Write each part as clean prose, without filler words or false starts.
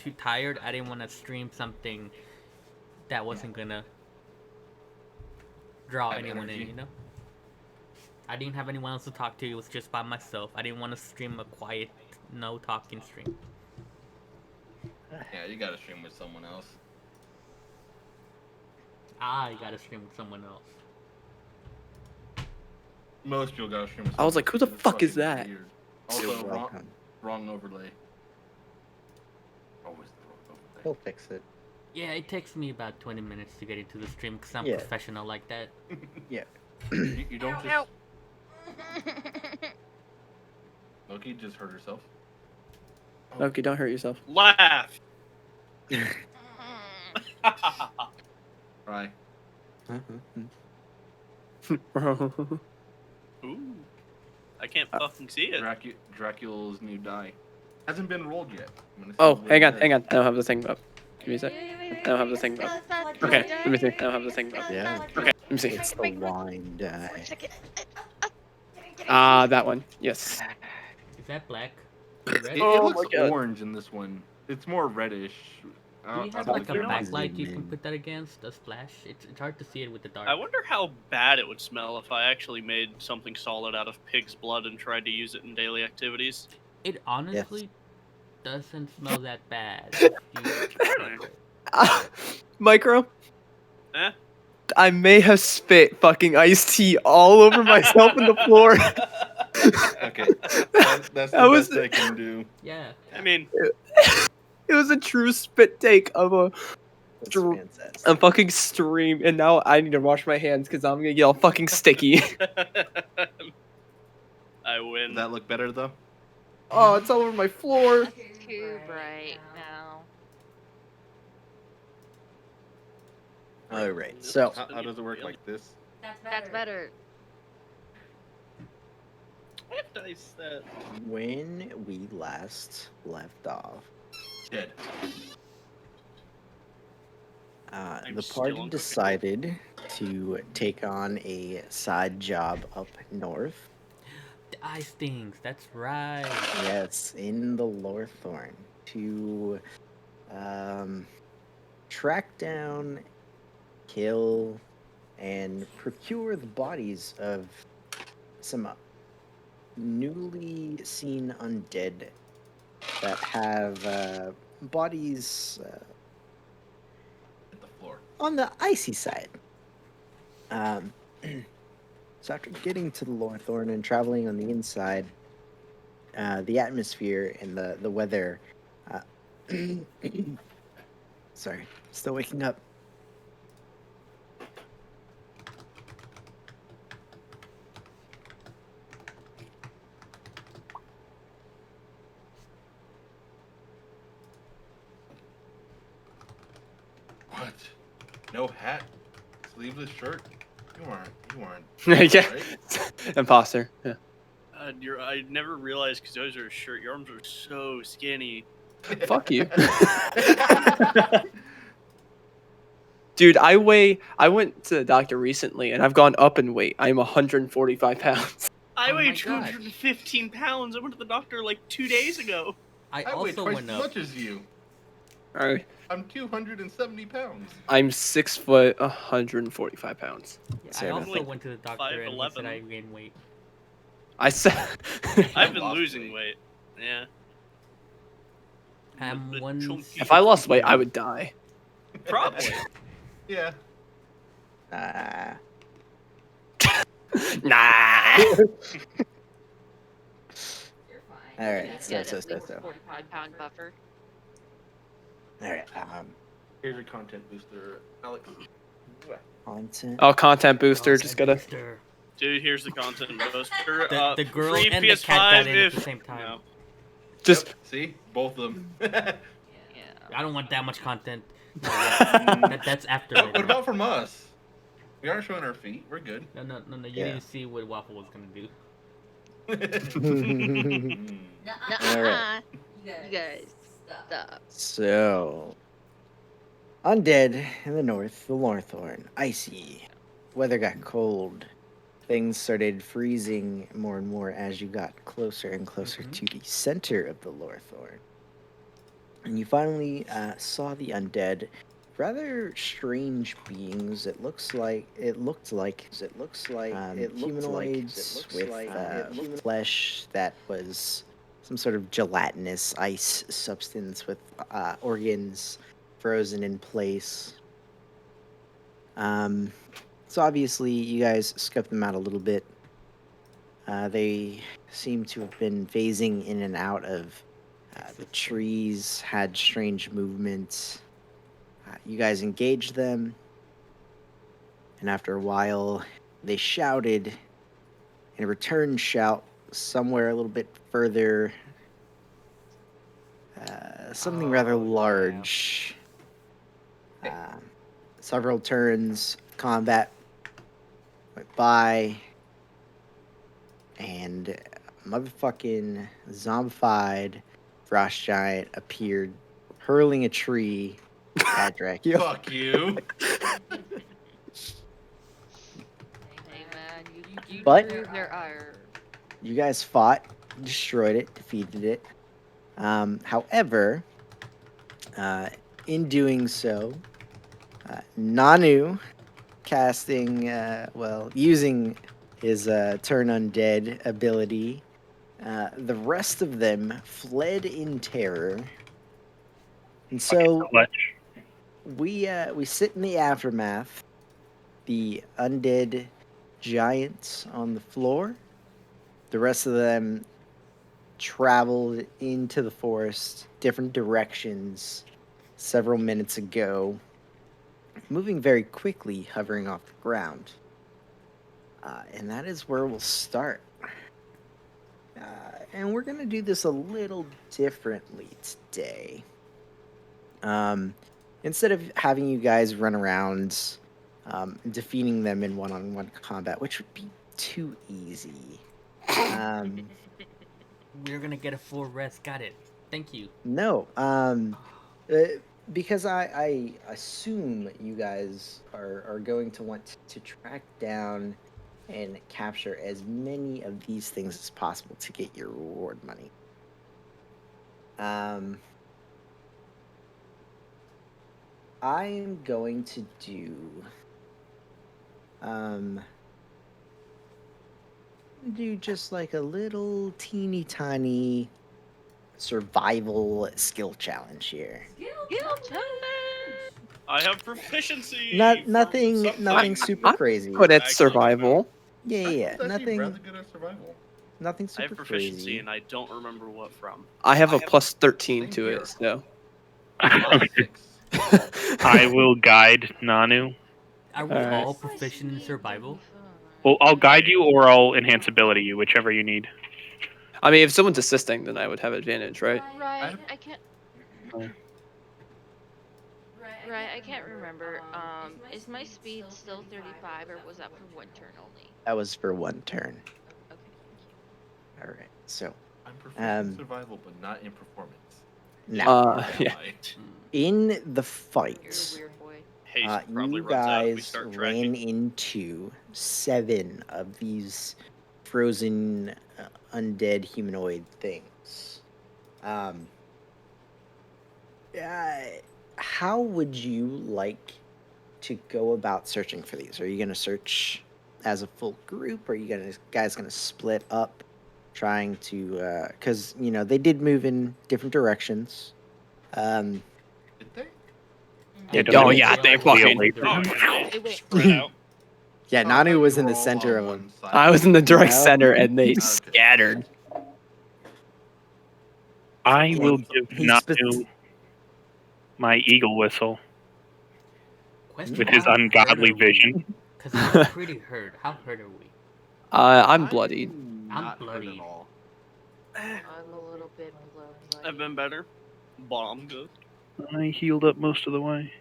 too tired. I didn't want to stream something that wasn't gonna draw Have anyone energy. in, you know? I didn't have anyone else to talk to. It was just by myself. I didn't want to stream a quiet, no talking stream. Yeah, you gotta stream with someone else. I gotta stream with someone else. Most people gotta stream with someone I was like, else who the because it's fuck is fucking that? weird. You're Also, welcome. wrong overlay. Always the wrong overlay. He'll fix it. Yeah, it takes me about 20 minutes to get into the stream because I'm Yeah. professional like that. Yeah. You don't just... Ow. Loki just hurt herself. Okay, don't hurt yourself. Laugh. Right. Ooh. I can't fucking see it. Dracula's new die. Hasn't been rolled yet. I'm gonna see Oh, what hang it on, says. hang on. I don't have the thing up. Give me a sec. I don't have the thing up. Okay, let me see. I don't have the thing up. Yeah. Okay, let me see. It's the wine die. Ah, that one. Yes. Is that black? It, Red? it Oh looks my God. orange in this one. It's more reddish. Do you have I like a don't think- backlight you can in. put that against? A splash? It's hard to see it with the dark. I wonder how bad it would smell if I actually made something solid out of pig's blood and tried to use it in daily activities. It honestly doesn't smell that bad. Micro, Eh? I may have spit fucking iced tea all over myself on the floor. Okay, that's the That was- best I can do. Yeah. I mean, It was a true spit take of That's Dr- fantastic. a fucking stream, and now I need to wash my hands because I'm gonna get all fucking sticky. I win. Does that look better though? Oh, it's all over my floor. Too bright now. Alright, so How does it work like this? That's better. I have dice that. when we last left off, Dead. I'm the still party uncooking. decided to take on a side job up north. The ice things, that's right. Yes, in the Lorthorn to track down, kill, and procure the bodies of some newly seen undead that have bodies Hit the floor. on the icy side. So after getting to the Lorthorn and traveling on the inside, the atmosphere and the weather. Sorry, still waking up. What? No hat? Sleeveless shirt? You aren't. Yeah. Right? Imposter. Yeah. I never realized because those are shirt. Your arms are so skinny. Fuck you. Dude, I went to the doctor recently and I've gone up in weight. I'm 145 pounds. I Oh weigh my God. 215 pounds. I went to the doctor like 2 days ago. I I weigh also twice went as up. much as you. Alright. I'm 270 pounds. I'm 6 foot, 145 pounds. Yeah, I Sorry, also like went to the doctor and he 5'11". said I gained weight. I said. I've been lost losing weight. weight. Yeah. I'm The one. chunky- If I lost weight, I would die. Probably. Yeah. Nah. All right, He's so. got at least 45-pound buffer. All right, Here's your content booster, Alex. content. Oh, content booster. Just gotta. Booster. Dude, here's the content booster. The girl free and the PS5 cat got in at if... the same time. No. Just. Yep, see? Both of them. Yeah. I don't want that much content. No, yeah. that's after. What later. about from us? We aren't showing our feet. We're good. No. You Yeah. didn't see what Waffle was gonna do. Mm. Nuh-uh. You guys, stop. So, undead in the north, the Lorthorn, icy. Weather got cold. Things started freezing more and more as you got closer and closer Mhm. to the center of the Lorthorn. and you finally saw the undead. Rather strange beings. It looked like humanoids with flesh that was some sort of gelatinous ice substance with organs frozen in place. So obviously you guys scoped them out a little bit. They seem to have been phasing in and out of the trees, had strange movements. You guys engaged them, and after a while, they shouted in a return shout somewhere a little bit further. Something rather Oh, yeah. large. Several turns, combat went by, and a motherfucking zombified frost giant appeared, hurling a tree at Dracula. Fuck you. Hey man, you But- drew their ire. You guys fought, destroyed it, defeated it. However, in doing so, Nanu casting, using his turn undead ability, the rest of them fled in terror. And so Clutch. we sit in the aftermath. The undead giants on the floor. The rest of them traveled into the forest, different directions, several minutes ago, moving very quickly, hovering off the ground. And that is where we'll start. And we're going to do this a little differently today. Instead of having you guys run around defeating them in one-on-one combat, which would be too easy. We're gonna get a full rest. Got it. Thank you. No, because I assume you guys are going to want to track down and capture as many of these things as possible to get your reward money. I'm going to do just like a little teeny tiny survival skill challenge here. I have proficiency. Nothing super I'm crazy. good at Actually, survival. Yeah, I yeah, was actually nothing, rather good at survival. nothing I have super proficiency, crazy. and I don't remember what from. I have a plus 13 Same to here. it, so. Plus 6. I will guide Nanu. Are we Alright. all proficient in survival? Well, I'll guide you or I'll enhance ability you, whichever you need. I mean, if someone's assisting, then I would have advantage, right? Right, I can't. Right, I can't remember. Is my speed still 35, or was that for one turn only? That was for one turn. Okay, thank you. All right. So I'm proficient in survival, but not in performance. now, Or am yeah. I? in the You're fight, a weird boy. Haste probably you runs out if we guys start ran tracking. into 7 of these frozen undead humanoid things. How would you like to go about searching for these? Are you going to search as a full group? Or are you guys going to split up, trying to? Because they did move in different directions. Did they? Oh, yeah, they fucking. Oh, They went spread out. Yeah, Oh, I thought Nanu you was in were the all center on of them. one side. I was in the direct No. center, and they Okay. scattered. I Yeah, will give he's Nanu my eagle whistle Question: with his how hurt ungodly are we? vision. Cause I'm pretty hurt. How hurt are we? I'm bloodied. Not hurt bloodied. at all. I'm a little bit below. I've been better. Bomb good. I healed up most of the way.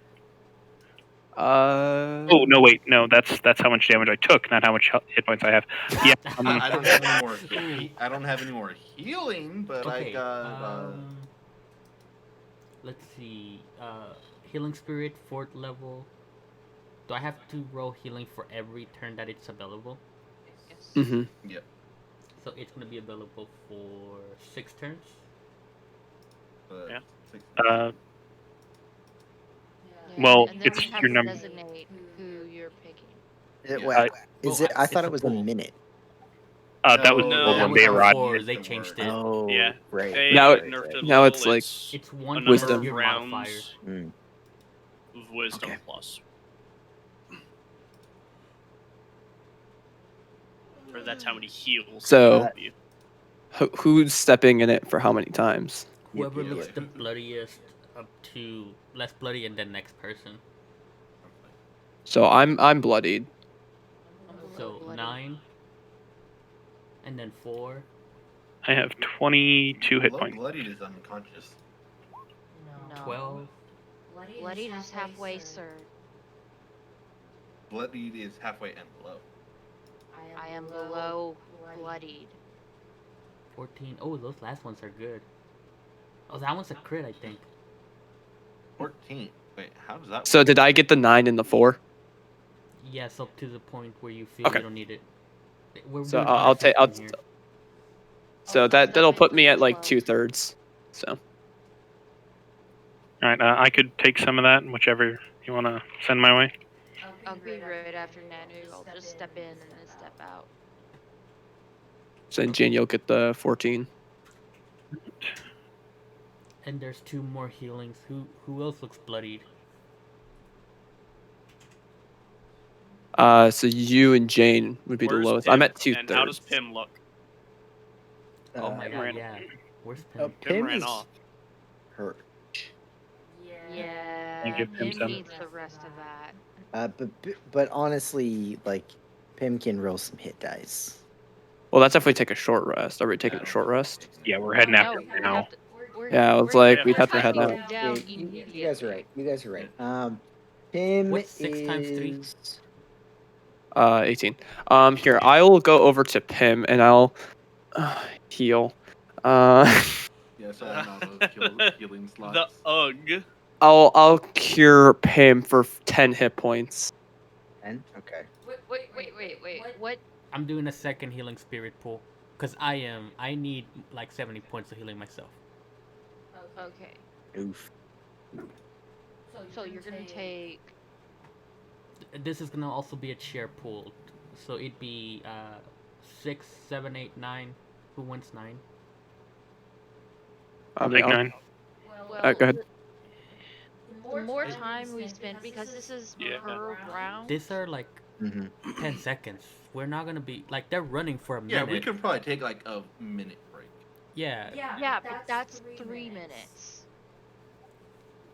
Oh No, wait, no, that's how much damage I took, not how much hit points I have. Yeah, I don't have any more. Ooh. I don't have any more healing, but I Okay. got. Let's see. Healing spirit 4th level. Do I have to roll healing for every turn that it's available? Yes. Mm-hmm. So it's gonna be available for 6 turns. But Yeah. Uh, Yeah, Well, and then it's we have your to number. designate who you're picking. Wait, is Well, it? I thought it's it a was a pool. minute. That was No, well, That when was they arrived. before they changed it. Oh, Yeah. right. They Now- nerfed it a now little. it's like It's one a wisdom. number number of of your modifiers. rounds Mm. of wisdom Okay. plus. Or that's how many heals. So- you. Who's stepping in it for how many times? Whoever Yeah. looks the bloodiest up to less bloody and then next person. So I'm bloodied. I'm a So little bloody. 9. And then 4. I have 22 hit Low points. bloodied is unconscious. No. 12. Bloodied is halfway, sir. Bloodied is halfway and below. I am below bloodied. 14. Oh, those last ones are good. Oh, that one's a crit, I think. 14. Wait, how does that So work? did I get the 9 and the 4? Yes, up to the point where you feel Okay. you don't need it. We're So doing I'll honor take. I'll. system here. So that'll put me at like 2/3. So All right, I could take some of that, whichever you want to send my way. I'll be right after Nanu. I'll just step in and then step out. then Jane, you'll get the 14. And there's 2 more healings. Who else looks bloodied? So you and Jane would be the Where's lowest. Pim? I'm at And how does 2/3. Pim look? Oh my god, ran- yeah. Where's Oh, Pim? Pim Pim ran is off. hurt. Yeah, give him Pim some. needs the rest of that. But honestly, like Pim can roll some hit dice. Well, that's if we take a short rest. Are we taking I a don't short think rest? Yeah, we're heading No, after we now. have to- we're- Yeah, it's we're- like Yeah, we'd have to we're head taking out. him down You guys are right. You guys are right. immediately. Pim What's 6 times 3? is 18. Here I'll go over to Pim and I'll heal. Yeah, so I don't know healing The slots. UG. I'll cure Pim for 10 hit points. 10. Okay. Wait. What? I'm doing a second healing spirit pool. Because I need like 70 points of healing myself. Okay. Oof. So you're gonna take. This is gonna also be a share pool. So it'd be 6, 7, 8, 9. Who wants 9? I'll take 9. Well, go ahead. The more time we spend, because this is Yeah. per round. These are like Mhm. 10 seconds. We're not gonna be like they're running for a minute. Yeah, we could probably take like a minute break. Yeah. Yeah, but that's 3 minutes.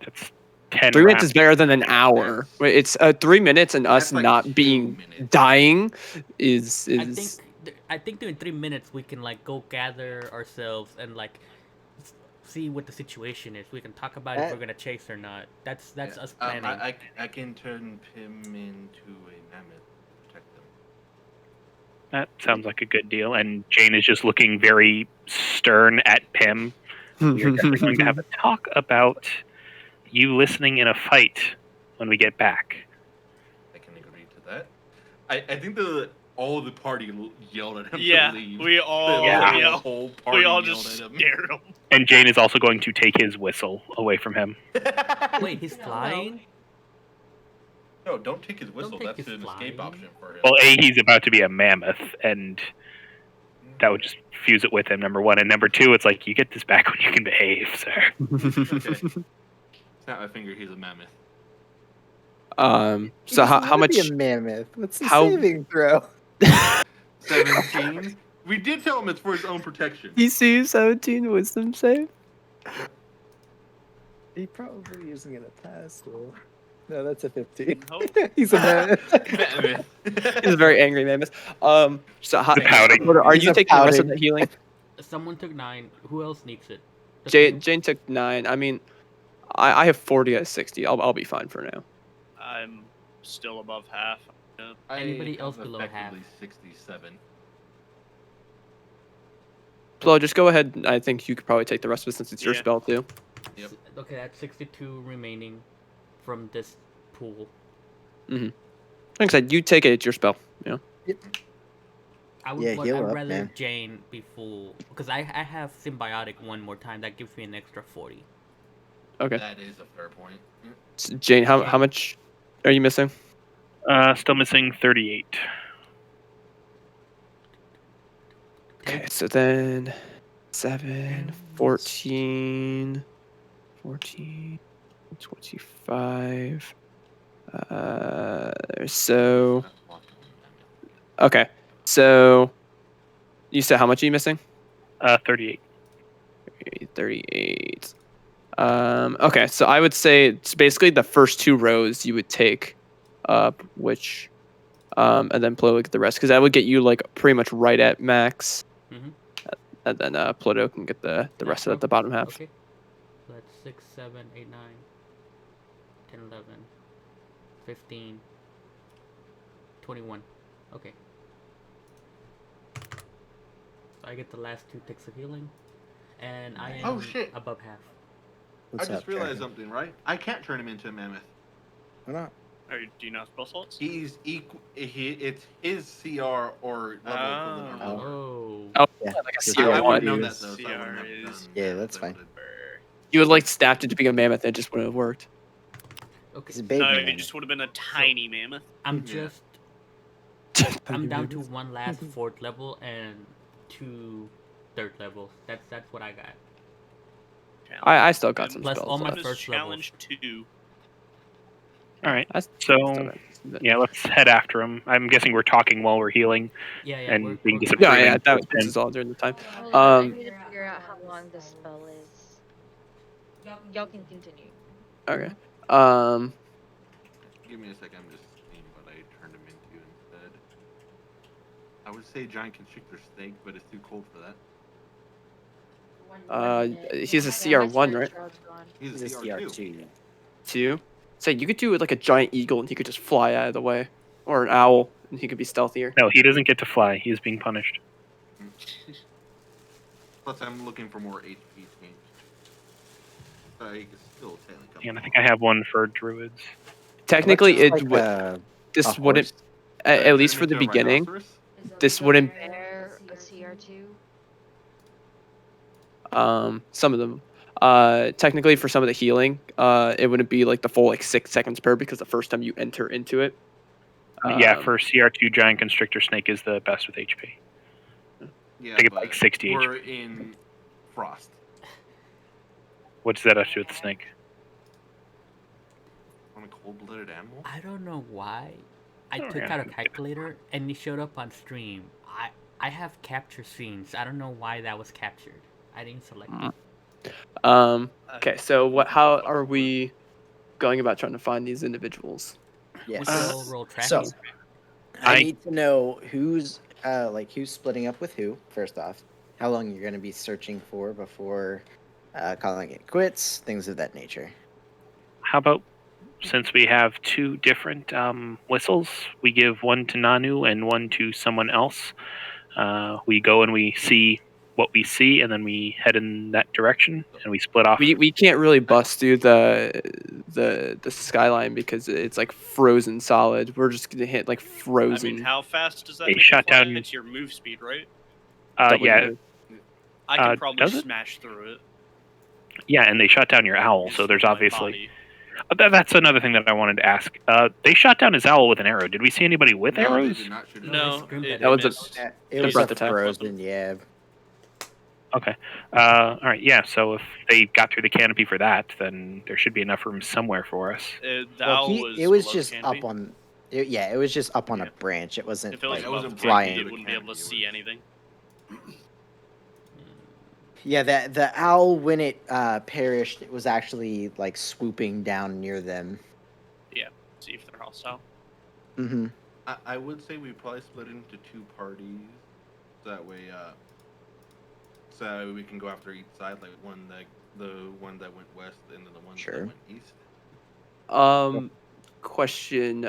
That's 10 3 minutes is rounds. better than an hour. Wait, it's 3 minutes and us That's like not 2 being minutes. dying is I think in 3 minutes we can like go gather ourselves and like see what the situation is. We can talk about if That- we're gonna chase or not. That's Yeah. us planning. I can turn Pim into a mammoth. Protect them. That sounds like a good deal. And Jane is just looking very stern at Pim. We are definitely going to have a talk about you listening in a fight when we get back. I can agree to that. I think all the party yelled at him Yeah, to leave. we all, Yeah. The yeah, whole party we all yelled just at him. scared him. And Jane is also going to take his whistle away from him. Wait, he's flying? No, don't take his whistle. take That's his an escape flying. option for him. Well, he's about to be a mammoth, and that would just fuse it with him, number one. And number two, it's like, you get this back when you can behave, sir. Okay. Snap my finger. He's a mammoth. So how much? Be a mammoth? What's the how- saving throw? 17. We did tell him it's for his own protection. DC 17 wisdom save. He probably isn't gonna pass though. No, that's a 15. Nope. He's a mammoth. Mammoth. He's a very angry mammoth. So how, The pouting. are He's you a taking the rest of pouting. the healing? Someone took 9. Who else needs it? Just Jane, you? Jane took 9. I mean, I have 40 at 60. I'll be fine for now. I'm still above half. Anybody else I'm below half? effectively 67. Flo, just go ahead. I think you could probably take the rest of it since it's your Yeah. spell too. Yep. Okay, that's 62 remaining from this pool. Like I said, you take it. It's your spell. You know. I would Yeah, heal her I'd up, rather man. Jane be full because I have symbiotic one more time. That gives me an extra 40. Okay. That is a fair point. So Jane, how much are you missing? Still missing 38. Okay, so then 7, 14, 25. So okay, so you said how much are you missing? 38. 38. Okay, so I would say it's basically the first 2 rows you would take up, which, and then Ploto would get the rest, because that would get you like pretty much right at max, Mm-hmm. and then Ploto can get the rest of the bottom half. Okay. So that's 6, 7, 8, 9, 10, 11, 15, 21. Okay. So I get the last 2 ticks of healing, and I am Oh, shit. above half. What's I just up, realized Dragon? something, right? I can't turn him into a mammoth. Why not? Do you know spell slots? He's equal. It's his CR or level equivalent or Oh. lower. Oh. Oh, Yeah. like a So CR I would one. have known that is- though. So I wouldn't have CR is- done Yeah, that. that's I fine. would've- You would like snapped it to be a mammoth, it just wouldn't have worked. Okay. He's a baby. No, mammoth. it just would have been a tiny mammoth. I'm Yeah. just I'm down to one last 4th level and 2 3rd levels. That's what I got. I still got some Plus spells all my left. first challenge 2. All right. I So still got some- yeah, let's head after him. I'm guessing we're talking while we're healing Yeah, and we're being going- disappointed. Yeah, this is all during the time. Hold on, I Um, need to figure out how long this spell is. Y'all can continue. Okay. Give me a second. I'm just seeing what I turned him into instead. I would say giant constrictor snake, but it's too cold for that. He's a Yeah, CR1, my right? shard's gone. He's He's a a CR2. CR2. 2. So you could do it like a giant eagle, and he could just fly out of the way, or an owl, and he could be stealthier. No, he doesn't get to fly. He is being punished. Plus, I'm looking for more HP change. So he can still technically come. And I think I have one for druids. Technically, What's it like would. This a wouldn't. horse? At least for the beginning, this wouldn't. Bear, a CR2. Some of them. Technically, for some of the healing, it wouldn't be like the full like 6 seconds per, because the first time you enter into it. Yeah, for CR2, giant constrictor snake is the best with HP. Yeah, I think it's but like 60 we're in frost. What does that have to do with the snake? On a cold-blooded animal. I don't know why. I Oh, took yeah. out a calculator and it showed up on stream. I have capture scenes. I don't know why that was captured. I didn't select it. Okay, so how are we going about trying to find these individuals? We Yes. still roll So tracking. I need to know who's who's splitting up with who. First off, how long you're going to be searching for before calling it quits, things of that nature. How about, since we have 2 different whistles, we give one to Nanu and one to someone else. We go and we see what we see, and then we head in that direction, and we split off. We can't really bust through the skyline because it's like frozen solid. We're just gonna hit like I frozen. mean, how fast does that They make shot it fly? down- It's your move speed, right? double Yeah, move. I can probably does it? smash through it. yeah, and they shot down your owl, Just so there's with my obviously. body. That's another thing that I wanted to ask. They shot down his owl with an arrow. Did we see anybody with No, they arrows? did not shoot it. No, they screamed it, at That was a- missed. It The was breath a attack. frozen, yeah. Okay. All right. Yeah. So if they got through the canopy for that, then there should be enough room somewhere for us. The Well, owl it was was below just the canopy. up on. It was just up on Yeah. a branch. It wasn't If it was like it wasn't above the flying. canopy, it wouldn't be able to see anything. Yeah, the owl when it perished, it was actually like swooping down near them. See if they're hostile. Mm-hmm. I would say we probably split into 2 parties. So that way, so we can go after each side. Like the one that went west, and then the one Sure. that went east. Question,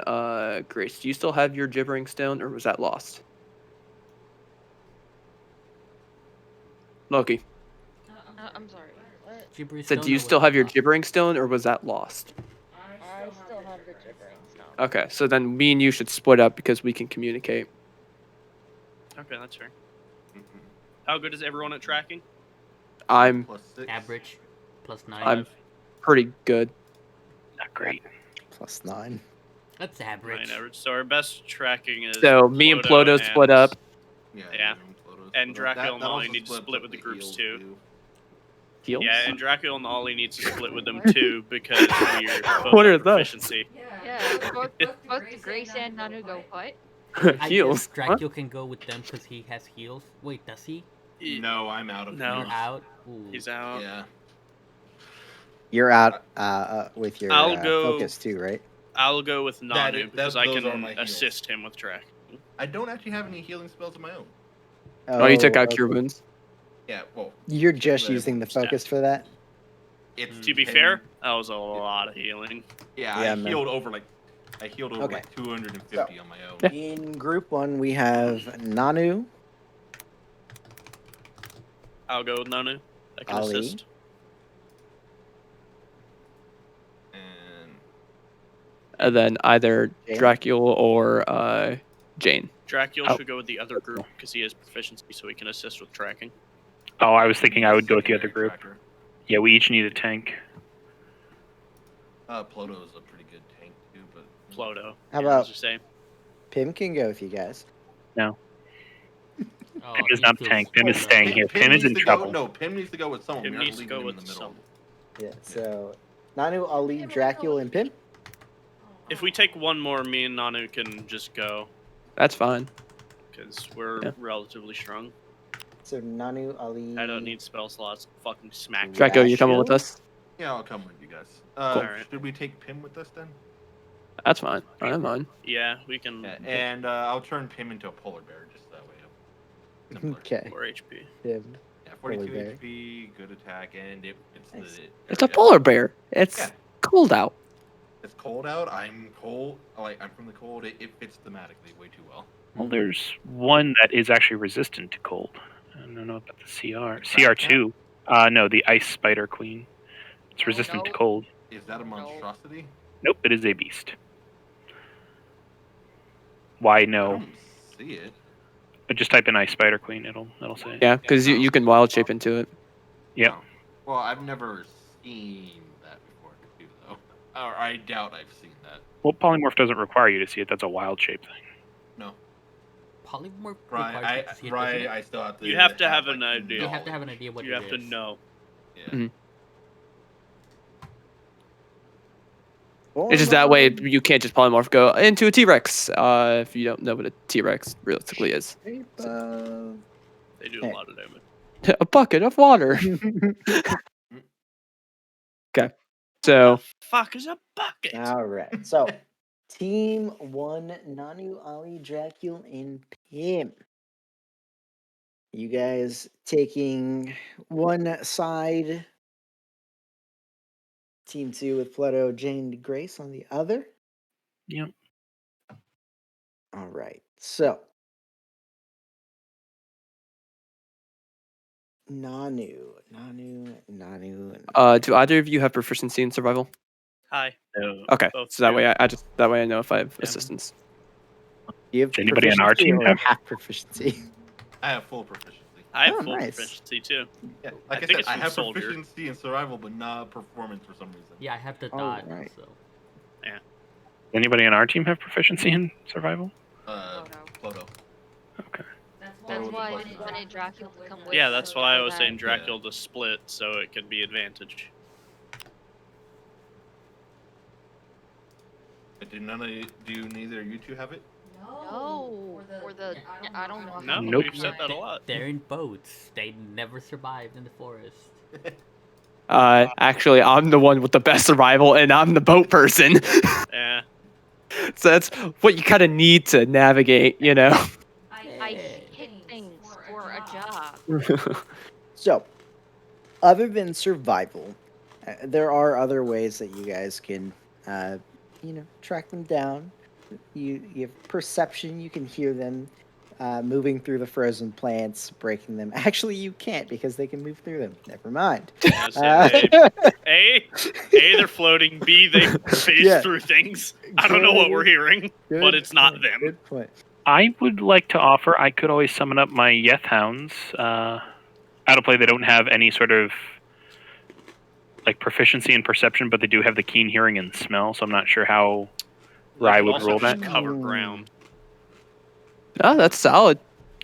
Grace, do you still have your gibbering stone, or was that lost? Loki I'm sorry. What? Gibberish said, stone do you or still was have your lost? gibbering stone, or was that lost? I still have the gibbering stone. Okay, so then me and you should split up because we can communicate. Okay, that's fair. Mhm. How good is everyone at tracking? I'm Plus 6. Average plus 9. I'm pretty good. Not great. +9. That's average. 9 average. So our best tracking is. So me and Ploto split and- up. Yeah. Yeah. And Dracula and that Ollie also need to splits split up with the groups heals, too. Heals? Yeah, and Dracula and Ollie needs to split with them too because we're both What at are those? proficiency. Yeah, both Grace and Nanu go what? I Heals? guess Dracula can go with them because he has heals. Wait, does he? No, I'm out of No. heals. You're out? Ooh. He's out. Yeah. You're out with your I'll go- focus too, right? I'll go with That Nanu is- because that- I those are can my heals. assist him with tracking. I don't actually have any healing spells of my own. Oh, you took out okay. Cure Wounds? Yeah, well, You're just the using the wound stat. focus for that? it's To be 10 fair, that was a lot of healing. Yeah, Yeah, I man. healed over like 250 on my own. Yeah. In group 1, we have Nanu, I'll go with Nanu. I can Ali. assist. And then either Jane? Dracula or Jane. Dracula Oh. should go with the other group because he has proficiency, so he can assist with tracking. Oh, I was thinking I would go with the other secondary group. tracker. Yeah, we each need a tank. Ploto is a pretty good tank too, but Ploto. How yeah, about- as you say? Pim can go with you guys. Oh, Pim is he not feels tank. Pim is so staying bad. here. Pim is needs in to trouble. Go, no, Pim needs to go with someone. Pim We're not needs to leaving go him in with the middle. Yeah, so Nanu, Ali, Dracula, and Pim. If we take one more, me and Nanu can just go That's fine. because we're Yeah. relatively strong. So Nanu, Ali. I don't need spell slots. Fucking smack. Draco, you coming with Dracula? us? Yeah, I'll come with you guys. Cool. Alright. Should we take Pim with us then? That's fine. I'm fine. Yeah, we can. Yeah, and I'll turn Pim into a polar bear just that way. Simpler. Okay. 4 HP. Pim. Yeah, 42 Polar bear. HP, good attack, and it's Nice. It's a polar bear. It's Yeah. cold out. It's cold out. I'm cold. I'm from the cold. It fits thematically way too well. Well, there's one that is actually resistant to cold. I don't know about the CR. CR2. No, the Ice Spider Queen. It's resistant to no. cold. Is that a monstrosity? Nope, it is a beast. Why I no? don't see it. But just type in Ice Spider Queen. It'll say. Yeah, because you can wild shape into it. Yep. No. Well, I've never seen that before, too, though. Or I doubt I've seen that. Well, polymorph doesn't require you to see it. That's a wild shape thing. No. Polymorph Right, requires you to see it, doesn't it? I still have to. You have to have an idea. You have to have an idea what You it have to is. know. Yeah. Mhm. It's just that way you can't just polymorph go into a T-Rex if you don't know what a T-Rex realistically is. They do a Hey. lot of damage. A bucket of water. Okay. So Fuck is a bucket. All right. So, Team 1, Nanu, Ali, Dracula, and Pim. You guys taking one side. Team 2 with Ploto, Jane, Grace on the other. Yep. All right. So, Nanu. do either of you have proficiency in survival? Hi. No. Okay. Both So that do. way that way I know if I have Yeah. assistance. Do you have Does anybody on our proficiency team or have- half proficiency? I have full proficiency. I have Oh, full nice. proficiency too. Yeah, I like I, think said, it's I from have soldier. proficiency in survival, but not performance for some reason. Yeah, I have the Oh, dot. right. So Anybody on our team have proficiency in survival? Oh, Ploto. Okay. That's Ploto why I was didn't the wanted Dracula to come with. Yeah, that's why I was saying that. Dracula to split so it could be advantage. But do neither of you two have it? No, or the I don't know. No, Nope. we've said that a lot. they're in boats. They never survived in the forest. Actually, I'm the one with the best survival, and I'm the boat person. Yeah. So that's what you kind of need to navigate, you know. I hit things for a job. So, other than survival, there are other ways that you guys can, track them down. You have perception. You can hear them moving through the frozen plants, breaking them. Actually, you can't because they can move through them. Never mind. That's A, they're floating. B, they phase Yeah. through things. I don't know what we're hearing, but Good it's not point, them. Good point. I would like to offer. I could always summon up my Yeth Hounds. Out of play, they don't have any sort of like proficiency in perception, but they do have the keen hearing and smell, so I'm not sure how They Rye could would also roll just that. cover ground. Oh, that's solid.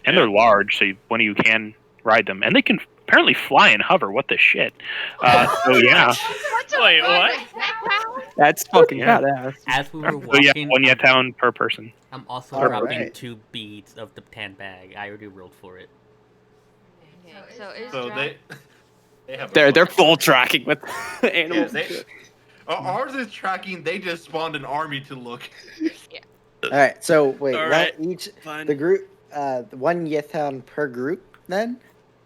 And Yeah. they're large, so one of you can ride them. And they can apparently fly and hover. What the shit? So yeah. What's a Wait, fun what? with that? That's fucking Yeah. badass. As we were So yeah, walking, one Yetown per person. I'm also All dropping right. 2 beads of the tan bag. I already rolled for it. Okay, so is So Dra- they have. They're full tracking with animals. Yeah, and shit. ours is tracking. They just spawned an army to look. All right. So wait, All one right, each fine. the group, one Yethound per group. Then.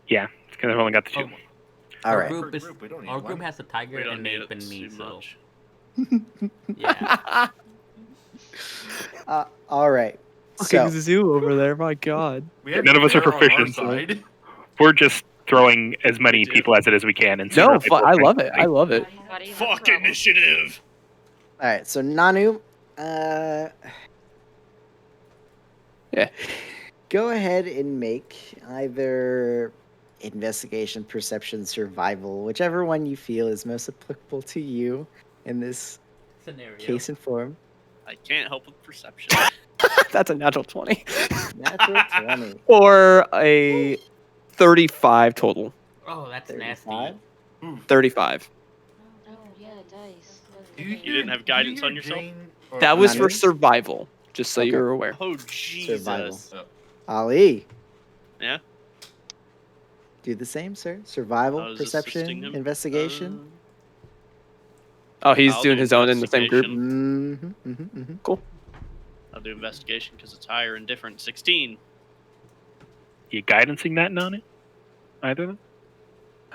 Yeah, because I've only got the 2. Oh, All our right. group Per is group, we don't need our one. group has a tiger We don't and need Nate it and me, too so much. yeah. All right. Fucking So zoo over there. My God. We have None of us are bear on our proficient, so- side. We're just throwing as many We do. people as it as we can. And No, sooner people I love it. eventually- I love it. Not even a Fuck problem. initiative. all right. So Nanu, Yeah. go ahead and make either investigation, perception, survival, whichever one you feel is most applicable to you in this Scenario. case and form. I can't help with perception. That's a natural 20. Natural 20. Or a 35 total. Oh, that's 35. nasty. 35. Oh yeah, dice. Do You didn't have guidance on yourself? That was Nanu? for survival, just so Okay. you're aware. Oh Jesus! Survival. Ali. Yeah. Do the same, sir. I Survival, was perception, assisting him. investigation. Oh, he's I'll doing do his own in the same group. investigation. Mm-hmm. I'll do investigation because it's higher and different. 16. You guidancing that on it? Either of them?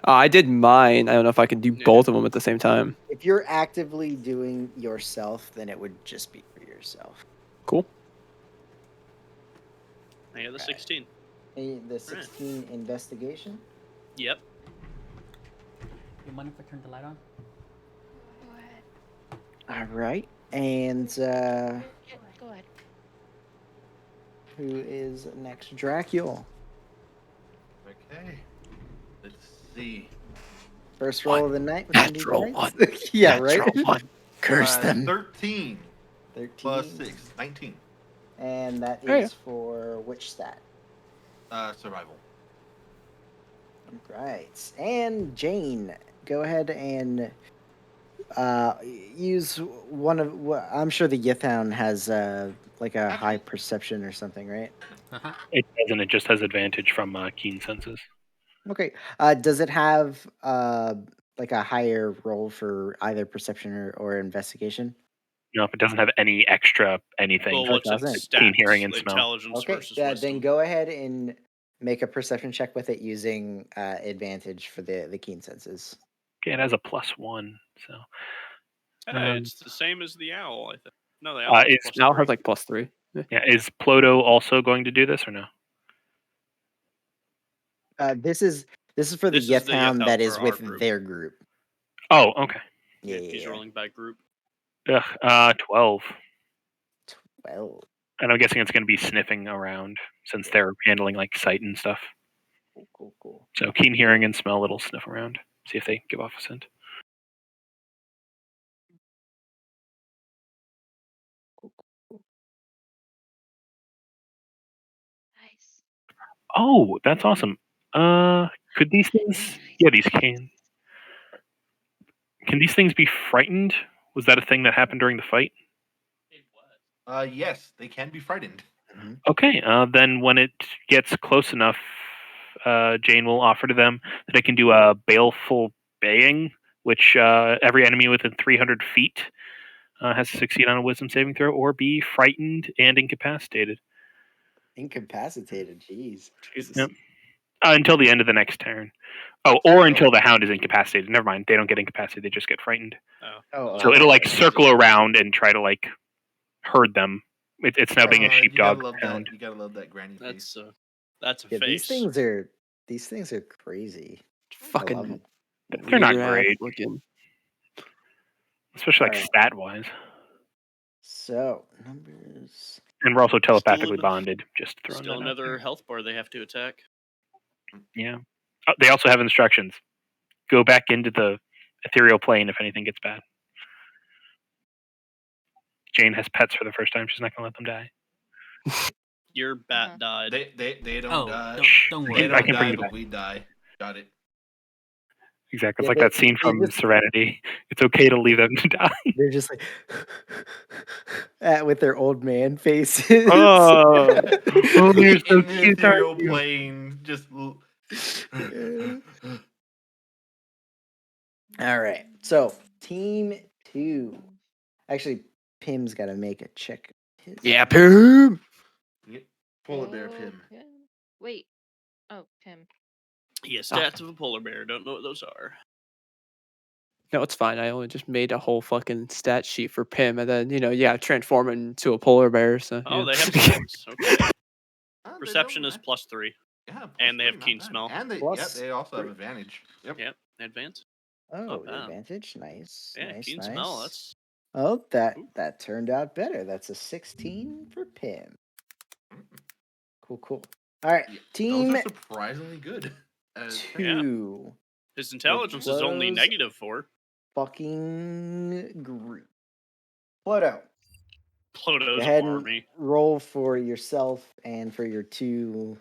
I did mine. I don't know if I can do Yeah. both of them at the same time. If you're actively doing yourself, then it would just be for yourself. Cool. I got the Right. 16. The 16 investigation. Yep. You mind if I turn the light on? Go ahead. All right. And Yeah, go ahead. who is next? Dracula. Okay. Let's see. First roll of the night. with Natural some one. D20s. Yeah, Natural right. one. Curse them. 13 13 plus 6. 19. And that is Oh, yeah. for which stat? Survival. Right. And Jane, go ahead and use one of. I'm sure the Yithound has like a high perception or something, right? Uh-huh. It doesn't. It just has advantage from keen senses. Okay. Does it have like a higher roll for either perception or investigation? No, if it doesn't have any extra anything. Well, it what's its doesn't. stats? Keen hearing and smell. Intelligence Okay. versus Yeah. wisdom. Then go ahead and make a perception check with it using advantage for the keen senses. Okay, it has a +1. So It's the same as the owl, I think. No, the owl has it's plus Now it 3. has like +3. yeah, is Ploto also going to do this or no? This is for the This is the Yethound that Yethound is for with our group. their group. Oh, okay. Yeah. He's rolling by group. Ugh, 12. Well, And I'm guessing it's going to be sniffing around since they're handling like sight and stuff. cool. So keen hearing and smell, it'll sniff around, see if they give off a scent. Nice. Oh, that's awesome. Could these things? Yeah, these can. Can these things be frightened? Was that a thing that happened during the fight? Yes, they can be frightened. Okay, then when it gets close enough, Jane will offer to them that it can do a baleful baying, which every enemy within 300 feet has to succeed on a wisdom saving throw or be frightened and incapacitated. Incapacitated, jeez. Jesus. Yep. Until the end of the next turn. Oh, or until the hound is incapacitated. Never mind, they don't get incapacitated, they just get frightened. Oh. So it'll like circle around and try to like herd them. It's now being a You sheepdog gotta love hound. that. You gotta love that granny face. That's a Yeah, face. these things are crazy. I love Fucking. 'em. They're not weird-ass great. Looking. Especially like Alright. stat wise. So numbers. And we're also telepathically an- bonded. Just throwing Still that out another there. health bar they have to attack. Yeah. They also have instructions. Go back into the ethereal plane if anything gets bad. Jane has pets for the first time. She's not going to let them die. Your bat died. They don't Oh, die. don't They worry. I don't can bring die, you but back. we die. Got it. Exactly. It's Yeah, like that scene they from just- Serenity. It's okay to leave them to die. They're just like with their old man faces. Oh, oh, you're so In the cute, ethereal aren't you? plane, just. All right. So team 2. Actually, Pim's got to make a check. Yeah, Pim. Polar bear Pim. Pim. Wait. Oh, Pim. Yeah, stats of a polar bear. Don't know what those are. No, it's fine. I only just made a whole fucking stat sheet for Pim, and then transform it into a polar bear. So Oh, yeah. they have stats. Okay. Ah, they Perception don't is ma- +3. Yeah, plus and they have 3, not keen bad. smell. And Plus they also have 3. advantage. Yep. Yep. Advance. Oh, Not bad. advantage. Nice. Yeah, nice. keen nice. smell. That's Oh, that Ooh. that turned out better. That's a 16 for Pim. Cool. All right, Yeah, team those are surprisingly good. 2. his intelligence is only close. -4. Fucking group. Ploto. Go Ploto's ahead and army. roll for yourself and for your 2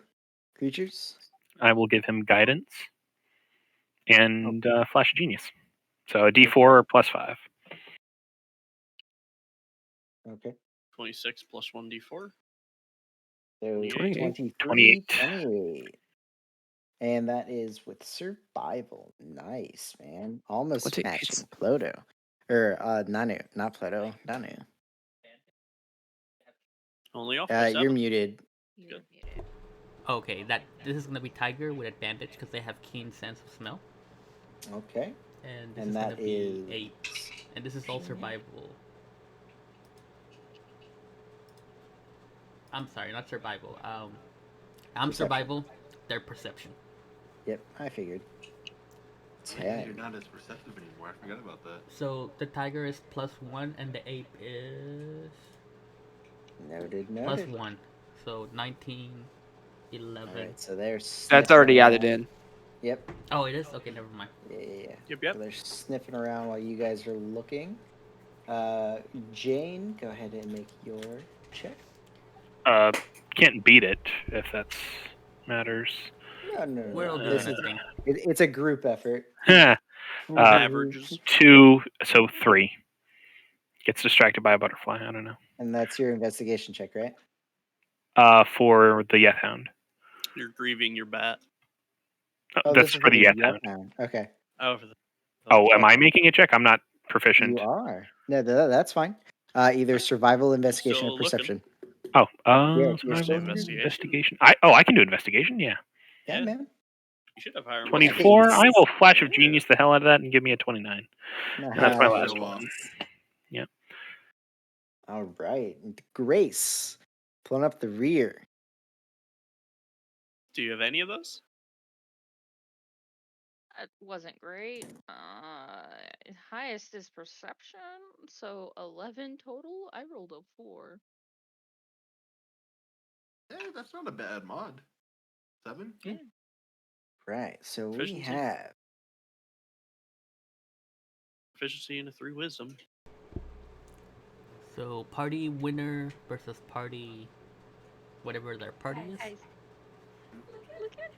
creatures. I will give him guidance and flash of genius. So a D4 +5. Okay. 26 plus 1d4. So 28. 23, 28. And that is with survival. Nice, man. Almost 28. matching Ploto. Or Nanu, not Ploto, Nanu. Only off by 7. You're muted. You're muted. Okay, this is gonna be Tiger with advantage because they have keen sense of smell, Okay. and this And is gonna that be is 8, and this is all survival. I'm sorry, not survival. I'm Perception. survival. They're perception. Yep, I figured. Man, 10. you're not as perceptive anymore. I forgot about that. So the tiger is +1, and the ape is Noted. +1. So 19, 11. Alright, so they're That's already sniffing added around. in. Yep. Oh, it is? Okay, never mind. Yeah. Yep. So they're sniffing around while you guys are looking. Jane, go ahead and make your check. Can't beat it if that matters. No. We're all This doing is a thing. it's a group effort. Averages. 2, so 3. Gets distracted by a butterfly. I don't know. And that's your investigation check, right? For the Yeth Hound. You're grieving your bat. Oh, That's this is for the Yeth Yeth Hound. Hound. Okay. Oh, for the. Oh, am I making a check? I'm not proficient. You are. No, that's fine. Either survival, investigation, Still or perception. Oh, you're survival, still investigation. I can do investigation. Yeah, Yeah, Yeah. man. You should have higher. 24. I will flash of Yeah. genius the hell out of that and give me a 29. That's my last Show one. off. Yep. All right. Grace, pulling up the rear. Do you have any of those? That wasn't great. Highest is perception, so 11 total. I rolled a 4. Hey, that's not a bad mod. 7? Yeah. Right. So we Efficiency. have Efficiency and a 3 wisdom. So party winner versus party, whatever their party is. Look at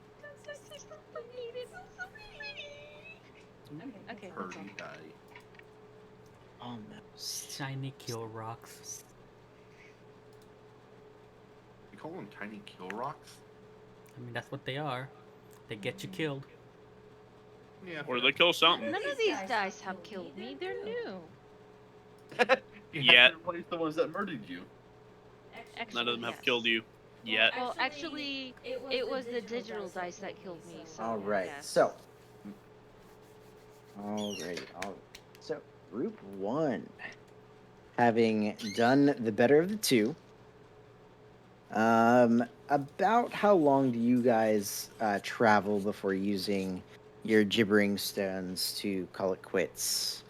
this is so pretty. Okay. that's all. Purdy die. almost. Shiny kill rocks. You call them tiny kill rocks? I mean, that's what they are. They get you killed. Yeah. Or they kill something. None of these dice have killed me. They're new. You Yeah. have to replace the ones that murdered you. Actually, None of them have yes. killed you yet. Well, actually, it was the digital dice that killed me. So All right. yes. So. Alrighty. So group 1, having done the better of the 2. About how long do you guys travel before using your gibbering stones to call it quits?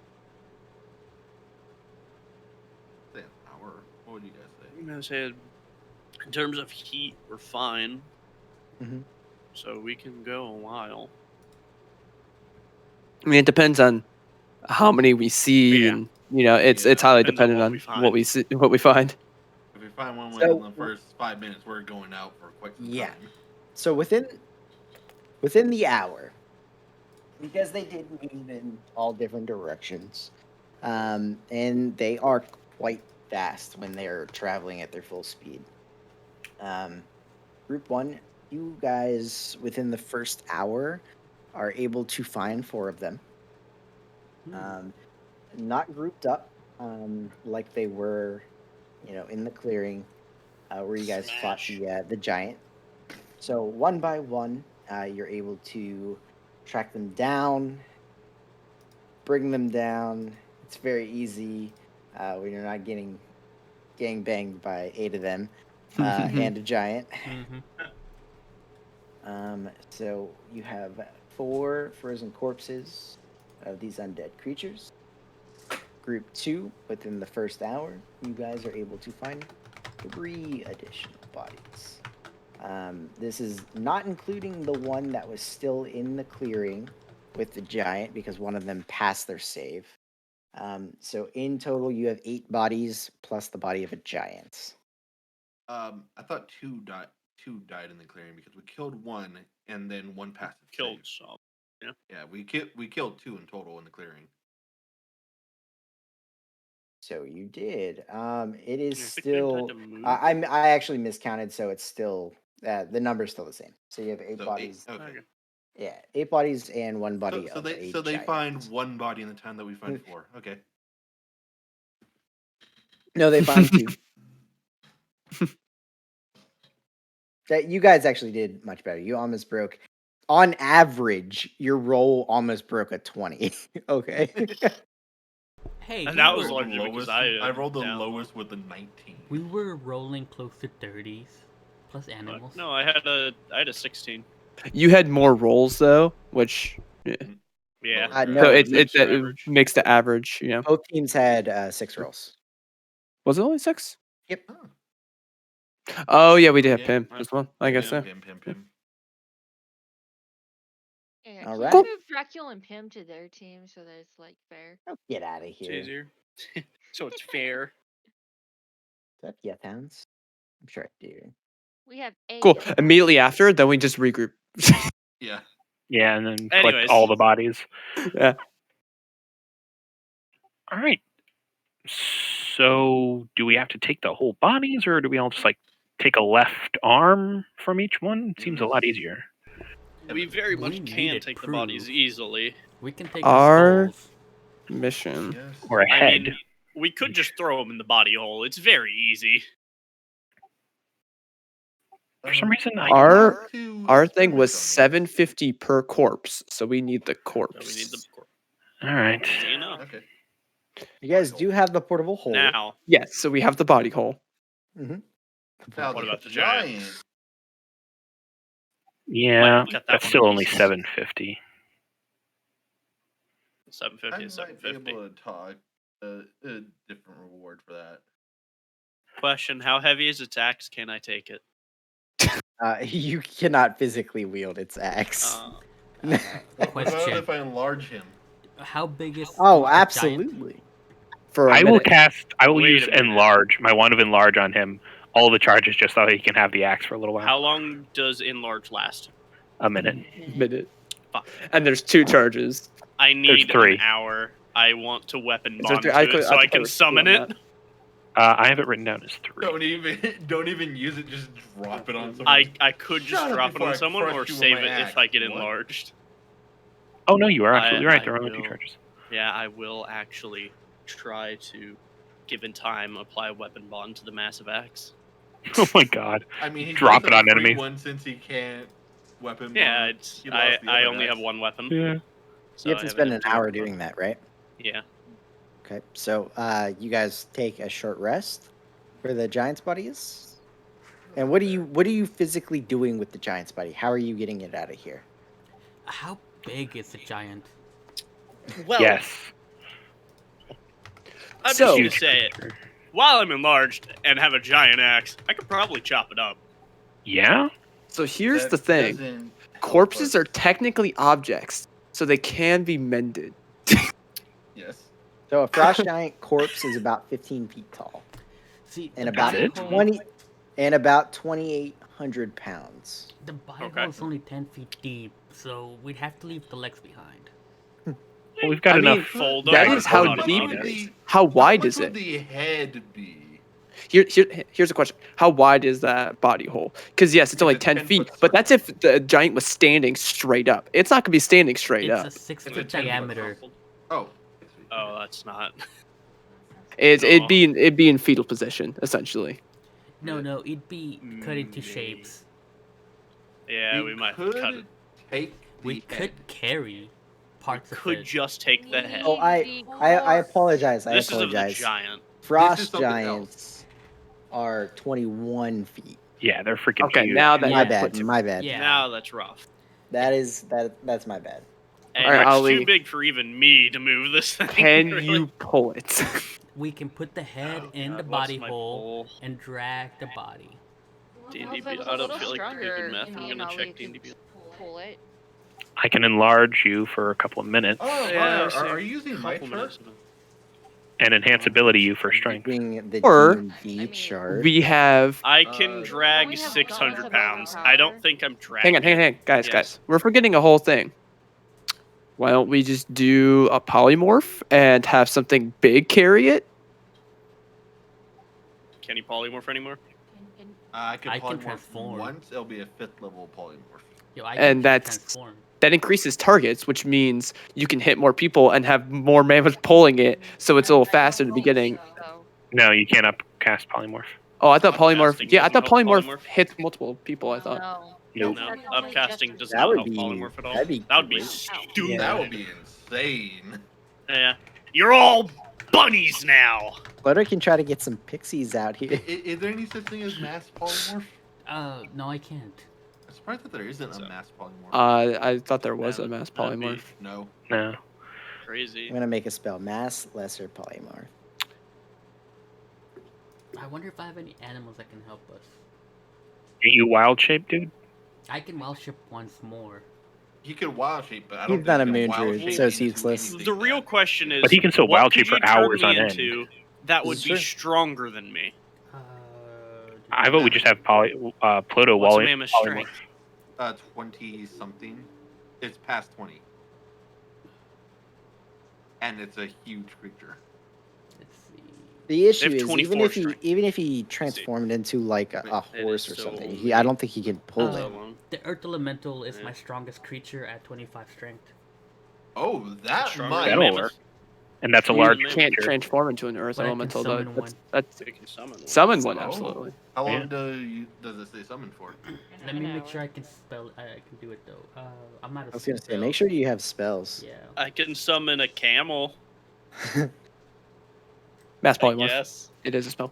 Say an hour. What would you guys say? I'm gonna say, in terms of heat, we're fine. Mhm. So we can go a while. I mean, it depends on how many we see, Yeah. and it's Yeah, highly depends on dependent what on we find. what we see, what we find. If we find one So- within the first 5 minutes, we're going out for quite some Yeah. time. So within the hour, because they did move in all different directions, and they are quite fast when they're traveling at their full speed. Group 1, you guys within the first hour are able to find 4 of them. Not grouped up, like they were, in the clearing, where you guys fought the giant. So one by one, you're able to track them down, bring them down. It's very easy when you're not getting gang banged by 8 of them and a giant. So you have 4 frozen corpses of these undead creatures. Group 2, within the first hour, you guys are able to find 3 additional bodies. This is not including the one that was still in the clearing with the giant, because one of them passed their save. So in total, you have 8 bodies plus the body of a giant. I thought 2 died. 2 died in the clearing because we killed 1 and then 1 passed. Killed save. some. Yeah, we killed 2 in total in the clearing. So you did. It is I think we had still. to move. I actually miscounted, so it's still the number's still the same. So you have 8 So bodies. 8, okay. Okay. Yeah, 8 bodies and 1 body So of they a find giant. 1 body in the time that we find 4. Okay. No, they find 2. That you guys actually did much better. You almost broke. On average, your roll almost broke a 20. Okay. Hey, And we that was were, largely because I rolled the down low. lowest with a 19. we were rolling close to 30s plus animals. No, I had a 16. You had more rolls though, which Yeah. No, so it it average. makes the average. Both teams had 6 rolls. Was it only 6? Yep. Oh yeah, we did have Yeah. Pim as well. I guess so. Pim. Yeah, All can right. you move Dracula and Pim to their team so that it's like fair? Oh, get out of It's here. easier. So it's fair. Do I have yeah towns? I'm sure I do. We have 8. Cool. Immediately after, then we just regroup. Yeah. Yeah, and then Anyways. collect all the bodies. Yeah. All right. So, do we have to take the whole bodies, or do we all just like take a left arm from each one? It seems a lot easier. We very We much need can it take the proof. bodies easily. We can take Our- the skulls. Mission. Yes. Or a I head. mean, we could just throw them in the body hole. It's very easy. For some reason, Our thing was 750 per corpse, so we need the corpse. So we need the. All right. Easy enough. Okay. You guys do have the portable hole. Now, Yes, so we have the body hole. Now What the about the giant? Yeah, cut that that's one still to only pieces. 750. 750 I is might be 750. able to talk a different reward for that. Question: how heavy is its axe? Can I take it? You cannot physically wield its axe. What about Question. if I enlarge him? How big is Oh, the giant? absolutely. For a I will minute. I will Wait use a minute. enlarge, my wand of enlarge on him. All the charges just so he can have the axe for a little while. How long does enlarge last? A minute. Minute. Fuck. And there's 2 charges. I need 3. an hour. I want to weapon Is there bond 3? to it so I thought there can was 2 summon on it. that. I have it written down as 3. Don't even use it. Just drop it on someone. I could just Shut up drop it before on I someone crush or you with save my it axe. if I get What? enlarged. Oh no, you are absolutely right. There are only 2 will. charges. Yeah, I will actually try to, given time, apply weapon bond to the massive axe. Oh my god. I mean, he Drop gets it on a free enemies. one since he can't weapon. Yeah, bond. it's He lost the I other only axe. have 1 weapon. Yeah. So You have I to have spend an empty hour weapon bond. doing that, right? Yeah. Okay. So you guys take a short rest for the giant's bodies. And what are you physically doing with the giant's body? How are you getting it out of here? How big is the giant? Well, Yes. I'm So- just gonna say it. While I'm enlarged and have a giant axe, I could probably chop it up. Yeah? So here's That the thing. doesn't help Corpses us. are technically objects, so they can be mended. So a frost giant corpse is about 15 feet tall See, and the about body it? hole- 2,800 pounds. The body Okay. hole is only 10 feet deep, so we'd have to leave the legs behind. Well, we've got I enough. mean, Fold that them is and how put on deep it it is. is. How wide much is would it? the head be? Here's a question. How wide is that body hole? Because yes, it's only It's a 10 10-foot feet, but that's circle. if the giant was standing straight up. It's not gonna be standing straight It's up. a 6 It's a foot 10-foot diameter. Crumpled. Oh. Oh, that's not. It'd No. be in fetal position essentially. No, it'd be cut into Maybe. shapes. Yeah, we might could cut it. take the We head. could carry We parts of could it. just take the head. Oh, I apologize. I This is of the apologize. giant. Frost something else. giants are 21 feet. Yeah, they're freaking Okay, huge. now that My Yeah. bad. My bad. Yeah. Now that's rough. That's my bad. And Alright, it's Ali. too big for even me to move this thing. Can really. you pull it? We can put the head Oh, in God, the what's body my hole pole? and drag the body. D&D Well, if I it was a don't little feel like stronger, doing math. you I'm know, gonna we check could D&D. pull it. I can enlarge you for a couple of minutes Oh, Yeah, are, so are you using my couple chart? minutes. and enhance ability you for strength. Using the Or- D&D I mean, chart. We have. I can Uh, drag we have 600 gauntlets of pounds. I don't overpower. think I'm dragging. Hang on, guys, Yes. guys. We're forgetting a whole thing. Why don't we just do a polymorph and have something big carry it? Can you polymorph anymore? I can I can polymorph transform. once. It'll be a 5th level polymorph. Yo, I And can that's- transform. That increases targets, which means you can hit more people and have more mammoths pulling it, so it's a little faster in the beginning. So, No, you can't upcast polymorph. Oh, I thought polymorph. Upcasting Yeah, I thought doesn't help polymorph polymorph. hits multiple people. I thought. no. Nope. No, That's only just upcasting for- does That not would help be- polymorph at all. that'd be That would be great. stupid. That would be insane. Yeah. You're all bunnies now. Ploto can try to get some pixies out here. Is there any such thing as mass polymorph? No, I can't. I'm surprised that there isn't So- a mass polymorph. I thought there was That a would- mass that'd be- polymorph. No. No. Crazy. I'm gonna make a spell. Mass lesser polymorph. I wonder if I have any animals that can help us. Ain't you wild shape, dude? I can wild ship once more. He could wild shape, but I don't He's think not a he can moon wild druid, shape so it's into useless. anything The real that- question is, But he can still what wild could shape for you turn hours me on end. into that This would is be true. stronger than me? I vote we just have Ploto What's wall mammoth polymorph. strength? 20 something. It's past 20. And it's a huge creature. Let's see. The issue have is 24 strength. even if he transformed into like a It horse is or so something, only- I don't think he can pull Uh, So it. long. The Earth Elemental is Yeah. my strongest creature at 25 strength. Oh, that Stronger might. That'll mammoth. work. And that's a You large can't Can't creature. transform into an earth But I can elemental though. summon one. That's You can summon one. summon one, Oh. absolutely. How long Yeah. does it say summon for? Let me An make hour. sure I can spell. I can do it though. I'm not a I was gonna say, spell. make sure you have spells. Yeah. I can summon a camel. Mass I polymorph. guess It is a spell.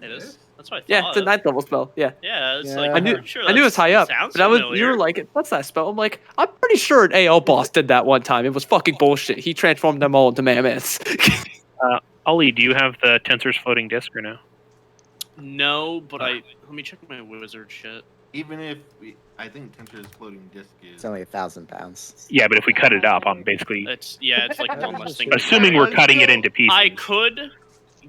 it is. That's what I thought. Yeah, it's a 9th level spell. Yeah. Yeah, it's Yeah. like I knew I'm sure I knew it was high up, sounds but you familiar. were like, "What's that spell?" I'm like, "I'm pretty sure an AL boss did that one time. It was fucking bullshit. He transformed them all into mammoths." Ollie, do you have the Tensor's floating disc or no? No, but let me check my wizard shit. Even if I think Tensor's floating disc is. It's only 1,000 pounds. Yeah, but if we cut it up, I'm basically It's like one less thing. assuming we're cutting it into pieces. I could,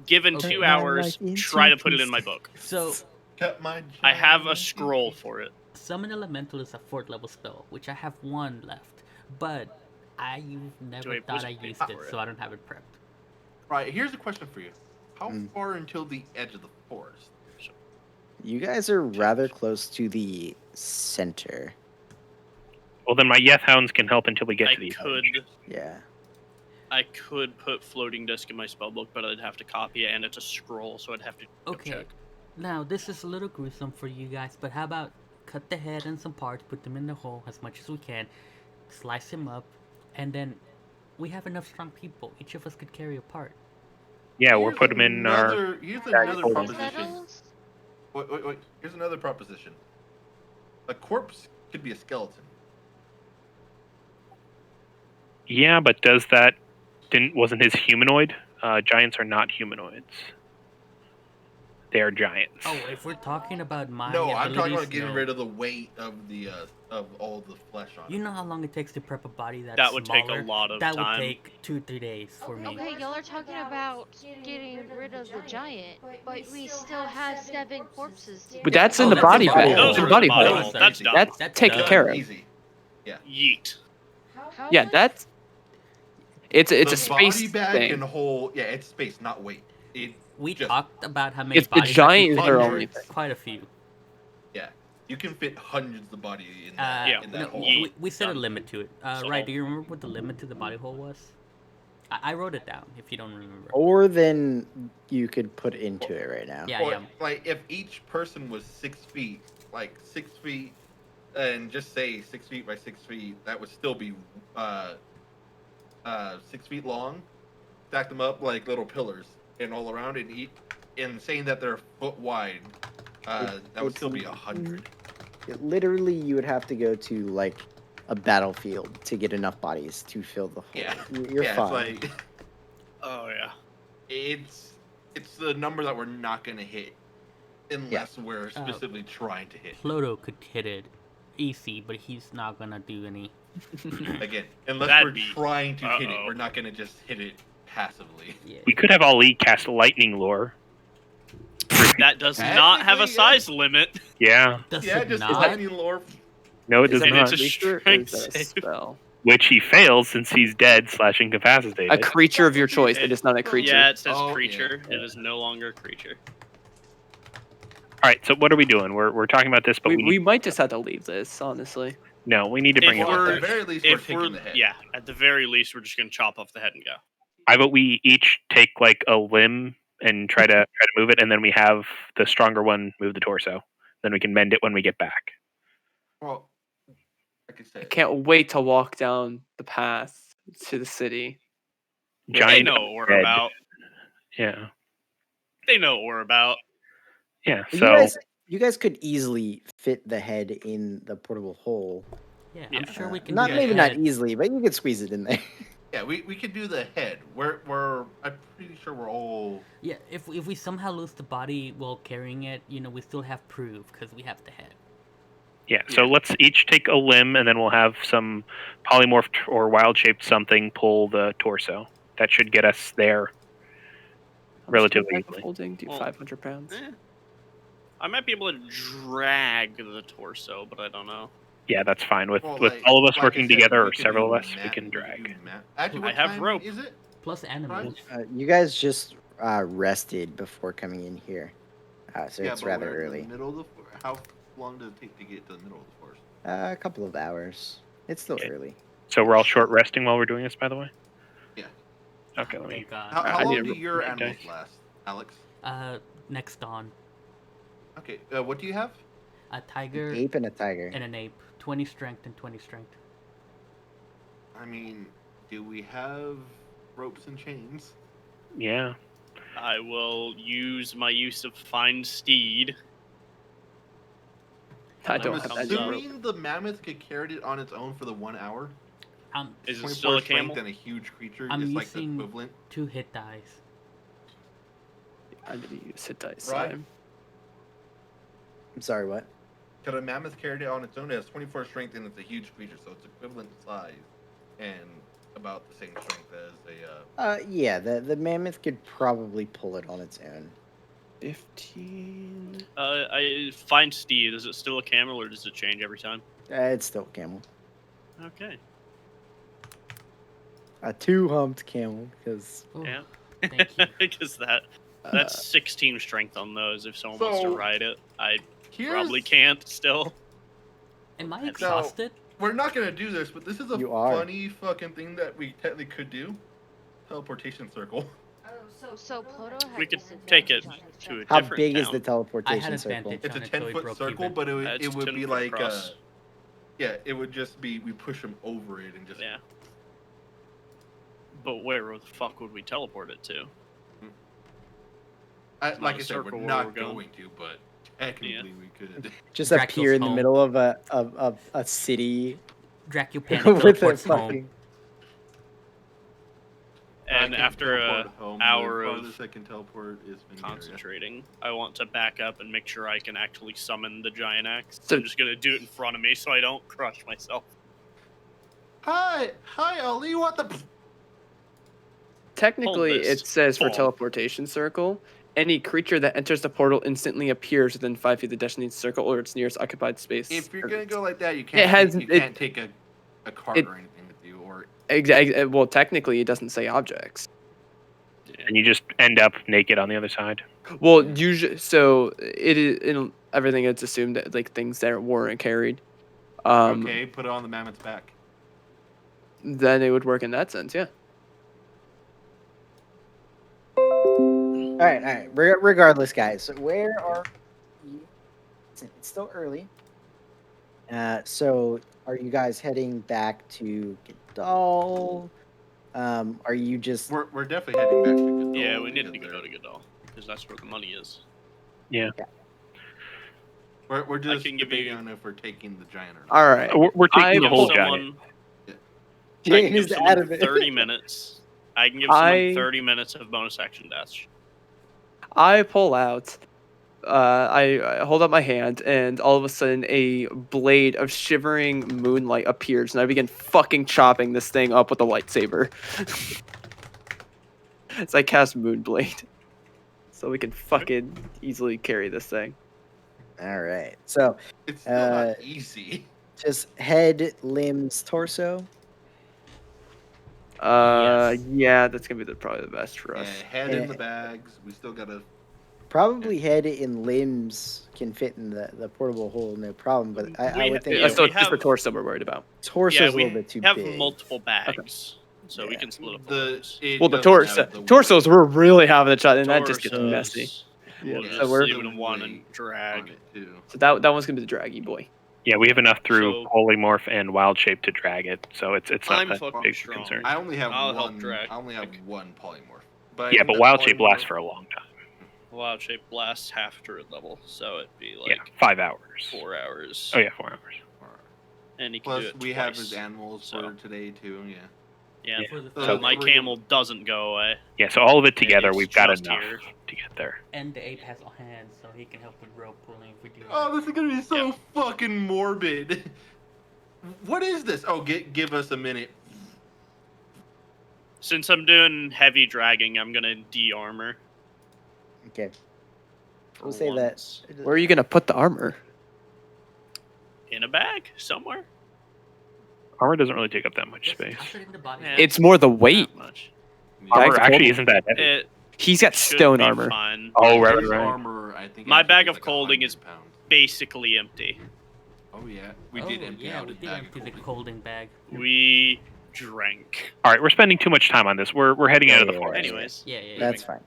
given Okay. 2 hours, try to put it in my book. So Cut my I have a giant- scroll for it. Summon Elemental is a 4th level spell, which I have 1 left, but I never Wait, thought I wizard used paper it, for it. so I don't have it prepped. Right, here's a question for you. How Mm. far until the edge of the forest? You guys are rather close to the center. Well, then my Yeth Hounds can help until we get I to these. could Yeah. put floating disc in my spellbook, but I'd have to copy it, and it's a scroll, so I'd have to Okay. check. Now, this is a little gruesome for you guys, but how about cut the head and some parts, put them in the hole as much as we can, slice him up, and then we have enough strong people. Each of us could carry a part. Yeah, we'll Here's put them in our. Here's Yeah, another hold on. proposition. Wait. Here's another proposition. A corpse could be a skeleton. Yeah, but does that wasn't his humanoid? Giants are not humanoids. They are giants. Oh, if we're talking about my No, I'm talking abilities, about getting no. rid of the weight of the of all the flesh on it. You know how long it takes to prep a body that's That would smaller? take a lot of that time. would take 2-3 days for me. Okay, y'all are talking about getting rid of the giant, but we still have 7 corpses to But get that's rid in of. the that's body in bag. Those The are in body the body bag. hole. That's That's easy. done. That's taken done. care of. Easy. Yeah. Yeet. Yeah, that's it's a the space body bag thing. can hold. Yeah, it's space, not weight. It We just talked about how many It's the bodies giant I is could their fit in only there. thing. Quite a few. yeah. You can fit hundreds of body in that, Yeah, in that No, hole. Yeet. we set a Done. limit to it. So- Right, do you remember what the limit to the body hole was? I wrote it down if you don't remember. More than you could put into it right now. Yeah, Or, yeah. like if each person was 6 feet, like 6 feet, and just say 6 feet by 6 feet, that would still be 6 feet long. Stack them up like little pillars and all around, and saying that they're a foot wide, that would still be 100. Literally, you would have to go to like a battlefield to get enough bodies to fill the hole. Yeah. You're yeah, fine. It's like Oh yeah. it's the number that we're not gonna hit unless we're specifically trying to hit. Ploto could hit it easy, but he's not gonna do any. Again, unless That'd we're be- trying to hit it, uh-oh. we're not gonna just hit it passively. Yeah. We could have Ali cast lightning lure. That does not have a Technically, size limit. Yeah, Does Yeah, it just not? lightning lore. no, it Is does that And not. it's a creature or strength is that a save. spell? Which he fails since he's dead / incapacitated. A creature of your choice. It is not a creature. Yeah, it says Oh, yeah. creature. It is no longer a creature. All right, so what are we doing? We're talking about this, but we We might just have to leave this, honestly. no, we need to bring If it Well, up. at we're- the very least, we're If taking we're the head. yeah, at the very least, we're just gonna chop off the head and go. I vote we each take like a limb and try to move it, and then we have the stronger one move the torso. Then we can mend it when we get back. Well, like I I said, can't wait to walk down the path to the city. They Giant know what we're head. about. Yeah, They know what we're about. yeah. But So you guys could easily fit the head in the portable hole. Yeah, Yeah. I'm sure we can. Not do maybe the not head. easily, but you could squeeze it in there. yeah, we could do the head. I'm pretty sure we're all. Yeah, if we somehow lose the body while carrying it, we still have proof because we have the head. yeah, so let's each take a limb, and then we'll have some polymorphed or wild-shaped something pull the torso. That should get us there. Relatively Bag of easily. holding, do Well, 500 pounds. I might be able to drag the torso, but I don't know. Yeah, that's fine. With Well, with all of us like I working said, together, we or could several of do us, we mat- can could drag. do mat- Actually, I what have time rope. is it? Plus animals. You guys just rested before coming in here, so it's but rather we're in early. the middle of the. How long does it take to get to the middle of the forest? A couple of hours. It's still Okay. early. So we're all short resting while we're doing this, by the way. Yeah. Okay, let me. Thank God. How I need long to do roll your my animals dice. last, Alex? Next on Okay. What do you have? a tiger Ape and a tiger. and an ape. 20 strength and 20 strength. I mean, do we have ropes and chains? Yeah. I will use my use of find steed. I I'm don't Mammoth have comes that up. rope. Assuming the mammoth could carry it on its own for the 1 hour. Is it 24 still a strength camel? and a huge creature I'm is like the using- equivalent. 2 hit dice. I need to use hit dice. Right. Time. I'm sorry, what? Could a mammoth carry it on its own? It has 24 strength and it's a huge creature, so it's equivalent size and about the same strength as a. Yeah, the mammoth could probably pull it on its own. 15. I find steed. Is it still a camel or does it change every time? It's still a camel. Okay. A 2-humped camel, because Oh, Yeah. Thank you. Because that's 16 strength on those. If someone wants to So, ride it, I Here's, probably can't still. Am I So- exhausted? We're not gonna do this, but this is a You are. funny fucking thing that we technically could do. Teleportation circle. So Ploto had We could disadvantage take it on his to a check. how different big is town. the teleportation I had circle? advantage. It's a on it, so it 10-foot broke circle, even. but it It's would 10 be foot like, across. yeah, it would just be we push them over it and just. Yeah. But where the fuck would we teleport it to? It's Like not I a said, we're circle where not we're going. going to, but technically we could. Just Dracula's appear in the home. middle of a city Dracu panic with a teleports home. fucking. And can't after teleport a home. hour The of farthest I can teleport is Pangaria. concentrating, I want to back up and make sure I can actually summon the giant axe. So- I'm just gonna do it in front of me so I don't crush myself. Hi, Ollie. What the? Technically, this it says for ball. teleportation circle, any creature that enters the portal instantly appears within 5 feet of the designated circle or its nearest occupied space. If you're gonna go like that, you can't. You can't take a cart or anything with you, or Well, technically, it doesn't say objects. And you just end up naked on the other side. Well, usually, so it is in everything. It's assumed that like things that weren't carried. okay, put it on the mammoth's back. Then it would work in that sense, yeah. All right. Regardless, guys, so where are you? It's still early. So are you guys heading back to Gadal? Are you just We're definitely heading back to Gadol. Yeah, we need to because go to Gadol because that's where the money is. We're just can give debating you- on if we're taking the giant or not. All right. We're taking I the Give whole pulled- giant. I Jane can give is out someone of it? 30 minutes. I can give someone I- 30 minutes of bonus action dash. I pull out. I hold up my hand, and all of a sudden, a blade of shivering moonlight appears, and I begin fucking chopping this thing up with a lightsaber. As I cast Moonblade, so we can fucking easily carry this thing. All right. So It's still not easy. just head, limbs, torso. Yes. Yeah, that's gonna be probably the best for Yeah, us. head in the bags. We still gotta. Probably head and limbs can fit in the portable hole, no problem. But I We would ha- think yeah, So we it's just the have- torso we're worried about. torso's Yeah, a we little bit too have big. multiple bags, so we Yeah. can split up the limbs. Well, the doesn't have the torsos weight we're really having a shot, and that just gets Torsos, messy. We'll Yeah, just so we're- leave it in one and weight drag. on it too. So that one's gonna be the draggy boy. Yeah, we have enough through So- polymorph and wild shape to drag it, so it's not I'm that fucking big strong. concern. I only have I'll help one. drag. I only have Like- one polymorph. But Yeah, but that wild shape lasts polymorph- for a long time. Wild shape lasts half druid level, so it'd be Yeah, like 5 hours. 4 hours. Oh yeah, 4 hours. And he can Plus, do it we twice. have his animals so- for today too. Yeah. Yeah. For the So My three- camel doesn't go away. Yeah, so all of it together, it's we've got just enough here. to get there. and the ape has a hand, so he can help with rope pulling if we do. Oh, this is gonna be so Yeah. fucking morbid. What is this? Oh, give us a minute. Since I'm doing heavy dragging, I'm gonna de-armor. Okay. for We'll say once. that. Where are you gonna put the armor? In a bag somewhere. Armor doesn't really take up that much Just space. toss it in the body. Yeah. It's more the weight. Not much. Armor I've actually told- isn't that heavy. It He's got should stone be armor. fine. Oh, right, His right. armor, I think. My actually bag is of colding is 100 pounds. basically empty. Oh yeah, we did empty yeah, out we his did bag of empty the colding. colding bag. We drank. All right, we're spending too much time on this. We're heading out of the Yeah, forest. Anyways. Yeah. That's fine.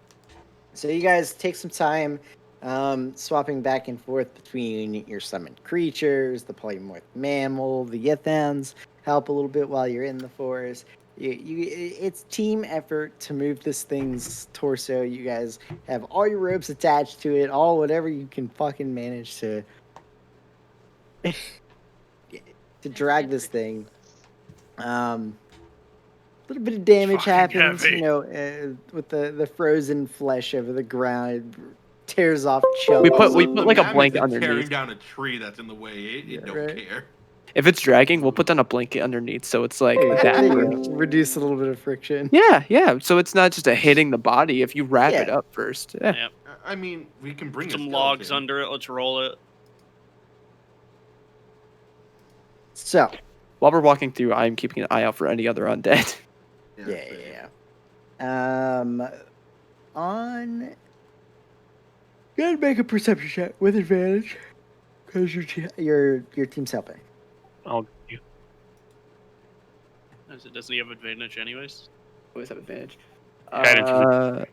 So you guys take some time, swapping back and forth between your summoned creatures, the polymorph mammal, the Yithans. Help a little bit while you're in the forest. It's team effort to move this thing's torso. You guys have all your ropes attached to it, all whatever you can fucking manage to drag this thing. A little bit of damage Fucking happens, heavy. you know, with the frozen flesh over the ground. It tears off chunks. We put Also, the like a mammoth blanket is underneath. Tearing down a tree that's in the way. It Yeah, don't right. care. If it's dragging, we'll put down a blanket underneath, so it's like There that. you go. Reduce a little bit of friction. Yeah. So it's not just a hitting the body. If you wrap it Yeah. up first, yeah. Yeah. I mean, we can bring Put a some logs skeleton. under it. Let's roll it. So, While we're walking through, I'm keeping an eye out for any other undead. yeah. On. Go ahead and make a perception check with advantage, because your team's helping. I'll you. Doesn't he have advantage anyways? Always have advantage. Guidance is You have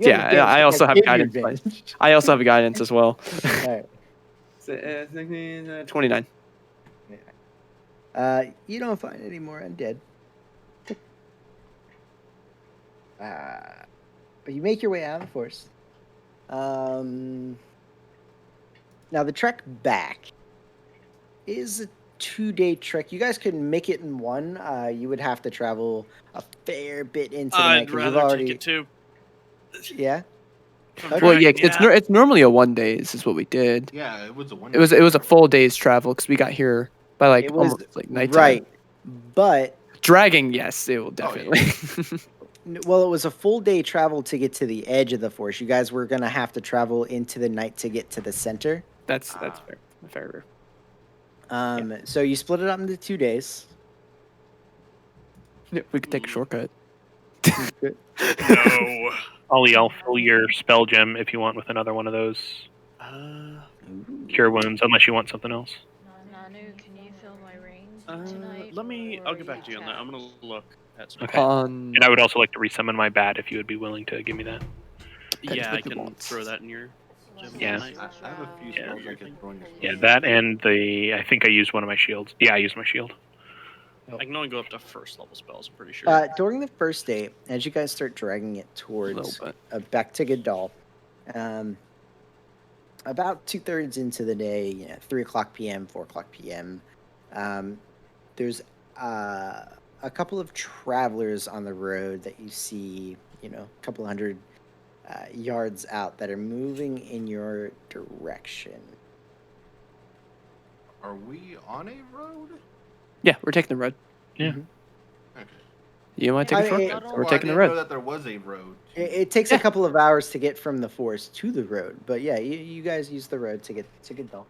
Yeah, advantage, I also have give you guidance. advantage. I also have guidance as well. Alright. 29. You don't find any more undead. But you make your way out of the forest. Now the trek back is 2-day trek. You guys could make it in one. You would have to travel a fair bit into the night I'd because you've rather already. take it too. Yeah. If I'm Okay. Well, yeah, dragging, it's normally a 1 days is what we did. Yeah, it was a one. It was a full day's travel because we got here by like It was almost like nighttime. right, but Dragging, yes, it will Oh, definitely. well, it was a full day travel to get to the edge of the forest. You guys were gonna have to travel into the night to get to the center. That's fair. Fair. So you split it up into 2 days. Yeah, we could take a shortcut. No. Ollie, I'll fill your spell gem if you want with another one of those cure wounds, unless you want something else. Nanu, can you fill my ring tonight? I'll get back to you on that. I'm gonna look at some. Okay. On And I would also like to resummon my bat if you would be willing to give me that. That is Yeah, what I you can want. throw that in your. gem Yeah. tonight. I have a few Yeah. spells I could throw in your Yeah, spell. that and I think I used one of my shields. Yeah, I used my shield. I can only go up to first level spells. I'm pretty sure. During the first day, as you guys start dragging it A towards little bit. back to Gadal, about 2/3 into the day, 3:00 p.m., 4:00 p.m., there's a couple of travelers on the road that you see, a couple hundred yards out that are moving in your direction. Are we on a road? Yeah, we're taking the road. Yeah. Okay. You want to take a I- shortcut? it- We're Well, taking I the didn't know road. that there was a road. It takes a couple of hours to get from the forest to the road, but yeah, you guys use the road to get to Gadal.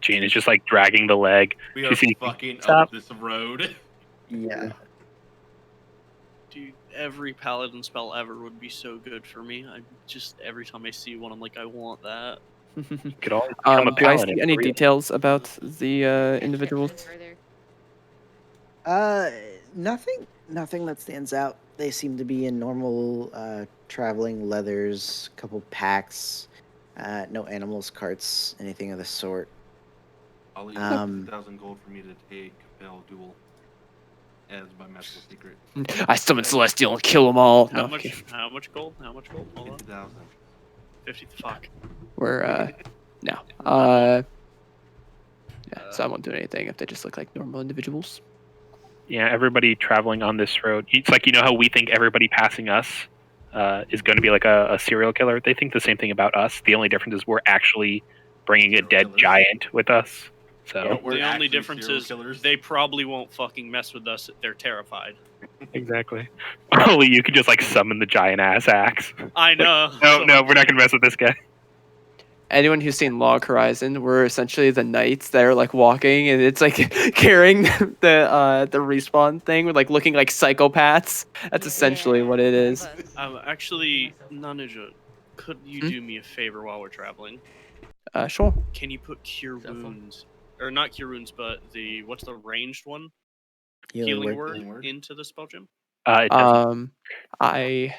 Jane is just like dragging the leg. We She are sees- fucking Stop. up this road. Yeah. Dude, every paladin spell ever would be so good for me. I just every time I see one, I'm like, I want that. You could always become a Do I paladin. see any for real. details about the Can't get individuals? further. Nothing that stands out. They seem to be in normal traveling leathers, couple packs, no animals, carts, anything of the sort. I'll leave 2,000 gold for me to take Bell Duel as my magical secret. I summon Celestial and kill them all. How No, much? How much gold? How much gold? Hold on. 50,000. 50. Fuck. we're no. Yeah, so I won't do anything if they just look like normal individuals. Yeah, everybody traveling on this road. It's like, you know how we think everybody passing us is going to be like a serial killer? They think the same thing about us. The only difference is we're actually bringing a Serial dead killers. giant with us. So, Yeah. We're The only actually difference serial is killers. they probably won't fucking mess with us. They're terrified. exactly. Only you could just like summon the giant ass axe. I know. No, we're not going to mess with this guy. Anyone who's seen Log Horizon, we're essentially the knights that are like walking, and it's like carrying the respawn thing, with like looking like psychopaths. That's essentially what it is. Actually, Nanuja, could you Hmm? do me a favor while we're traveling? Sure. Can you put cure Cell phone? wounds, or not cure wounds, but what's the ranged one? Healing word Healing word? into the spell gem? It doesn't. You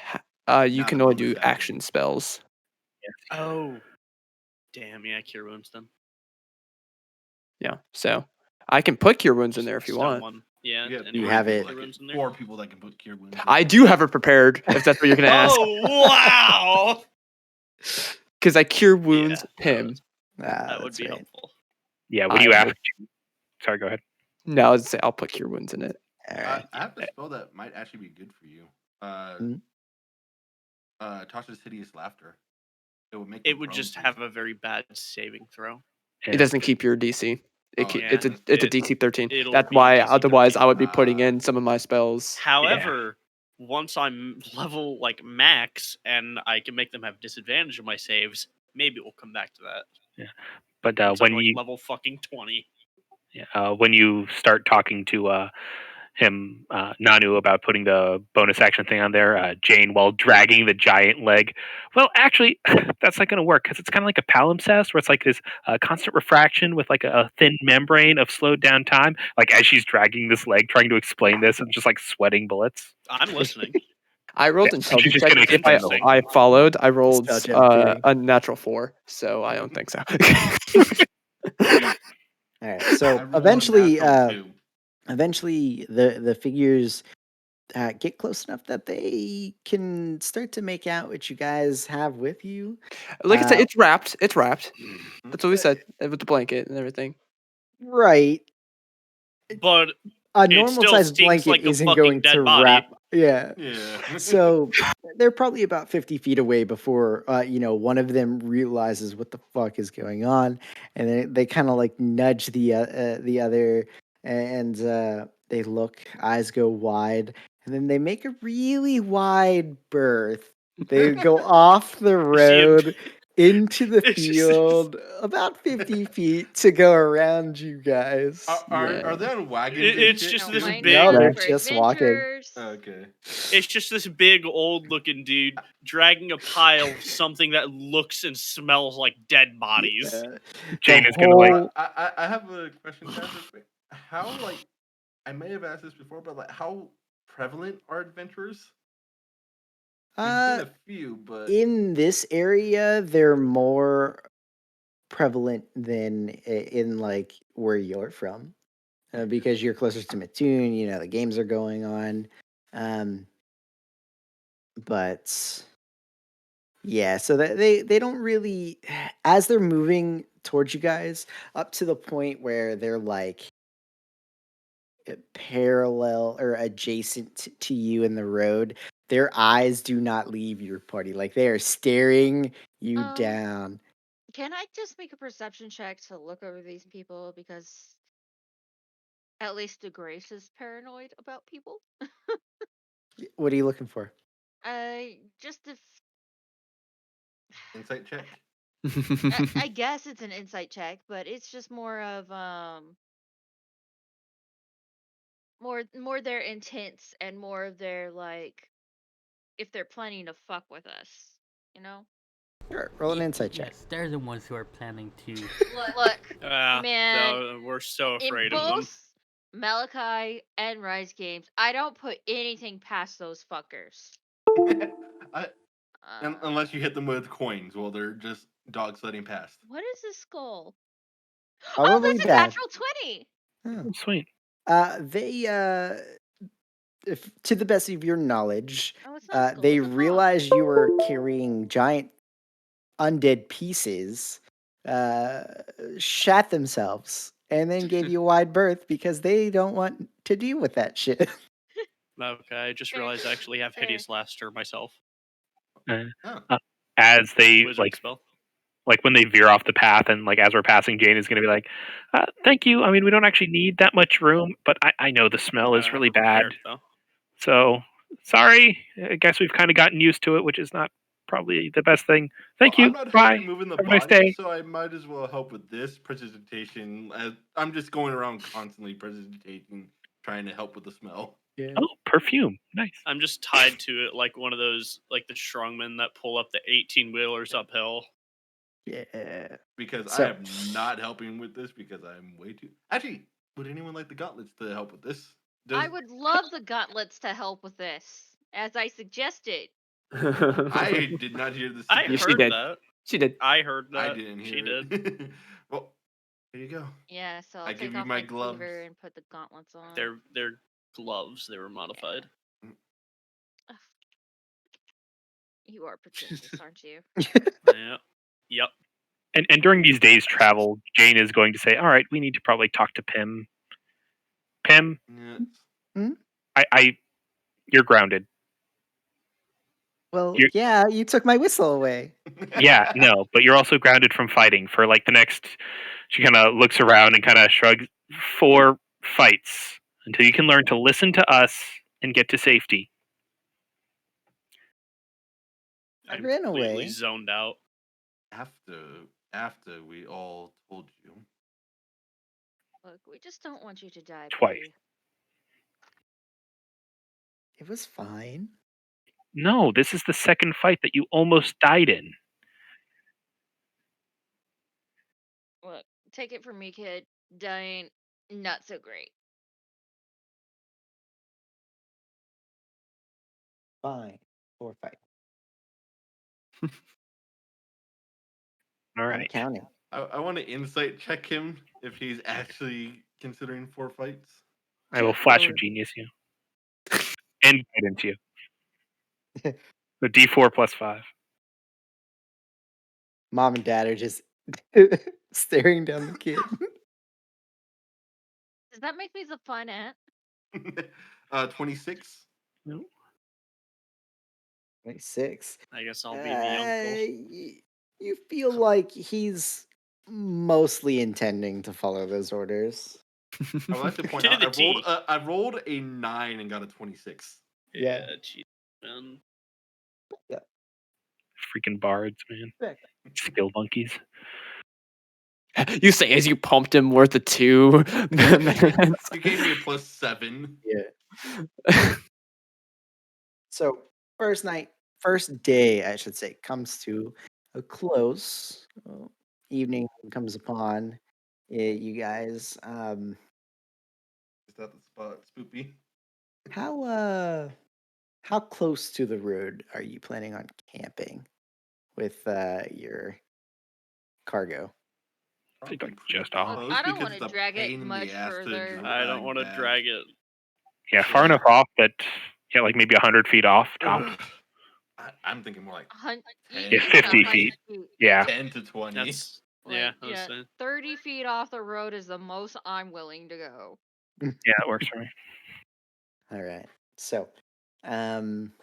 Not can a only bonus do action. action spells. Oh, damn! Yeah, cure wounds then. Yeah, so I can put cure wounds in there if you Stone want. one. Yeah. Yeah, anyone You can have put it. cure wounds in there? 4 people that can put cure wounds. I do have it prepared if that's what you're gonna ask, Oh wow! because I cure wounds Yeah, him. that would That's be right. helpful. Yeah, when I you will- ask. Sorry, go ahead. No, I was say I'll put cure wounds in it. All right. I have a spell that might actually be good for you. Tasha's Hideous Laughter. It would make. It them would prone, just please. have a very bad saving throw. Yeah. It doesn't keep your DC. Oh, yeah. It's a DC 13. It'll That's be why. DC Otherwise, I would be 13. putting in some of my spells. However, once I'm level like max and I can make them have disadvantage of my saves, maybe we'll come back to that. But Once I'm, when like, you level fucking 20. when you start talking to him, Nanu, about putting the bonus action thing on there, Jane, while dragging the giant leg. Well, actually, that's not going to work because it's kind of like a palimpsest where it's like this constant refraction with like a thin membrane of slowed down time. Like as she's dragging this leg, trying to explain this, and just like sweating bullets. I'm listening. I rolled Yeah, intelligence she's just check. gonna If I explain. I followed, I rolled Spell check theory. a natural 4, so I don't think so. All right. I So rolled a eventually, natural 2. the figures get close enough that they can start to make out what you guys have with you. Like I said, Uh, it's wrapped. It's wrapped. Mm-hmm. That's what we said with the blanket and everything. Right. but A it normal still sized stinks blanket like a isn't fucking going dead to body. wrap. Yeah. Yeah. So they're probably about 50 feet away before one of them realizes what the fuck is going on, and they kind of like nudge the other, and they look, eyes go wide, and then they make a really wide berth. They go off the You see 'em- road into the It's just- field, about 50 feet to go around you guys. Are they on wagons? and It's shit, just No, this too? wind big. No, down they're for just walking. adventures. Okay. It's just this big old looking dude dragging a pile of something that looks and smells like dead bodies. Yeah. Jane The is gonna like whole- I have a question to ask real quick. How, like, I may have asked this before, but like, how prevalent are adventurers? We've seen a few, but in this area, they're more prevalent than in like where you're from, because you're closer to Mattoon. You know the games are going on, um, but yeah. So that they don't really, as they're moving towards you guys, up to the point where they're like parallel or adjacent to you in the road. Their eyes do not leave your party. Like they are staring you Um, down. Can I just make a perception check to look over these people, because at least the Grace is paranoid about people? What are you looking for? Just if insight check. I guess it's an insight check, but it's just more of more their intents and more of their, like, if they're planning to fuck with us, you know? Sure, roll an insight check. Yes, they're the ones who are planning to. Look, Ah, man, we're so in afraid of them. both Malachi and Rise games, I don't put anything past those fuckers. I, Uh, unless you hit them with coins while they're just dog sledding past. what is this skull? Oh, Probably that's a bad. natural 20. Oh. sweet. They if to the best of your knowledge, Oh, it's not a skull. they It's a paw. realized you were carrying giant undead pieces, uh, shat themselves, and then gave you a wide berth because they don't want to deal with that shit. Okay, I just Fair. realized I actually have Fair. hideous laughter myself. Uh, Oh. as they Wizard spell. like when they veer off the path and like as we're passing, Jane is going to be like, "Thank you. I mean, we don't actually need that much room, but I know the smell is really For bad. carrots, though. So sorry. I guess we've kind of gotten used to it, which is not probably the best thing. Thank Well, you. I'm not Bye. helping moving the Have a nice body, day." so I might as well help with this presentation. As I'm just going around constantly presenting, trying to help with the smell. Yeah. Oh, perfume. Nice. I'm just tied to it like one of those, like the strongmen that pull up the 18 wheelers uphill. Yeah. Because So- I am not helping with this because I'm way too. Actually, would anyone like the gauntlets to help with this? I would love the gauntlets to help with this, as I suggested. I did not hear the. I Yes, she heard did. that. She did. I heard that. I didn't hear She it. did. Well, here you go. Yeah, so I'll I take give you off my my gloves. cleaver and put the gauntlets on. They're gloves. They were modified. Ugh. You are pretentious, aren't you? Yeah. Yep. And during these days' travel, Jane is going to say, "All right, we need to probably talk to Pim. Pim, Yes. I you're grounded. Well, You're- yeah, you took my whistle away. Yeah, no, but you're also grounded from fighting for like the next." She kind of looks around and kind of shrugs. 4 fights until you can learn to listen to us and get to safety. I I'm ran completely away. zoned out. After we all told you. Look, we just don't want you to die, Twice. buddy. It was fine. No, this is the second fight that you almost died in. Look, take it from me, kid. Dying, not so great. Fine. 4 fight. All I'm right. counting. I want to insight check him if he's actually considering 4 fights. I will Sure, flash roll of it. genius you. And guidance you. So D4 plus 5. Mom and dad are just staring down the kid. Does that make me the fun ant? 26. 26. I guess I'll be the uncle. You feel like he's mostly intending to follow those orders. I would like to point To out the I rolled a 9 and got a 26. Yeah. Geez, man. Freaking bards, man. Skill monkeys. You say as you pumped him worth of 2. You gave me a +7. Yeah. So first day, I should say, comes to a close. Evening comes upon you guys. Is that the spot, Spoopy? How close to the road are you planning on camping with your cargo? Like Probably just pretty off. close I don't because want it's to a drag it pain in much the ass to further. I don't want to back. drag it. Yeah, far enough off that like maybe 100 feet off tops. I'm thinking more like Yeah, 10, 50 100 feet. feet. Yeah. 10 to 20. That's yeah. I was saying. 30 feet off the road is the most I'm willing to go. Yeah, that works for me. All right. So, I'm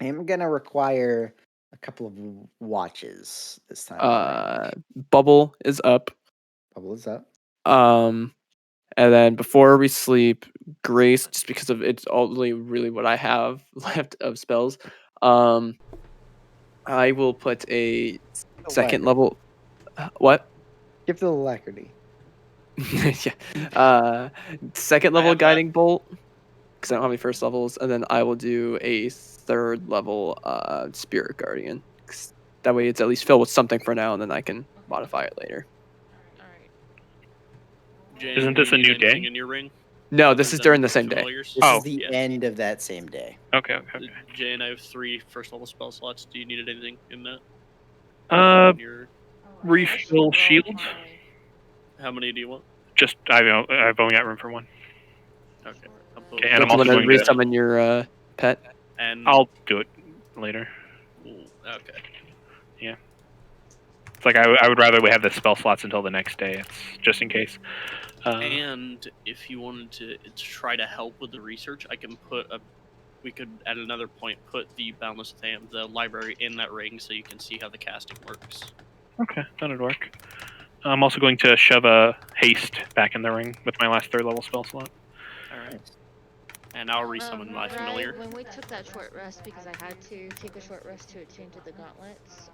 gonna require a couple of watches this time. Bubble is up. Bubble is up. And then before we sleep, Grace, just because of it's only really what I have left of spells, I will put a second level. What? Give the alacrity. Yeah. Second I level have that. guiding bolt because I don't have any first levels, and then I will do a third level spirit guardian. 'Cause that way, it's at least filled with something for now, and then I can modify it later. All right. Jane, Isn't do you this a need new anything day? in your ring? No, other this is than during the same day. familiars? This Oh. is the Yeah. end of that same day. Okay. Jane, I have 3 first level spell slots. Do you need anything in that? In your... Refill shield. How many do you want? Just I've only got room for one. Okay. I'll put Okay, and I'm Do you also want to going to. resummon your pet? And I'll do it later. okay. It's like I would rather we have the spell slots until the next day, just in case. And if you wanted to try to help with the research, I can we could at another point put the Boundless Tham, the library, in that ring so you can see how the casting works. Okay, that'd work. I'm also going to shove a haste back in the ring with my last 3rd level spell slot. All right. And I'll resummon my familiar. When we took that short rest, because I had to take a short rest to attune to the gauntlets,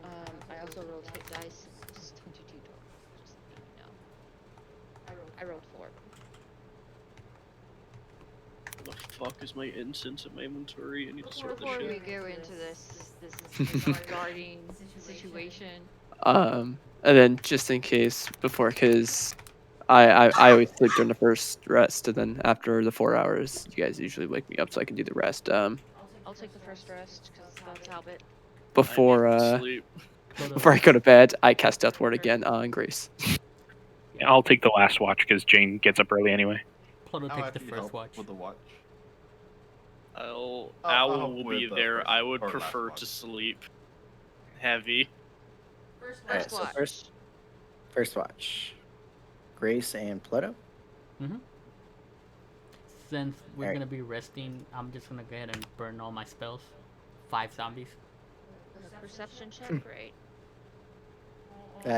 I also rolled hit dice. Just 22 total. Just so you know. I rolled 4. Where the fuck is my incense in my inventory? I need to sort this Before we shit. go into this guarding situation. And then just in case before, because I always sleep during the first rest, and then after the 4 hours, you guys usually wake me up so I can do the rest. I'll take the first rest because that's habit. Before I need to sleep. before I go to bed, I cast Death Ward again on Grace. Yeah, I'll take the last watch because Jane gets up early anyway. Pluto I'll takes have the to first help watch. with the watch. Owl help will with be the there. first I would or last prefer watch. to sleep heavy. Alright, so first watch. Grace and Ploto. Since we're Alright. gonna be resting, I'm just gonna go ahead and burn all my spells. 5 zombies. Perception check, right?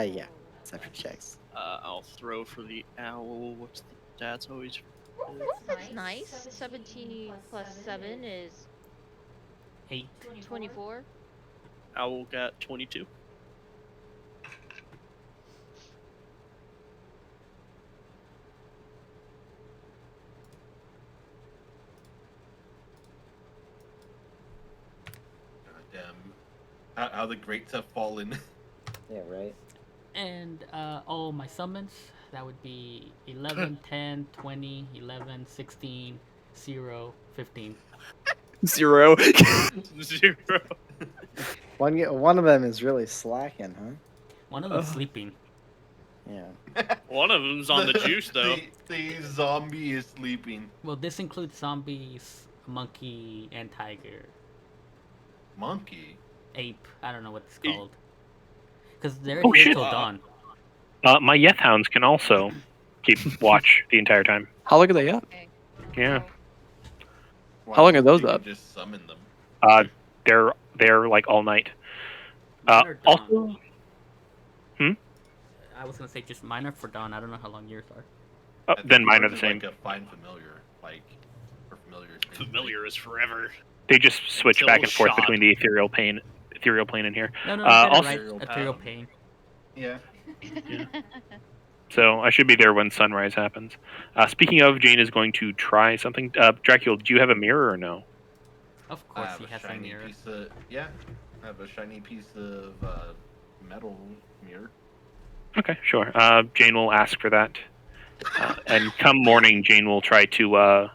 Yeah. Separate checks. I'll throw for the owl. What's the stats always? That's nice. 17 plus 7 is 8. 24. Owl got 22. Damn. How the greats have fallen. Yeah, right. And all my summons, that would be 11, 10, 20, 11, 16, 0, 15. 0. 0. One of them is really slacking, huh? One of them's sleeping. Yeah. One of them's on the juice though. The zombie is sleeping. Well, this includes zombies, monkey, and tiger. Monkey? Ape. I don't know what it's called. Because they're Oh, here shit. till dawn. My Yeth hounds can also keep watch the entire time. How long are they up? Okay. Yeah. Why How long not? are those You can up? just summon them. They're like all night. Mine are dawn. Also, I was gonna say just mine are for dawn. I don't know how long yours are. I think then mine are yours the is same. Like a fine familiar, like for familiars. basically. Familiar is forever. They just switch Until back and forth shot. between the ethereal plane in here. No, you got it also, right. Ethereal Ethereal pain. pain. Yeah. so I should be there when sunrise happens. Speaking of, Jane is going to try something. Dracula, do you have a mirror or no? Of I course have he a has a shiny mirror. piece of I have a shiny piece of metal mirror. Okay, sure. Jane will ask for that. And come morning, Jane will try to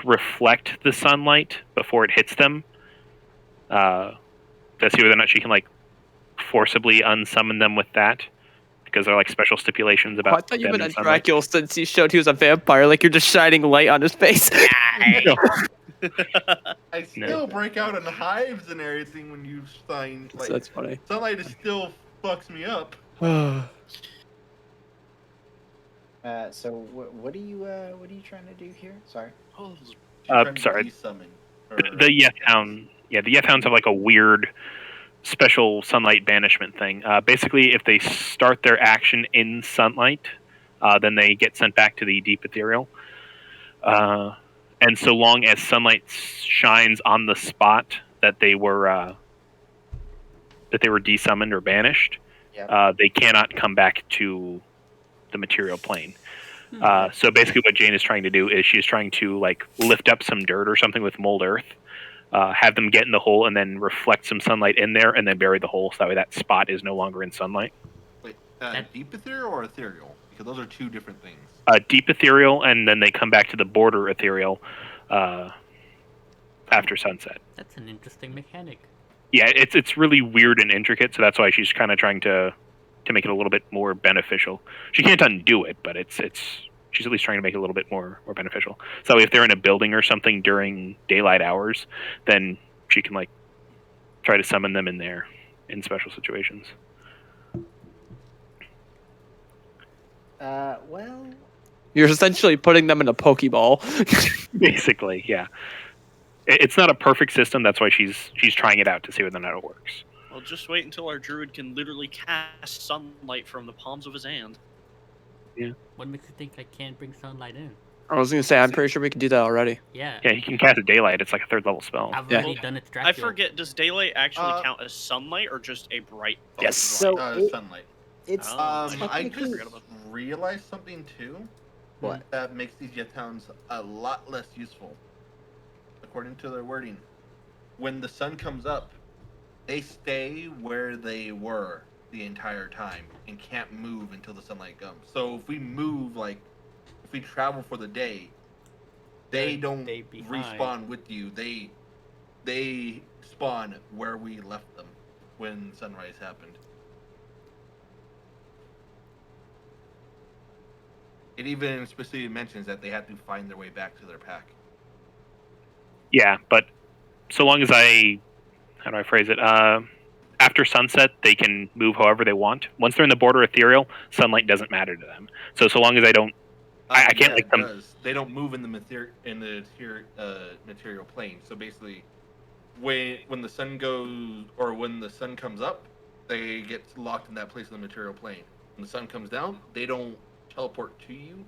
reflect the sunlight before it hits them. To see whether or not she can forcibly unsummon them with that, because there are special stipulations Oh, about I thought you them meant and a sunlight. Dracula since he showed he was a vampire, like you're just shining light on his face. No. I still break out in hives and everything when you sign. Like That's funny. sunlight is still fucks me up. So what are you trying to do here? Sorry. She's trying to Sorry. de-summon The Yethound, the Yethounds have a weird special sunlight banishment thing. Basically, if they start their action in sunlight, then they get sent back to the deep ethereal. And so long as sunlight shines on the spot that they were desummoned or banished, Yep. they cannot come back to the material plane. So basically, what Jane is trying to do is she's trying to lift up some dirt or something with mold earth, have them get in the hole, and then reflect some sunlight in there, and then bury the hole so that way that spot is no longer in sunlight. Wait, deep ethereal or ethereal? Because those are two different things. Deep ethereal, and then they come back to the border ethereal after sunset. That's an interesting mechanic. Yeah, it's really weird and intricate, so that's why she's kind of trying to make it a little bit more beneficial. She can't undo it, but she's at least trying to make it a little bit more beneficial. So if they're in a building or something during daylight hours, then she can try to summon them in there in special situations. Well, You're essentially putting them in a Pokeball. Basically, yeah. It's not a perfect system. That's why she's trying it out to see whether or not it works. Well, just wait until our druid can literally cast sunlight from the palms of his hand. What makes you think I can't bring sunlight in? I was gonna say, I'm pretty sure we can do that already. Yeah. Yeah, he can cast a daylight. It's like a 3rd level spell. I've Yeah. already done it. I forget, does daylight actually count as sunlight or just a bright bulb Yes. light? So Sunlight. it's Oh, I technically- just realized something too. What? That makes these Yethounds a lot less useful. According to their wording, when the sun comes up, they stay where they were the entire time and can't move until the sunlight comes. So if we move, if we travel for the day, they don't They behind. respawn with you. They spawn where we left them when sunrise happened. It even specifically mentions that they have to find their way back to their pack. Yeah, but so long as how do I phrase it? After sunset, they can move however they want. Once they're in the border ethereal, sunlight doesn't matter to them. So long as I don't, I can't Yeah, like it them. does. They don't move in the material plane. So basically, when the sun goes or when the sun comes up, they get locked in that place in the material plane. When the sun comes down, they don't teleport to you.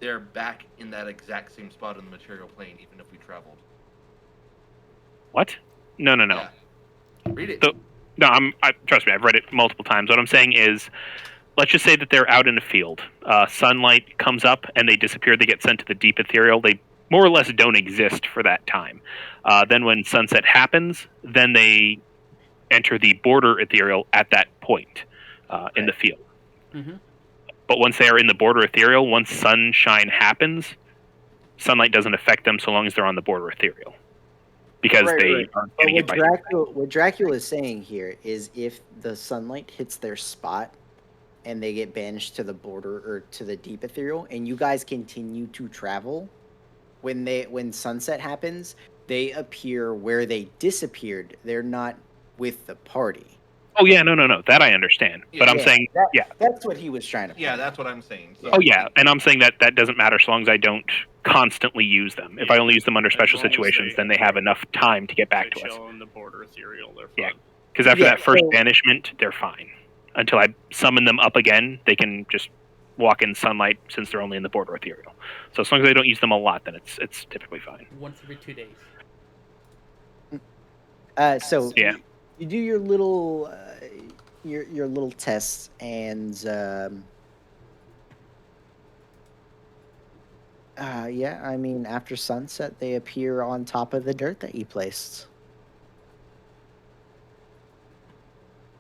They're back in that exact same spot in the material plane, even if we traveled. What? No. Yeah. Read it. So- No, trust me, I've read it multiple times. What I'm saying is, let's just say that they're out in a field. Sunlight comes up and they disappear. They get sent to the deep ethereal. They more or less don't exist for that time. Then when sunset happens, then they enter the border ethereal at that point in the field. Mm-hmm. But once they are in the border ethereal, once sunshine happens, sunlight doesn't affect them so long as they're on the border ethereal. Because they aren't But getting it by what Dracula is saying here is if the sunlight hits their spot and they get banished to the border or to the deep ethereal, and you guys continue to travel, when sunset happens, they appear where they disappeared. They're not with the party. Oh yeah, no. That I understand. But I'm Yeah. saying, yeah. That's what he was trying to. Yeah, point that's what I'm saying. So Oh yeah, and I'm saying that doesn't matter so long as I don't constantly use them. If I only use them under As special long as situations, they- then they have enough time to get back They to us. chill in the border ethereal. They're Yeah. fine. Because after Yeah, that first so- banishment, they're fine. Until I summon them up again, they can just walk in sunlight since they're only in the border ethereal. So as long as I don't use them a lot, then it's typically fine. Once every 2 days. So Yeah. you do your little your little tests, and yeah, I mean, after sunset, they appear on top of the dirt that you placed,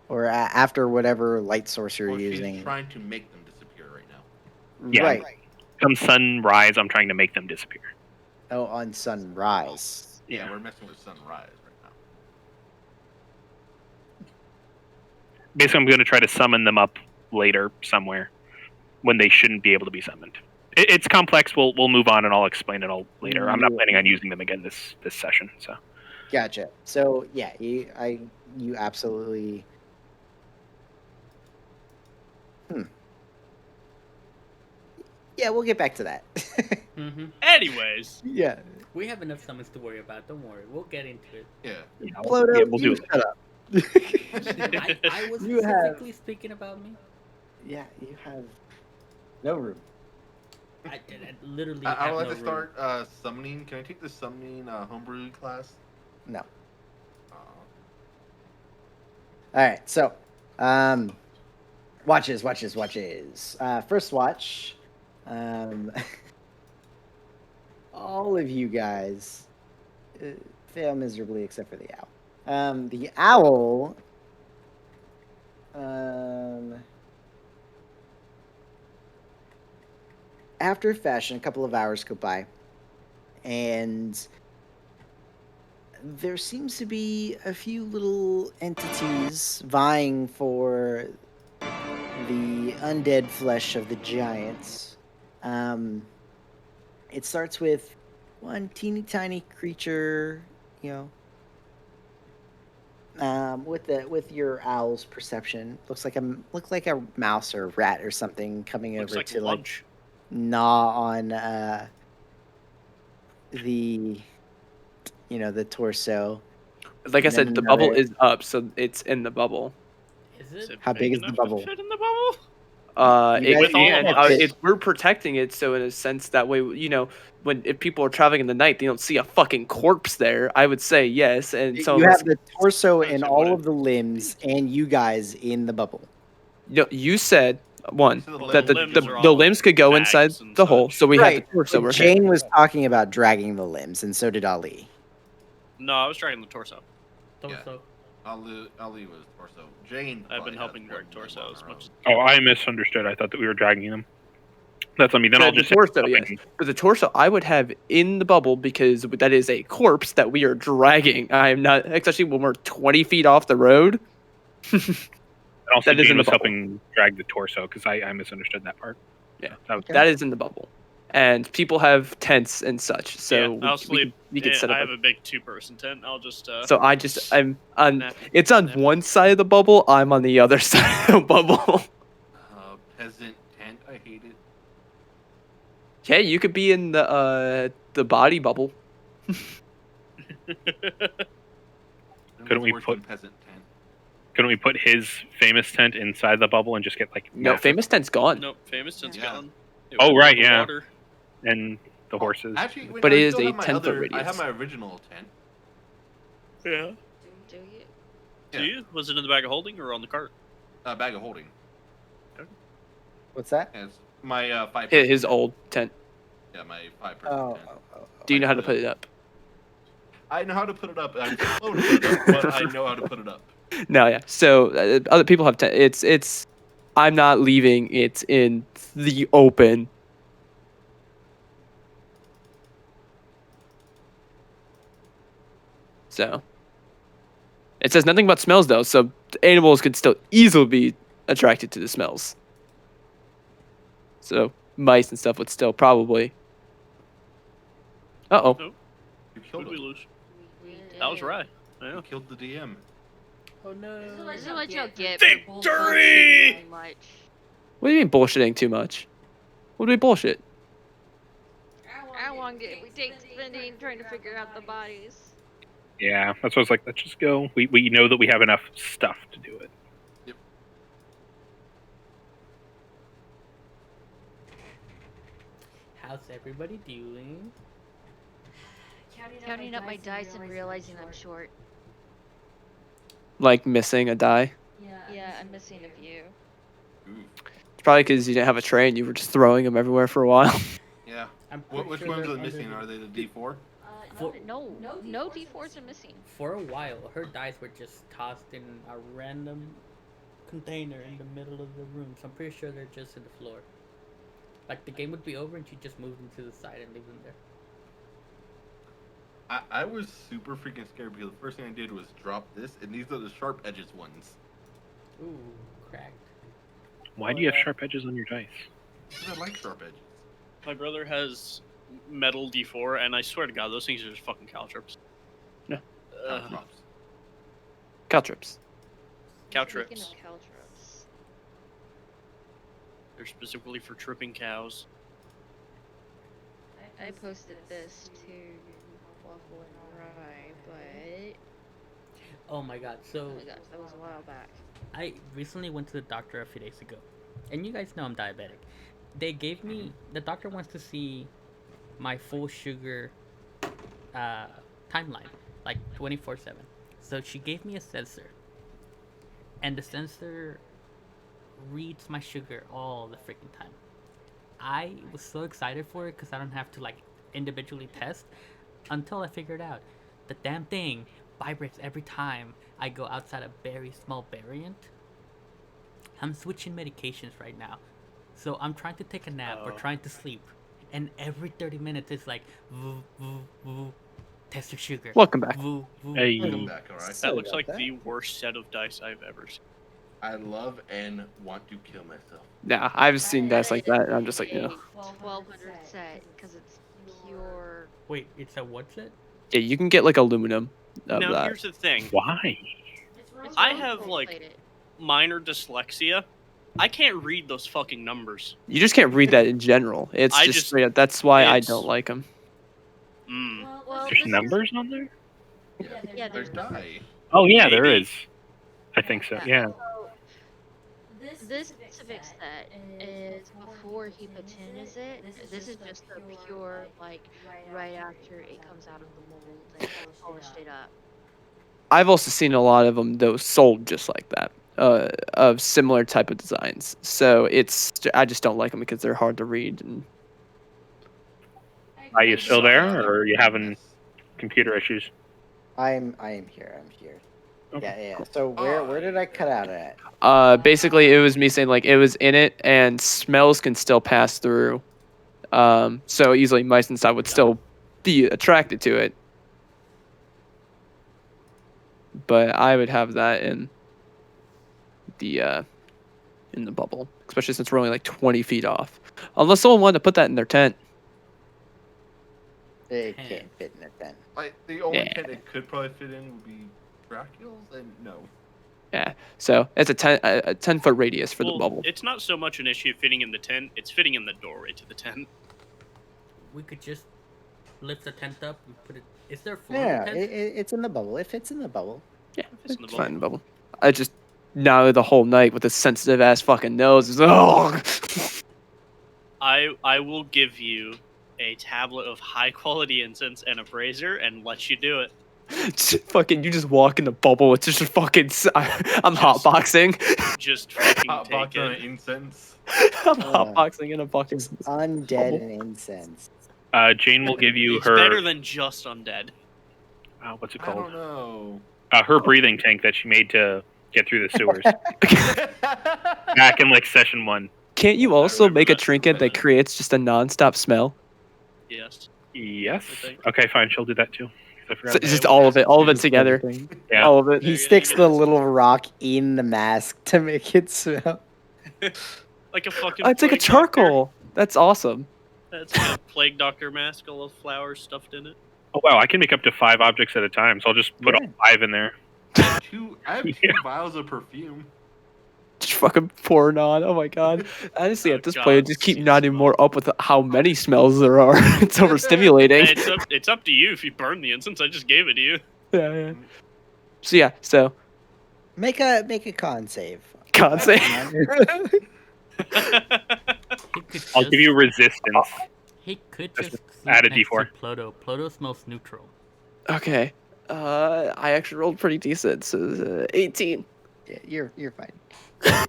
or after whatever light source you're Or using. she's trying to make them disappear right now. Yeah. Right. Come sunrise, I'm trying to make them disappear. Oh, on sunrise. Yeah, Yeah. we're messing with sunrise right now. Basically, I'm going to try to summon them up later somewhere when they shouldn't be able to be summoned. It's complex. We'll move on, and I'll explain it all later. I'm not planning on using them again this session. So Gotcha. So yeah, you absolutely. Yeah, we'll get back to that. Mm-hmm. Anyways, Yeah. We have enough summons to worry about. Don't worry. We'll get into it. Yeah. Ploto, yeah, we'll do you it. shut up. I was You have- specifically speaking about me. Yeah, you have no room. I literally I have would like no to room. start summoning. Can I take the summoning homebrew class? No. Uh, All right, so watches. First watch. All of you guys fail miserably except for the owl. The owl. After fashion, a couple of hours go by, and there seems to be a few little entities vying for the undead flesh of the giants. It starts with one teeny tiny creature, with your owl's perception, looks like a mouse or a rat or something coming looks over like to lunch. gnaw on the torso. Like I And then said, the bubble another- is up, so it's in the bubble. Is Is it? it How big is the enough to bubble? fit in the bubble? You guys- With all of us. We're protecting it, so in a sense that way, if people are traveling in the night, they don't see a fucking corpse there. I would say yes, and some You of us, have the torso Yes, and it all wouldn't. of the limbs, and you guys in the bubble. you said one So the that limbs are the all limbs could go bags inside and the hole, such. so we have Right, the torso. but We're Jane was talking about dragging the limbs, and so did Ali. No, I was dragging the torso. Torso. Ali was torso. Jane. I've been probably helping has drag one torso limb as on much her as. Oh, I misunderstood. I thought that we were dragging them. That's on me. Then So I'll the just say torso, something. yes. But the torso, I would have in the bubble because that is a corpse that we are dragging. I am not, especially when we're 20 feet off the road. And also, That is in Jane the was bubble. helping drag the torso because I misunderstood that part. Yeah. That was, Okay. That is in the bubble, and people have tents and such. So Yeah, I'll sleep. we could set I up. have a big two-person tent. I'll just. So I'm on. nap- It's on nap. one side of the bubble. I'm on the other side of the bubble. Peasant tent. I hate it. Okay, you could be in the body bubble. Couldn't we Worse put- than peasant tent? couldn't we put his famous tent inside the bubble and just get like No, massive- famous tent's gone. Nope, famous tent's Yeah. gone. It Oh, went right, in the yeah. water. and the horses? Actually, wait, But no, it I is still a have my 10-foot other. I radius. have my original tent. Yeah. Do you? Yeah. Do you? Was it in the bag of holding or on the cart? Bag of holding. What's that? And it's my 5. His old tent. Yeah, my 5-person Oh, tent. Do you know how to put it up? I know how to put it up. I'm slow to put it up, but I know how to put it up. No, yeah. So other people have it's. I'm not leaving it in the open. So it says nothing about smells though, so animals could still easily be attracted to the smells. So mice and stuff would still probably. Uh oh. You Who killed did we him. lose? We That was did. right. Yeah. You killed the DM. Oh no. This is what y'all get Victory! for bullshitting so much. What do you mean bullshitting too much? What do we bullshit? How long did we take spending trying to figure out the bodies? Yeah, that's what I was like. Let's just go. We know that we have enough stuff to do it. How's everybody doing? Counting up my dice and realizing I'm short. Like missing a die? Yeah, I'm missing a few. Ooh. It's probably because you didn't have a tray and you were just throwing them everywhere for a while. Yeah. I'm Which pretty ones sure are they're missing? under Are they the D4? No D4s are missing. For a while, her dice were just tossed in a random container in the middle of the room. So I'm pretty sure they're just in the floor. Like the game would be over and she just moved them to the side and leave them there. I was super freaking scared because the first thing I did was drop this, and these are the sharp edges ones. Ooh, cracked. Why do you have sharp edges on your dice? Because I like sharp edges. My brother has metal D4, and I swear to God, those things are just fucking caltrips. Yeah. Caltrops. Caltrips. Caltrips. Speaking of caltrops. They're specifically for tripping cows. I posted this to Waffle and Rye, but Oh my god, so oh my gosh, that was a while back. I recently went to the doctor a few days ago. And you guys know I'm diabetic. They gave me, the doctor wants to see my full sugar timeline, like 24/7. So she gave me a sensor. And the sensor reads my sugar all the freaking time. I was so excited for it because I don't have to like individually test until I figured out the damn thing vibrates every time I go outside a very small variant. I'm switching medications right now. So I'm trying to take a nap or Oh. trying to sleep. And every 30 minutes it's like, voo, voo, voo, test your sugar. Welcome back. Voo, voo, Hey. voo. Welcome back, alright? That Sorry looks about like that. the worst set of dice I've ever seen. I love and want to kill myself. Nah, I've seen dice like that and I'm just like, a no. 1200 set because it's pure. Wait, it's a what set? Yeah, you can get like aluminum of Now, that. here's the thing. Why? It's I really have, gold like- plated. Minor dyslexia. I can't read those fucking numbers. You just can't read that in general. It's I just just- straight up. That's why I it's- don't like them. Mm. Well, There's this numbers on there? Yeah, There's there's die. Oh yeah, there Maybe. is. I think so. Yeah. So, this specific set is before he patinas it. This is just the pure, like, right after it comes out of the mold and polished it up. I've also seen a lot of them though sold just like that, of similar type of designs. So I just don't like them because they're hard to read. And Are you still there, Suck. or are you having computer issues? I am here. I'm here. Okay, Yeah. So where did I cut out at? basically, it was me saying like it was in it, and smells can still pass through. So easily mice and stuff would still be attracted to it. But I would have that in the bubble, especially since we're only like 20 feet off. Unless someone wanted to put that in their tent. It can't fit in a tent. Like, the only Yeah. tent it could probably fit in would be Dracula's, and no. Yeah. So it's a 10-foot radius for Well, the bubble. it's not so much an issue of fitting in the tent, it's fitting in the doorway to the tent. We could just lift the tent up and put it. Is there a floor Yeah, in the tent? it's in the bubble. It fits in the bubble. Yeah, It's in the it's fine in the bubble. I just now the whole night with this sensitive ass fucking nose. Is, I will give you a tablet of high quality incense and a brazier and let you do it. fucking, you just walk in the bubble. It's just a fucking. I'm hotboxing. Just fucking Hot take box on it. incense. I'm hotboxing in a fucking. Undead Bubble. and incense. Jane will give you It's her. better than just undead. What's it I don't called? know. Her breathing tank that she made to get through the sewers back in like session 1. Can't you I also remember make a that trinket that from creates just a non-stop smell? Yes. Yes. I think. Okay, fine. She'll do that too. 'cause I forgot So about just that. all of it together. Yeah. All of it. Yeah, He yeah, sticks yeah. the little rock in the mask to make it smell. Like a fucking. Oh, it's like a plague doctor. charcoal. That's awesome. That's like a plague doctor mask, all of flowers stuffed in it. Oh wow, I can make up to 5 objects at a time, so I'll just put all Yeah. 5 in there. I have 2 vials of perfume. Just fucking pouring on. Oh my god. Honestly, Oh at this God, point, I just keep see nodding smoke. more up with how many smells there are. It's overstimulating. It's up to you if you burn the incense. I just gave it to you. Yeah. So yeah, so Make a con save. can't say. He could I'll give you resistance. He could Just just add sleep a next to D4. Ploto. Ploto smells neutral. Okay. I actually rolled pretty decent. So 18. Yeah, you're fine.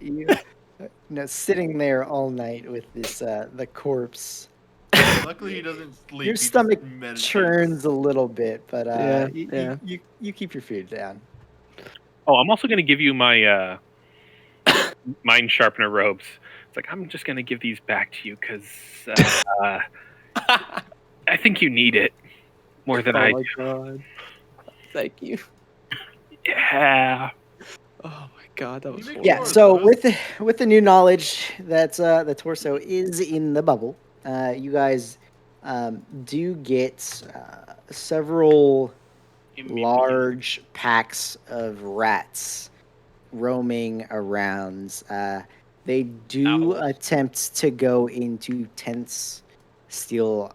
You sitting there all night with this the corpse. Luckily, he doesn't sleep. Your he just stomach meditates. churns a little bit, but Yeah. you keep your food down. Oh, I'm also going to give you my mind sharpener robes. It's like, I'm just going to give these back to you because I think you need it more than I Oh my do. god. Thank you. Yeah. Oh my god, that was You make horrible. Yeah. more of So those. with the new knowledge that the torso is in the bubble, you guys do get several Immunity. large packs of rats roaming around. They do Owls? attempt to go into tents, steal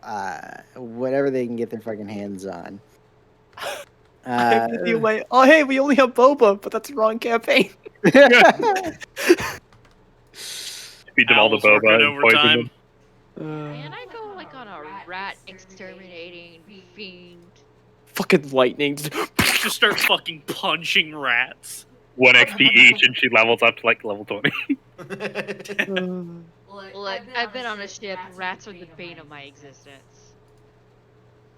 whatever they can get their fucking hands on. I feel like, oh hey, we only have boba, but that's the wrong campaign. Feed them all the Owls working boba and poison overtime. them. Man, I go like on a rat exterminating fiend. Fucking lightning. Just start fucking punching rats. 1 XP each, and she levels up to like level 20. Look, I've been on a ship. Rats are the bane of my existence.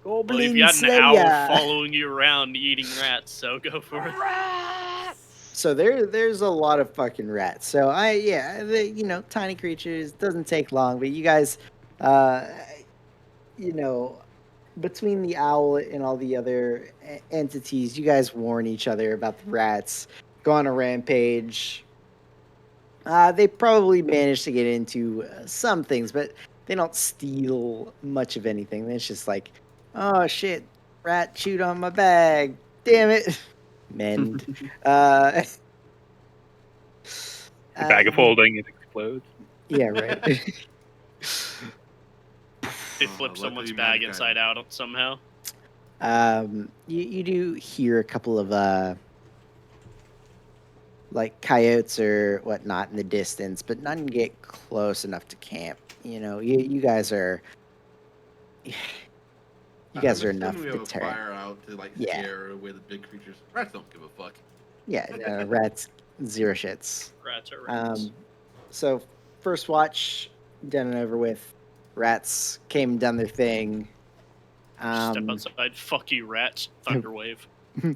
Well, Goblin you've got an owl Slayer. following you around eating rats, so go for it. Rats! So there's a lot of fucking rats. So tiny creatures doesn't take long, but you guys, uh, between the owl and all the other entities, you guys warn each other about the rats. Go on a rampage. They probably managed to get into some things, but they don't steal much of anything. It's just like, oh shit, rat chewed on my bag. Damn it. Mend. The bag of holding, it explodes. Yeah, right. They flip luckily someone's you bag might have inside out somehow. You do hear a couple of like coyotes or whatnot in the distance, but none get close enough to camp. You guys are I'm assuming enough we have a deterrent. fire out to like Yeah. scare away the big creatures. Rats don't give a fuck. Yeah, rats, zero shits. Rats are rats. So first watch done and over with. Rats came and done their thing. Step outside. Fuck you, rats. Thunderwave. You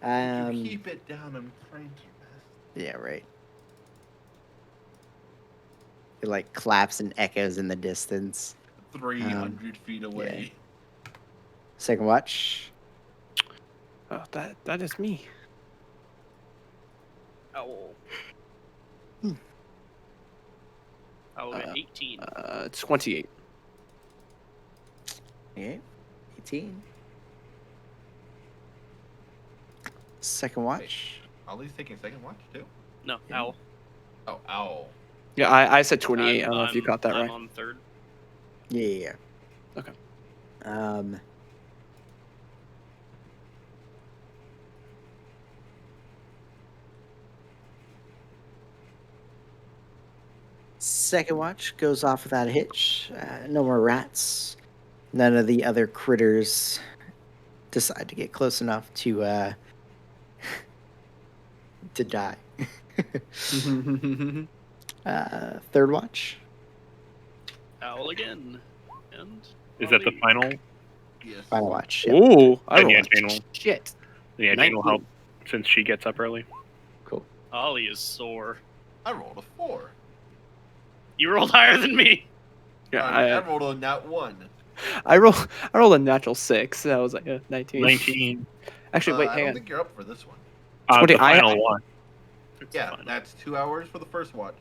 Um, keep it down. I'm trying to rest. yeah, right. It like claps and echoes in the distance. 300 feet away. Second watch. Oh, that is me. Owl. Owl got 18. 28. Okay. 18. Second watch. Ollie's taking second watch too. No, yeah. owl. Oh, owl. Yeah, I said 28. I don't know if you I'm- got that I'm right. on third. Yeah. Okay. Second watch goes off without a hitch. No more rats. None of the other critters decide to get close enough to to die. Third watch. Owl again. And Is that the final? Yes. Final watch. Yep. Ooh, I And the rolled engine will, shit. the engine will 19. help since she gets up early. Cool. Ollie is sore. I rolled a 4. You rolled higher than me. Yeah, I rolled a nat 1. I rolled a natural 6. That was like a 19. 19. Actually, wait, I hang don't on. think you're up for this one. What do The I- final one. It's Yeah, fine. that's 2 hours for the first watch.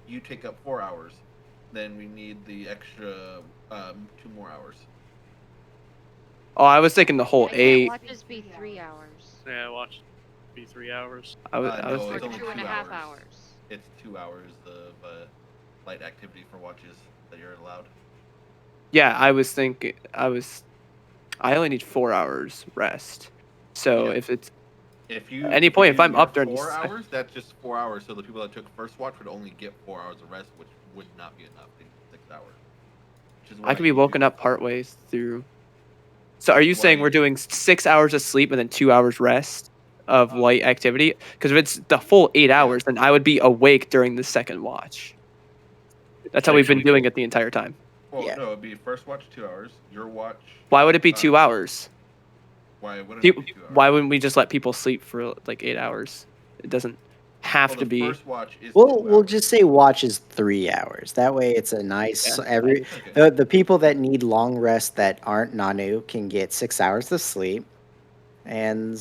You take up 4 hours. Then we need the extra 2 more hours. Oh, I was thinking the whole I can't 8. watches be 3 hours. Yeah, watch be 3 hours. I was No, Or it's only 2.5 2 hours. hours. It's 2 hours of light activity for watches that you're allowed. Yeah, I was thinking. I only need 4 hours rest. So Yeah. if it's If you any point, if I'm your up during 4 hours, that's just 4 hours. So the people that took first watch would only get 4 hours of rest, which would not be enough. They need 6 hours. Which is I could be woken up partway through. So are you Why saying you- we're doing 6 hours of sleep and then 2 hours rest of light activity? Because if it's the full 8 hours, then I would be awake during the second watch. That's how Like, we've so been we doing it the entire time. Well, Yeah. no, it'd be first watch 2 hours. Your watch. Why would it be 2 hours? Why wouldn't Do it you- be 2 hours? Why wouldn't we just let people sleep for like 8 hours? It doesn't have Well, to the be. first watch is. We'll 2 we'll hours. just say watch is 3 hours. That way, it's a nice Yeah, every. Okay. The people that need long rest that aren't Nanu can get 6 hours of sleep, and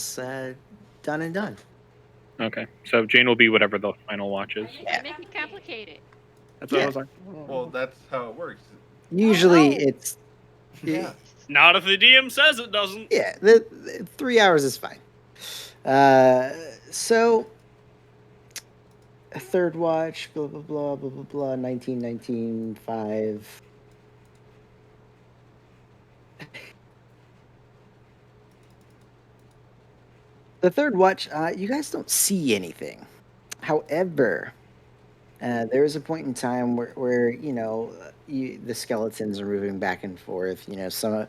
done and done. Okay, so Jane will be whatever the final watch is. Yeah. Make it complicated. That's what I Yeah. was like. Well, that's how it works. Usually, no. it's Yeah. Not if the DM says it doesn't. yeah. The 3 hours is fine. So a third watch, blah blah blah blah blah blah. 1919 5. The third watch, you guys don't see anything. However, there is a point in time where the skeletons are moving back and forth. Some of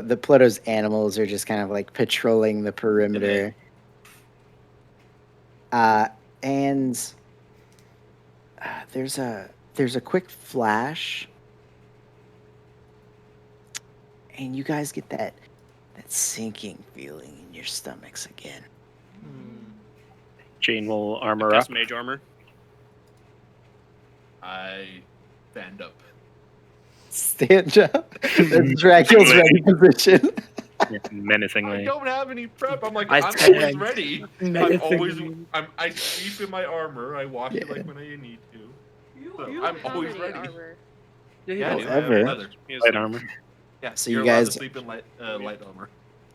the Pluto's animals are just kind of like patrolling the perimeter. And there's a quick flash, and you guys get that sinking feeling in your stomachs again. Jane will armor up. Cast mage armor. I stand up. Stand up. That's Dracula's ready position. Yeah, I menacingly. don't have any prep. I'm like, I I'm stand- always ready. I'm always. I sleep in my armor. I wash it like when I need to. So You I'm don't have always any ready. armor. Yeah, I do. I have However- leather. He has Light a- armor. Yeah, So you're you allowed guys- to sleep in light armor.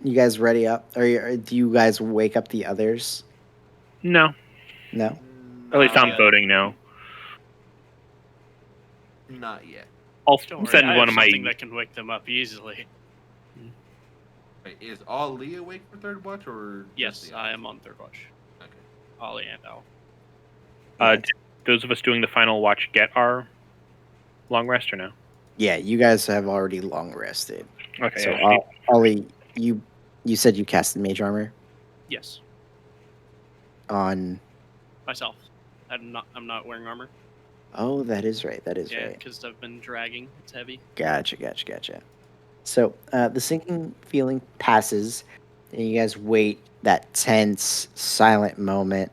You guys ready up? Or do you guys wake up the others? No, No. at least I'm Not voting no. yet. Not yet. I'll Don't worry, send I one have of my. something that can wake them up easily. Wait, is all Lee awake for third watch or? just Yes, the I others? am on third watch. Okay. Ollie and Al. Did those of us doing the final watch get our long rest or no? Yeah, you guys have already long rested. Okay. So yeah, Ollie, you said you casted mage armor Yes, on. myself. I'm not wearing armor. Oh, that is right. That is Yeah, right. because I've been dragging. It's heavy. Gotcha. So the sinking feeling passes, and you guys wait that tense, silent moment,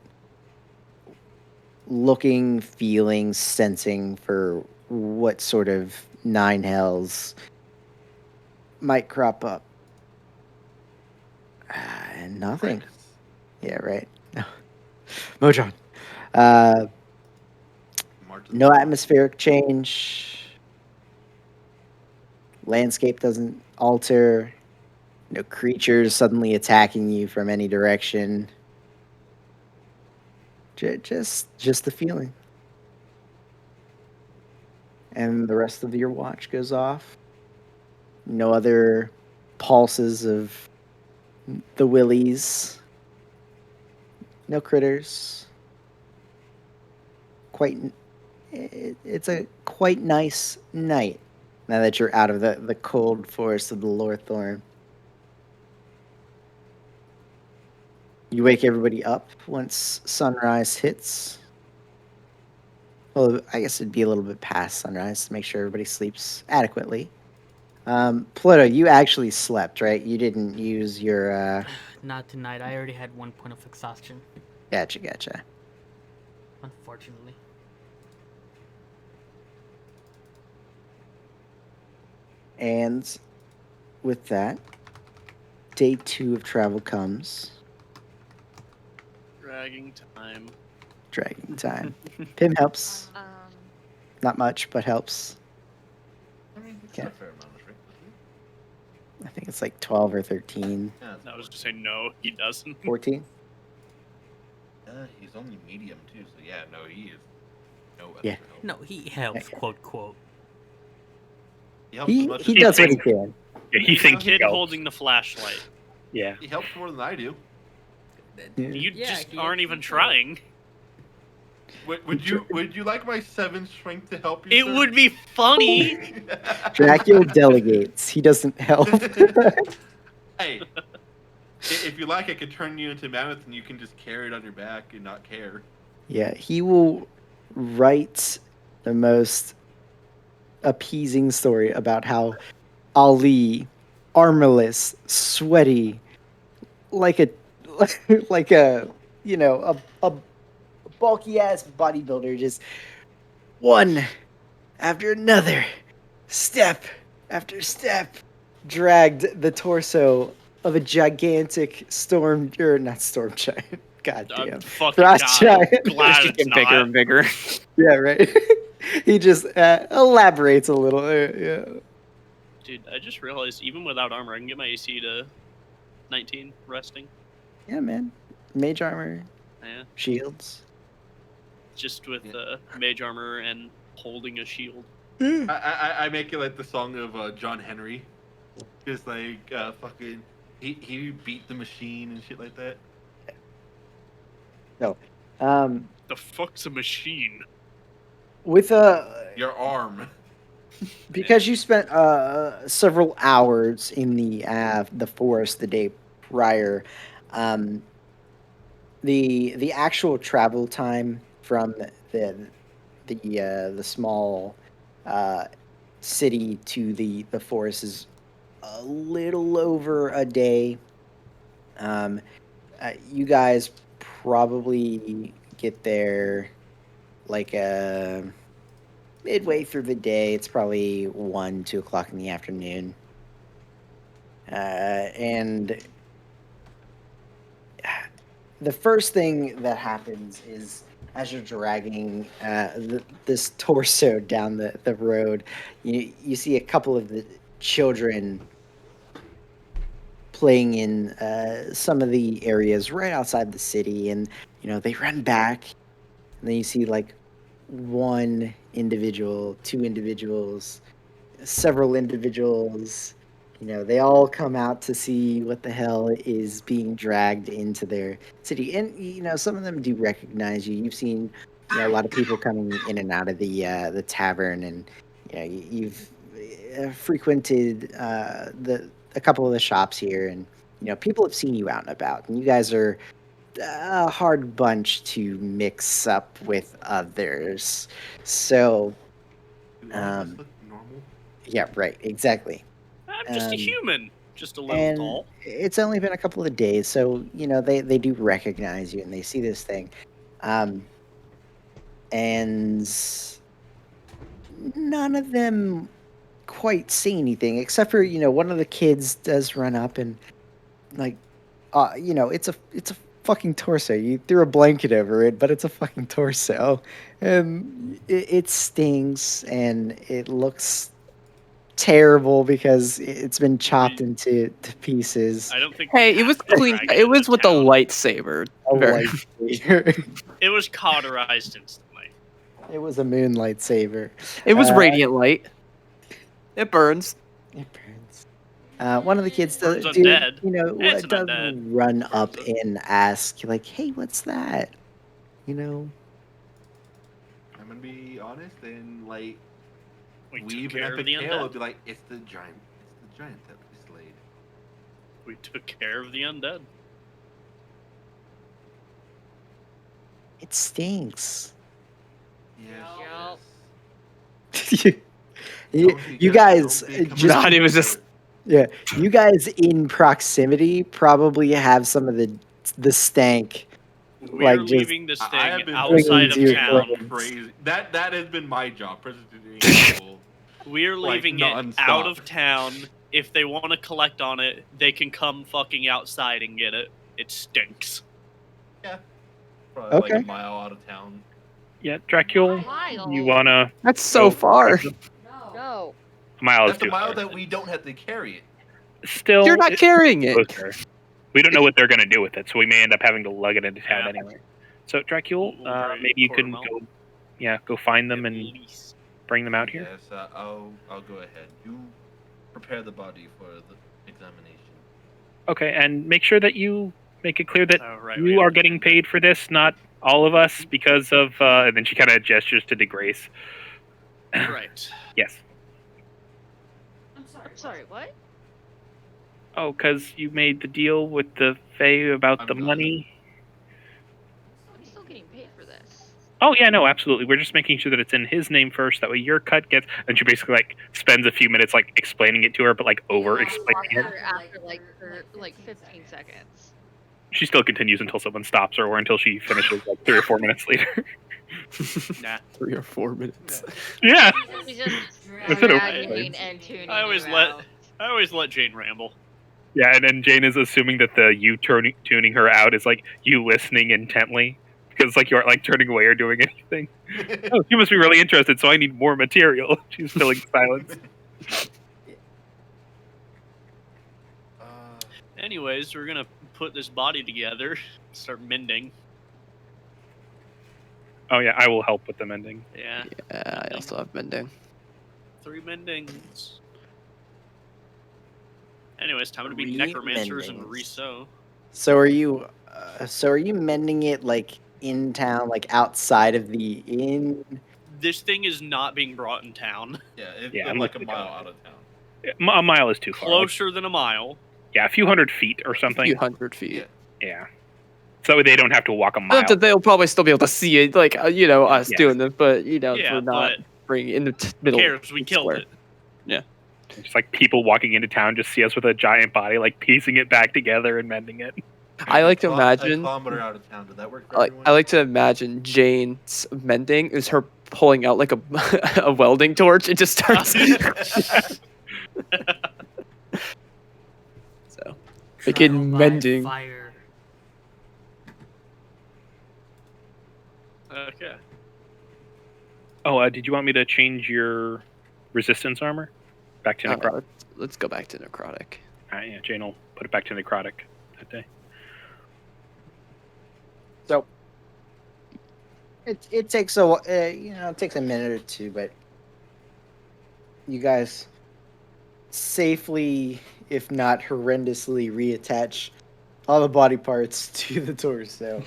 looking, feeling, sensing for what sort of nine hells might crop up. And nothing. Brandis. Yeah, right. Mojang. Uh, March no atmospheric change. Landscape doesn't alter. No creatures suddenly attacking you from any direction. Just the feeling. And the rest of your watch goes off. No other pulses of the willies. No critters. It's a quite nice night now that you're out of the cold forest of the Lorthorn. You wake everybody up once sunrise hits. Well, I guess it'd be a little bit past sunrise to make sure everybody sleeps adequately. Pluto, you actually slept, right? You didn't use your. Not tonight. I already had 1 point of exhaustion, Gotcha. unfortunately. And with that, day 2 of travel comes. Dragging time. Dragging time. Pim helps. Not much, but helps. I mean, it's Okay. a fair amount of strength, isn't I think it's like 12 or 13, Yeah, I was just saying no, he doesn't. 14. He's only medium too, so yeah, no, he is no Yeah. extra help. No, he helps, Okay. quote, quote. He helps as He much he as He does what he thinks- can. Yeah, he Yeah, thinks Kid he helps. holding the flashlight. Yeah. He helps more than I do. Yeah. You Yeah, just he aren't actually even does. trying. Would you like my 7 strength to help you? It sir? would be funny. Dracula delegates. He doesn't help. Hey, if you like, I could turn you into mammoth and you can just carry it on your back and not care. Yeah, he will write the most appeasing story about how Ali, armorless, sweaty, like a like a a bulky ass bodybuilder, just one after another, step after step, dragged the torso of a gigantic storm or not storm giant. God damn. Fucking Frost God, giant. I'm glad Just it's getting bigger not. and bigger. Yeah, right. He just elaborates a little. Yeah. Dude, I just realized even without armor, I can get my AC to 19 resting. Yeah, man. Mage armor, Yeah, shields. just with mage armor and holding a shield. I make it like the song of John Henry, just like fucking he beat the machine and shit like that. No. The fuck's a machine? With Your arm. because you spent several hours in the forest the day prior, um, the actual travel time from the small uh, city to the forest is a little over a day. Um, you guys probably get there like midway through the day. It's probably 1, 2 o'clock in the afternoon, and the first thing that happens is as you're dragging this torso down the road, you see a couple of the children playing in some of the areas right outside the city, and they run back, and then you see like one individual, two individuals, several individuals. They all come out to see what the hell is being dragged into their city. And, some of them do recognize you. You've seen, a lot of people coming in and out of the tavern, and, you've frequented a couple of the shops here, and, people have seen you out and about, and you guys are a hard bunch to mix up with others. So, Do all of us um, look normal? yeah, right, exactly. I'm just a Um, human. Just a little and tall. it's only been a couple of days, so they do recognize you and they see this thing, and none of them quite say anything except for one of the kids does run up and like it's a fucking torso. You threw a blanket over it, but it's a fucking torso, and it stings and it looks terrible because it's been chopped into pieces. I don't think. Hey, we it was have to clean. drag It was into with the town. lightsaber. A Very- lightsaber. It was cauterized instantly. It was a moon lightsaber. It was Uh, radiant light. It burns. It burns. One of the kids Burns does, undead. It's an does undead. run up Burns it. and ask, like, "Hey, what's that?" You know. I'm gonna be honest and like We weave took an care of epic the tale. It'd undead. be like it's the giant that we slayed. We took care of the undead. It stinks. Yes. Yup. You guys just Not even just- yeah, you guys in proximity probably have some of the stank. We Like, are just leaving this I thing have been outside of bringing to your town. clothes. Crazy. That has been my job, presenting people. We're Like, leaving it nonstop. out of town. If they want to collect on it, they can come fucking outside and get it. It stinks. Probably like Okay. a mile out of town. Yeah, Dracula, Mile. you wanna That's so go far. grab them? No. A mile is That's the too mile far. that we don't have to carry it. Still, You're not carrying it. closer. We don't know what they're going to do with it, so we may end up having to lug it into town Yeah. anyway. So, Dracule, We'll carry maybe you quarter can mile. go find them At and least. bring them out here. Yes, I'll go ahead. You prepare the body for the examination. Okay, and make sure that you make it clear that Oh, right, we you have are to getting do that. paid for this, not all of us, because of. And then she kind of gestures to DeGrace. Right. Yes. I'm sorry, what? Oh, because you made the deal with the Fae about I'm the done. money. I'm still getting paid for this. Oh yeah, no, absolutely. We're just making sure that it's in his name first. That way, your cut gets. And she basically spends a few minutes explaining it to her, but over explaining it. After 15 seconds. She still continues until someone stops her, or until she finishes 3 or 4 minutes later. Nah. 3 or 4 minutes. Yeah. She's just That's it, okay. dragging and tuning I always you let out. I always let Jane ramble. Yeah, and then Jane is assuming that the you tuning her out is you listening intently, because you aren't turning away or doing anything. Oh, she must be really interested, so I need more material. She's filling silence. Anyways, we're gonna put this body together, start mending. Oh yeah, I will help with the mending. Yeah. Yeah, I also have mending. 3 mendings. Anyways, time to be 3 necromancers and mendings. re-sew. So are you mending it in town, outside of the inn? This thing is not being brought in town. Yeah, it's Yeah, I'm like a looking mile at out of town. A mile is too far. Closer than a mile. Yeah, a few hundred feet or A something. few hundred feet. Yeah. Yeah. So they don't have to walk a mile. Not that they'll probably still be able to see it, us Yeah. doing this, but Yeah, we're not but bringing in the Who middle. cares? We killed square. it. Just people walking into town just see us with a giant body, piecing it back together and mending it. I like to A imagine. kilometer out of town. Did that work for Like everyone? I like to imagine Jane's mending is her pulling out a a welding torch and just starts. So begin Trial by mending. Fire. Okay. Oh, did you want me to change your resistance armor back to necrotic? Let's go back to necrotic. Yeah, Jane will put it back to necrotic that day. So it takes it takes a minute or two, but you guys safely, if not horrendously, reattach all the body parts to the torso.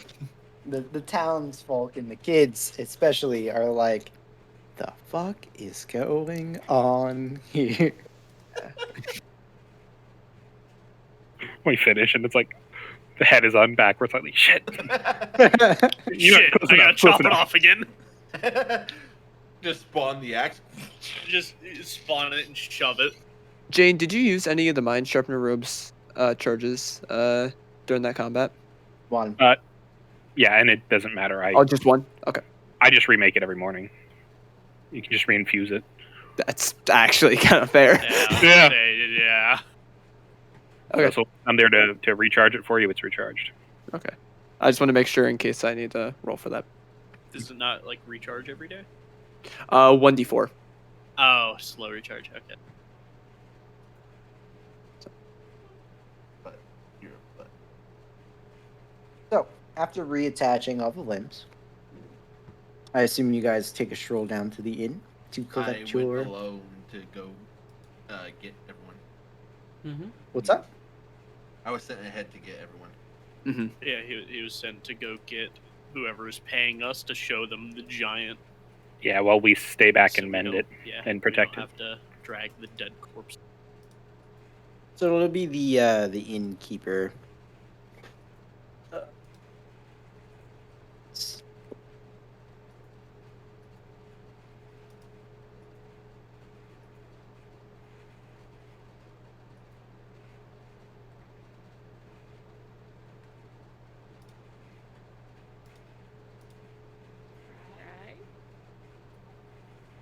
The townsfolk and the kids especially are like, the fuck is going on here? We finish, and it's the head is on backwards. Shit. Shit, I gotta chop it off again. Just spawn the axe. Just spawn it and shove it. Jane, did you use any of the mind sharpener robes charges during that combat? One. Yeah, and it doesn't matter. Oh, just one. Okay, I just remake it every morning. You can just reinfuse it. that's actually kind of fair. Yeah. Yeah. Okay. So I'm there to recharge it for you. It's recharged. Okay, I just want to make sure in case I need to roll for that. Does it not recharge every day? 1d4. Oh, slow recharge. Okay. But So after reattaching all the limbs, I assume you guys take a stroll down to the inn to I collect went your. alone to go get everyone. Mm-hmm. What's up? I was sent ahead to get everyone. Mm-hmm. Yeah, he was sent to go get whoever is paying us to show them the giant. Yeah, while we stay back so and we mend don't- it Yeah, and protect we it. don't have to drag the dead corpse. So it'll be the innkeeper.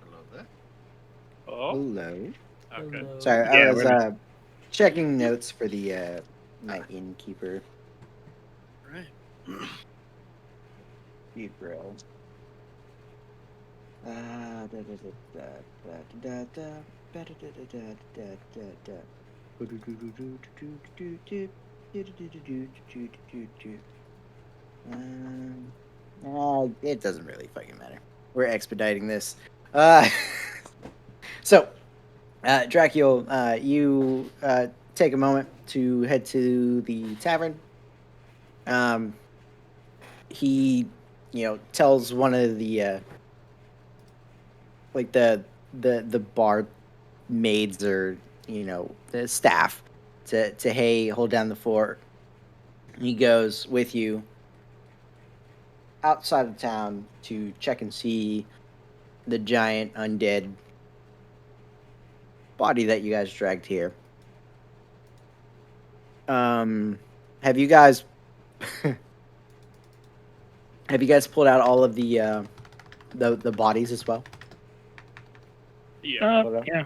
Hello there. Oh, Hello. okay. Hello. Sorry, Yeah, I was we're checking notes for the my innkeeper. Right. Gabriel. It doesn't really fucking matter. We're expediting this. Uh, so, Dracul, you take a moment to head to the tavern. He, tells one of the like the bar maids or the staff to hey, hold down the fort. He goes with you outside of town to check and see the giant undead body that you guys dragged here. Have you guys pulled out all of the bodies as well? Yeah. Yeah.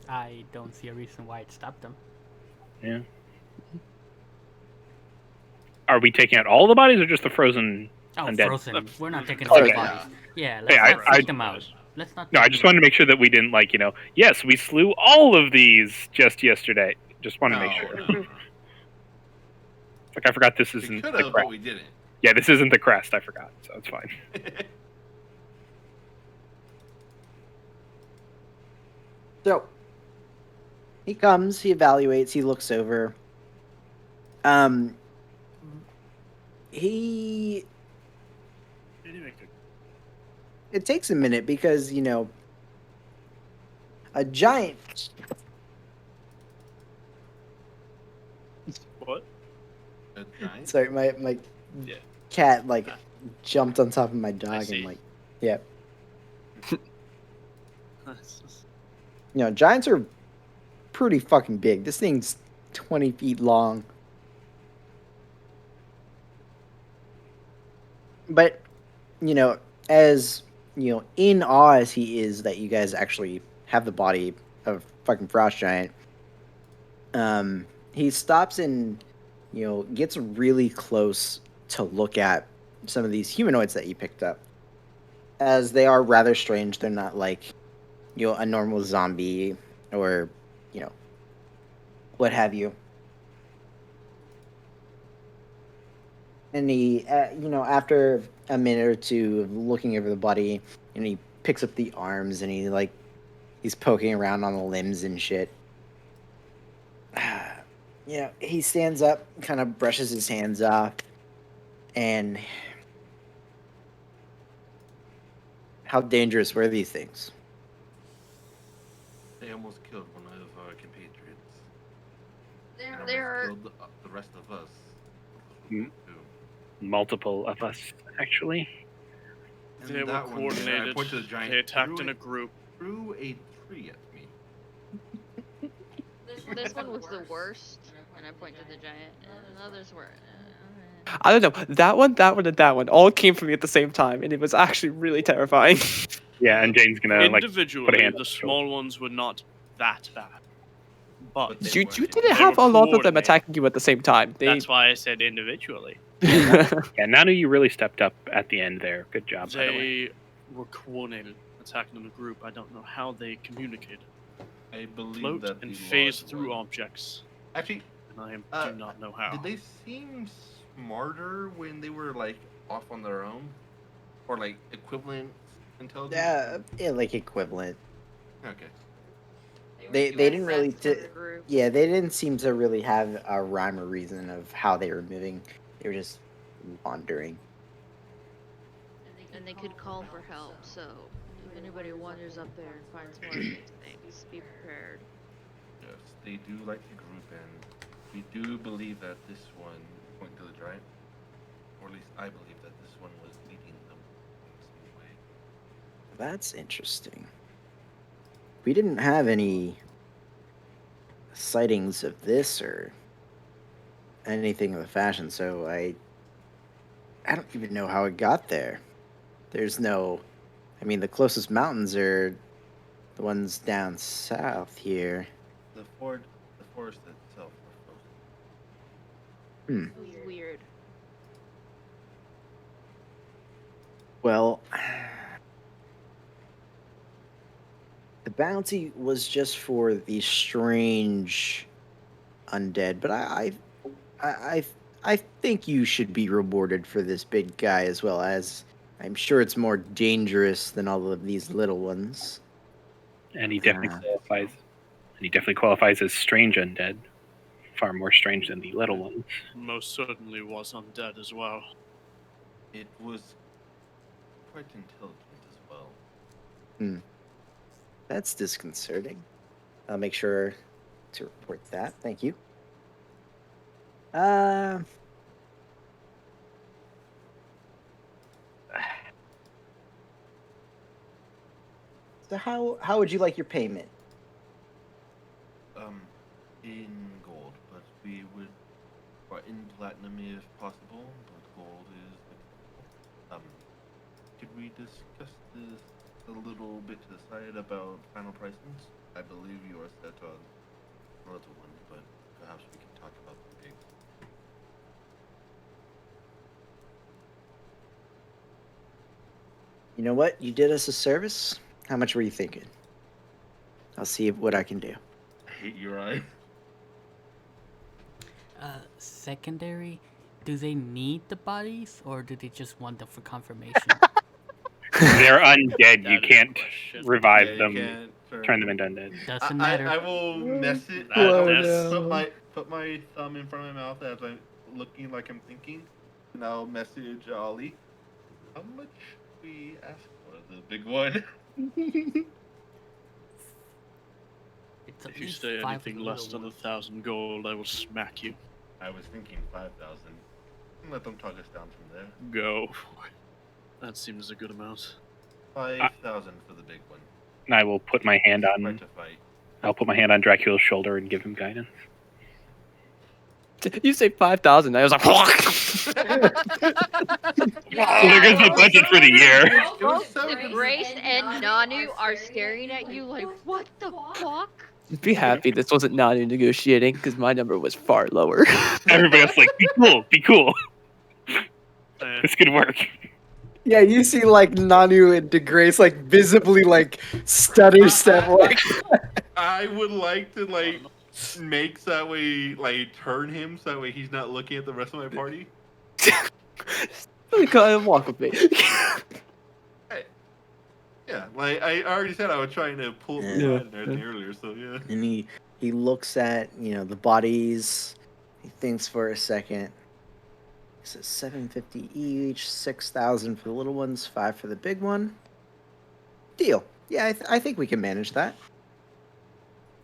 I don't see a reason why it stopped them. Yeah. Are we taking out all the bodies or just the frozen Oh, undead? frozen. We're not taking Okay. all the bodies. Yeah, let's Hey, not freak them out. Let's not. No, I just wanted to make sure that we didn't yes, we slew all of these just yesterday. Just want to make sure. Like I forgot this We isn't could the have, crest. but we didn't. Yeah, this isn't the crest. I forgot, so it's fine. So he comes, he evaluates, he looks over. He it takes a minute because a giant. What? A giant? Sorry, my Yeah. cat jumped on top of my dog see. and yeah. Giants are pretty fucking big. This thing's 20 feet long. But, as, in awe as he is that you guys actually have the body of fucking Frost Giant, he stops and, gets really close to look at some of these humanoids that you picked up. As they are rather strange. They're not like, a normal zombie or, what have you. And he, after a minute or two of looking over the body, and he picks up the arms and he's poking around on the limbs and shit. He stands up, kind of brushes his hands off, and how dangerous were these things? They almost killed one of our compatriots. And There almost killed the rest of us. Multiple of us, actually. And They were that one there, I coordinated. point to the giant, They attacked in a group. threw a tree at me. This one was the worst, and I point to the giant, and others were. I don't know. That one, and that one all came from me at the same time, and it was actually really terrifying. Yeah, and Jane's gonna put a Individually, hand on the the small ones were not that bad. But They you weren't didn't They have were a lot of them coordinated. attacking you at the same time. that's why I said individually. Yeah, Nanu, you really stepped up at the end there. Good job, by the way. They were coordinated, attacking in a group. I don't know how they communicated. I believe Float that and the phase large through one- objects. Actually, And I do not know how. did they seem smarter when they were off on their own, or equivalent intelligence? Yeah, equivalent. Okay. They didn't really. Group. Yeah, they didn't seem to really have a rhyme or reason of how they were moving. They were just wandering. And they could call for help, so if anybody wanders up there and finds more of these things, be prepared. Yes, they do like to group, and we do believe that this one, point to the giant, or at least I believe that this one was leading them in some way. That's interesting. We didn't have any sightings of this or anything of the fashion, so I don't even know how it got there. There's no. I mean, the closest mountains are the ones down south here. The forest itself was frozen. It was weird. Well, the bounty was just for the strange undead, but I think you should be rewarded for this big guy as well, as I'm sure it's more dangerous than all of these little ones. And he definitely Ah. qualifies. And he definitely qualifies as strange undead. Far more strange than the little ones. Most certainly was undead as well. It was quite intelligent as well. That's disconcerting. I'll make sure to report that. Thank you. So how would you like your payment? In gold, but we would, or in platinum if possible, but gold is, could we discuss this a little bit to the side about final pricings? I believe you are set on the little one, but perhaps we can talk about the big. You know what? You did us a service. How much were you thinking? I'll see what I can do. I hate your eye. Secondary, do they need the bodies or do they just want them for confirmation? They're undead. That You is a can't question. revive Yeah, you them, can't turn them into undead. Doesn't matter. I will message. That- Put my thumb in front of my mouth as I'm looking like I'm thinking, and I'll message Ollie. How much we ask for the big one? It's at If you least say 5 anything less little than ones. 1,000 gold, I will smack you. I was thinking 5,000. Let them talk us down from there. Go. That seems a good amount. 5,000 for the big one. And I will put my hand Quite on. a fight. I'll put my hand on Dracula's shoulder and give him guidance. You say 5,000. I was like, So there goes the budget for the year. It was so The Grace and Nanu are staring at you like, what the fuck? be happy this wasn't Nanu negotiating because my number was far lower. Everybody else like, be cool, be cool. Eh, This could work. Yeah, you see like Nanu and DeGrace like visibly like stutter step like I would like to like make so that way like turn him so that way he's not looking at the rest of my party. Go ahead and walk with me. Yeah, like I already said, I was trying to pull up the Yeah. line and everything earlier, so yeah. and he looks at, the bodies. He thinks for a second. He says 750 each, 6,000 for the little ones, 5 for the big one. Deal. Yeah, I think we can manage that.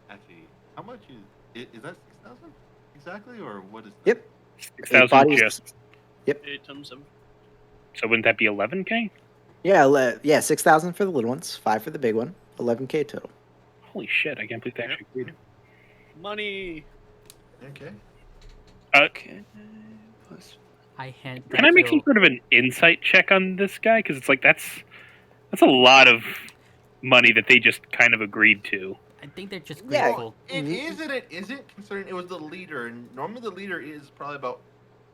Actually, how much is that 6,000 exactly, or what is? Yep. 6,000 bodies. just. 8 times 7. So wouldn't that be 11k? Yeah, 6,000 for the little ones, 5 for the big one, 11k total. Holy shit! I can't believe they actually agreed. Money! Okay. Okay. I hand Can I make some Dracula- sort of an insight check on this guy? Because it's like that's a lot of money that they just kind of agreed to. I think they're just Yeah. grateful. It is and it isn't, considering it was the leader, and normally the leader is probably about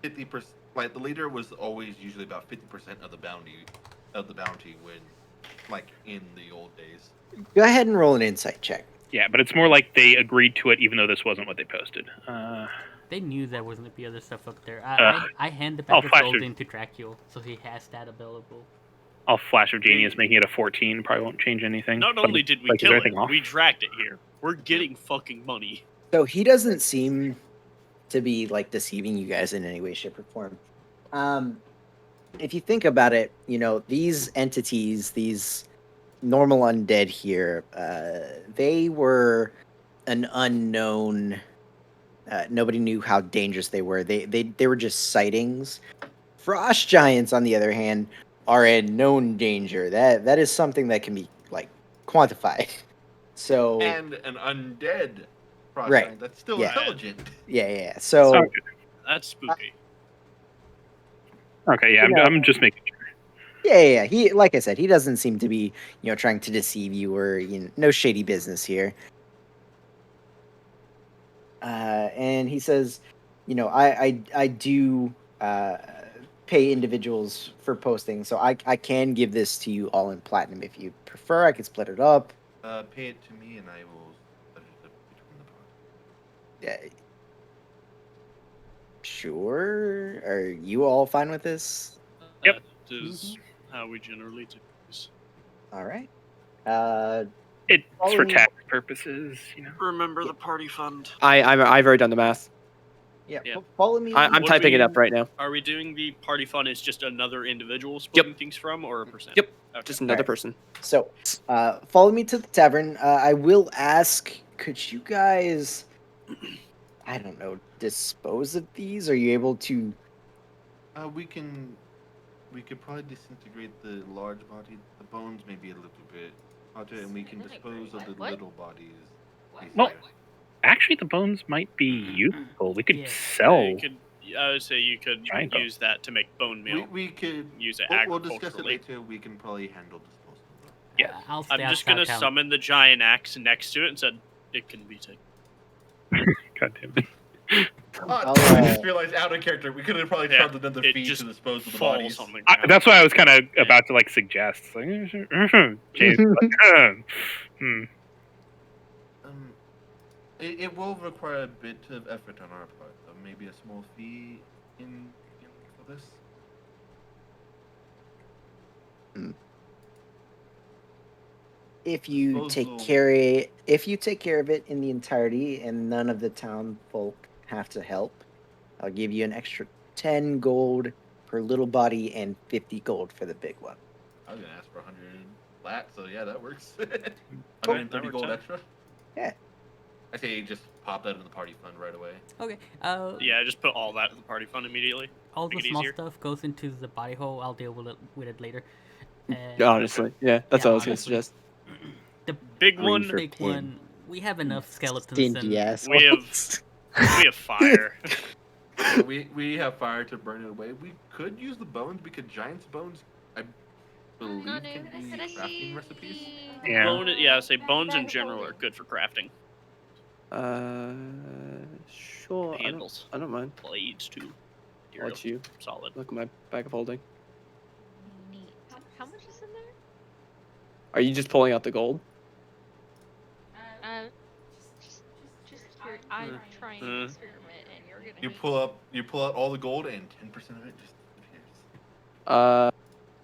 50%. Like the leader was always usually about 50% of the bounty when, like in the old days. Go ahead and roll an insight check. Yeah, but it's more like they agreed to it, even though this wasn't what they posted. They knew there was going to be other stuff up there. Uh, I hand the I'll bag of flash gold it. into Dracula, so he has that available. I'll flash of genius, making it a 14. Probably won't change anything. Not But, only did we like, is kill there it, anything off? we dragged it here. We're getting fucking money. So he doesn't seem to be like deceiving you guys in any way, shape, or form. If you think about it, these entities, these normal undead here, they were an unknown. Nobody knew how dangerous they were. They were just sightings. Frost giants, on the other hand, are a known danger. That is something that can be like quantified. So And an undead frost Right. giant that's still Yeah. intelligent. yeah. So Okay. That's spooky. Okay, yeah, I'm just making sure. yeah. He, like I said, he doesn't seem to be, trying to deceive you or no shady business here. And he says, I do pay individuals for posting, so I can give this to you all in platinum if you prefer. I could split it up. Pay it to me, and I will split it up between the party. Yeah. Sure. Are you all fine with this? Yep. That is how we generally do this. All right. It's Follow for me- tax purposes, you know. Remember the party fund. I've already done the math. Yeah. Yeah. Follow me. I'm What typing it we- up right now. Are we doing the party fund as just another individual splitting things from, or a percent? Yep. Okay. Just another Alright. person. So, follow me to the tavern. I will ask, could you guys, I don't know, dispose of these? Are you able to? We could probably disintegrate the large body. The bones may be a little bit harder, and we can dispose of the What? little bodies. Well, easier. Actually, the bones might be useful. We could Yeah. sell. You could, I would say you could Giant bone. use that to make bone meal. we could use it we'll discuss it agriculturally. later. We can probably handle disposal. Yeah. I'll stay I'm just outside gonna town. summon the giant axe next to it and said it can be taken. God damn it. I'll, I just realized out of character. We could have probably Yeah, charged another it fee just to dispose of the falls bodies. on the ground. That's why I was kind of about to like suggest. Like, James, It will require a bit of effort on our part. Maybe a small fee in for this. if you Disposal. if you take care of it in the entirety, and none of the town folk have to help, I'll give you an extra 10 gold per little body and 50 gold for the big one. I was gonna ask for 100 flat, so yeah, that works. Cool, 130 that works gold out. extra. Yeah. I say just pop that in the party fund right away. Okay. Yeah, just put all that in the party fund immediately. All the make it small easier. stuff goes into the body hole. I'll deal with it later. And Honestly, yeah, that's Yeah, all I was gonna honestly. suggest. the Big Green one, for big pin. one, we have enough skeletons. Stingy And assholes. we have fire. Yeah, we have fire to burn it away. We could use the bones because giant's bones, I believe, No, can be could I see crafting recipes. Yeah. Yeah, say bones in general are good for crafting. Sure. Handles, I don't mind. blades too. I'll let you Solid. look at my bag of holding. Neat. How much is in there? Are you just pulling out the gold? Just here. I'm trying to experiment, and you're gonna. You pull out all the gold, and 10% of it just disappears.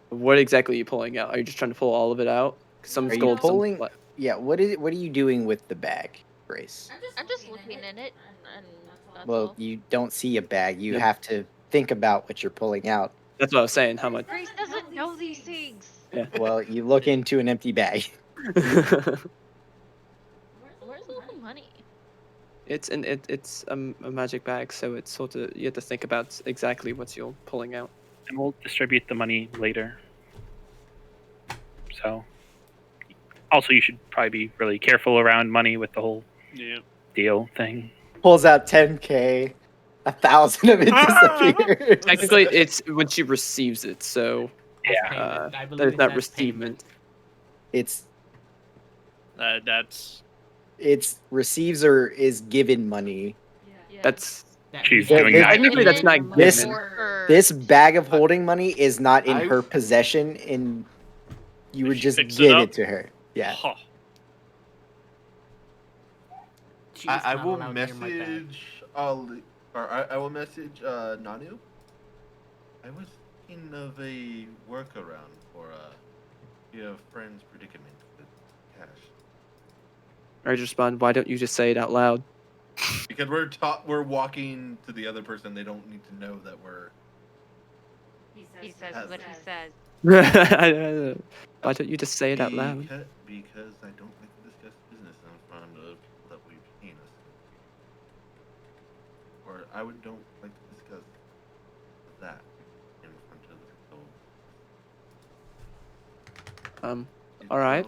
What exactly are you pulling out? Are you just trying to pull all of it out? Some Are you gold, some pulling- flat. Yeah, what are you doing with the bag, Grace? I'm just looking in it, and that's Well, all. you don't see a bag. You Yep. have to think about what you're pulling out. That's what I was saying. How much? Grace doesn't know these things. Well, you look into an empty bag. Where's all the money? It's a magic bag, so it's sort of you have to think about exactly what you're pulling out. and we'll distribute the money later. So, also, you should probably be really careful around money with the whole Yeah. deal thing. Pulls out 10K. 1,000 of it disappears. Technically, it's when she receives it, so Yeah. payment. I believe that is not that's receivement. It's That's receives or is given money. Yeah. That's That She's we- doing This- that. technically that's not This- given. This bag of holding money is not in I- her possession, and you would She just picks it give up? it to her. Yeah. Huh. she's I not will allowed near my bag. message I will message Nanu. I was thinking of a workaround for your friend's predicament with cash. I just respond. Why don't you just say it out loud? Because we're walking to the other person. They don't need to know that we're. He says what he says. Why don't you just say it out loud? Because I don't like to discuss business in front of people that we've seen us. Or don't like to discuss that in front of the people. All right.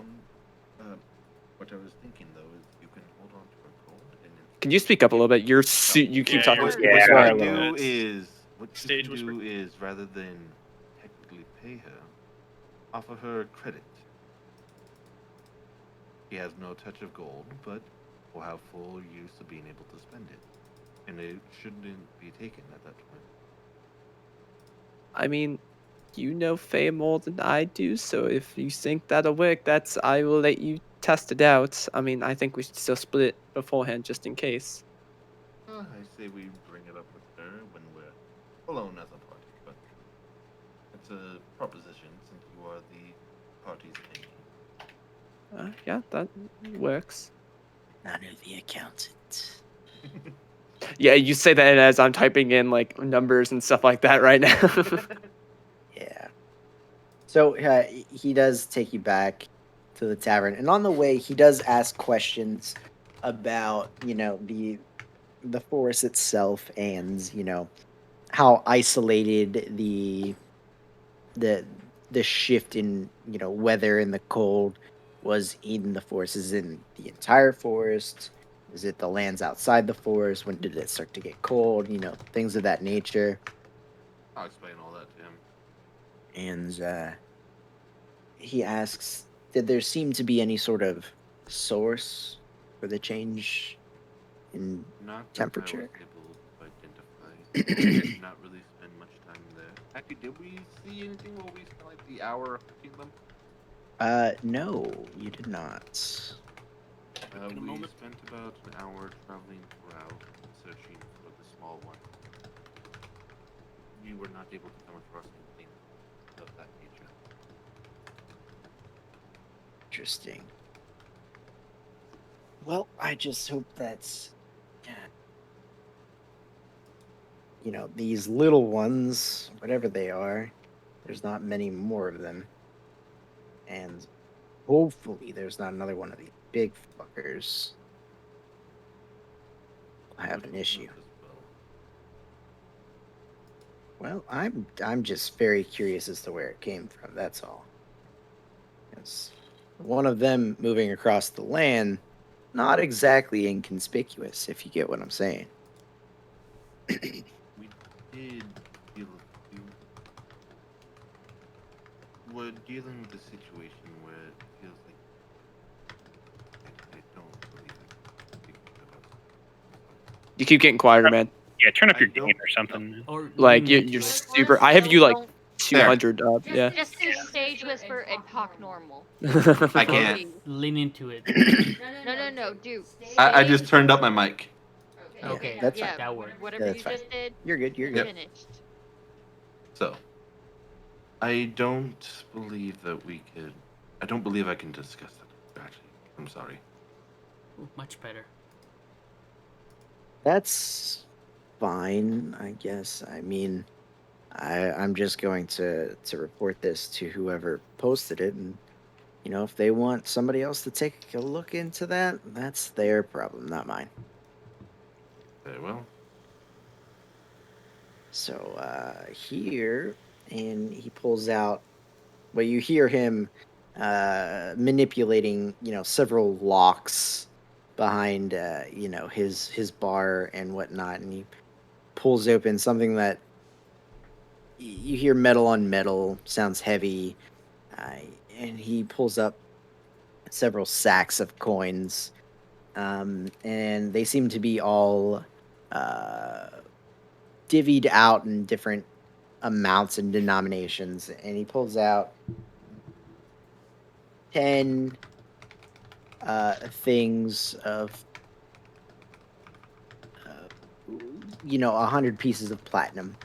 What I was thinking though is you can hold on to a gold and then. Can you speak up a little bit? You keep Yeah, talking. you're- Yeah. What I Sorry, do Lawrence. is what Stage you whisper. can do is rather than technically pay her, offer her credit. He has no touch of gold, but will have full use of being able to spend it, and it shouldn't be taken at that point. I mean, you know Faye more than I do, so if you think that'll work, I will let you test it out, I mean, I think we should still split it beforehand just in case. I say we bring it up with her when we're alone as a party, but it's a proposition since you are the party's name. Yeah, that works. I know the accountant. Yeah, you say that as I'm typing in like numbers and stuff like that right now. Yeah. So he does take you back to the tavern, and on the way, he does ask questions about the forest itself, and how isolated the the shift in weather and the cold was in the forest. Is it in the entire forest? Is it the lands outside the forest? When did it start to get cold? Things of that nature. I'll explain all that to him. And he asks, did there seem to be any sort of source for the change in Not that temperature? I was able to identify. I did not really spend much time there. Actually, did we see anything while we spent like the hour hunting them? No, you did not. We moment. spent about an hour traveling throughout, searching for the small one. We were not able to come across anything of that nature. Interesting. Well, I just hope that, these little ones, whatever they are, there's not many more of them. And hopefully there's not another one of these big fuckers. I have an Would issue. hope as well. Well, I'm just very curious as to where it came from. That's all. It's one of them moving across the land, not exactly inconspicuous, if you get what I'm saying. We did deal with you. We're dealing with a situation where it feels like I don't believe it. Speak of us. You keep getting quieter, man. Yeah, turn up I your don't gain or something. Or Like lean you're into it. super. I have you like Don't- 200 up. Yeah. Just do stage whisper and talk normal. I Or can't. lean into it. No. Do. I just turned up my mic. Yeah, Okay, that's yeah, fine. that worked. whatever That's you fine. just did, You're good. You're Yep. good. finished. So, I don't believe that we could. I don't believe I can discuss that. Actually, I'm sorry. Ooh, much better. That's fine, I guess. I mean, I'm just going to report this to whoever posted it, and if they want somebody else to take a look into that, that's their problem, not mine. Very well. So here, and he pulls out. Well, you hear him manipulating, several locks behind, his bar and whatnot, and he pulls open something that you hear metal on metal, sounds heavy, uh, and he pulls up several sacks of coins, and they seem to be all divvied out in different amounts and denominations, and he pulls out 10 things of 100 pieces of platinum.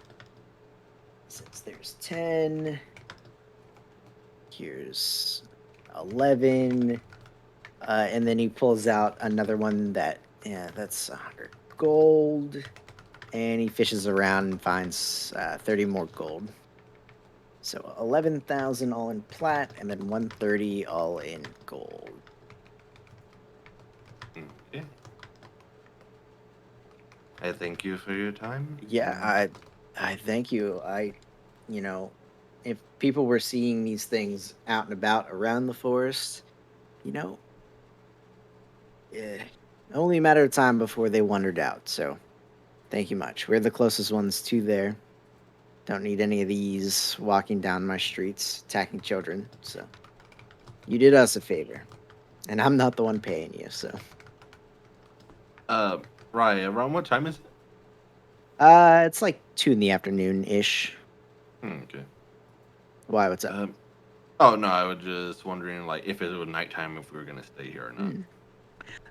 Since there's 10, here's 11, and then he pulls out another one that's 100 gold, and he fishes around and finds 30 more gold. So 11,000 all in plat, and then 130 all in gold. Okay. I thank you for your time. Yeah, I thank you. If people were seeing these things out and about around the forest, only a matter of time before they wandered out. So, thank you much. We're the closest ones to there. Don't need any of these walking down my streets attacking children. So, you did us a favor, and I'm not the one paying you. So, Rye, around what time is it? it's like 2 in the afternoon ish. Okay. Why? What's up? Oh no, I was just wondering like if it was nighttime, if we were gonna stay here or not.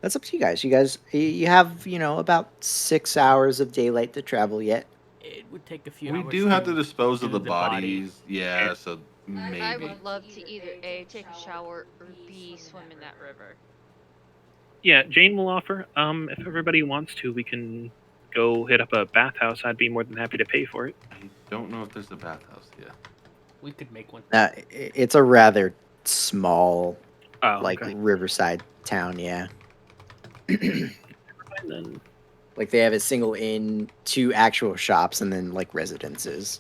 That's up to you guys. You have about 6 hours of daylight to travel yet. It would take a few We hours. do have to dispose of do the bodies. Yeah, Yeah. so I maybe. would love to either A, take a shower, or B, swim in that river. Yeah, Jane will offer. If everybody wants to, we can go hit up a bathhouse. I'd be more than happy to pay for it. I don't know if there's a bathhouse yet. We could make one. It's a rather small, Oh, like okay. riverside town. Yeah, And then like they have a single inn, 2 actual shops, and then like residences.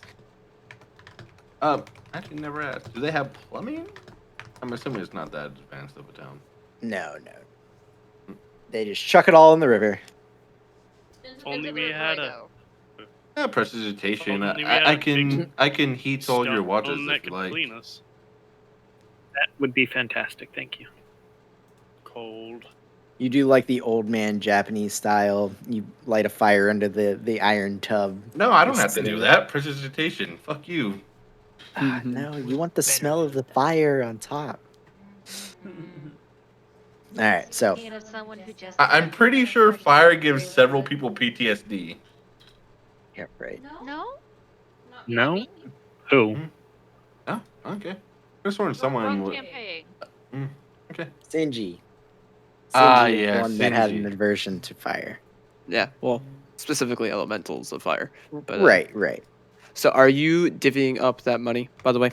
Actually, never asked. Do they have plumbing? I'm assuming it's not that advanced of a town. No. They just chuck it all in the river. Only Into we the had river I a- go. Yeah, prestidigitation. Only we had I a can heat all your Stone waters that if you could like. clean us. that would be fantastic. Thank you. Cold. You do like the old man Japanese style. You light a fire under the iron tub. No, I don't Just have to sit do in that. Prestidigitation. Fuck you. No, you want the Better smell of the than fire on top. All right, so Speaking of someone who just I'm pretty sure fire gives several people PTSD. yeah, right. No? No? Me? Who? Oh, okay. Just sworn someone Wrong would. campaign. Okay. Stingy. Ah, Is the yeah, one that had an Stingy. aversion to fire. Yeah, well, specifically elementals of fire. But, Right. So are you divvying up that money, by the way?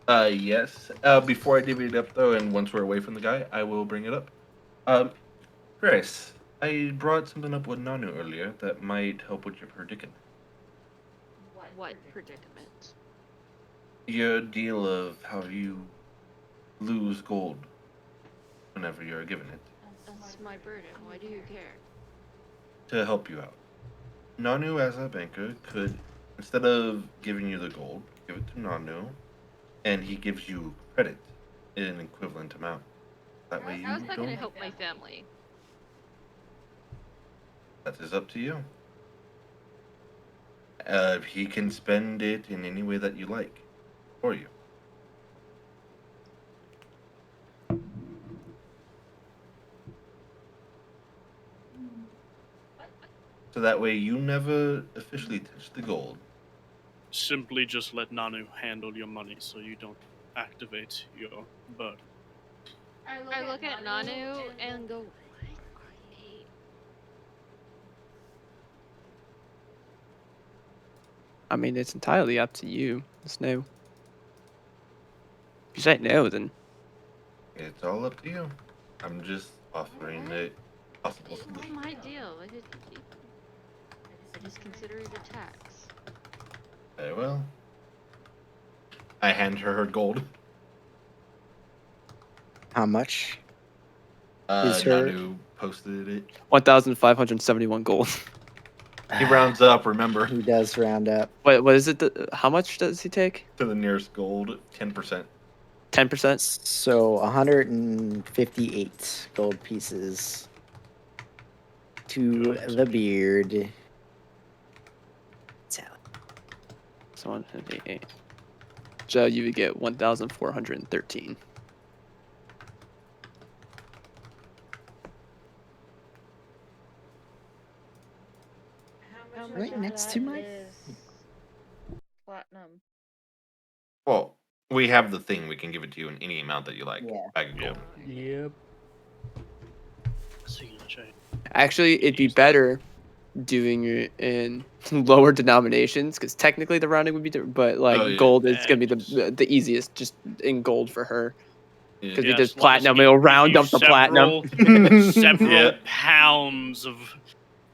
Yes. Before I divvy it up though, and once we're away from the guy, I will bring it up. Chris, I brought something up with Nanu earlier that might help with your predicament. What predicament? Your deal of how you lose gold whenever you're given it That's my burden. Why do you care? to help you out. Nanu, as a banker, could, instead of giving you the gold, give it to Nanu, and he gives you credit in an equivalent amount. That way you How's that going to don't. help my family? That is up to you. He can spend it in any way that you like for you. So that way you never officially touch the gold. Simply just let Nanu handle your money so you don't activate your bird. I look at Nanu and go, what are they? I mean, it's entirely up to you. It's no. If you say no, then It's all up to you. I'm just offering a possible It's solution. not my deal. I just consider it a tax. Very well. I hand her gold. How much? Is her- Nanu posted it. 1,571 gold. He rounds up, remember, He does round up. What is it? How much does he take? to the nearest gold, 10%. 10%? So 158 gold pieces to the beard. So 158. Joe, you would get 1,413. How much Right of next that to my- is platinum? Well, we have the thing. We can give it to you in any amount that you like. Yeah. Bag of gold. Yep. Actually, it'd be better doing it in lower denominations because technically the rounding would be different, but like Oh, yeah. gold is gonna be Just- the easiest, just in gold for her. Yeah. Because Yeah, we did as long as platinum, we it'll give round you up the platinum. Several Yeah. pounds of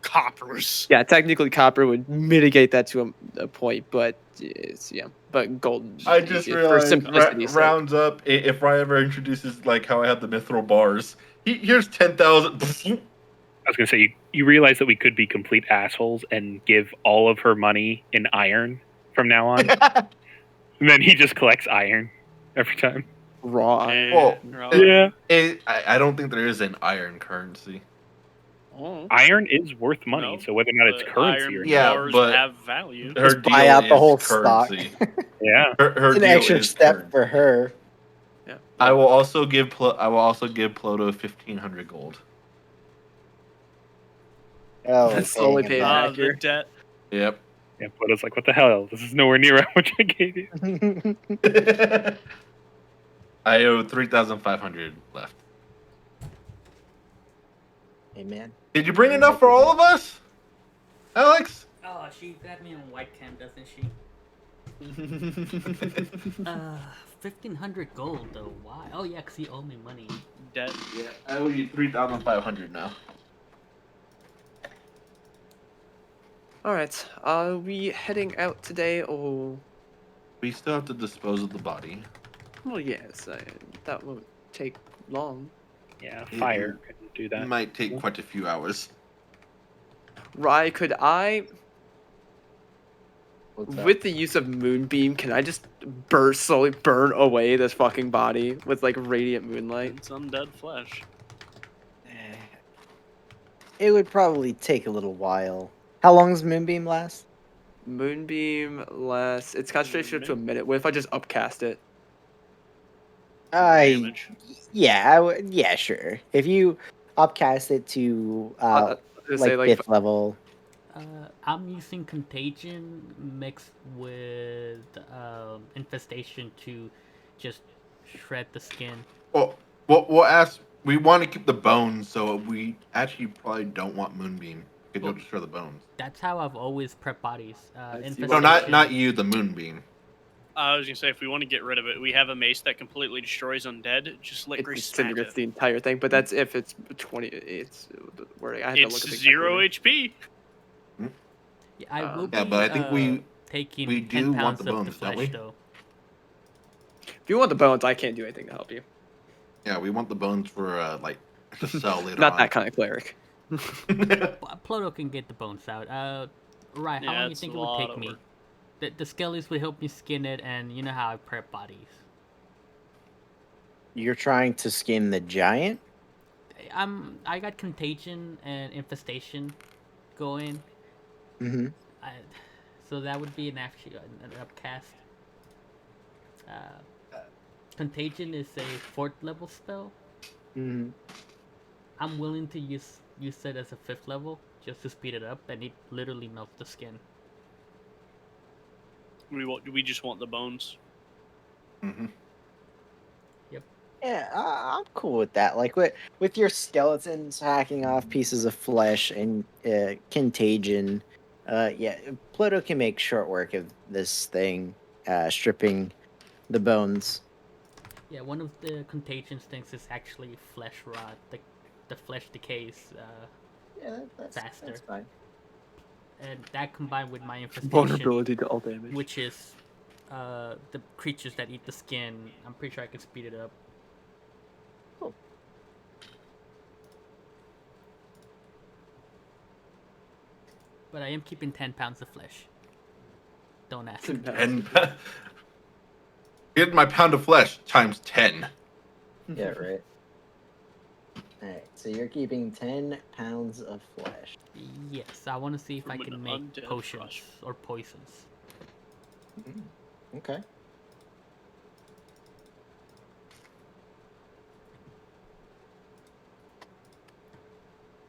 coppers. Yeah, technically copper would mitigate that to a point, but it's but gold. I is just easier realized simplicity's sake. rounds up. If Rye ever introduces like how I have the mithril bars, here's 10,000. I was gonna say you realize that we could be complete assholes and give all of her money in iron from now on, and then he just collects iron every time. Raw iron. Well, Yeah, I don't think there is an iron currency. Oh. iron is worth money, No, so whether or not it's but currency iron or Yeah, bars but- have value. Her Just buy deal out the is whole stock. currency. yeah, Her It's an deal extra is step currency. for her. I will also give Ploto 1,500 gold. Oh, That's slowly paying paying him back. The Here. debt. Yep. Yeah, Pluto's like, what the hell? This is nowhere near how much I gave you. back. I owe 3,500 left. Hey man. Did you bring enough for all of us, Alex? Oh, she got me on white cam, doesn't she? 1,500 gold though. Why? Oh yeah, 'cause you owe me money. Debt. Yeah, I owe you 3,500 now. All right. Are we heading out today, or? We still have to dispose of the body. Well, yes. That won't take long. Yeah, fire can do It that. might take quite a few hours. Rye, could I, What's up? with the use of moonbeam, can I just slowly burn away this fucking body with like radiant moonlight? It's undead flesh. It would probably take a little while. How long does Moonbeam last? Moonbeam lasts. It's concentration up to a minute. What if I just upcast it? Damage. Yeah, sure. If you upcast it to Just like say like fifth level, I'm using contagion mixed with infestation to just shred the skin. Well, we'll ask. We want to keep the bones, so we actually probably don't want Moonbeam. Because you'll destroy the bones. That's how I've always prepped bodies. I see. Infestation. No, not you, the Moonbeam. I was gonna say if we want to get rid of it, we have a mace that completely destroys undead. Just let it Grace smack disintegrates it. the entire thing, but that's if it's 20. It's where I have to look It's at the 0 exact HP. Yeah, I will be. Yeah, but I think we taking we 10 do want pounds the of bones, the don't flesh we? though. If you want the bones, I can't do anything to help you. Yeah, we want the bones for like to sell later Not on. that kind of cleric. Ploto can get the bones out. Right, how Yeah, long do you it's think a it would lot take of me? work. The skellies would help me skin it, and you know how I prep bodies. you're trying to skin the giant. I got contagion and infestation going. Mm-hmm. I, so that would be an upcast. Contagion is a 4th level spell. Mm-hmm. I'm willing to use it as a 5th level just to speed it up, and it literally melts the skin. We just want the bones. Mm-hmm. Yeah, I'm cool with that. Like with your skeletons hacking off pieces of flesh and contagion. Yeah, Pluto can make short work of this thing, stripping the bones. Yeah, one of the contagion things is actually flesh rot. The flesh decays Yeah, faster. that's fine. And that combined with my infestation, Vulnerability to all damage. which is the creatures that eat the skin, I'm pretty sure I can speed it up. Cool. But I am keeping 10 pounds of flesh. Don't ask. 10 pounds. And here's my pound of flesh times 10. Yeah, right. All right, so you're keeping 10 pounds of flesh. Yes, I want to see if I From can an make undead potions flesh. or poisons. Okay.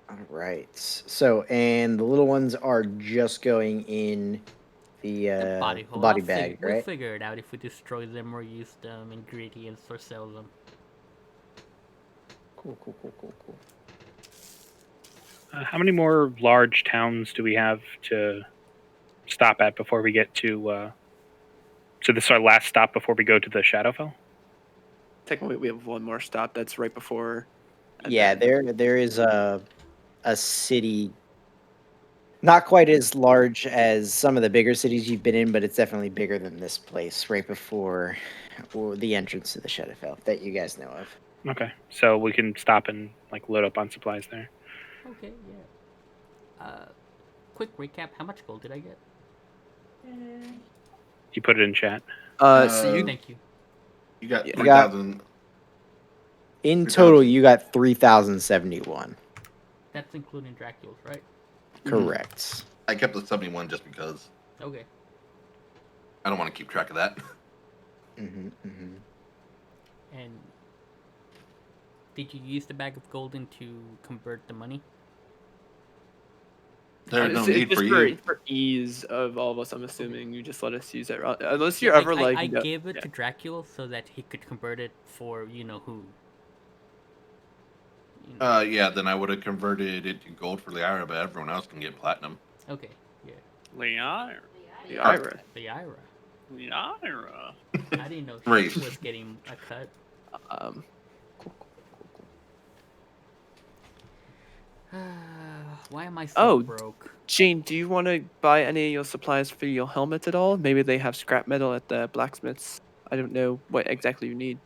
All right. So, and the little ones are just going in the Body the hole. body I'll bag, We'll right? figure it out if we destroy them or use them ingredients or sell them. Cool. How many more large towns do we have to stop at before we get to? So this is our last stop before we go to the Shadowfell. Technically, we have one more stop. That's right before. and Yeah, then- there is a city, not quite as large as some of the bigger cities you've been in, but it's definitely bigger than this place, right before the entrance to the Shadowfell that you guys know of. Okay, so we can stop and like load up on supplies there. Okay, yeah. Quick recap. How much gold did I get? You put it in chat. So you Thank you. You got You 3,000. In total, 3,000. you got 3,071. That's including Dracula's, right? Correct. I kept the 71 just because Okay. I don't want to keep track of that. Mm-hmm. And Did you use the bag of golden to convert the money? There's no It's need just for you. for ease of all of us. I'm assuming you just let us use it, unless Yeah, you're ever I no- gave it yeah. to Dracula so that he could convert it for you know who. Yeah, then I would have converted it to gold for Lyra, but everyone else can get platinum. Okay, yeah, Lyra. the Ira. the Ira. Lyra. I didn't know Right. she was getting a cut. Cool. Why am I so Oh, broke? Jane, do you want to buy any of your supplies for your helmet at all? Maybe they have scrap metal at the blacksmiths. I don't know what exactly you need.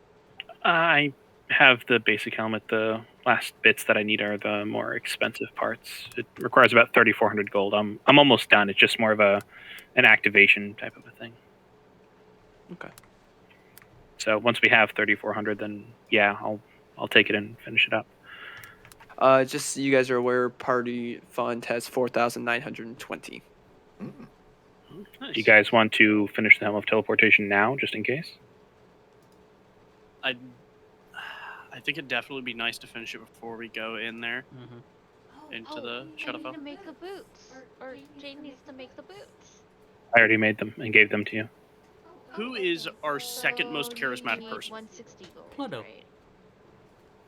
I have the basic helmet. The last bits that I need are the more expensive parts. It requires about 3,400 gold. I'm almost done. It's just more of an activation type of a thing. Okay. So once we have 3,400, then yeah, I'll take it and finish it up. Just so you guys are aware, party fund has 4,920. Mm. Nice. Do you guys want to finish the Helm of Teleportation now, just in case? I think it'd definitely be nice to finish it before we go in there into the I Shadowfell. need to make the boots, or Jane needs to make the boots. I already made them and gave them to you. Who is our second most So you charismatic need person? 160 gold. Pluto. Right?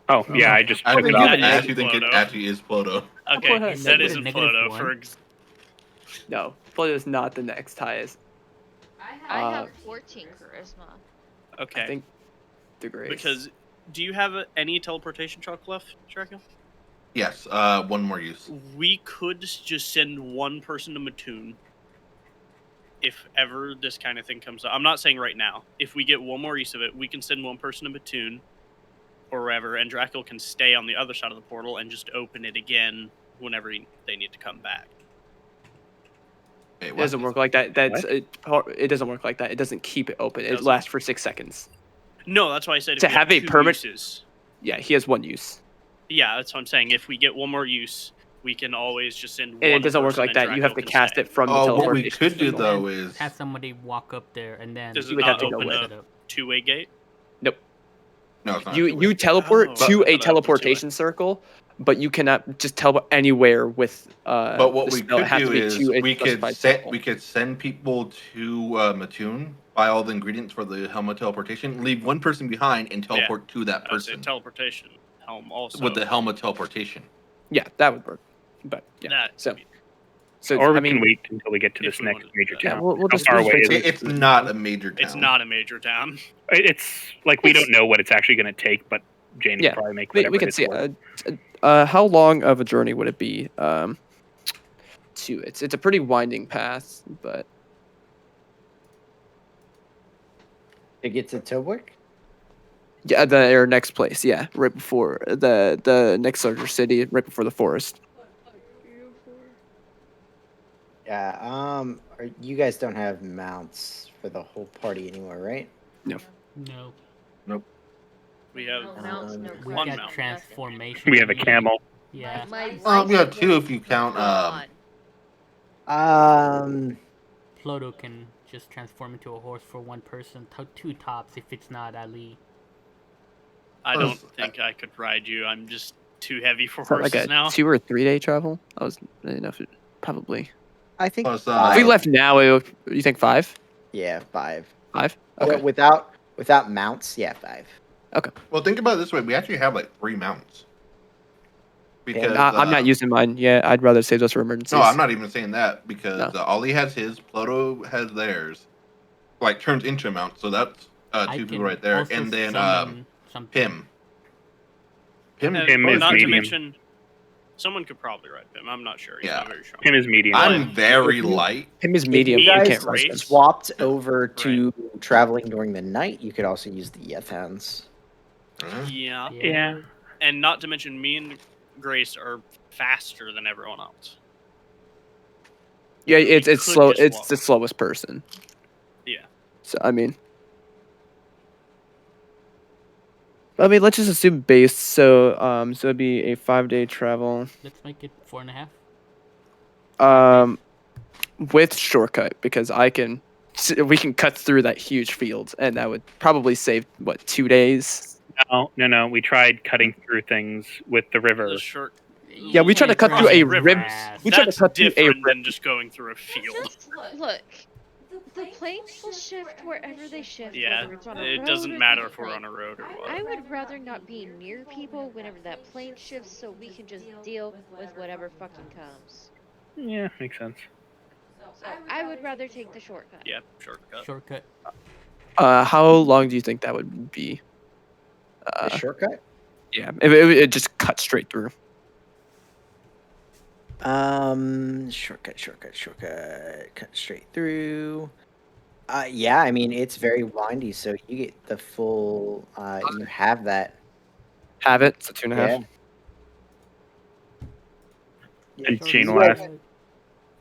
Oh, yeah, I just I put think it you on. have I a actually think it Ploto. actually is Ploto. Okay, Ploto that has isn't negative Ploto. one. No, Pluto is not the next highest. I have 14 charisma. Okay, I think the Grace. because do you have any teleportation truck left, Dracula? Yes, one more use. We could just send one person to Mattoon. If ever this kind of thing comes up, I'm not saying right now. If we get one more use of it, we can send one person to Mattoon or wherever, and Dracula can stay on the other side of the portal and just open it again whenever they need to come back. Wait, It what? doesn't work like that. It doesn't work like that. It doesn't keep it open. It Doesn't? lasts for 6 seconds. No, that's why I said if To we have a two permanent- uses. Yeah, he has one use. Yeah, that's what I'm saying. If we get one more use, we can always just send one. And it doesn't work person like and that. You have to Dracula can cast stay. it from the Oh, what we teleportation. could do circle. though is Have somebody walk up there and then Does You it would have not to go open with set a up. two-way gate? no, it's not You teleport Oh, to I a thought it opened teleportation circle, but you cannot just teleport anywhere with But what the we spell. It could has to do be is to a we could specified circle. send people to Mattoon, buy all the ingredients for the helmet teleportation, leave one person behind, and teleport to that I would say person teleportation helm also. with the helmet teleportation. Yeah, that would work. But yeah, That so would be- so Or we I mean, can wait until we get to If this we next wanted to major do that. yeah, town. we'll How just far we'll away just is fix it? It's not a major town. It's not a major town. It's like we don't know what it's actually going to take, but Jane Yeah, can probably make we whatever can it is see. work. How long of a journey would it be? It's a pretty winding path, but To get to Tobruk? yeah, our next place, yeah, right before the next larger city, right before the forest. Yeah. You guys don't have mounts for the whole party anymore, right? no. We have No mounts, no We one got mount. transformation. We have a camel. Yeah. we have two if you count. Ploto can just transform into a horse for one person. Two tops if it's not Ali. I Oh, don't think I could ride you. I'm just too heavy for Is that like horses a now. 2 or 3 day travel? I was enough. Probably. I think Plus, If five. we left now, you think 5? Yeah, 5. 5? Okay. Okay. Without mounts, yeah, 5. well, think about it this way: we actually have like 3 mounts. Because I'm not using mine yet. I'd rather save those for emergencies. No, I'm not even saying that because No. Ollie has his, Ploto has theirs. Like turns into a mount, so that's I two can people right there, also and then summon something. Pim. Pim, And Pim is not to medium. mention, someone could probably ride Pim. I'm not sure. He's Yeah. not very strong. Pim is medium. I'm very If you- light. Him is medium. If You you guys can't race. rest him. swapped over to traveling during the night, you could also use the Yethounds. Yeah. Yeah. And not to mention, me and Grace are faster than everyone else. Yeah, it's could slow. just It's walk. the slowest person. Yeah. So I mean, let's just assume base. So so it'd be a 5-day travel. Let's make it 4.5. With shortcut because we can cut through that huge field, and that would probably save 2 days. No. We tried cutting through things with the river. The short. Yeah, we tried to cut through a rib. We tried to That's cut through a different rib. than just going through a field. Just look. The planes will shift wherever they shift, Yeah, whether it's on a road it doesn't or matter the if we're on a road or what. I would rather not be near people whenever that plane shifts, so we can just deal with whatever fucking comes. Yeah, makes sense. So I would rather take the shortcut. Yeah, shortcut. Shortcut. How long do you think that would be? A shortcut? Yeah, it just cut straight through. Shortcut. Cut straight through. Yeah, I mean it's very windy, so you get the full. You have that. Have it. So 2.5. Yeah. And Yeah, Jane you last. guys-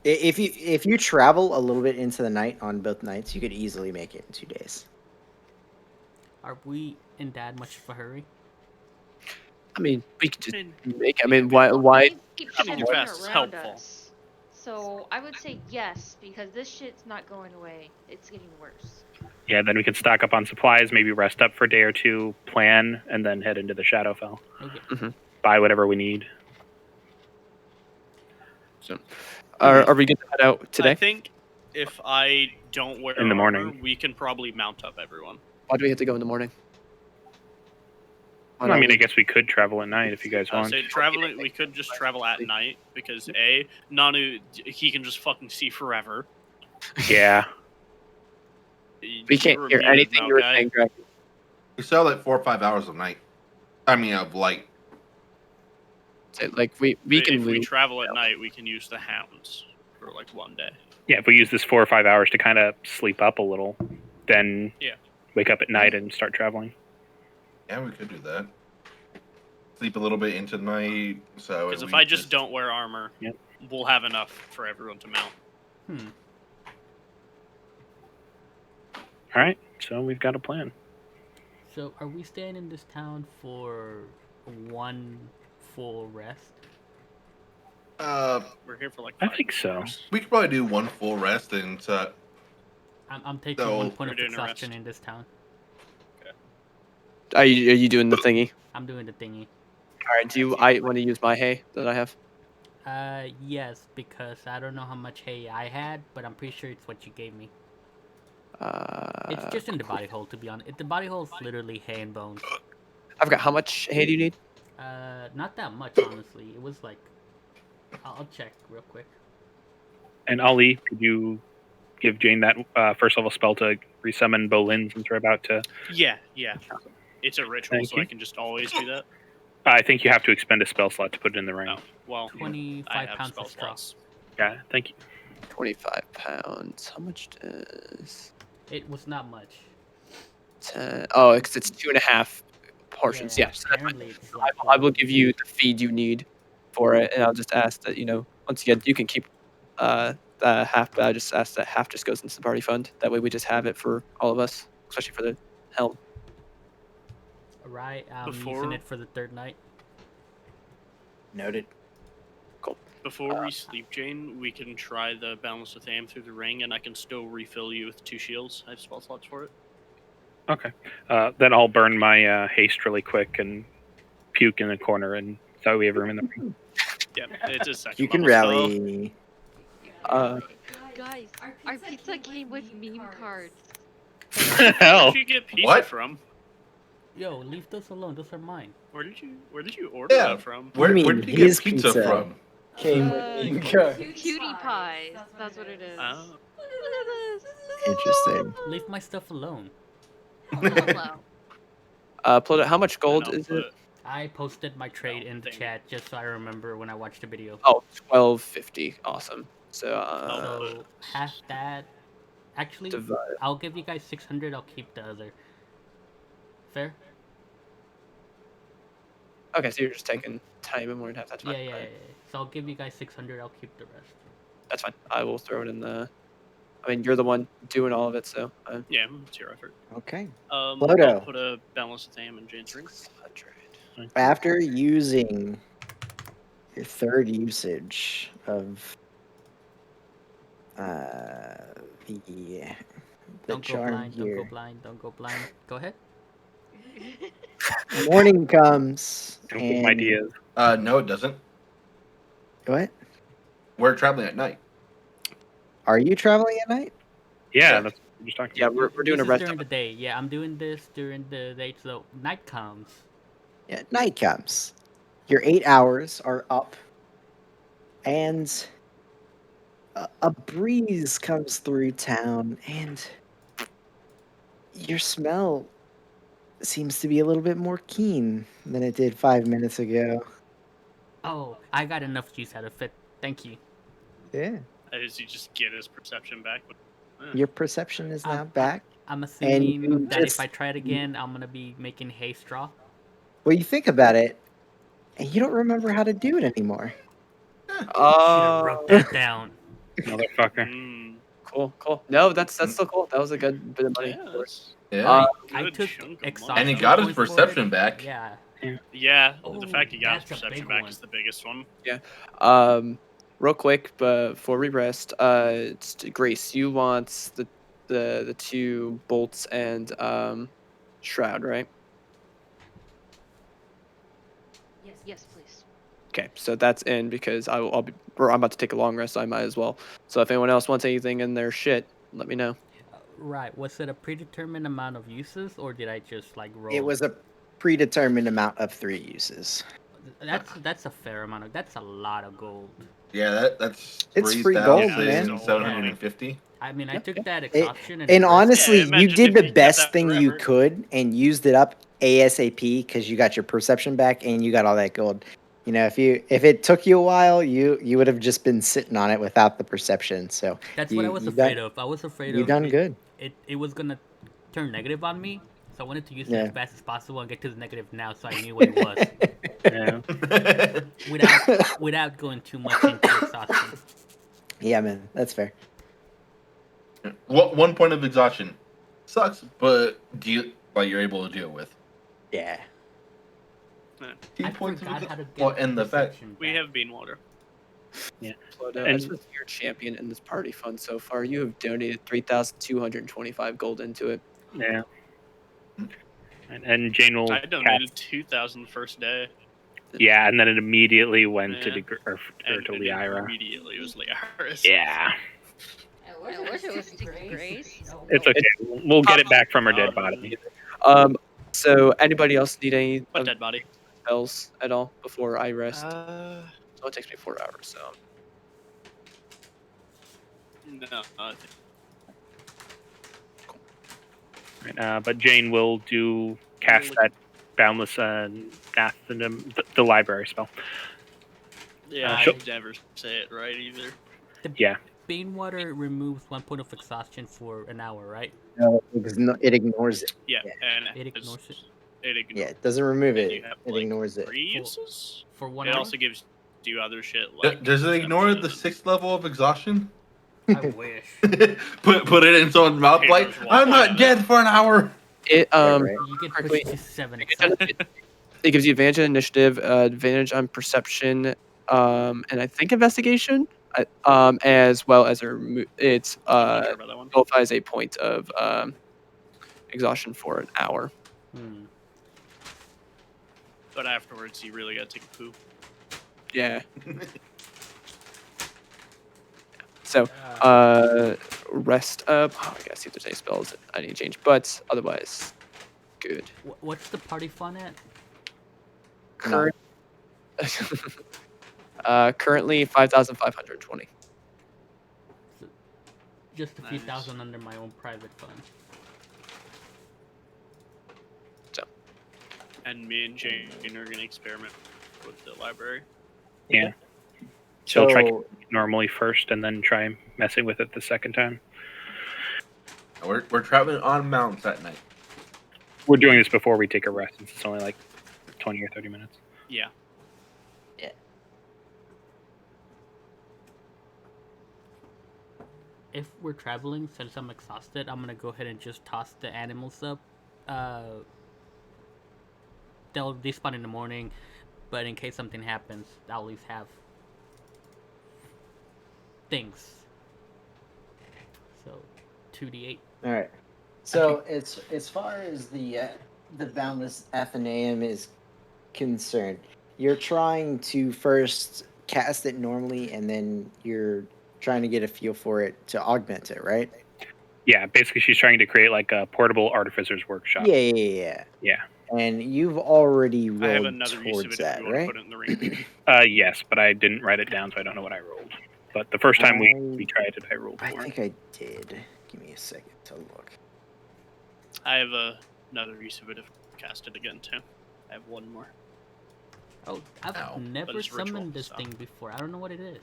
if you travel a little bit into the night on both nights, you could easily make it in 2 days. Are we in that much of a hurry? I mean, we could just I mean, make. I mean, why? Things keep Having shifting too fast is around helpful. us. So I would say yes, because this shit's not going away. It's getting worse. Yeah, then we could stock up on supplies, maybe rest up for a day or two, plan, and then head into the Shadowfell. Okay. Buy whatever we need. So, are we going to head out today? I think if I don't wear In the armor, morning. we can probably mount up everyone. Why do we have to go in the morning? Why I don't mean, we- I guess we could travel at night if you guys want. So traveling, we could just travel at night because Nanu, he can just fucking see forever. Yeah. we can't You're hear muted, anything you were Malachi. saying, Greg. We still have like 4 or 5 hours of night. I mean, of light. So, like we But can if we leave. travel at night, we can use the hounds for like 1 day. Yeah, if we use this 4 or 5 hours to kind of sleep up a little, then Yeah. wake up at night and start traveling. Yeah, we could do that. Sleep a little bit into the night. So Because if we I just don't wear armor, Yep. we'll have enough for everyone to mount. All right, so we've got a plan. So are we staying in this town for one full rest? We're here for like I 5 think so. hours. we could probably do one full rest and I'm taking So- 1 point We're of doing a exhaustion rest. in this town. Are you doing the thingy? I'm doing the thingy. All right. I want to use my hay that I have? Yes, because I don't know how much hay I had, but I'm pretty sure it's what you gave me. It's just in the body hole, to be honest. The body hole is literally hay and bones. I forgot. How much hay do you need? Not that much, honestly. It was like, I'll check real quick. And Ali, could you give Jane that first level spell to resummon Bolin since we're about to? Yeah. It's a ritual, Thank so you. I can just always do that. I think you have to expend a spell slot to put it in the ring. Oh, well, 25 I have pounds spell of straw. slots. Yeah, thank you. 25 pounds. How much does? It was not much. 10. Oh, because it's 2.5 portions. Yeah, Yeah. So that's fine. apparently it's like I will give you the feed you need for it, and I'll just ask that once again you can keep the half, but I just ask that half just goes into the party fund. That way we just have it for all of us, especially for the helm. Right, I'm Before- using it for the 3rd night. Noted. Before we sleep, Jane, we can try the Balance with Am through the ring, and I can still refill you with 2 shields. I have spell slots for it. Okay. Then I'll burn my haste really quick and puke in the corner, and so we have room in the ring. Yeah, it's a second You can level spell. rally. Guys, our pizza came with meme cards. Hell. Where'd you get pizza What? from? Yo, leave those alone. Those are mine. Where did you order Yeah. that from? where mean did you get his pizza, pizza? from? Came Uh, with cards. Cutie pies. That's what it is. Oh. Look at this. Interesting. Leave my stuff alone. Hello. Ploto, how much gold And I'll is it? put- I posted my trade in the dang it. chat just so I remember when I watched the video. Oh, 1250. Awesome. So So half that. Actually, divide. I'll give you guys 600. I'll keep the other. Fair? Okay, so you're just taking time and more than half. That's fine. Yeah. So I'll give you guys 600. I'll keep the rest. That's fine. I will throw it in the. I mean, you're the one doing all of it, so. Yeah, it's your effort. Okay. I'll Ploto. put a Balance with Am in Jane's ring. 600. After using your 3rd usage of the Don't go charm blind. here. Don't go blind. Don't go blind. Go ahead. Morning comes, Don't give them and ideas. No, it doesn't. what? We're traveling at night. Are you traveling at night? Yeah, Yeah. that's what we're just talking Yeah, about. we're doing This a is rest during up. the day. Yeah, I'm doing this during the day, so night comes. Yeah, night comes. Your 8 hours are up, and a breeze comes through town, and your smell seems to be a little bit more keen than it did 5 minutes ago. Oh, I got enough juice out of it. Thank you. Yeah. As you just get his perception back. Your perception is now I'm, back. I'm And assuming you that if just I try it again, I'm gonna be making hay straw. well, you think about it, and you don't remember how to do it anymore. Should have wrote that down. Motherfucker. Mm, Cool. No, that's still cool. That was a good bit of money. yeah, for it. that's Yeah. Uh, I good took chunk of exhaustion money. And he got his points for it. perception back. Yeah. Yeah, Oh, the fact he got his that's a perception big back one. is the biggest one. Real quick, before we rest, Grace, you want the two bolts and shroud, right? Yes, please. Okay, so that's in because I'm about to take a long rest, so I might as well. So if anyone else wants anything in their shit, let me know. Right. Was it a predetermined amount of uses, or did I just like roll? It was a predetermined amount of 3 uses. That's a fair amount of. That's a lot of gold. Yeah, that's It's free gold, man. 3,750. I mean, I Yeah, took yeah. that exhaustion and. And rest- honestly, Yeah, you imagine did if the you kept best that thing you forever. could and used it up ASAP because you got your perception back and you got all that gold. You know, if it took you a while, you would have just been sitting on it without the perception. So That's what I was you afraid done of. I was afraid you of done good. it was gonna turn negative on me, so I wanted to use it Yeah. as fast as possible and get to the negative now, so I knew what it was Yeah. without going too much into exhaustion. Yeah, man, that's fair. One point of exhaustion sucks, but you're able to deal with. Yeah. 2 I points of forgot how to exhaustion. get And the fact perception We back. have bean water. Ploto, And- as your champion in this party fund so far, you have donated 3,225 gold into it. Yeah. And Jane will I donated cast. 2,000 the first day. Yeah, and then it immediately went to Yeah. or And to it Lyra. immediately was Lyra's. Yeah. I wish it was Sticky Grace. It's okay. We'll get it back from her dead body. So anybody else need any What of dead body? spells at all before I rest? No, So it takes me 4 hours. So I think Right, but Jane will cast that boundless anathema, the library spell. yeah, she'll- I never say it right either. Yeah. Bean water removes 1 point of exhaustion for an hour, right? No, it ignores it. Yeah, Yeah. and It ignores it. It ignores Yeah, it doesn't remove and it. you have, It like, ignores it. 3 uses. For 1 It hour. also gives you other shit like. Does it ignore the perception. 6th level of exhaustion? I wish. put it in someone's mouth Hey, like, there's I'm one. not dead for an hour. it Yeah, right. You get quickly- pushed to 7 it exhaustion. gives you advantage on initiative, advantage on perception, and I think investigation, as well as it's I'm not sure about that one. qualifies a point of exhaustion for an hour. Hmm. But afterwards, you really gotta take a poop. Yeah. So rest up. Oh, I gotta see if there's any spells that I need to change, but otherwise, good. What's the party fun at? Current. Currently 5,520. Just a few Nice. thousand under my own private fund. And me and Jane are gonna experiment with the library. Yeah. She'll try So normally first and then try messing with it the second time. We're traveling on mounts at night. We're doing this before we take a rest since it's only like 20 or 30 minutes. Yeah. If we're traveling, since I'm exhausted, I'm gonna go ahead and just toss the animals up. They'll despawn in the morning, but in case something happens, I'll at least have things. So, 2d8. all right. So as far as the the Boundless Athenaeum is concerned, you're trying to first cast it normally, and then you're trying to get a feel for it to augment it, right? Yeah, basically she's trying to create like a portable artificer's workshop. Yeah. Yeah. And you've already I have rolled another use of towards it if that, you want to right? put it in the ring. Yes, but I didn't write it down, so I don't know what I rolled. But the first time we tried it, I rolled I 4. think I did. Give me a second to look. I have another use of it if I cast it again too. I have one more. Oh, I've Ow. never But it's ritual, summoned this so. thing before. I don't know what it is.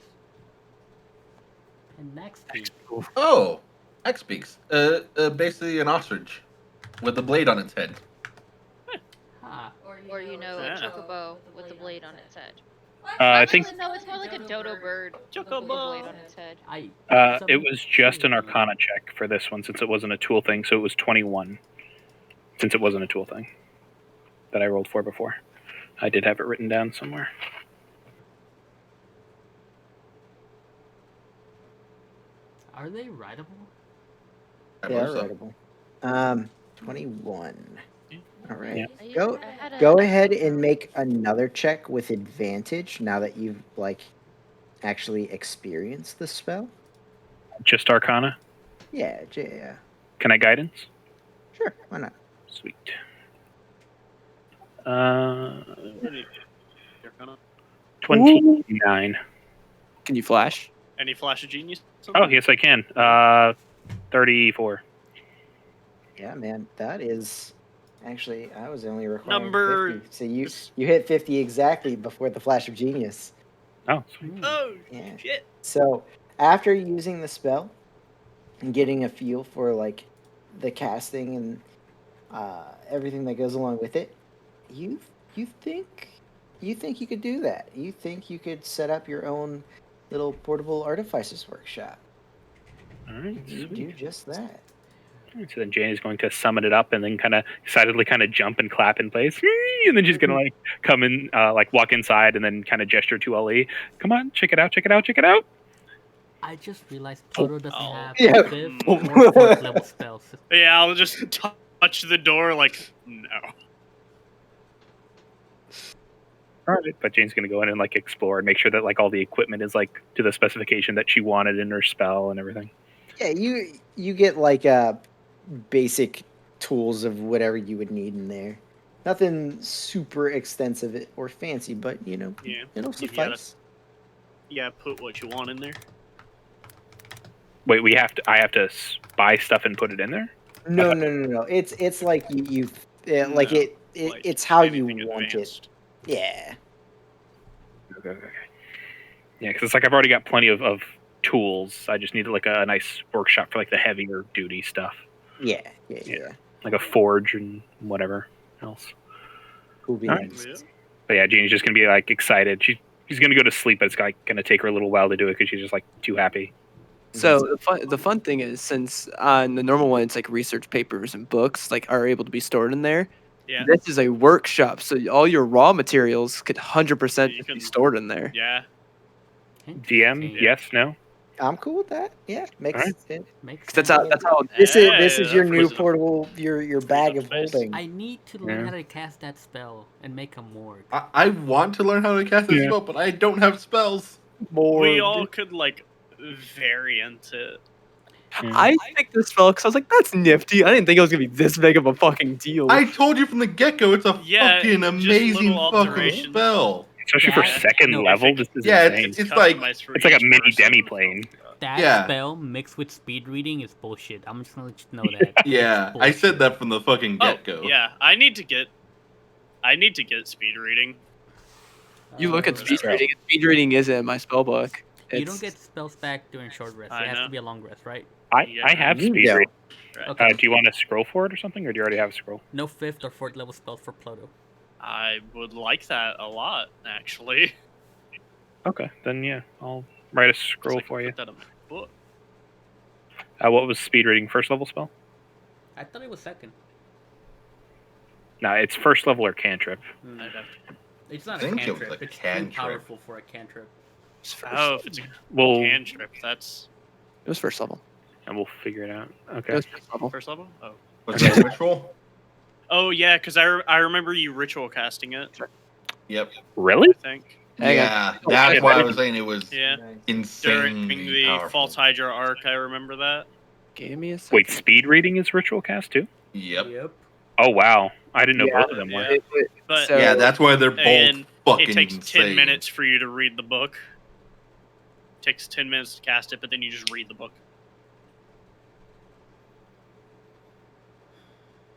And next week. Oh, X speaks. Basically an ostrich with a blade on its head. Ah, Or a Yeah. chocobo with the blade on its head. I think Actually, no, it's more like a dodo bird with a blade on its head. I it summoned was just an two. Arcana check for this one since it wasn't a tool thing, so it was 21. Since it wasn't a tool thing that I rolled for before. I did have it written down somewhere. Are they writable? I They are believe so. writable. 21. All right. Yeah. Go ahead and make another check with advantage now that you've actually experienced the spell. Just Arcana? Yeah. Can I guidance? Sure. Why not? Sweet. You're gonna- 29. Can you flash? Any flash of genius? Oh, yes, I can. 34. Yeah, man. That is actually I was only requiring Number- 50. So you hit 50 exactly before the flash of genius. Oh, sweet. Oh Yeah. shit! So after using the spell and getting a feel for the casting and everything that goes along with it, you think you could do that. You think you could set up your own little portable artificer's workshop. All right, You sweet. do just that. So then Jane is going to summon it up and then kind of excitedly kind of jump and clap in place. And then she's going to come in, walk inside and then kind of gesture to Ali. Come on, check it out, check it out, check it out. I just realized Ploto doesn't Oh. have Yeah. 5th or 4th level spells. Yeah, I'll just touch the door like no. All right. But Jane's going to go in and explore and make sure that all the equipment is to the specification that she wanted in her spell and everything. Yeah, you get basic tools of whatever you would need in there. Nothing super extensive or fancy, but Yeah. it'll You gotta- suffice. Yeah, put what you want in there. Wait, I have to buy stuff and put it in there? No. It's like it's how you anything want advanced. it. Yeah. Okay. Yeah, because it's I've already got plenty of tools. I just need a nice workshop for the heavier duty stuff, Yeah. like a forge and whatever else. Cool All right. beans. Yeah. But yeah, Jane's just gonna be excited. She's gonna go to sleep, but it's gonna take her a little while to do it because she's just too happy. So the fun thing is, since on the normal one it's research papers and books are able to be stored in there. Yeah. This is a workshop, so all your raw materials could 100% You be can- stored in there. Yeah. DM, Interesting. yes, no. I'm cool with that. Yeah, makes Alright. it. Makes 'Cause sense. that's how This Hey, is your that new frees up- portable your bag of space. holding. I need to learn Yeah. how to cast that spell and make a morgue. I want to learn how to cast this Yeah. spell, but I don't have spells. We all could variant it. I picked this spell because I was that's nifty. I didn't think it was gonna be this big of a fucking deal. I told you from the get go, it's a Yeah, fucking just amazing little fucking alterations. spell. Especially for Yeah. second No, level, if this is Yeah, insane. it's like- customized for it's like a each mini person, demi-plane. That Yeah. spell mixed with speed reading is bullshit. I'm just gonna let you know that. Yeah, I said that from the fucking Oh, get go. yeah. I need to get speed reading. You look at Uh, speed reading. And speed reading isn't in my spell book. You don't get spells back during short rest. I It has know. to be a long rest, right? I Yeah. have You speed don't. reading. Right. Okay. Do you want to scroll for it or something, or do you already have a scroll? No 5th or 4th level spells for Ploto. I would like that a lot, actually. Okay, then yeah, I'll write a 'Cause scroll I could for you. put that in my book. What was speed reading? First level spell? I thought it was 2nd. No, it's first level or cantrip. I'd have to- It's not I a think it was cantrip. a It's cantrip. too powerful for a cantrip. Oh, if it's a We'll cantrip, that's It was first level. and we'll figure it out. It Okay. was first level. first level. Oh, Was that which roll? Oh yeah, because I remember you ritual casting it. Yep. Really? I think. Hang on. Yeah, Oh, that's shit, why I I was saying it was Yeah. insanely During the powerful. False Hydra arc, I remember that. Give me a second. Wait, speed reading is ritual cast too? Yep. Oh wow, I didn't know Yeah, both of them were. Yeah. But So Yeah, that's why they're both and fucking it takes insane. 10 minutes for you to read the book. It takes 10 minutes to cast it, but then you just read the book.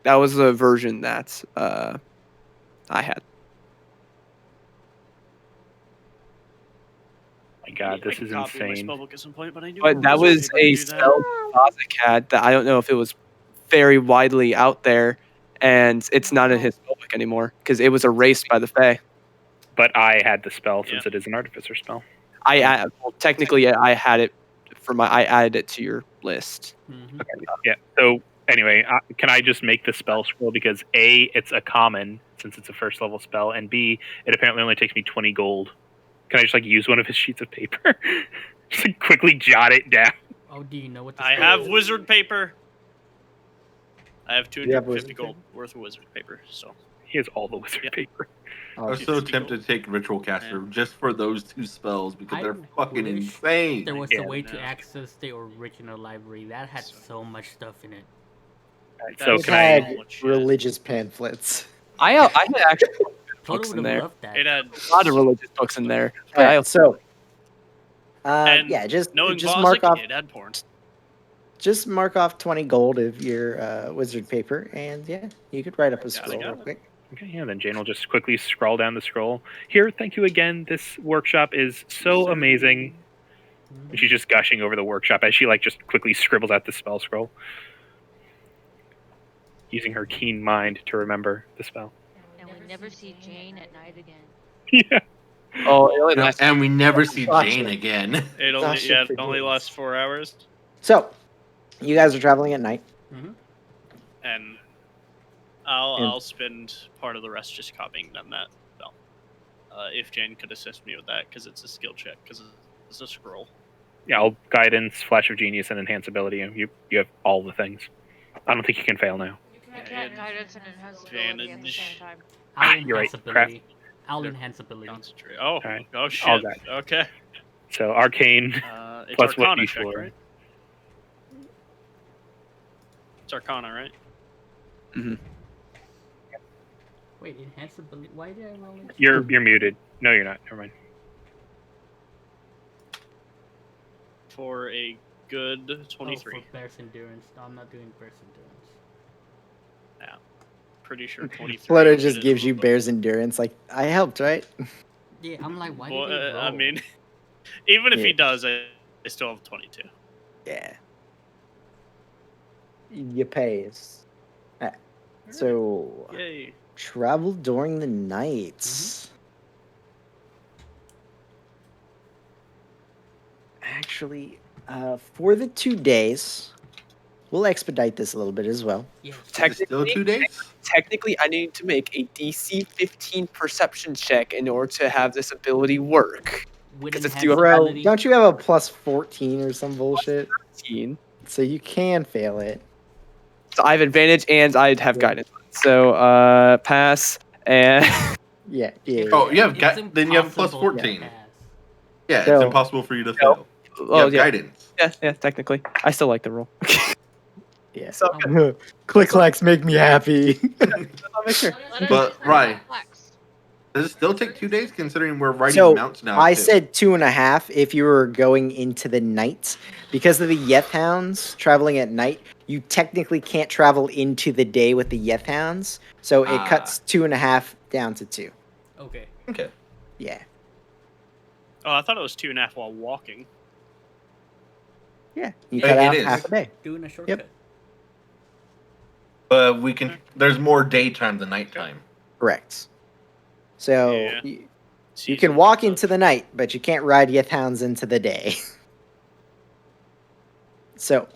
that was the version that I had. My God, I this can is copy my insane. spellbook at some point, but I do. But that was a spell Closet had that I don't know if it was very widely out there, and it's not in his spellbook anymore because it was erased by the Fae. But I had the spell since it is an artificer spell. Well, technically, I had it I added it to your list. Mm-hmm. Okay, yeah. So anyway, can I just make the spell scroll because A, it's a common since it's a first level spell, and B, it apparently only takes me 20 gold. Can I just like use one of his sheets of paper? Just like, quickly jot it down. Oh, do you know what the I spell have is? wizard paper. I have You have 250 wizard gold worth of wizard paper, so. He has all the wizard Yeah. paper. I was so tempted to take Ritual Caster just for those two spells because they're fucking wish insane. There was Yeah. a way to access the original library that had so much stuff in it. So It can had I? religious pamphlets. I had actually Ploto books would in have there. loved that. It had A lot of religious books in there. But Alright, I so And yeah, just knowing mark Bozic, off it had porn. just mark off 20 gold of your wizard paper, and yeah, you could write up a Gotta scroll go. real quick. Okay, yeah. Then Jane will just quickly scroll down the scroll. Here, thank you again. This workshop is so amazing. And she's just gushing over the workshop as she like just quickly scribbles out the spell scroll, using her keen mind to remember the spell. And we never see Jane at night again. Yeah. Oh, it only lasts- And we never see Gotcha. Jane again. It only Exhaustion yeah, for it only days. lasts 4 hours. So, you guys are traveling at night. Mm-hmm. And And- I'll spend part of the rest just copying them that spell. If Jane could assist me with that, because it's a skill check, because it's a scroll. Yeah, I'll guidance, flash of genius, and enhance ability. You have all the things. I don't think you can fail now. You can't guidance and enhance ability at the same time. I'll You're right, enhance ability. I'll enhance ability. Concentrate. Oh, Alright. oh All shit. that. Okay. So arcane It's plus what Arcana check, d4. right? It's Arcana, right? Wait, enhance ability? Why did I roll it? You're muted. No, you're not. Never mind. For a good Oh, 23. for Bear's endurance. No, I'm not doing Bear's endurance. Pretty sure 23. Ploto will just get it gives in you the book. bear's endurance. Like, I helped, right? Yeah, I'm like, why Well, did they roll? I mean, even if Yeah. he does, I still have 22. Yeah. You pays. So, Yay. travel during the nights. Actually, for the 2 days, we'll expedite this a little bit as well. Yes. Still 2 days? Technically, I need to make a DC 15 perception check in order to have this ability work. With 'Cause it's enhance the Bro, ability. don't you have a plus 14 or some bullshit? 15. So you can fail it. So I have advantage and I'd have Yeah. guidance. So pass and Yeah. Oh, you have It's then you have plus impossible to 14. pass. Yeah, it's So- impossible for you to fail. You oh have yeah, guidance. yeah, technically, I still like the roll. Yeah. So Click clacks make me happy. I'll make sure. But, right. Does it still take 2 days considering we're riding So, mounts now? I too? said 2.5 if you were going into the night. Because of the Yeth Hounds traveling at night, you technically can't travel into the day with the Yeth Hounds. So it cuts 2.5 down to 2. Okay. Okay. Yeah. Oh, I thought it was 2.5 while walking. Yeah. You It cut out is. half a day. Doing a shortcut. But we can. There's more daytime than nighttime. Correct. So Yeah. you Season can walk and into such. the night, but you can't ride Yeth Hounds into the day. So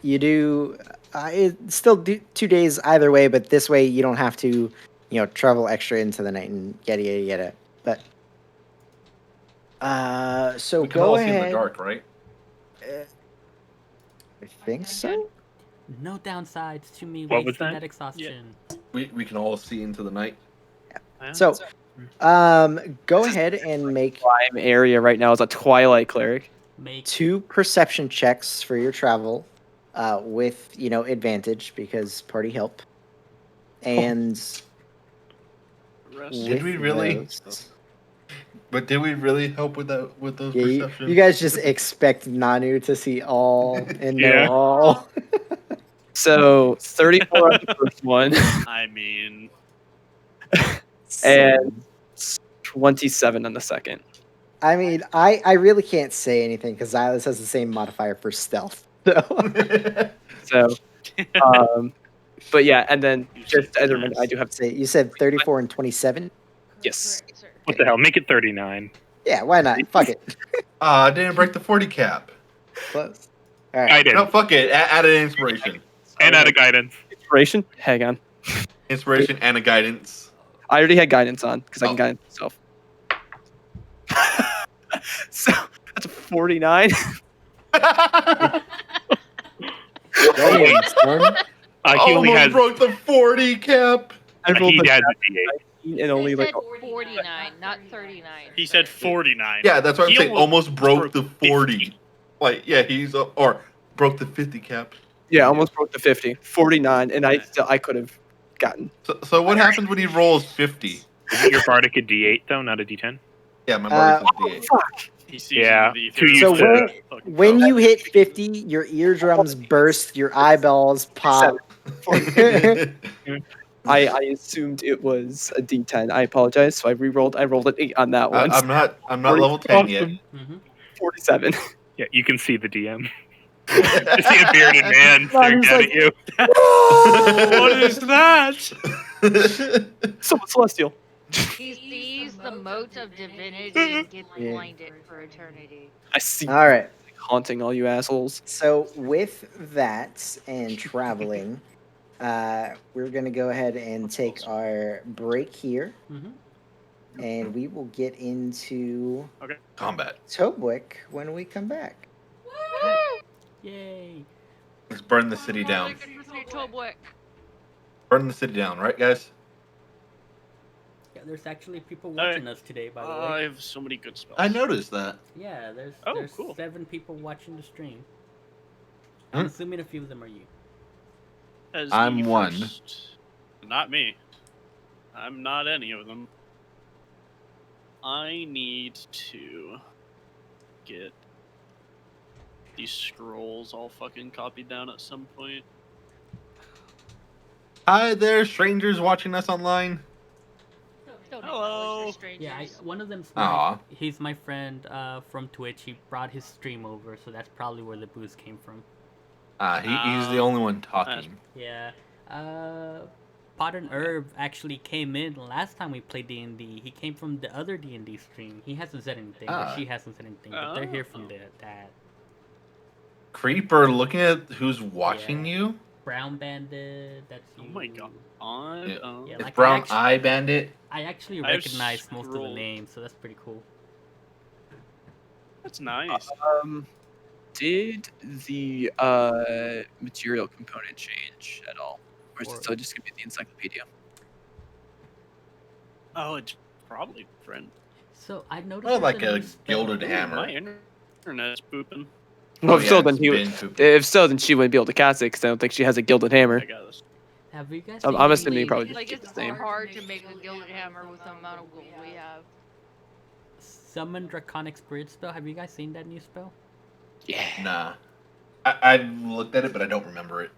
you do. It's still 2 days either way, but this way you don't have to, travel extra into the night and yada yada yada. But so We can go all see in the ahead. dark, right? I think so. No downsides to me What was wasting that? exhaustion. We can all see into the night. So, go ahead and make Prime area right now is a Twilight Cleric. Make 2 perception checks for your travel, with advantage because party help. And Rest. Did we with really? those- But did we really help with that with those Yeah, perceptions? you guys just expect Nanu to see all and know Yeah. all. So 34 on the first one, I mean, and 27 on the second. I mean, I really can't say anything because Xylus has the same modifier for stealth. So So, but yeah, and then You just said as a reminder, I fast. do have say you said 34 and 27. yes. Correct, sir. What the hell? Make it 39. Yeah, why not? Fuck it. I didn't break the 40 cap. Close. All right. Guidance. No, fuck it. Add an inspiration. And out of guidance. Inspiration. Hang on, Inspiration and a guidance. I already had guidance on because I can Oh. guidance myself. So that's a 49. Damn, son. He only Almost has. broke the 40 cap. I rolled He the has a D8. and only He like said 49, not 39. he said 49. Yeah, that's what I'm He saying. Almost broke the broke 40. 50. Like, yeah, he's or broke the 50 cap. yeah, almost broke the 50. 49, and I could have gotten. So what happens when he rolls 50? Isn't your bardic a D8 though, not a D10? Yeah, my mark's a D8. Fuck. He sees Yeah, the too used So to- when you hit 50, your eardrums burst, your eyeballs pop. I assumed it was a D10. I apologize. So I re-rolled. I rolled an 8 on that one. I'm not level 10 yet. Mm-hmm. 47. Yeah, you can see the DM. You see a bearded man staring he's down like, at you. What is that? Someone celestial. He sees the mote of divinity and gets Yeah. blinded for eternity. I see All right. haunting all you assholes. So with that and traveling, we're gonna go ahead and take our break here, Mm-hmm. and we will get into Combat. Tobwick when we come back. Yay! Let's burn the city down. Tobwick. Burn the city down, right, guys? Yeah, there's actually people Alright. watching us today, by the I way. have so many good spells. I noticed that. Yeah, there's Oh, there's cool. 7 people watching the stream. I'm assuming a few of them are you. As I'm the one. first- Not me. I'm not any of them. I need to get these scrolls all fucking copied down at some point. Hi there, strangers watching us online. Don't Hello. make strangers. Yeah, one of them's Aw. he's my friend from Twitch. He brought his stream over, so that's probably where the boost came from. He's the only one talking. Yeah. Pot and Herb actually came in last time we played D&D. He came from the other D&D stream. He hasn't said anything, or she hasn't said anything, but they're here from that. Creeper, looking at who's watching you. Brown Bandit, that's you. Oh my god. Yeah. Yeah, It's like, Brown Eye Bandit. I actually I have recognize most of the scroll- names, so that's pretty cool. That's nice. Did the material component change at all, or is it still just gonna be the encyclopedia? Oh, it's probably friend. So I noticed. Well, there's like new a spell- gilded Ooh, hammer. my internet's pooping. Well, if so, yeah, then it's he been would. pooped. If so, then she wouldn't be able to cast it because I don't think she has a gilded hammer. I got this. Have you guys? I'm seen assuming any you probably just Like, keep it's the same. hard to make a gilded hammer with the amount of gold we have. Summon Draconic Spirit spell. Have you guys seen that new spell? Yeah. Nah. I looked at it, but I don't remember it.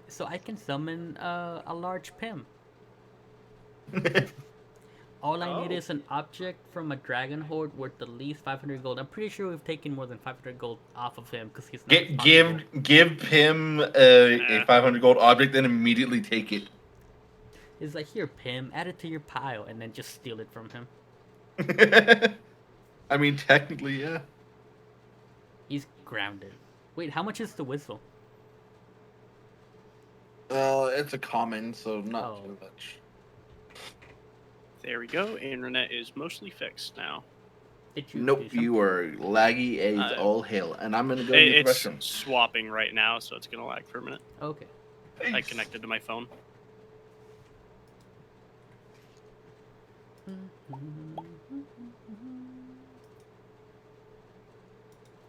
So I can summon a large Pim. All I need Oh. is an object from a dragon horde worth at least 500 gold. I'm pretty sure we've taken more than 500 gold off of him because he's not responsible. Give him a 500 gold object, then immediately take it. It's like, here, Pim, add it to your pile, and then just steal it from him. I mean, technically, yeah. He's grounded. Wait, how much is the whistle? It's a common, so not Oh. too much. There we go. Internet is mostly fixed now. Did you do Nope, something? you are laggy as all hell, and I'm gonna go to the It's restroom. swapping right now, so it's gonna lag for a minute. Okay. I connected to my phone.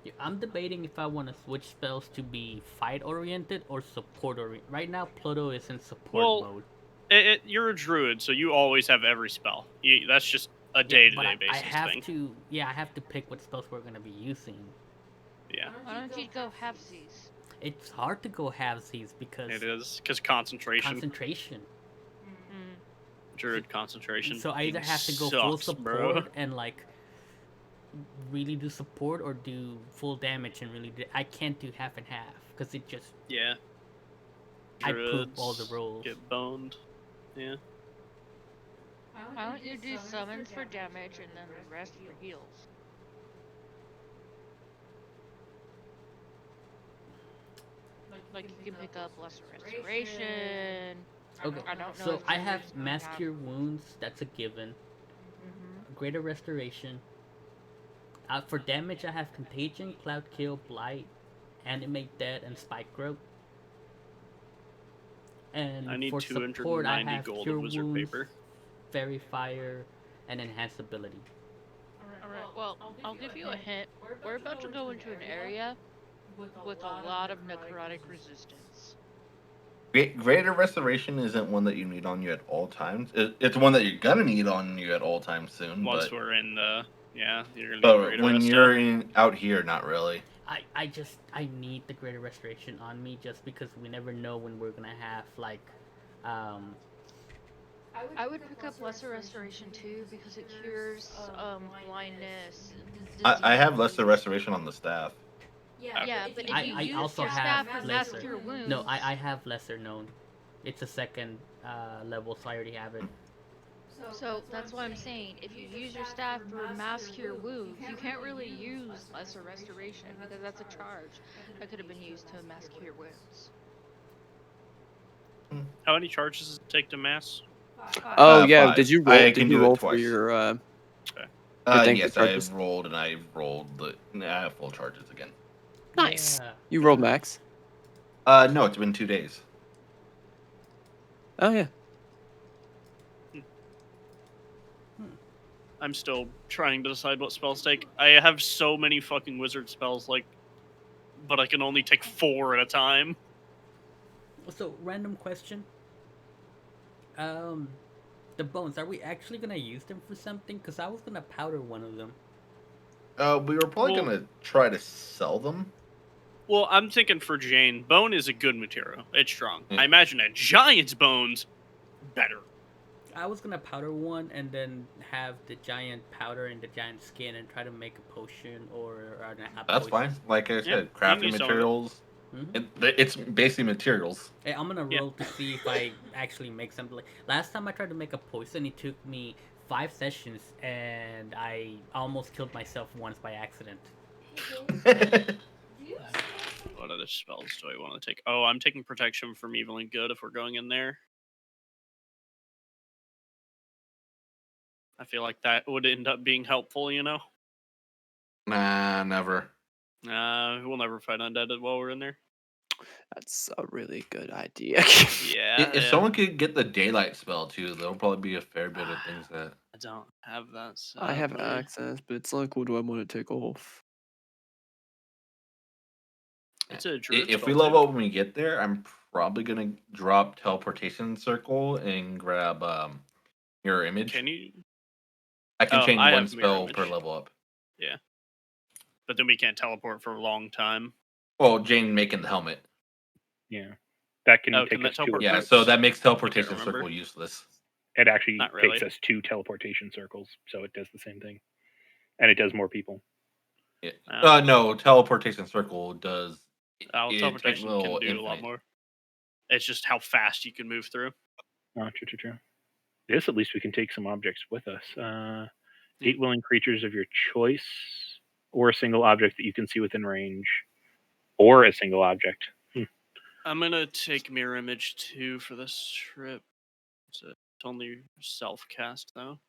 Yeah, I'm debating if I want to switch spells to be fight oriented or support oriented. Right now, Ploto is in support Well, mode. You're a druid, so you always have every spell. That's just a Yeah, but day-to-day I basis have thing. to. Yeah, I have to pick what spells we're gonna be using. Yeah, Why don't you go halvesies? It's hard to go halvesies because it is because concentration, concentration. Mm. druid concentration. So I either have to go full sucks, support bro. and like really do support, or do full damage and really do. I can't do half and half because it just Yeah. I poop all the Druids rolls. get boned. Yeah. Why don't you do summons for damage and then the rest for heals? Like you can pick up lesser restoration. Okay, I don't know so if I have druids might mass have- cure wounds. That's a given. Greater restoration. For damage, I have contagion, cloud kill, blight, animate dead, and spike growth. And I need for support, I 290 have gold cure of wizard wounds, paper. fairy fire, and enhance ability. Alright, well, I'll give you a hint. We're about to go into an area with a lot of necrotic resistance. Greater restoration isn't one that you need on you at all times. It's one that you're gonna need on you at all times soon. Once But we're in the you're gonna need but greater when rest you're out here, not really. I need the greater restoration on me just because we never know when we're gonna have like I would pick up lesser restoration too because it cures blindness. I have disease. lesser restoration on the staff. Yeah, but if you I use also your have staff for mass lesser. cure wounds, No, I have lesser known. It's a second level, so I already have it. so that's why I'm saying if you use your staff for mass cure wounds, you can't really use lesser restoration because that's a charge that could have been used to mass cure wounds. How many charges does it take to mass? Oh yeah, 5. did you roll? I Did can you do it roll for twice. your Okay. thing for Yes, charges? I've rolled and I've rolled the I have full charges again. Nice. Yeah. You rolled max. No, it's been 2 days. Oh yeah. I'm still trying to decide what spells to take. I have so many fucking wizard spells, but I can only take 4 at a time. So random question. The bones, are we actually gonna use them for something? Because I was gonna powder one of them. We were probably Well- gonna try to sell them. Well, I'm thinking for Jane, bone is a good material. It's strong. Yeah. I imagine a giant's bones better. I was gonna powder one and then have the giant powder and the giant skin and try to make a potion or a That's potion. fine. Like I Yeah, said, you can crafting use some of it. materials. Mhm. It's basically materials. Hey, I'm gonna Yeah. roll to see if I actually make something. Like last time I tried to make a poison, it took me 5 sessions and I almost killed myself once by accident. What other spells do I want to take? Oh, I'm taking protection from evil and good if we're going in there. I feel like that would end up being helpful, you know? Nah, never. We'll never fight undead while we're in there. That's a really good idea. Yeah. If someone could get the daylight spell too, there'll probably be a fair bit of things that. I don't have that. I have sadly. access, but it's like, what do I want to take off? It's a druid If spell we too. level up when we get there, I'm probably gonna drop teleportation circle and grab mirror image. Can you? I can Oh, change I one have mirror spell per image. level up. Yeah. But then we can't teleport for a long time. Well, Jane making the helmet. Yeah, that can Oh, take can that us to. teleport Yeah, groups? so that makes teleportation remember. circle useless. It actually Not takes really. us to teleportation circles, so it does the same thing, and it does more people. Yeah. Oh. No, teleportation circle does. Teleportation can technical do a lot infinite. more. It's just how fast you can move through. Oh, true. This, at least, we can take some objects with us. 8 willing creatures of your choice, or a single object that you can see within range, or a single object. I'm gonna take mirror image 2 for this trip. It's only self cast though.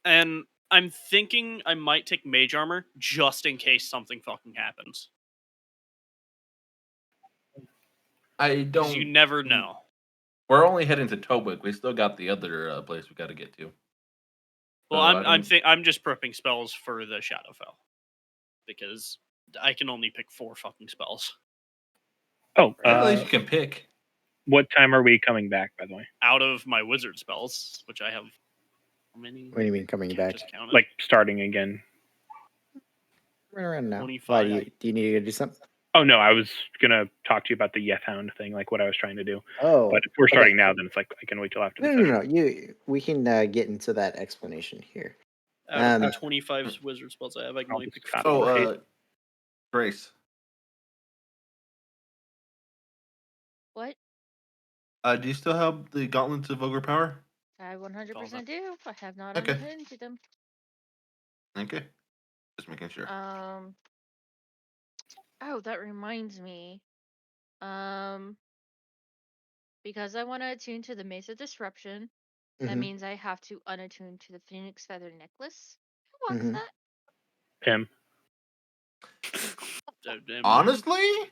And I'm thinking I might take mage armor just in case something fucking happens. I Because you don't. never know. We're only heading to Tobic. We still got the other place we got to get to. Well, So I'm just prepping spells for the Shadowfell because I can only pick 4 fucking spells Oh, at least you can pick. what time are we coming back, by the way? out of my wizard spells, which I have. How many? What do you mean coming Can't back? just count it. Like starting again. Right around now. 25. Why do you need to do something? Oh no, I was gonna talk to you about the Yeth Hound thing, like what I was trying to do. Oh, But if we're okay. starting now, then it's like I can wait till after the No. session. We can get into that explanation here. Out of the 25 wizard spells I have, I can I'll only just pick copy 4. and paste. Grace. What? Do you still have the Gauntlets of Ogre Power? I 100% do. I have not Okay. unattended to them. Okay. Just making sure. Oh, that reminds me. Because I want to attune to the Mace of Disruption, that Mhm. means I have to unattune to the Phoenix Feather Necklace. Who wants Mhm. that? Pim. Honestly?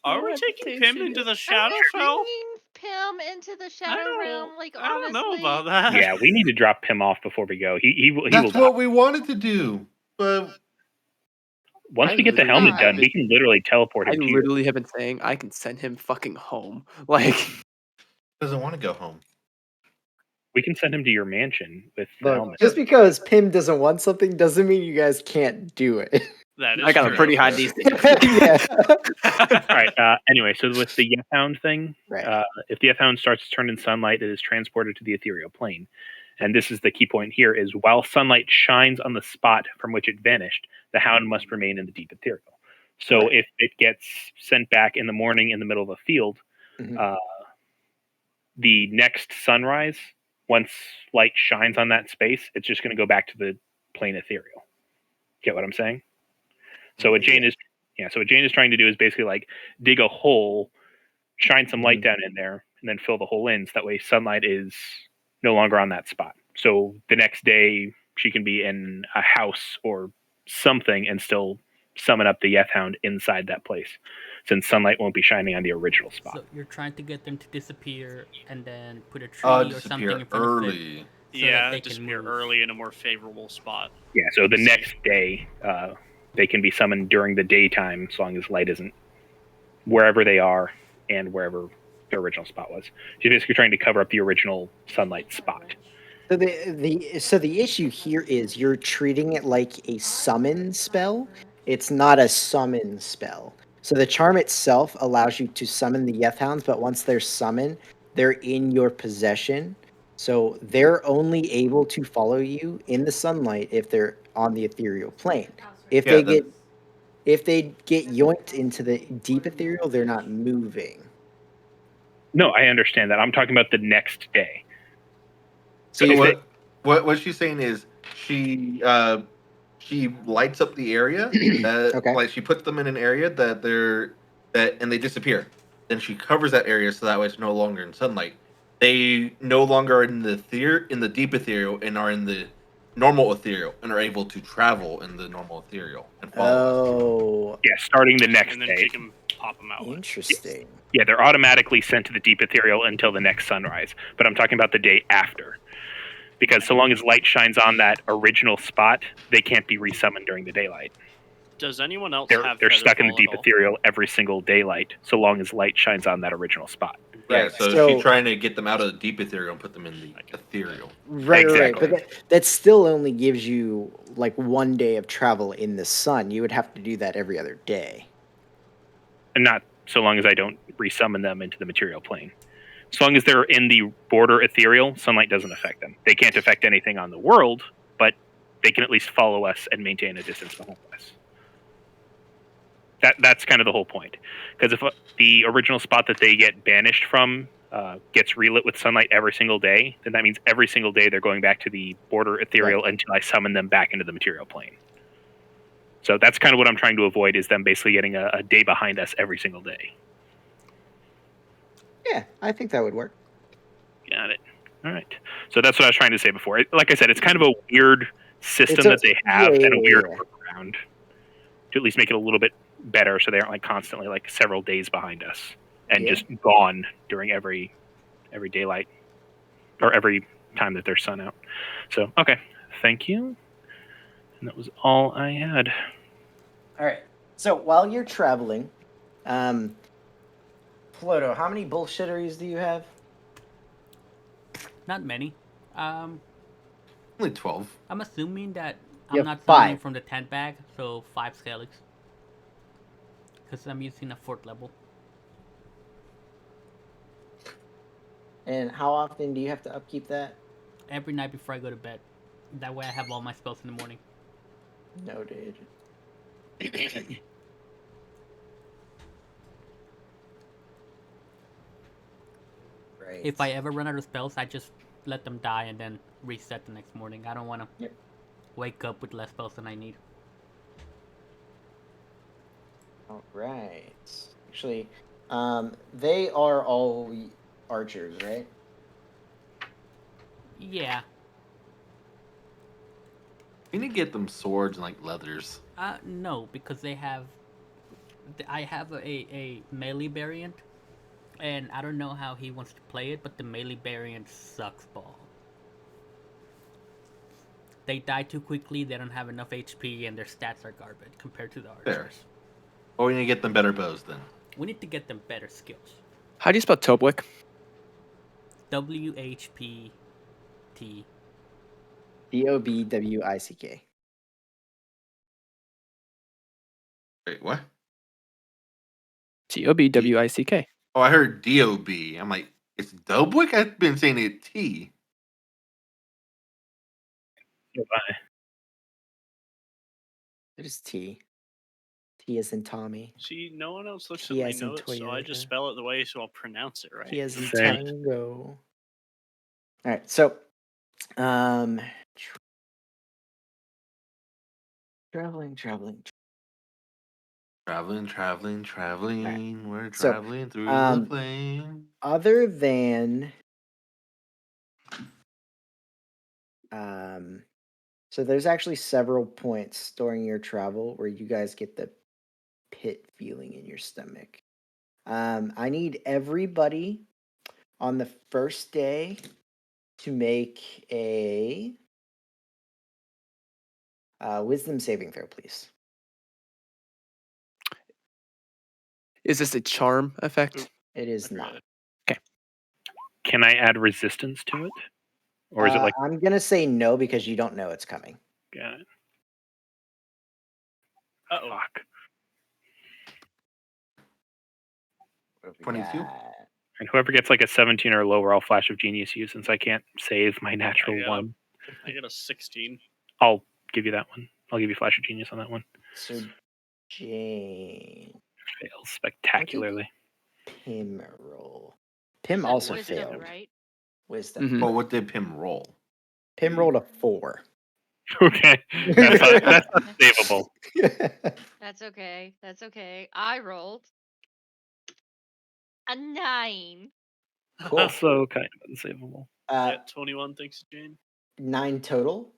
Are we taking Pim into the Shadowfell? Bringing Pim into the Shadow Realm, like, I don't know honestly. about that. Yeah, we need to drop Pim off before we go. He will That's die. what we wanted to do. But Once I we get the literally helmet have done, we can literally teleport I him to you. literally have been saying I can send him fucking home. Like, doesn't want to go home. We can send him to your mansion with the Look, helmet. just because Pim doesn't want something doesn't mean you guys can't do it. That is I got true. a pretty high DC. Yeah. All right. Anyway, so with the Yeth Hound thing, Right. if the Yeth Hound starts to turn in sunlight, it is transported to the ethereal plane. And this is the key point here: is while sunlight shines on the spot from which it vanished, the Hound must remain in the deep ethereal. So Right. if it gets sent back in the morning in the middle of a field, Mhm. the next sunrise, once light shines on that space, it's just going to go back to the plane ethereal. Get what I'm saying? So what Jane is, so what Jane is trying to do is basically like dig a hole, shine some light down in there, and then fill the hole in. So that way, sunlight is no longer on that spot. So the next day, she can be in a house or something and still summon up the Yeth Hound inside that place, since sunlight won't be shining on the original spot. So you're trying to get them to disappear and then put a tree or something Disappear in front of it early. so that they can disappear move. early in a more favorable spot. Yeah, so the See. next day, they can be summoned during the daytime as long as light isn't wherever they are and wherever their original spot was. She's basically trying to cover up the original sunlight spot. So the issue here is you're treating it like a summon spell. It's not a summon spell. So the charm itself allows you to summon the Yeth Hounds, but once they're summoned, they're in your possession. So they're only able to follow you in the sunlight if they're on the ethereal plane. If they get yoinked into the deep ethereal, they're not moving. No, I understand that. I'm talking about the next day. So So what she's saying is she lights up the area Okay. like she puts them in an area and they disappear. Then she covers that area so that way it's no longer in sunlight. They no longer are in the deep ethereal and are in the normal ethereal and are able to travel in the normal ethereal and follow us. Oh, Yeah, starting the next And then day. she can pop them out. interesting. Yeah, they're automatically sent to the deep ethereal until the next sunrise. But I'm talking about the day after. Because so long as light shines on that original spot, they can't be resummoned during the daylight. Does anyone else They're have stuck in the Featherfall deep at all? ethereal every single daylight, so long as light shines on that original spot. Yeah, Right, so, so- she's trying to get them out of the deep ethereal and put them in the ethereal. Right, Exactly. right. But that still only gives you like 1 day of travel in the sun. You would have to do that every other day. And not so long as I don't resummon them into the material plane. As long as they're in the border ethereal, sunlight doesn't affect them. They can't affect anything on the world, but they can at least follow us and maintain a distance behind us. That's kind of the whole point. Because if the original spot that they get banished from gets relit with sunlight every single day, then that means every single day they're going back to the border ethereal until I summon them back into the material plane. So that's kind of what I'm trying to avoid, is them basically getting a day behind us every single day. Yeah, I think that would work. Got it. All right. So that's what I was trying to say before. Like I said, it's kind of a weird system that they have and a weird workaround to at least make it a little bit better, so they aren't like constantly like several days behind us and just gone during every daylight or every time that there's sun out. So okay, thank you. And that was all I had. All right. So while you're traveling, Ploto, how many bullshitteries do you have? Not many. Um, Only 12. I'm assuming that You I'm have not summoning 5. from the tent bag, so 5 Skelligs. Because I'm using a 4th level. And how often do you have to upkeep that? Every night before I go to bed. That way I have all my spells in the morning. Noted. Right. If I ever run out of spells, I just let them die and then reset the next morning. I don't want to Yep. wake up with less spells than I need. All right. Actually, they are all archers, right? Yeah. We need to get them swords and like leathers. No, because they have. I have a melee variant, and I don't know how he wants to play it, but the melee variant sucks ball. They die too quickly, they don't have enough HP, and their stats are garbage compared to the archers. Fair. Or we need to get them better bows then. We need to get them better skills. How do you spell Tobwick? WHPT. Dobwick. Wait, what? Tobwick. Oh, I heard DOB. I'm like, it's Dobwick? I've been saying it T. Goodbye. It is T. T as in Tommy. See, no one else looks T at my as in notes, so I just Toyota. spell it the way so I'll pronounce it right. T as in Same. Tango. All right. So, traveling. Traveling. We're So, traveling through the plain. Other than so there's actually several points during your travel where you guys get the pit feeling in your stomach. I need everybody on the first day to make a wisdom saving throw, please. Is this a charm effect? Oop. It is I forgot not. it. Can I add resistance to it, or is it like? I'm gonna say no because you don't know it's coming. Got it. Uh-oh. Fuck. What have we 22? got? And whoever gets like a 17 or lower, I'll flash of genius use since I can't save my natural I got- one. I got a 16. I'll give you that one. I'll give you flash of genius on that one. So Jane Fails spectacularly. Pim roll. Pim Said also wisdom, failed. right? Wisdom. Mhm. Well, what did Pim roll? Pim rolled a 4. Okay, that's unsavable. That's okay. That's okay. I rolled a 9. Cool. Also kind of unsavable. Yeah, 21, thanks, Jane. 9 total.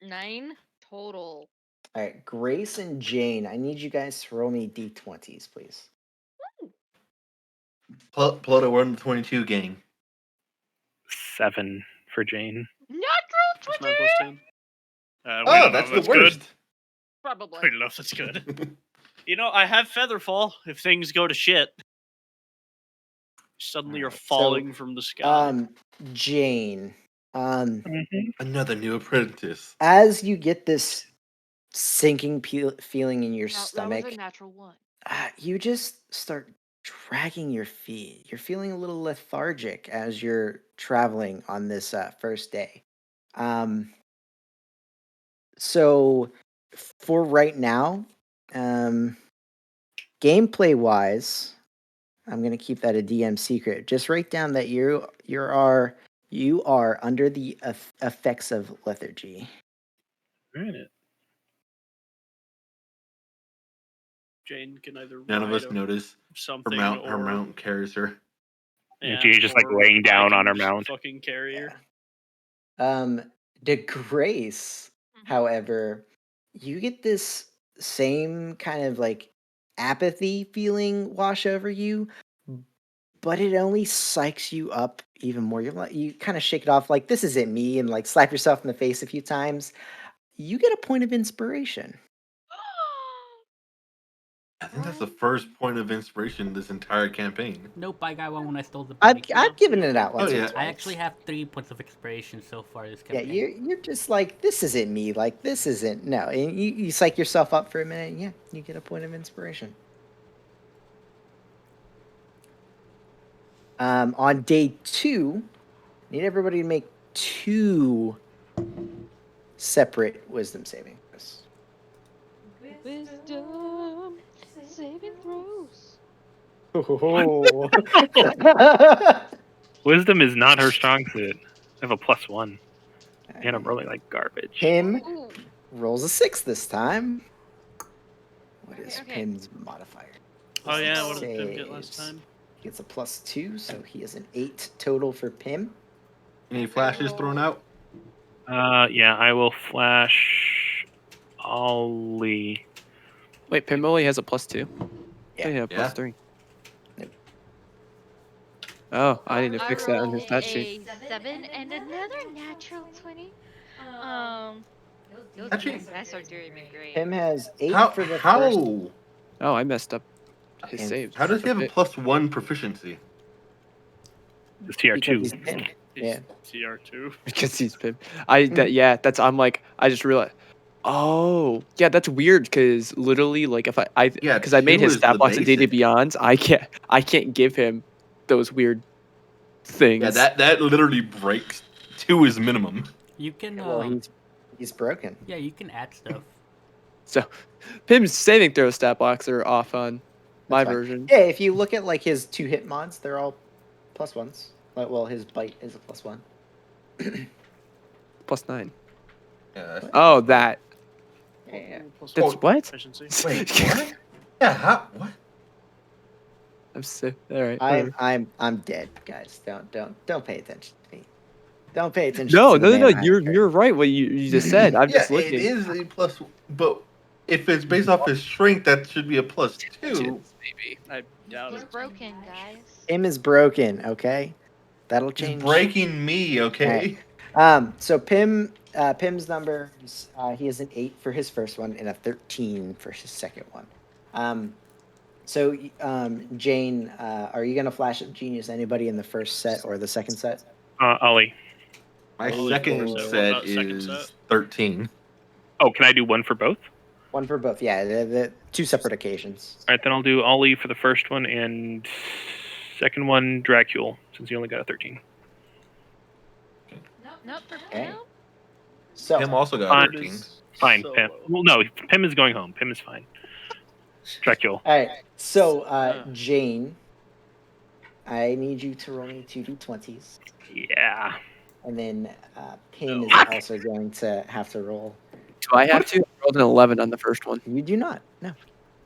9 total. All right, Grace and Jane, I need you guys to roll me d20s, please. Ploto, we're in the 22 gang. 7 for Jane. Natural Plus 20! 9 plus 10. We Oh, don't know that's if the worst. good. Probably. We don't know if that's good. You know, I have Featherfall if things go to shit. Suddenly you're Alright, so, falling from the sky. Jane, Another new apprentice. as you get this sinking feeling in your That was stomach, a natural 1. you just start dragging your feet. You're feeling a little lethargic as you're traveling on this first day. So for right now, gameplay wise, I'm gonna keep that a DM secret. Just write down that you are under the effects of lethargy. Right. Jane can either None of ride us notice. something Her or mount carries her. Yeah, she's just like or laying I down can on her just mount. Fucking carry her. The Grace, however, you get this same kind of like apathy feeling wash over you, but it only psychs you up even more. You kind of shake it off like this isn't me, and like slap yourself in the face a few times. You get a point of inspiration. I think that's the first point of inspiration this entire campaign. Nope, I got one when I stole the bunny. I've given it out once Oh, or yeah. twice. I actually have 3 points of inspiration so far this Yeah, campaign. you're just like this isn't me. Like this isn't no. And you psych yourself up for a minute. And yeah, you get a point of inspiration. On day 2, need everybody to make 2 separate wisdom saving throws. Wisdom saving throws. Oh. Wisdom is not her strong suit. I have a +1. And I'm rolling like garbage. Pim Ooh. rolls a 6 this time. What is Okay. Pim's modifier? Oh yeah, what did Pim get last Saves. time? He gets a +2, so he is an 8 total for Pim. Any flashes thrown out? Yeah, I will flash Ollie. Wait, Pim only has a +2. Yeah. Yeah, Yeah. +3. Nope. Oh, I need to I fix that on his rolled stat sheet. a 7 and another natural 20. Those Actually- dice are doing me great. Pim has 8 How? for the first. How? Oh, I messed up his And saves. How does he have a bit. +1 proficiency? It's Because TR2. he's Pim. Yeah. TR2. Because he's Pim. I'm like, I just realized. Oh, yeah, that's weird. Because literally, like, if I Yeah, because I made 2 his is stat the box of D&D basic. Beyond, I can't give him those weird things. Yeah, that literally breaks 2 is minimum. You can Well, he's broken. yeah, you can add stuff. So, Pim's saving throw stat blocks are off on my That's fine. version. Yeah, if you look at like his 2 hit mods, they're all +1s. Well, his bite is a +1. +9. Yeah. That's, Oh, that. Yeah. That's Oh, what? Efficiency. Wait, what? Yeah. How? What? I'm so all right. whatever. I'm dead, guys. Don't pay attention to me. Don't pay attention No, to the no, no, man no. behind the curtain. You're right. What you just said. I'm Yeah, just it looking. is a plus, but if it's based off his strength, that should be a +2. Maybe. I doubt He's it. broken, guys. Pim is broken, okay? That'll He's change. breaking me, okay? So Pim's number, he has an 8 for his first one and a 13 for his second one. So Jane, are you gonna flash up Genius anybody in the first set or the second set? Ollie. My Oh, second for- set What about second is set? 13. Oh, can I do one for both? One for both. Yeah, the 2 separate occasions. All right, then I'll do Ollie for the first one and second one Dracule, since he only got a 13. Nope, for Okay. Pim. So Him also got Fine. 13. Fine, So Pim. low. Well, no, Pim is going home. Pim is fine. Dracule. all right. So Jane, I need you to roll me 2 d20s. Yeah. And then Pim is Fuck. also going to have to roll. Do I have to? I rolled an 11 on the first one. You do not. No.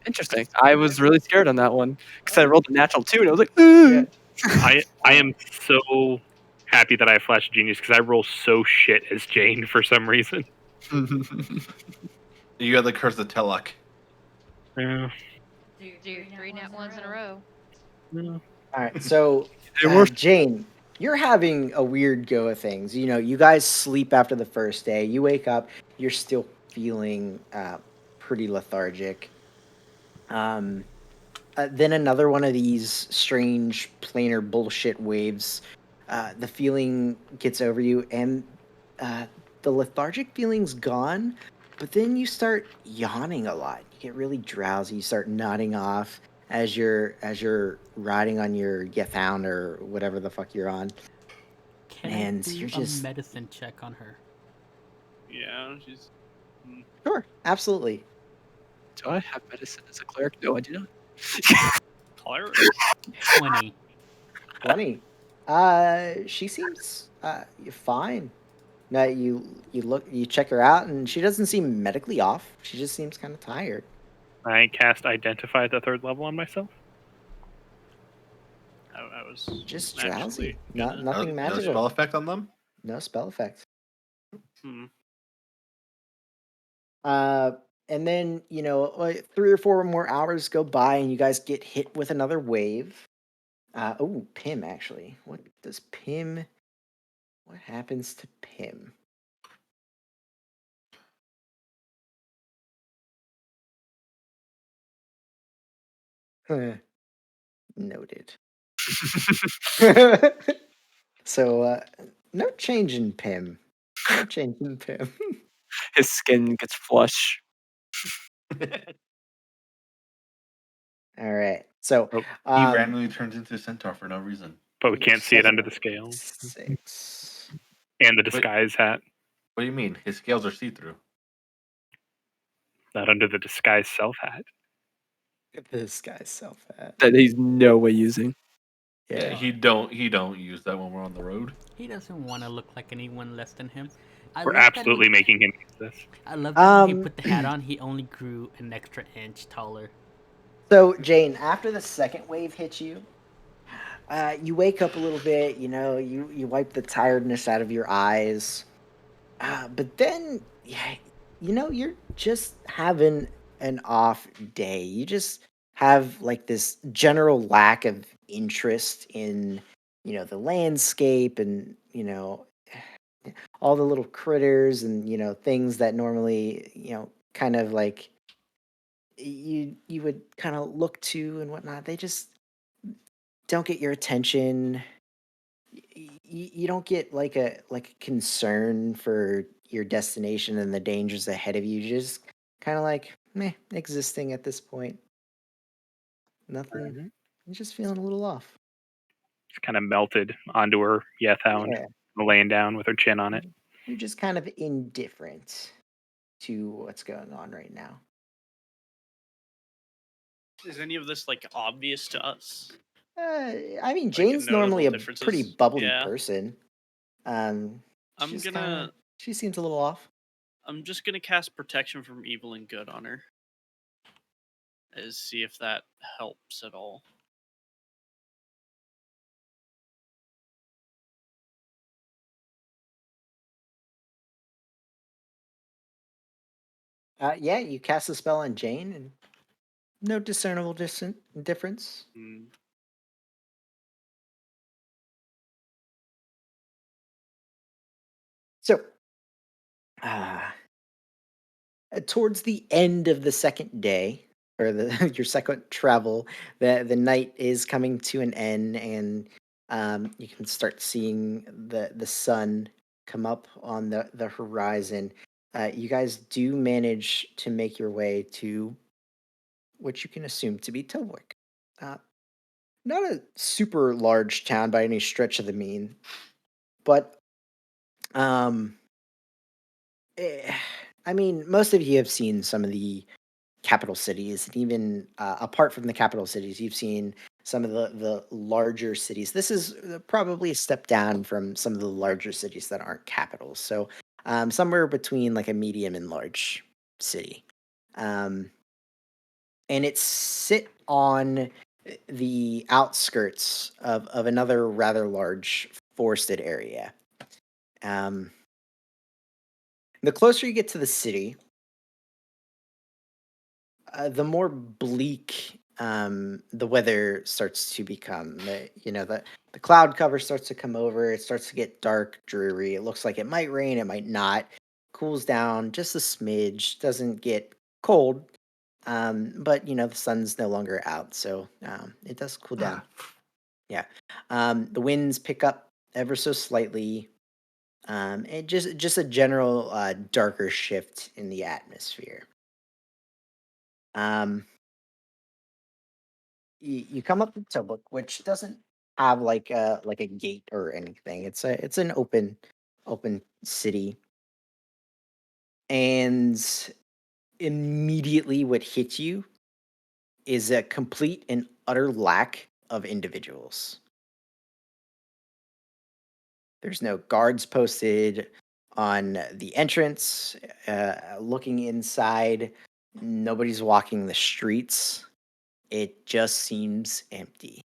Interesting. I was really scared on that one because I rolled a natural 2 and I was like, Yeah. I am so happy that I flashed Genius because I roll so shit as Jane for some reason. You got the curse of Telluck. Yeah. Do 3 nat 1s in a row. All right. So It worked. Jane, you're having a weird go of things. You know, you guys sleep after the first day. You wake up, you're still feeling pretty lethargic. Then another one of these strange planar bullshit waves. The feeling gets over you, and the lethargic feeling's gone. But then you start yawning a lot. You get really drowsy. You start nodding off as you're riding on your Yethound or whatever the fuck you're on. Can And I do you're a just- medicine check on her? Yeah, she's. Sure, absolutely. Do I have medicine as a cleric? No, I do not. Cleric. 20. 20. She seems fine. No, you check her out, and she doesn't seem medically off. She just seems kind of tired. I cast Identify at the 3rd level on myself. I was Just naturally drowsy. gonna- Nothing No magical. spell effect on them? No spell effect. Hmm. And then, like 3 or 4 more hours go by, and you guys get hit with another wave. Oh, Pim actually. What does Pim? What happens to Pim? Noted. So, no change in Pim. No change in Pim. His skin gets flush. All right. So, Oh, He um, randomly turns into a centaur for no reason. but we can't see it under the 7, scales 6. and the disguise hat. What do you mean? His scales are see-through. Not under the disguise self hat. This guy's self hat. That he's no way using. Yeah, Yeah. he don't use that when we're on the road. He doesn't want to look like anyone less than him. I We're love that when absolutely making him use this. I love that when he Um. put the hat on, he only grew an extra inch taller. So, Jane, after the second wave hits you, you wake up a little bit. You wipe the tiredness out of your eyes. But then, yeah, you're just having an off day. You just have like this general lack of interest in, the landscape and, all the little critters and, things that normally, kind of like you would kind of look to and whatnot. They just don't get your attention. You don't get like a concern for your destination and the dangers ahead of you. You're just kind of like meh, existing at this point. Nothing. Mhm. You're just feeling a little off. It's kind of melted onto her Yethound, Yeah, laying down with her chin on it. you're just kind of indifferent to what's going on right now. Is any of this like obvious to us? I mean, Like Jane's notable normally a pretty differences? bubbly Yeah. person. Um, I'm she's kind of gonna she seems a little off. I'm just gonna cast protection from evil and good on her. Is see if that helps at all. Yeah, you cast a spell on Jane, and no discernible difference. Hmm. So, uh, towards the end of the second day, or the your second travel, the night is coming to an end, and you can start seeing the sun come up on the horizon. You guys do manage to make your way to what you can assume to be Tilwick. Uh, Not a super large town by any stretch of the mean, but um, eh, I mean, most of you have seen some of the capital cities, and even apart from the capital cities, you've seen some of the larger cities. This is probably a step down from some of the larger cities that aren't capitals. So somewhere between like a medium and large city, um, and it's sit on the outskirts of another rather large forested area. Um, the closer you get to the city, the more bleak the weather starts to become. The cloud cover starts to come over. It starts to get dark, dreary. It looks like it might rain. It might not. Cools down just a smidge. Doesn't get cold, but the sun's no longer out, so it does cool down. Yeah, the winds pick up ever so slightly. And just a general darker shift in the atmosphere. Um, you come up to Tobruk, which doesn't have like a gate or anything. It's an open city, and immediately what hits you is a complete and utter lack of individuals. There's no guards posted on the entrance. Looking inside, nobody's walking the streets. It just seems empty.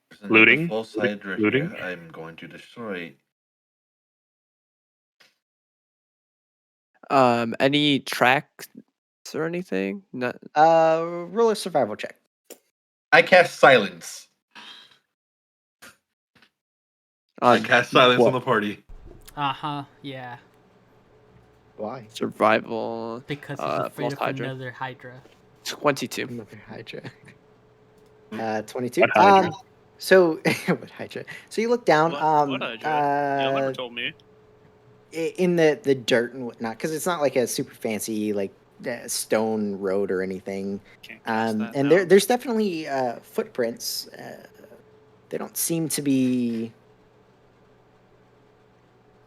There's another Looting, false hydra looting. here. I'm going to destroy. Any tracks or anything? Not. Roll a survival check. I cast silence. I On cast silence what? on the party. Yeah. Why? Survival. Because he's afraid false of Hydra. another Hydra. 22. Another Hydra. 22. What Hydra? So what Hydra? So you look down. What Hydra? Y'all never told me. In the dirt and whatnot, because it's not like a super fancy like stone road or anything. Can't cast that And now. there's definitely footprints. They don't seem to be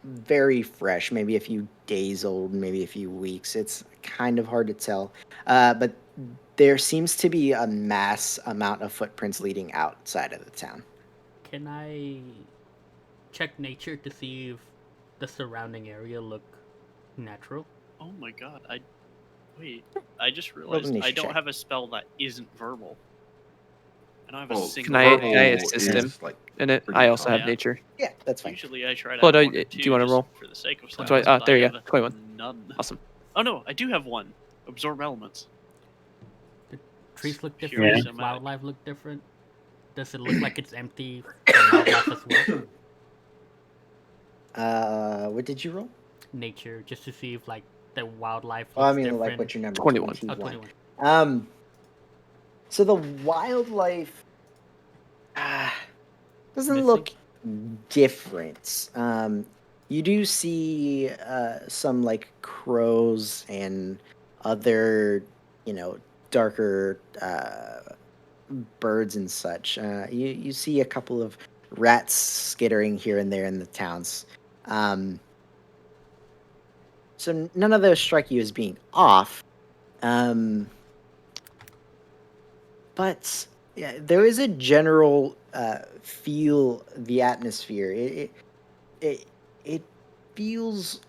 very fresh. Maybe a few days old, maybe a few weeks. It's kind of hard to tell. But there seems to be a mass amount of footprints leading outside of the town. Can I check nature to see if the surrounding area look natural? Oh my god! I just Roll realized the nature I don't check. have a spell that isn't verbal. I don't have a Well, single. Can I verbal assist him is, like, in it? pretty I also have common. nature. Yeah, that's fine. Usually I try to Ploto, have one or do two you wanna just roll? for the sake of Twenty-one. silence. There but you I go. have 21. None. Awesome. Oh no, I do have one. Absorb elements. Trees look Pure different. somatic. Wildlife look different. Does it look like it's empty from wildlife as well? What did you roll? Nature, just to see if like the wildlife looks Oh, I mean, different. like, what's your number? 21. Oh, 21. So the wildlife doesn't Missing? look different. You do see some like crows and other, darker birds and such. You see a couple of rats skittering here and there in the towns. So none of those strike you as being off. But yeah, there is a general feel, the atmosphere. It feels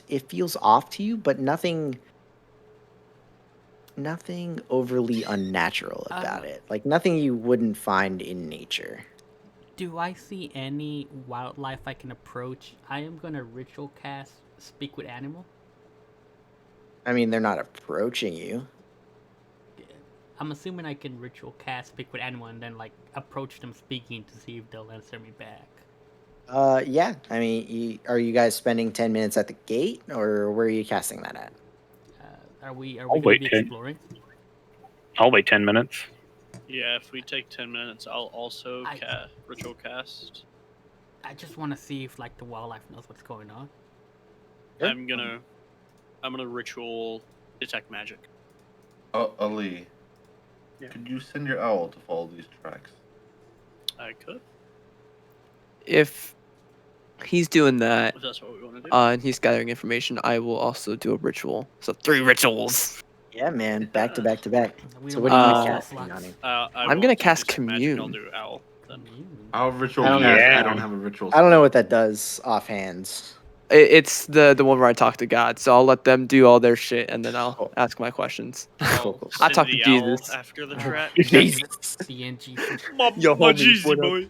it feels off to you, but nothing overly unnatural about it. Like nothing you wouldn't find in nature. Do I see any wildlife I can approach? I am gonna ritual cast Speak with Animal. I mean, they're not approaching you. I'm assuming I can ritual cast Speak with Animal and then like approach them speaking to see if they'll answer me back. Yeah. I mean, are you guys spending 10 minutes at the gate, or where are you casting that at? Are we I'll gonna wait be 10. exploring? I'll wait 10 minutes. Yeah, if we take 10 minutes, I'll also I- ritual cast. I just want to see if like the wildlife knows what's going on. Sure. I'm gonna ritual detect magic. Ali, Yeah. could you send your owl to follow these tracks? I could, If he's doing that, if that's what we want to do. and he's gathering information, I will also do a ritual. So 3 rituals. Yeah, man. Back to back to back. We So don't what are you want casting slots. on him? I'm won't gonna do cast detect magic, I'll Commune. do owl. Then. I'll ritual I don't cast. know. I don't have a ritual. I don't know what that does offhand. It's the one where I talk to God. So I'll let them do all their shit, and then I'll Cool. ask my questions. I'll Cool. I send talk to the owl Jesus. after the track. Jesus. DnG. my Yo, my homie, Jeezy what up? boy.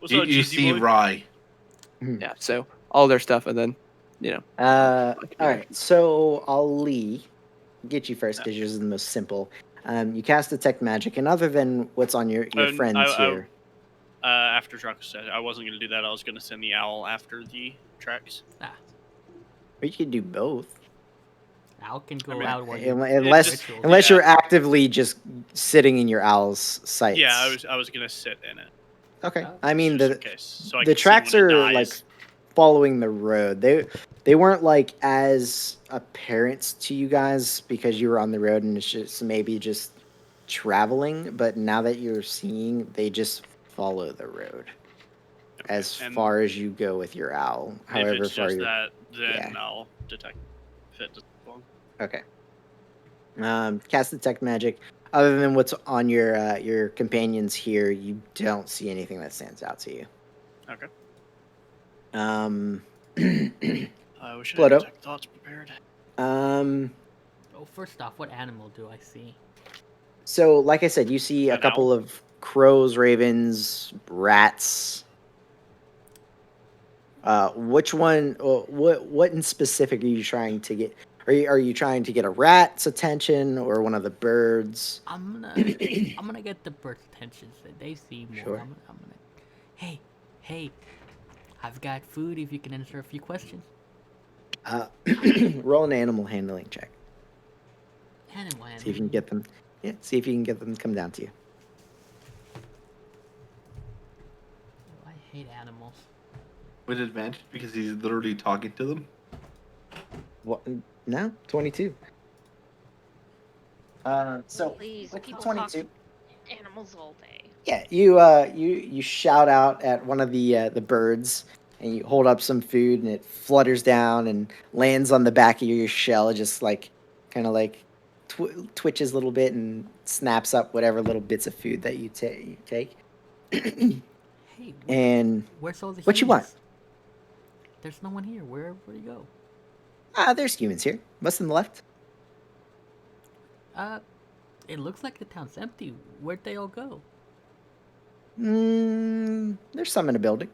What's You, up, you Jeezy see boy? Rye. Yeah. So all their stuff, and then All right. So Ali, get you first because yours is the most simple. You cast detect magic, and other than what's on your friends here, After Draco said I wasn't gonna do that. I was gonna send the owl after the tracks. Ah, or you could do both. Owl can go I mean, out while you Unless rituals. unless Yeah. you're actively just sitting in your owl's sights. Yeah, I was gonna sit in it. Okay. Oh. I mean just the in case, so I the can see tracks when it are like dies. following the road. They weren't like as apparent to you guys because you were on the road and it's just maybe just traveling, but now that you're seeing, they just follow the road as And far as you go with your owl. if However it's far just you that, then yeah. I'll detect if it doesn't belong. Okay. Cast detect magic. Other than what's on your companions here, you don't see anything that stands out to you. Okay. I wish I had Ploto. detect thoughts prepared. Oh, first off, what animal do I see? So, like I said, you see a An couple owl. of crows, ravens, rats. Which one? What in specific are you trying to get? Are you trying to get a rat's attention or one of the birds? I'm gonna get the bird's attention so they see more. Sure. I'm gonna. Hey, hey, I've got food. If you can answer a few questions. Roll an animal handling check. Animal See if you can get them. Yeah, see if you can get them to come down to you. I hate animals. With advantage because he's literally talking to them. What? No, 22. So Please, with people 22. talk animals all day. Yeah, you shout out at one of the birds, and you hold up some food, and it flutters down and lands on the back of your shell, just like kind of like twitches a little bit and snaps up whatever little bits of food that you take. Hey, And where's all the what you want? humans? There's no one here. Where'd you go? There's humans here. Most of them left. It looks like the town's empty. Where'd they all go? There's some in a building.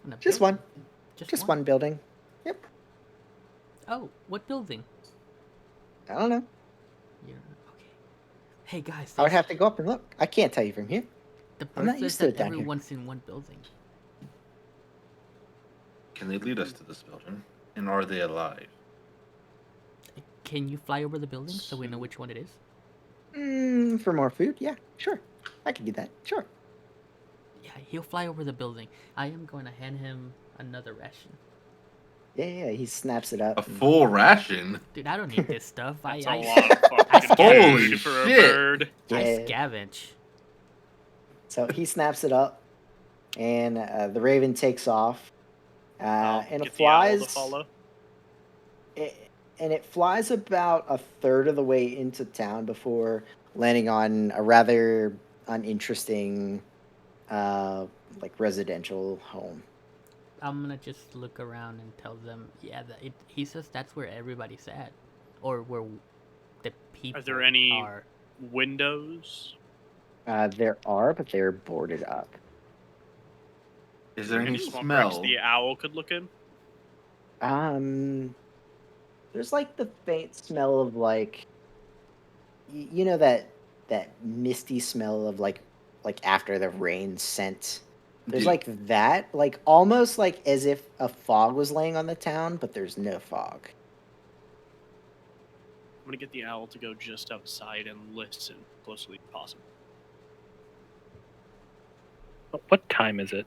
In a Just building? one. Just Just one building. Yep. Oh, what building? I don't know. Yeah. Okay. Hey guys, I would have to go up and look. I can't tell you from here. the I'm bird not says used to that it down here. everyone's in one building. Can they lead us to this building? And are they alive? Can you fly over the building so we know which one it is? For more food? Yeah, sure. I can do that. Sure. Yeah, he'll fly over the building. I am going to hand him another ration. Yeah, he snaps it up. A full ration? Dude, I don't need this stuff. That's I a lot of I fucking Holy food for a shit. bird. I Yeah. scavenge. So he snaps it up, and the raven takes off, I'll and it get the owl flies. to follow. And it flies about a third of the way into town before landing on a rather uninteresting, like residential home. I'm gonna just look around and tell them, yeah, he says that's where everybody's at, or where the people Are there any are. windows? There are, but they're boarded up. Is there any smoke smell? wrecks the owl could look in? There's like the faint smell of like, you know that misty smell of like after the rain scent. There's Yeah. like that, like almost like as if a fog was laying on the town, but there's no fog. I'm gonna get the owl to go just outside and listen closely as possible. What time is it?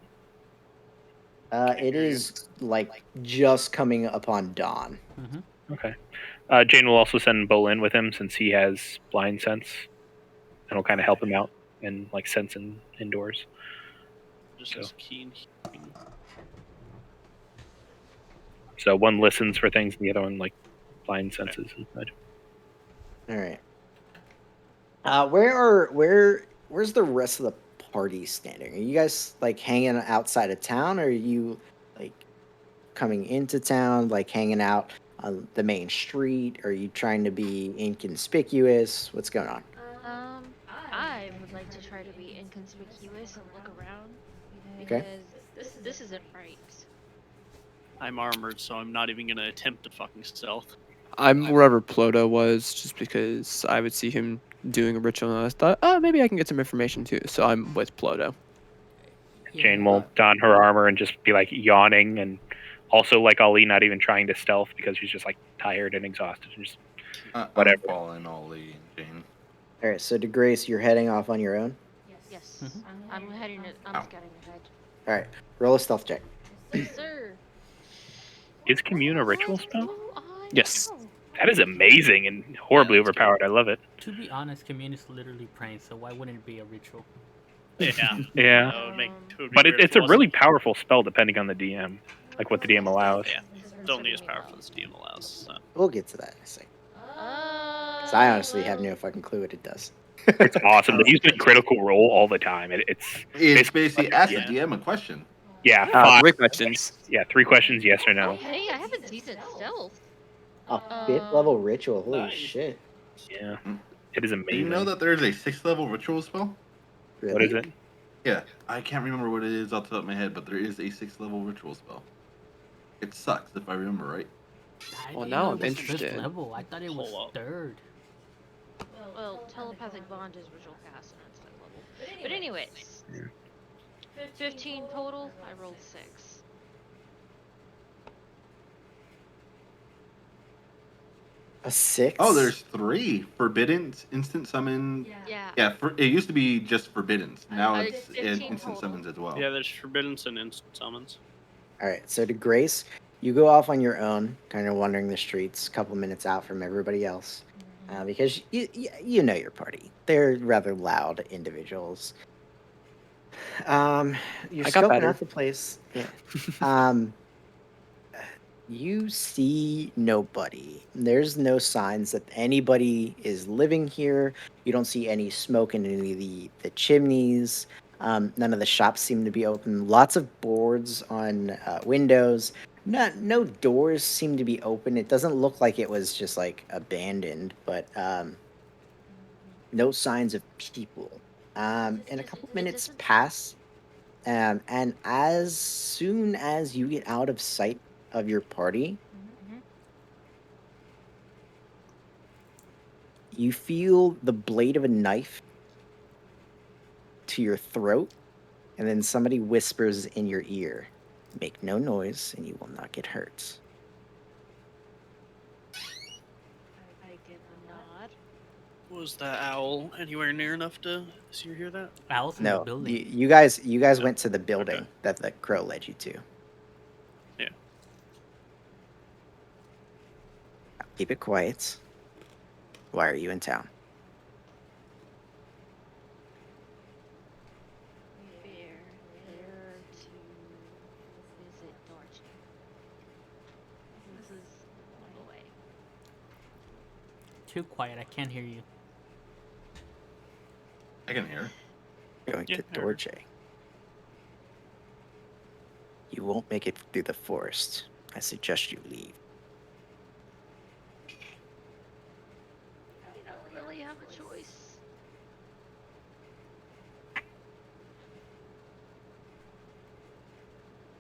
It is like just coming upon dawn. Mm-hmm. Okay. Jane will also send Bolin with him since he has blind sense, and will kind of help him out and like sense indoors. Just So. as keen hearing. So one listens for things, and the other one like blind senses inside. All right. Where's the rest of the party standing? Are you guys like hanging outside of town, or are you like coming into town, like hanging out on the main street? Are you trying to be inconspicuous? What's going on? I would like to try to be inconspicuous and look around Okay. because this isn't right. I'm armored, so I'm not even gonna attempt to fucking stealth. I'm wherever Ploto was, just because I would see him doing a ritual, and I thought, oh, maybe I can get some information too. So I'm with Ploto. Jane will don her armor and just be like yawning, and also like Ali not even trying to stealth because she's just like tired and exhausted. And just whatever. I'm following Ollie and Jane. All right. So DeGrace, you're heading off on your own. Yes, Mhm. I'm heading. I'm scouting ahead. All right. Roll a stealth check. Yes, sir. Is commune a ritual spell? Yes. That is amazing and horribly Yeah, that's good. overpowered. I love it. To be honest, commune is literally praying, so why wouldn't it be a ritual? Yeah. Yeah. That would make, it would be But weird it's if a it really wasn't. powerful spell depending on the DM, like what the DM allows. Yeah. It's only as powerful as DM allows. So. We'll get to that in a second. 'Cause I honestly have no fucking clue what it does. It's awesome. They use the critical roll all the time. It's It's basically ask the Yeah. DM a question. yeah, 5. 3 questions. Yeah, 3 questions, yes or no. Hey, I have a decent stealth. A 5th level ritual. Holy Nice. shit. Yeah, it is Do amazing. you know that there's a 6th level ritual spell? Really? What is it? Yeah, I can't remember what it is off the top of my head, but there is a 6th level ritual spell. It sucks if I remember right. I Well, didn't now know I'm it was fifth interested. level. I thought it was Hold up. third. Well, telepathic bond is visual cast and it's 5th level. But anyways, Yeah. 15 total. I rolled 6. A 6? Oh, there's 3 forbidden instant summon. Yeah. Yeah, it used to be just forbiddens. Now I it's did 15 instant total. summons as well. Yeah, there's forbidden and instant summons. All right, so to Grace, you go off on your own, kind of wandering the streets, a couple minutes out from everybody else, because you know your party. They're rather loud individuals. You're I got scoping better. out the place. Yeah. Um, you see nobody. There's no signs that anybody is living here. You don't see any smoke in any of the chimneys. None of the shops seem to be open. Lots of boards on windows. No doors seem to be open. It doesn't look like it was just like abandoned, but no signs of people. And a couple minutes doesn't- pass, and as soon as you get out of sight of your party, you feel the blade of a knife to your throat, and then somebody whispers in your ear, "Make no noise, and you will not get hurt." I give a nod. Was that owl anywhere near enough to see or hear that? Owl's in the No, building. you guys Yeah. went to the building Okay. that the crow led you to. Yeah. Keep it quiet. Why are you in town? We're there to visit Dorothy. This is one away. Too quiet. I can't hear you. I can hear. Going Yeah, to I heard. Dorje. You won't make it through the forest. I suggest you leave. We don't really have a choice.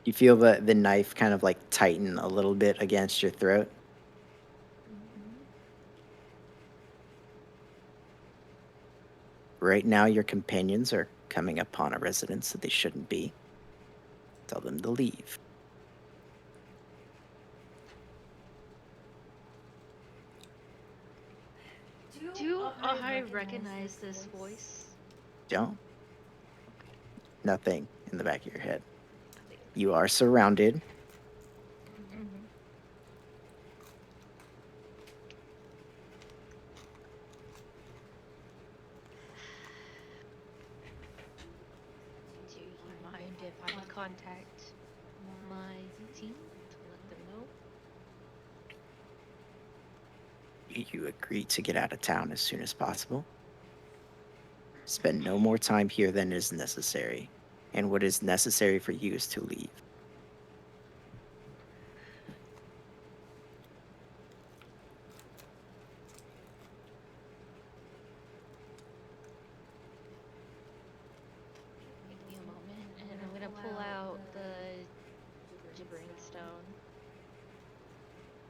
You feel the knife kind of like tighten a little bit against your throat. Right now, your companions are coming upon a residence that they shouldn't be. Tell them to leave. Do I recognize this voice? Don't. Nothing in the back of your head. You are surrounded. Do you mind if I contact my team to let them know? You agree to get out of town as soon as possible. Spend no more time here than is necessary. And what is necessary for you is to leave. Give me a moment, and I'm gonna pull out the gibbering stone.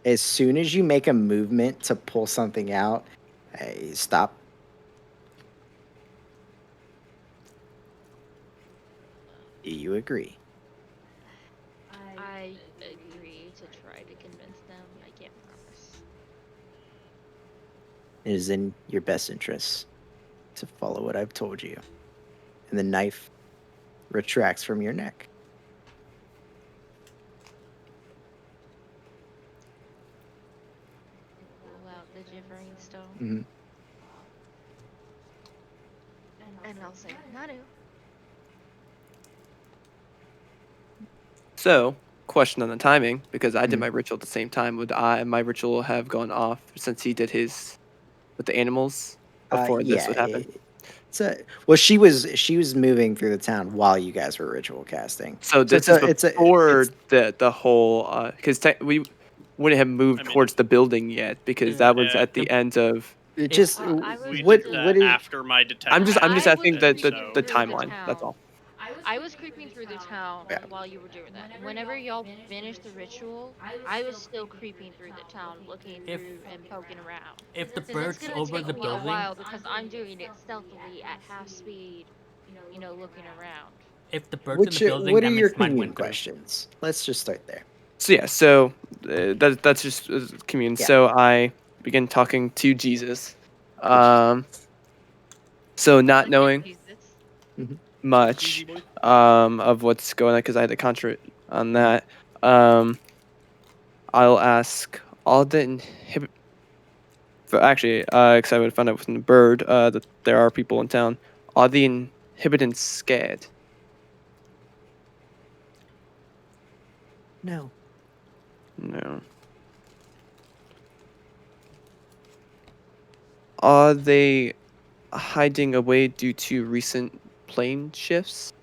As soon as you make a movement to pull something out, hey, stop. Do you agree? I agree to try to convince them. I can't promise. It is in your best interest to follow what I've told you. And the knife retracts from your neck. Pull out the gibbering stone, Mhm. and I'll say, Nadu. So, question on the timing, because I did Mhm. my ritual at the same time. Would my ritual have gone off since he did his with the animals before this would happen? Well, she was moving through the town while you guys were ritual casting. So this is it's before the whole because we wouldn't have moved I mean, towards the building yet because that was Yeah. at the end of. it just I was We what did what that is after my detective. I'm just I asking was the moving through the timeline. That's town. all. I was creeping through the town Yeah. while you were doing that. Whenever y'all finished the ritual, I was still creeping through the town, looking If- through and poking around. If the And it's bird's gonna over take the me a building, while because I'm doing it stealthily at half speed, looking around. if the bird's in the building, What that are your means mine commune went through. questions? Let's just start there. So yeah, so that's just commune. Yeah. So I begin talking to Jesus. So not knowing Jesus. much Easy boy. of what's going on because I had to concentrate on that. I'll ask all the actually, because I would find out from the bird that there are people in town. Are the inhabitants scared? No. No. Are they hiding away due to recent plane shifts?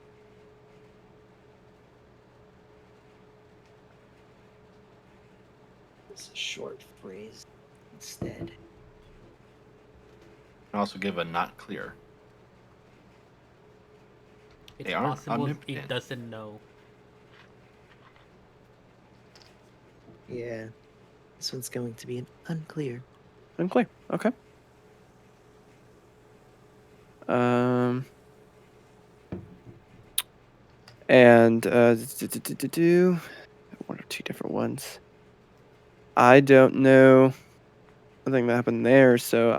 It's a short phrase instead. And also give a not clear. It's They aren't possible he omnipotent. doesn't know. Yeah. This one's going to be an unclear. Unclear. Okay. And one or two different ones. I don't know nothing that happened there, so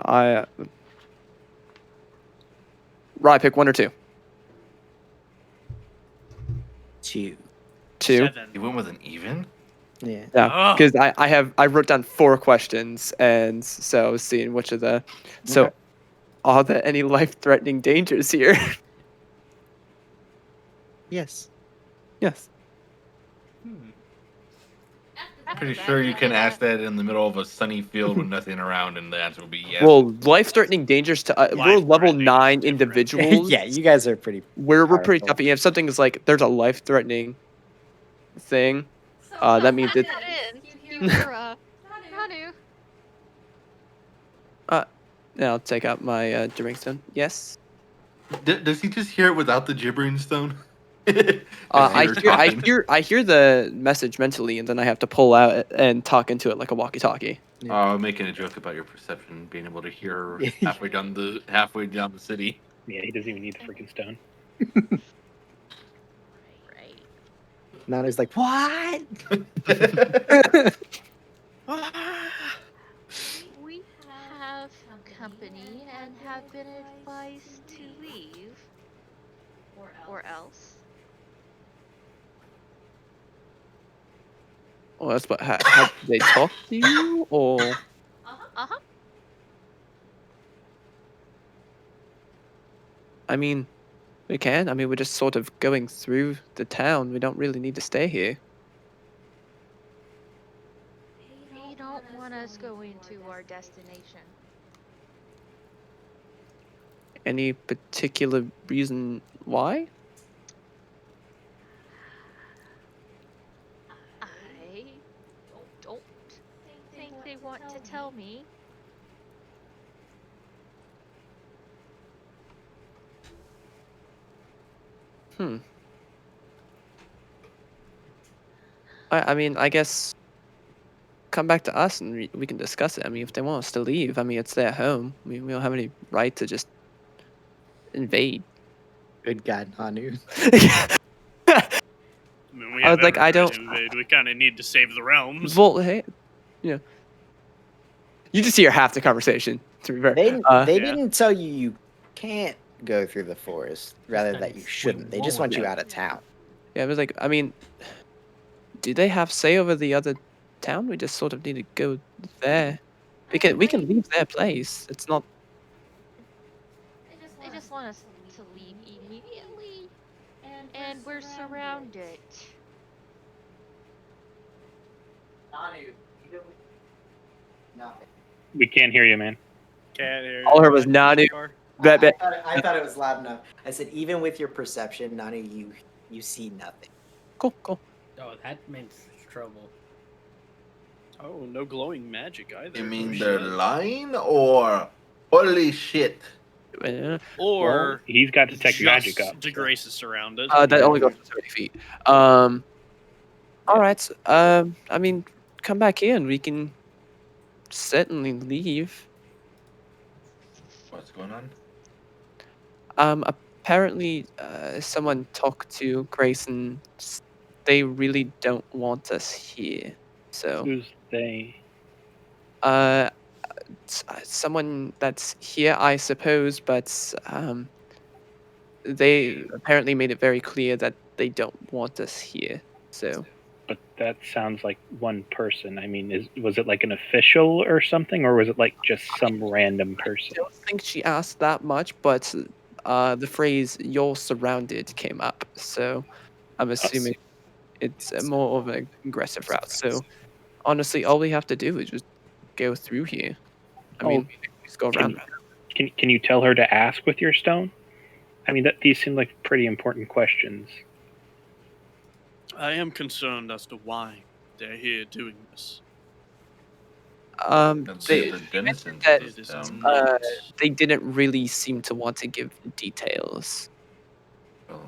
Rye, pick one or two. Two. Two. 7. You went with an even? Yeah. Yeah, Oh. because I wrote down 4 questions, and so I was seeing which of the. So, Okay. are there any life-threatening dangers here? Yes. Yes. Pretty sure you can ask that in the middle of a sunny field with nothing around, and the answer will be yes. Well, life-threatening dangers to we're level Life-threatening is 9 different. individuals. Yeah, you guys are pretty. We're pretty powerful. tough. If something is like there's a life-threatening thing, that means Put it's. that in. You hear, Nanu. Yeah, I'll take out my gibbering stone. Yes. Does he just hear it without the gibbering stone? I you're hear the message mentally, and then I have to pull out and talk into it like a walkie-talkie. Making a joke about your perception being able to hear halfway down the city. Yeah, he doesn't even need the freaking stone. Right. Nanu's like, what? We have company and have been advised to leave. Or else. Well, that's what. How did they talk to you, or? Uh-huh. I mean, we can. I mean, we're just sort of going through the town. We don't really need to stay here. They don't want us going to our destination. Any particular reason why? I don't think they want to tell me. I mean, I guess come back to us and we can discuss it. I mean, if they want us to leave, I mean, it's their home. I mean, we don't have any right to just invade. Good God, Nanu. I mean, we I have was like, every I right don't- to invade. We kind of need to save the realms. Well, hey, you just hear half the conversation. To be fair, They yeah. didn't tell you can't go through the forest, rather that that you we shouldn't. They just want you won't. out of town. yeah, it was like, I mean, do they have say over the other town? We just sort of need to go there. We can leave their place. It's not. They just want us to leave immediately. And we're surrounded. We can't hear you, man. Can't hear All I you. heard was Nanu. I Bet. thought it was loud enough. I said, even with your perception, Nanu, you see nothing. Cool. Oh, that means trouble. Oh, no glowing magic either. You Oh, mean shit. they're lying or holy shit? Or he's got detect magic just up. to grace is surrounded. That only goes to 30 feet. All right. I mean, come back in. We can certainly leave. What's going on? Apparently, someone talked to Grace and they really don't want us here. So, Who's they? someone that's here, I suppose, but they apparently made it very clear that they don't want us here. So, But that sounds like one person. I mean, was it like an official or something, or was it like just some random person? I don't think she asked that much, but the phrase "you're surrounded" came up. So, I'm assuming it's more of an aggressive route. So, honestly, all we have to do is just go through here. I mean, just go around. Can you tell her to ask with your stone? I mean, these seem like pretty important questions. I am concerned as to why they're here doing this. They The mentioned denizens that of It is this town. not. they didn't really seem to want to give details. Oh,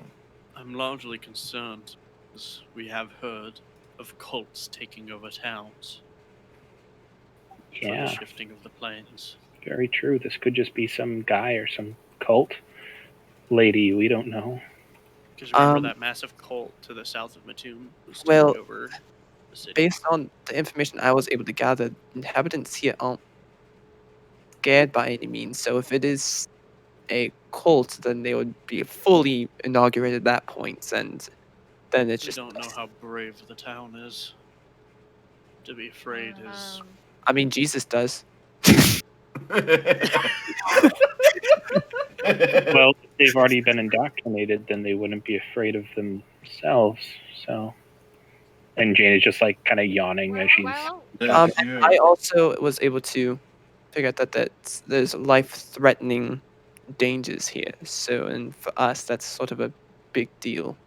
I'm largely concerned as we have heard of cults taking over towns for the Yeah, shifting of the planes. very true. This could just be some guy or some cult lady. We don't know. Because remember Um, that massive cult to the south of Matum was well, taking over the city. Based on the information I was able to gather, inhabitants here aren't scared by any means. So if it is a cult, then they would be fully inaugurated at that point, and then it's We just. don't know how brave the town is. To be afraid is. I mean, Jesus does. Well, if they've already been indoctrinated, then they wouldn't be afraid of themselves. So, and Jane is just like kind of yawning as she's. And I also was able to figure out that there's life-threatening dangers here. So, and for us, that's sort of a big deal.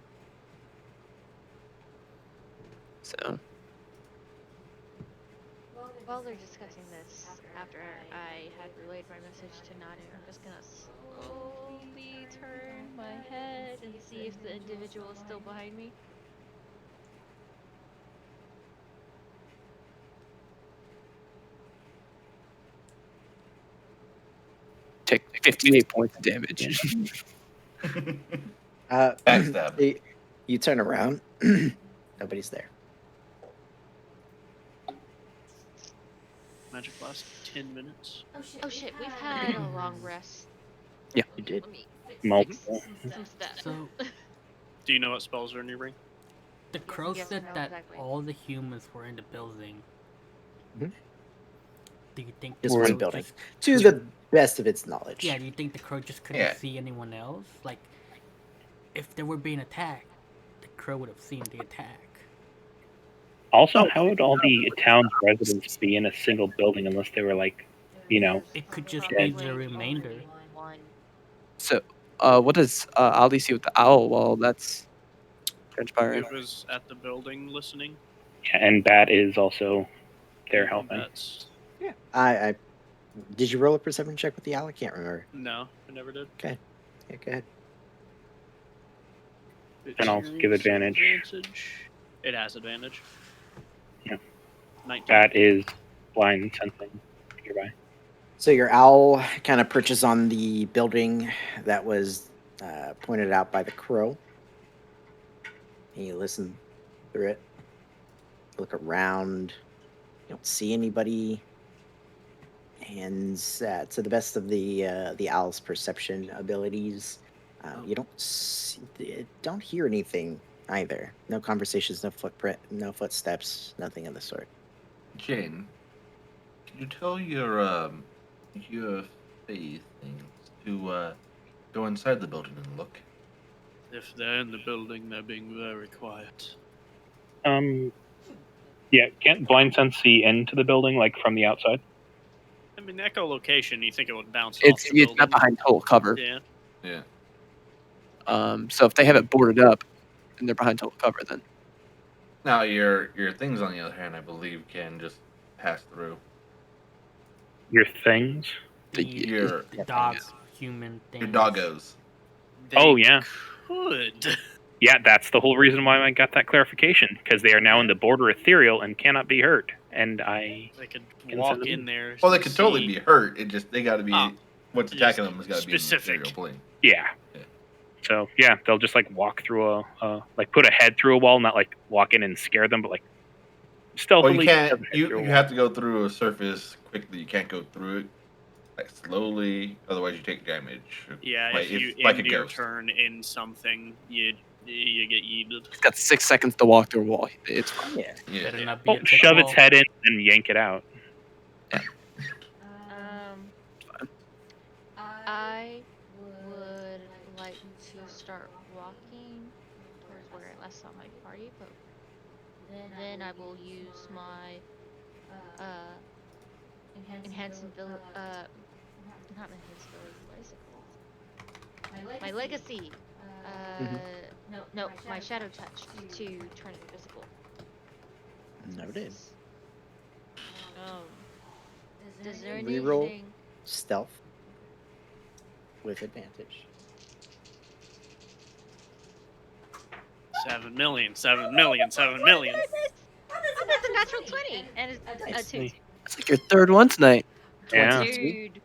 So. While they're discussing this, after I had relayed my message to Nanu, I'm just gonna slowly turn my head and see if the individual is still behind me. Take 58 points of damage. Backstab. You turn around. Nobody's there. Magic lasts 10 minutes. Oh shit, we've had a long rest. Yeah, you did. Let me Multiple. fix some stats. So Do you know what spells are in your ring? the crow Yes, said no, that exactly. all the humans were in the building. Mhm. Do you think Just the one crow building. just- To the best of its knowledge. Yeah, do you think the crow just couldn't Yeah. see anyone else? Like, if they were being attacked, the crow would have seen the attack. Also, how would all the town's residents be in a single building unless they were like, It could just Probably be the remainder. one. So, what does Ali see with the owl while that's transpiring? It was at the building listening. yeah, and Bat is also there helping. That's Yeah. I did you roll a perception check with the owl? I can't remember. no, I never did. Yeah, go ahead. And I'll give advantage. It has advantage. Yeah. 19. Bat is blind sensing nearby. So your owl kind of perches on the building that was pointed out by the crow. And you listen through it. Look around. You don't see anybody. And to the best of the owl's perception abilities, you don't hear anything either. No conversations, no footprint, no footsteps, nothing of the sort. Jane, can you tell your faith things to go inside the building and look? If they're in the building, they're being very quiet. Yeah, can't blind sense see into the building like from the outside? I mean, echolocation, you think it would bounce off It's the building. not behind total cover. Yeah. Yeah. So if they have it boarded up and they're behind total cover, then Now your things, on the other hand, I believe can just pass through. Your things? The Your dog human things. Your doggos. Oh, yeah. Could. Yeah, that's the whole reason why I got that clarification, because they are now in the border ethereal and cannot be hurt. And I They could Can walk send them in there. Well, they and could totally see- be hurt. It just they got to be. Ah, what's just attacking them has got to be in the specific. material plane. yeah. Yeah. So yeah, they'll just like walk through like put a head through a wall, not like walk in and scare them, but like stealthily. Well, you can't. shove a head You through a you wall. have to go through a surface quickly. You can't go through it like slowly, otherwise you take damage. Yeah, Like, if you it's like a end your ghost. turn in something, you get yeeted. It's got 6 seconds to walk through a wall. It's fine. Yeah. Yeah. Better not be Oh, a shove thick its wall. head in and yank it out. I would like to start walking towards where I last saw my party, but then I will use my enhanceability. Not enhanceability. What is it called? My legacy. No, my shadow touch to turn invisible. Noted. Does there Reroll. anything? Stealth with advantage. 7 million, 7 million, 7 million. Oh, that's a natural 20 and a Nice. 2. It's like your third one tonight. Yeah. 22? Dude.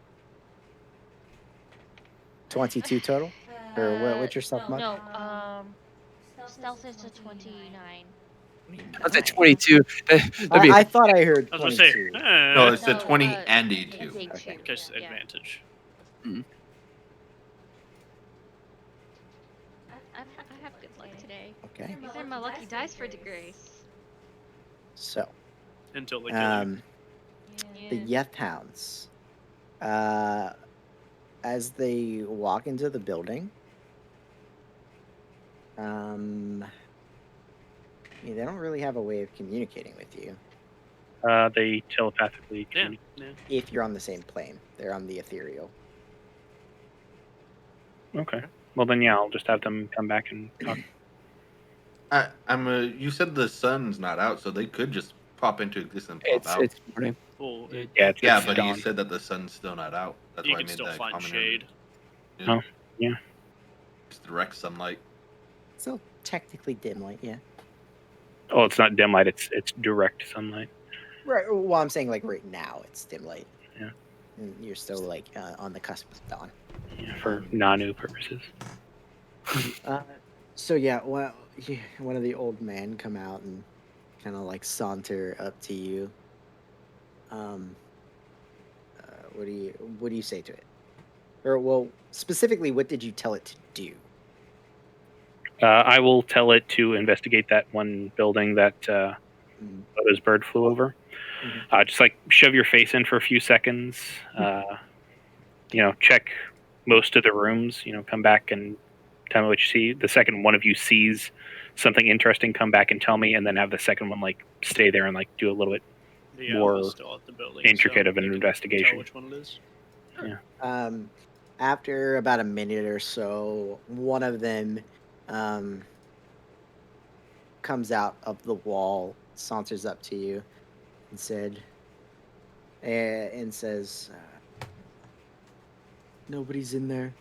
22 total? Or what's your stealth mod? No, stealth is a 29. I'd say 22. That'd be I thought I heard I was gonna 22. say, No, it's a No, 20 uh, and a2. D2, Okay. because yeah. advantage. I have good luck today. Okay. These are my lucky dice for disgrace. So, Until they kill you. Yeah. the Yeth Hounds. As they walk into the building, they don't really have a way of communicating with you They telepathically. Yeah, communicate. yeah. if you're on the same plane. They're on the ethereal. Okay. Well then, yeah, I'll just have them come back and talk. You said the sun's not out, so they could just pop into existence and pop out. It's morning. Well, Yeah, it's Yeah, but dawn. you said that the sun's still not out. That's you why I can made still that find comment shade. earlier. Oh, yeah. It's direct sunlight. Still technically dim light, yeah. Oh, it's not dim light. It's direct sunlight. Right. Well, I'm saying like right now it's dim light. Yeah. And you're still like on the cusp of dawn. Yeah, for Nanu purposes. So yeah, well, one of the old men come out and kind of like saunter up to you. What do you say to it? Or well, specifically, what did you tell it to do? I will tell it to investigate that one building that Ploto's bird flew over. Just like shove your face in for a few seconds. Check most of the rooms. Come back and tell me what you see. The second one of you sees something interesting, come back and tell me, and then have the second one like stay there and like do a little bit The more owl is still at the building, intricate so of an they can investigation. Tell which one it is. After about a minute or so, one of them comes out of the wall, saunters up to you, and says, "Nobody's in there.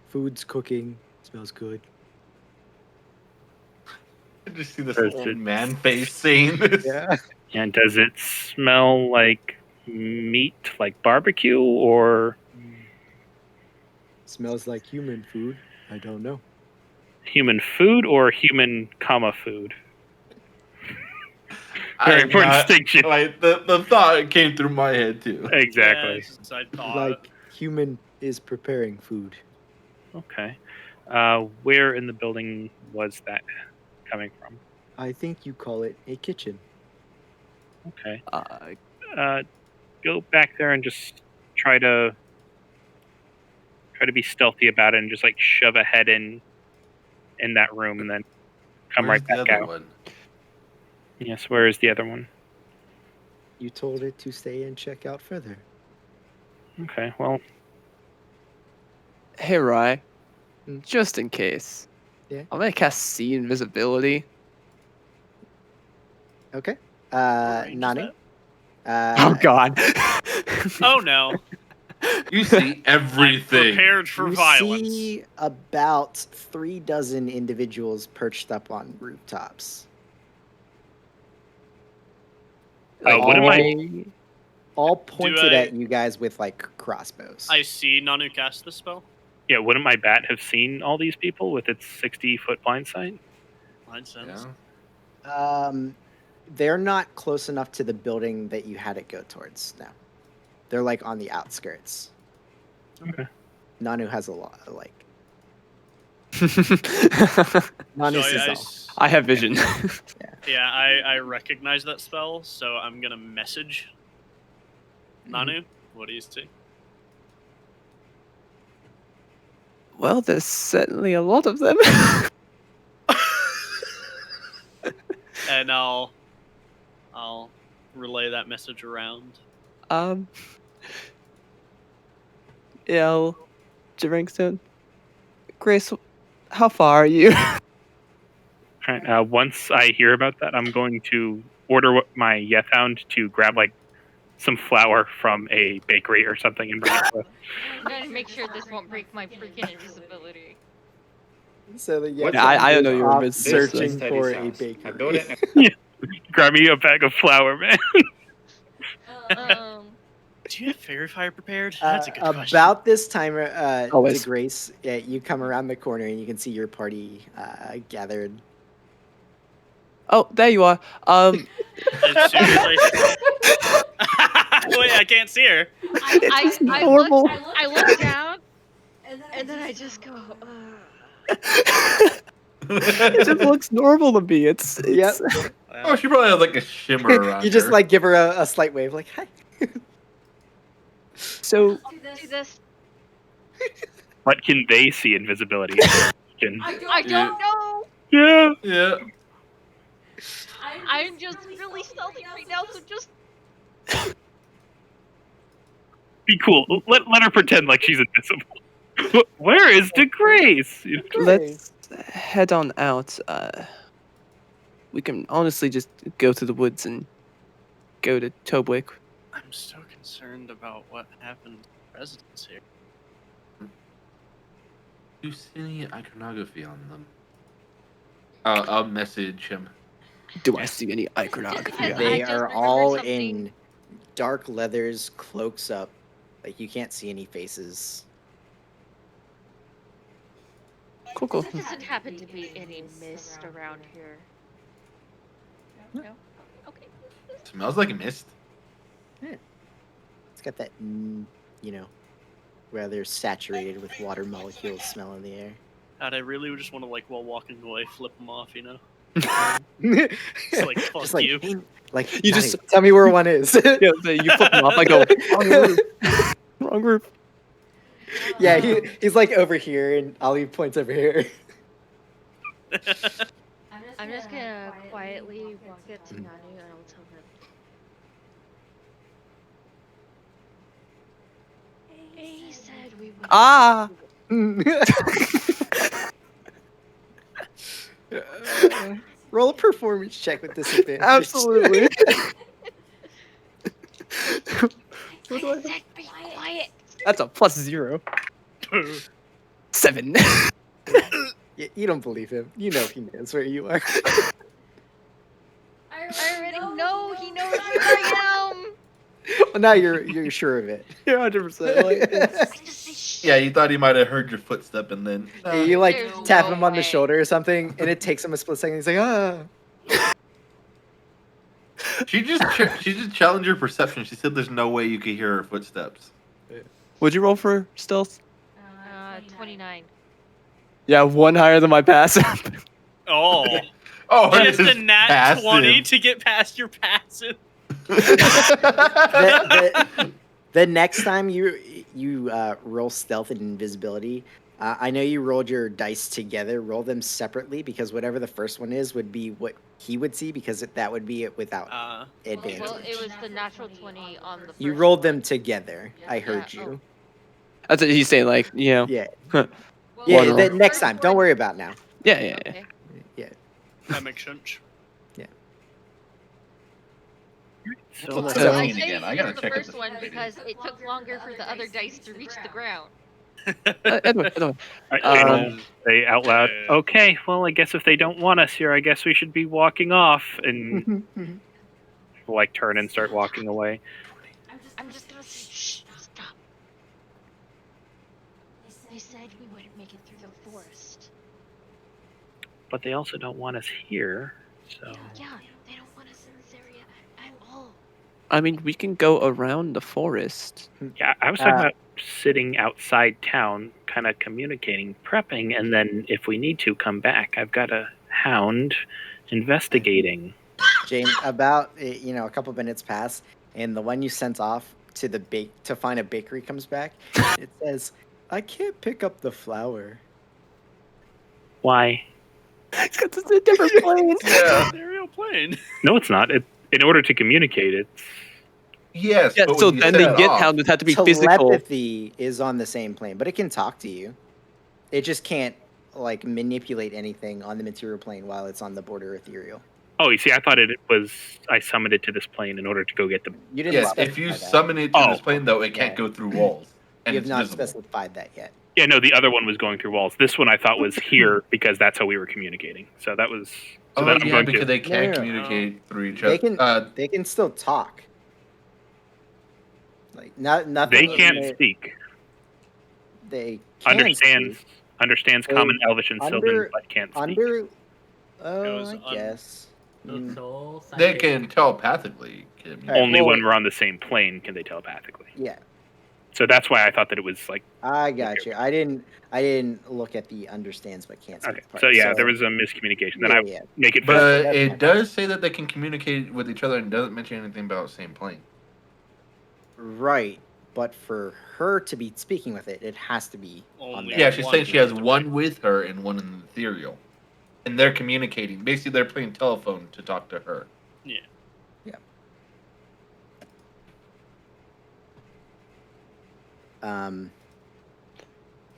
Food's cooking. Smells good." I just see this Does old it- man face saying this. Yeah. And does it smell like meat, like barbecue, or Smells like human food. I don't know. human food, or human, food? Very I'm important not- distinction. Like the thought came through my head too. Exactly. Yeah, it's just I thought. Like human is preparing food. Okay. Where in the building was that coming from? I think you call it a kitchen. Okay. Uh, Go back there and just try to be stealthy about it, and just like shove a head in that room, and then come Where's right the back other out. one? Yes. Where is the other one? You told it to stay and check out further. Okay. Well, hey, Rye. Just in case. Yeah. I'm gonna cast See Invisibility. Okay. What range is Nani. Oh God. Oh no. You see I'm everything. prepared for You violence. see about 3 dozen individuals perched up on rooftops. What am I? All pointed I- at you guys with like crossbows. I see Nanu cast the spell. Yeah, wouldn't my bat have seen all these people with its 60-foot blind sight? Blind sense. Yeah. They're not close enough to the building that you had it go towards now. They're like on the outskirts. Okay. Nanu has a lot like So Nanu sees all. I have vision. Yeah, I recognize that spell, so I'm gonna message Nanu. What do you see? Well, there's certainly a lot of them. And I'll relay that message around. Yeah, Jerinkstone. Grace, how far are you? Alright, once I hear about that, I'm going to order my Yethound to grab like some flour from a bakery or something and bring it to us. I'm gonna make sure this won't break my freaking invisibility. So the What I don't know goes you're off invisible, so- searching This for Teddy's a house. I bakery. built it. Grab me a bag of flour, man. Do you have fairy fire prepared? That's a good question. About this time, Always. DeGrace, you come around the corner and you can see your party gathered. Oh, there you are. As soon as I... Wait, I can't see her. I look down, and then I just go, It just looks normal to me. It's Yep. Oh, she probably has like a shimmer around You just her. like give her a slight wave, like hi. so. do this. But can they see invisibility? I don't know. Yeah. Yeah. I'm just really stealthy right now, so just. Be cool. Let her pretend like she's invisible. Where is DeGrace? Let's head on out. We can honestly just go to the woods and go to Tobwick. I'm so concerned about what happened to the residents here. Do you see any iconography on them? I'll message him. Do I see any iconography? I They just are remembered all something. in dark leathers, cloaks up. Like you can't see any faces. Cool. There doesn't happen to be any mist around here. No? Okay. Smells like mist. It's got that, rather saturated with water molecules smell in the air. God, I really just want to, like, while walking away, flip them off, you know? It's like, fuck Just like, you. "Hey," like You "Johnny, just- tell me where one is. Yeah, you flip them off. I go wrong group. Wrong group. Yeah, he's like over here, and Ollie points over here. I'm just gonna quietly walk up to Nanu and I'll tell him. He said we would. Ah. Roll a performance check with disadvantage. Absolutely. I said be quiet. That's a +0. 7. You don't believe him. You know he knows where you are. I already know he knows where I am. Well, now you're sure of it. You're 100% like I just say shh. Yeah, you thought he might have heard your footstep and then. You like There's tap no him on the way. shoulder or something, and it takes him a split second. He's like, ah. She just challenged your perception. She said there's no way you could hear her footsteps. Would you roll for stealth? 29. Yeah, 1 higher than my passive. Oh. Oh, Just a nat passive. 20 to get past your passive. The next time you roll stealth and invisibility, I know you rolled your dice together. Roll them separately because whatever the first one is would be what he would see because that would be it without advantage. Well, it was the natural 20 on the first You rolled them one. together. I heard Yeah, you. That's what he's saying, like, you know. Yeah. Well, Yeah. One The roll. next time. Don't worry about now. Yeah. Okay. Yeah. That makes sense. So Look, let's, So I 17 say again. I use gotta the check if first this one is because it took longer for the other dice to reach the ground. Edwin. Shane will Um, say out loud, "Okay, well, I guess if they don't want us here, I guess we should be walking off." And like turn and start walking away. I'm just gonna say, shh, stop. They said we wouldn't make it through the forest. But they also don't want us here, so Yeah, they don't want us in this area at all. I mean, we can go around the forest. yeah, I was talking about sitting outside town, kind of communicating, prepping, and then if we need to, come back. I've got a hound investigating. Jane, about a couple minutes pass, and the one you sent off to to find a bakery comes back. It says, "I can't pick up the flour." Why? It's a different plane. Yeah. Aerial plane. No, it's not. In order to communicate, it's Yes, Yeah, but so when you then set they it get off, hound. It had to be physical. Telepathy is on the same plane, but it can talk to you. It just can't like manipulate anything on the material plane while it's on the border ethereal. Oh, you see, I thought it was I summoned it to this plane in order to go get the. You didn't yes, if specify you that. summon it to Oh, this plane, though, it can't yeah. go through walls, and You have it's not visible. specified that yet. Yeah, no, the other one was going through walls. This one I thought was here because that's how we were communicating. So that was. So Oh then I'm yeah, going because to. they can No. communicate through each They other. can they can still talk. Like nothing. They in can't there- speak. They can Understands speak. understands They- Common, Elvish, and Sylvan, under- but can't speak. Under. Oh, was I guess. Mm. So They can telepathically communicate. Alright, Only when well- we're on the same plane can they telepathically. Yeah, So that's why I thought that it was like. I got you. I didn't look at the understands but can't speak Okay, part. so yeah, there was a miscommunication. Then I yeah. make it. But That's it fine. does say that they can communicate with each other and doesn't mention anything about the same plane. Right, but for her to be speaking with it, it has to be on Only there. Yeah, she's one saying she has with one with her and one in the ethereal. And they're communicating. Basically, they're playing telephone to talk to her. Yeah.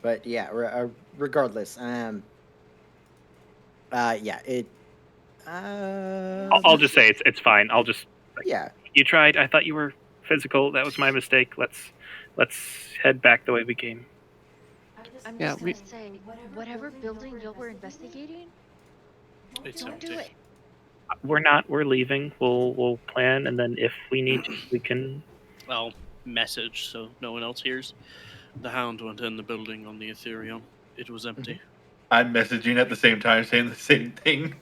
But yeah, regardless, yeah, it. I'll just say it's fine. I'll just. Yeah, You tried. I thought you were physical. That was my mistake. Let's head back the way we came. I'm Yeah, just we- gonna say, whatever building y'all were investigating, It's don't do empty. it. We're not. We're leaving. We'll plan, and then if we need to, we can. I'll message so no one else hears. The hound went in the building on the Ethereum. It was empty. I'm messaging at the same time saying the same thing.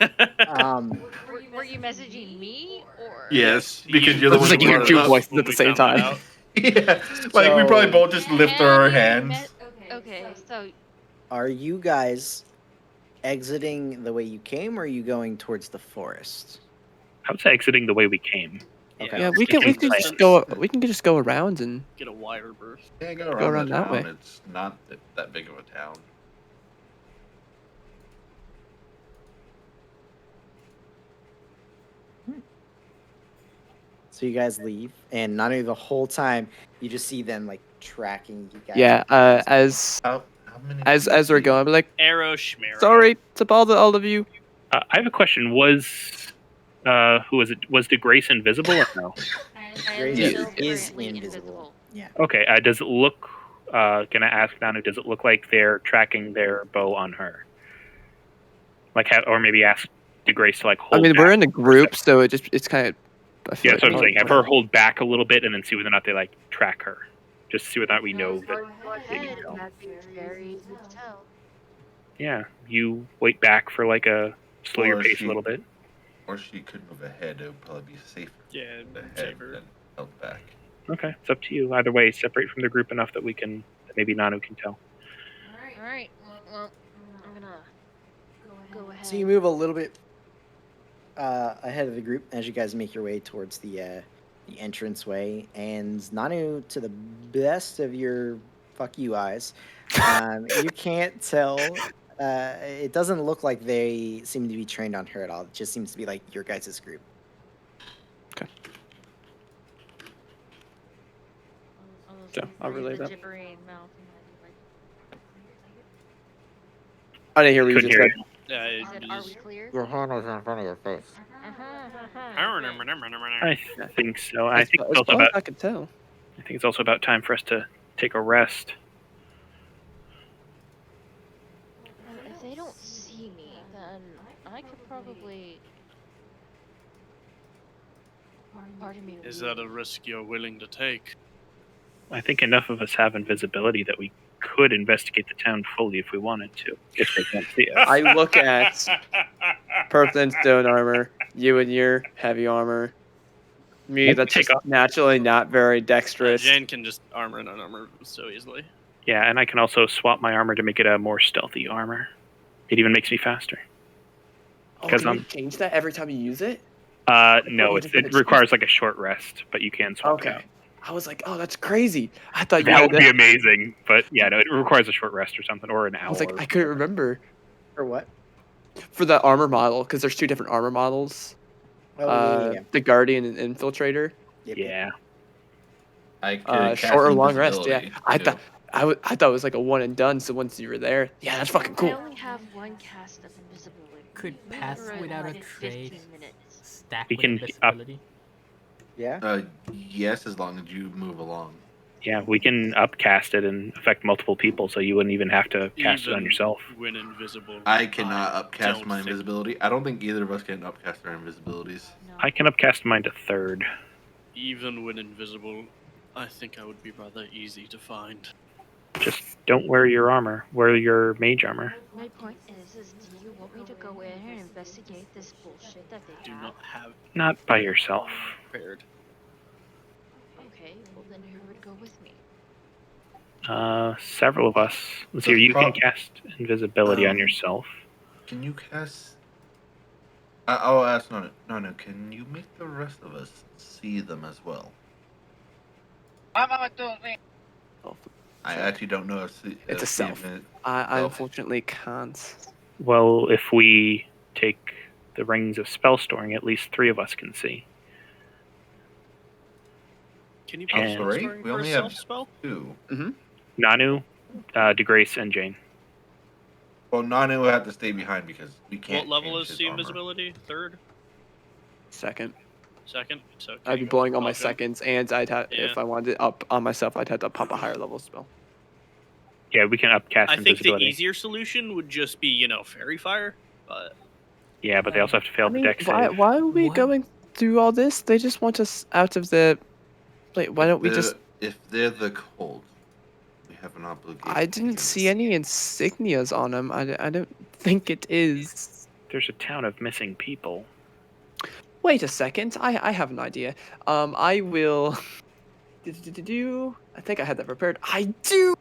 Were you messaging me or? Yes, because you're the It's one like who you hear brought two it up. voices When at the we same found that time. out. Yeah, like we probably both just lift our hands. Okay, so are you guys exiting the way you came, or are you going towards the forest? I was exiting the way we came. Okay. Yeah, we can just go. We can just go around and Get a wider berth. Yeah, go Go around, around the that town. way. It's not that big of a town. So you guys leave, and not only the whole time, you just see them like tracking you guys. yeah. As How many? as feet as we're deep? going, I'll be like, Arrow schmarrow. sorry to all of you. I have a question. Was who was it? Was DeGrace invisible or no? I am Yes. still Is currently invisible. Yeah. Okay. Does it look? Can I ask Nanu? Does it look like they're tracking their bow on her? Like, or maybe ask DeGrace to like I hold. mean, we're back in a for group, second. so it's kind of. I feel Yeah, that's what I'm like saying. Have her hold back a little bit, and then see whether or not they like track her. Just see whether or not we know that. Go ahead. That'd be very easy to tell. Yeah, you wait back for like a slow your Or pace she- a little bit. Or she could move ahead. It would probably be safer Yeah, ahead safer. than held back. Okay, it's up to you. Either way, separate from the group enough that we can, that maybe Nanu can tell. All right. Well, I'm gonna go ahead. So you move a little bit ahead of the group as you guys make your way towards the entranceway, and Nanu, to the best of your fuck you eyes, you can't tell. It doesn't look like they seem to be trained on her at all. It just seems to be like your guys' group. So, I'll relay the that. gibbering mouth. I didn't hear what you Couldn't just hear said. you. Are we clear? Your hand is in front of your face. I think so. I As, think as it's also far as about. I can tell. I think it's also about time for us to take a rest. Well, if they don't see me, then I could probably. Pardon me. Is that a risk you're willing to take? I think enough of us have invisibility that we could investigate the town fully if we wanted to, if they can't see us. I look at Purple and stone armor, you and your heavy armor. Me, I that's take just off- naturally not very dexterous. Jane can just armor and unarmor so easily. Yeah, and I can also swap my armor to make it a more stealthy armor. It even makes me faster. Oh, 'Cause can you I'm- change that every time you use it? No, you it, just have it it requires like a short rest, but you can swap it Okay. out. I was like, oh, that's crazy. I thought you That had would be amazing, but yeah, no, it requires a short rest or something, or an hour. I was like, I couldn't remember For what? for the armor model because there's two different armor models. Oh, yeah. The Guardian and Infiltrator. Yep. Yeah, I could cast Short or long rest. Yeah, invisibility, I too. thought I thought it was like a one and done. So once you were there, yeah, that's fucking I cool. only have one cast of invisibility. Could We pass were in, without a like, trace 15 minutes. stack We with can invisibility? Yeah. Yes, as long as you move along. yeah, we can upcast it and affect multiple people, so you wouldn't even have to cast it on Even yourself. when invisible. I cannot upcast don't my think- invisibility. I don't think either of us can upcast our invisibilities. No. I can upcast mine to third. Even when invisible, I think I would be rather easy to find. Just don't wear your armor. Wear your mage armor. My point is do you want me to go in and investigate this bullshit that they Do have? not have Not by yourself. prepared. Okay, well then who would go with me? Several of us. Let's see. The You can pro- cast invisibility on Um, yourself. Can you cast? I'll ask. No. Can you make the rest of us see them as well? I actually don't know if It's a self. I unfortunately can't. Well, if we take the rings of spell storing, at least 3 of us can see. Can you Oh, put sorry? storing We for only a have self spell? two. Nanu, DeGrace, and Jane. Well, Nanu will have to stay behind because we can't. What level change is his the armor. invisibility? Third? Second, Second? So I'd be blowing all my Welcome. seconds, and I'd have Yeah. if I wanted it up on myself, I'd have to pop a higher level spell. Yeah, we can upcast I think the invisibility. easier solution would just be, fairy fire. But Yeah, but they also have to fail the dex save. why are we What? going through all this? They just want us out of the. Wait, why don't we just? If they're the cold, we have an obligation. I didn't see any insignias on them. I don't think it is. There's a town of missing people. Wait a second. I have an idea. I will. I think I had that prepared. I do.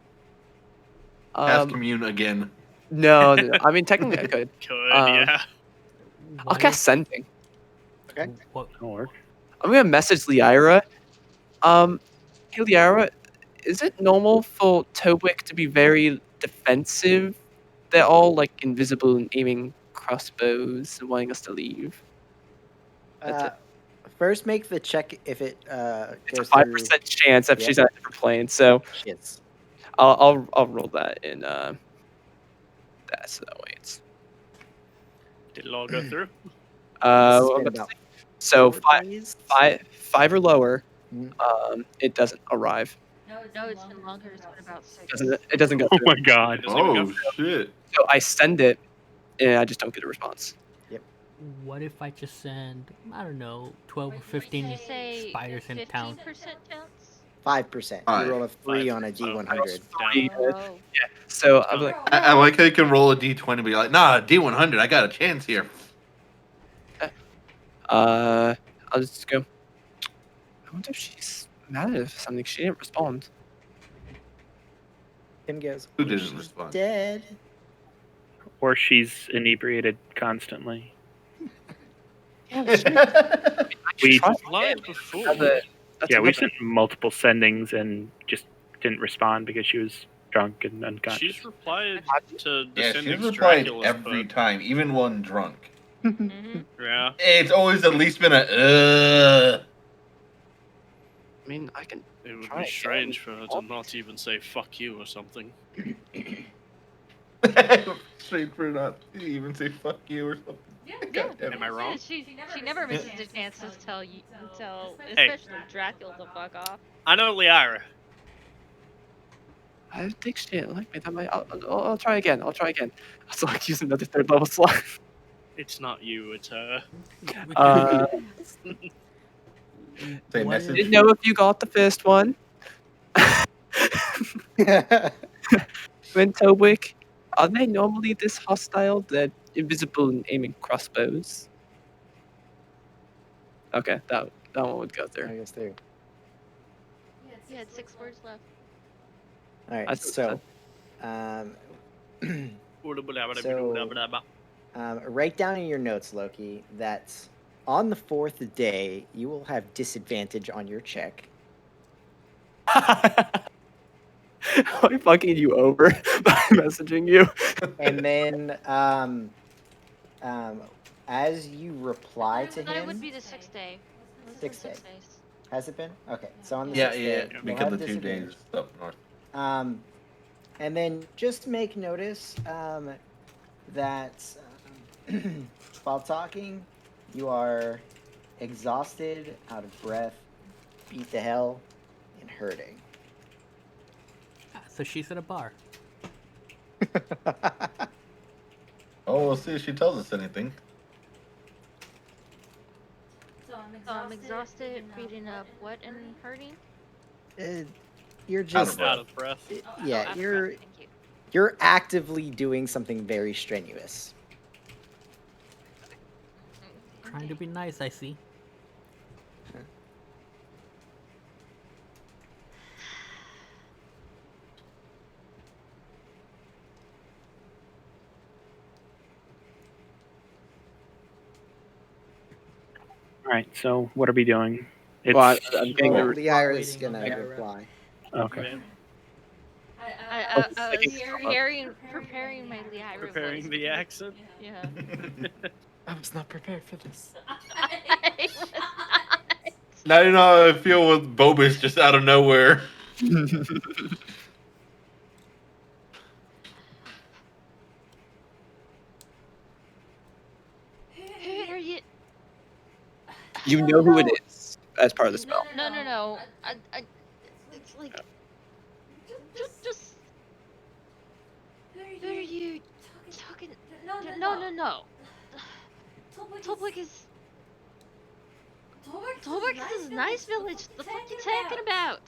Cast commune again. No. I mean, technically, I could. could, I'll What cast if- sending. Okay. What, That'll work. I'm gonna message Lyra. Hey Lyra, is it normal for Towick to be very defensive? They're all like invisible and aiming crossbows and wanting us to leave. That's it. First, make the check if it It's a goes 5% chance if Yep. she's on a different plane. So through shits. I'll roll that in that so that way it's Did it all go through? what Spend am I about saying? So 4 days. five or lower, Mhm. it doesn't arrive. No, it's been longer. It's been about 6. It doesn't go Oh through. my god. Doesn't even Oh go- shit! So I send it, and I just don't get a response. what if I just send, I don't know, 12 or 15 Did you say spiders in town? 15% chance? 5%. Five. You roll a 3 on a 5. D100. Three, Oh. So I'm like, I like how you can roll a D20 and be like, nah, D100. I got a chance here. I'll just go. I wonder if she's mad at something. She didn't respond. Tim goes, Who "Oh, didn't she's respond? Dead. Or she's inebriated constantly. We- Lied before. Yeah, we sent multiple sendings and just didn't respond because she was drunk and unconscious. She's replied to the Yeah, she's sendings replied Dracula's every put. time, even when drunk. Mm-hmm. Yeah. It's always at least been a. I mean, I can. It would Try be again. strange for her to not even say fuck you or something. straight for not to even say fuck you or something. Yeah. God damn it. Am I wrong? She never misses a chance to tell Hey. especially Dracula to fuck off. I know Liara. I think she didn't like me. That might. I'll try again. I'll try again. So like use another third level slot. It's not you, it's her. We Uh, Say What message. didn't know if you got the first one. When Towick, are they normally this hostile? They're invisible and aiming crossbows. Okay, that one would go I through. guess there. You had 6 words left. All right. I see So, write down in your notes, Loki, that on the 4th day you will have disadvantage on your check. I'm fucking you over by messaging you. And then, as you reply to I thought it him, would be the 6th day. It was 6th day. 6 days. Has it been? Okay, so on the Yeah, 6th yeah, day, you'll because have the 2 days disadvantage. up north. And then just make notice that while talking, you are exhausted, out of breath, beat to hell, and hurting. So she's at a bar. Oh, we'll see if she tells us anything. So I'm exhausted, beating up, what, and hurting? You're Out just of breath. Out of breath. yeah, out of you're breath, thank you. you're actively doing something very strenuous. Trying to be nice, I see. All right. So what are we doing? It's Well, I'm getting Well, the. Liara is waiting on gonna Liara. reply. okay. I was preparing my Liara Preparing voice. the accent. Yeah. I was not prepared for this. I was not. Now you know how I feel with Bobus just out of nowhere. Who are you? You know who it is as part of the spell. No. It's like just. Who are you talking? No. Tolbek is. Tolbek is a nice village. The fuck you talking about?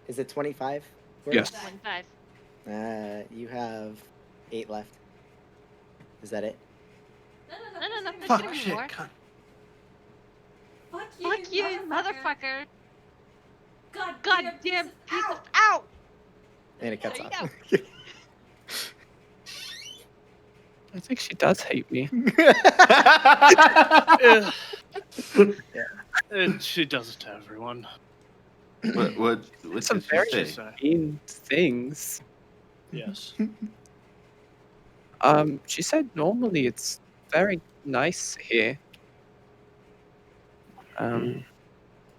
Is it 25? Yes. 25. You have 8 left. Is that it? No. There's Fuck gonna be shit. more. cunt. Fuck you, motherfucker. Goddamn piece of ow! And it cuts There off. I think she does hate me. She does it to everyone. What Some did very she say? mean things. Yes. She said normally it's very nice here.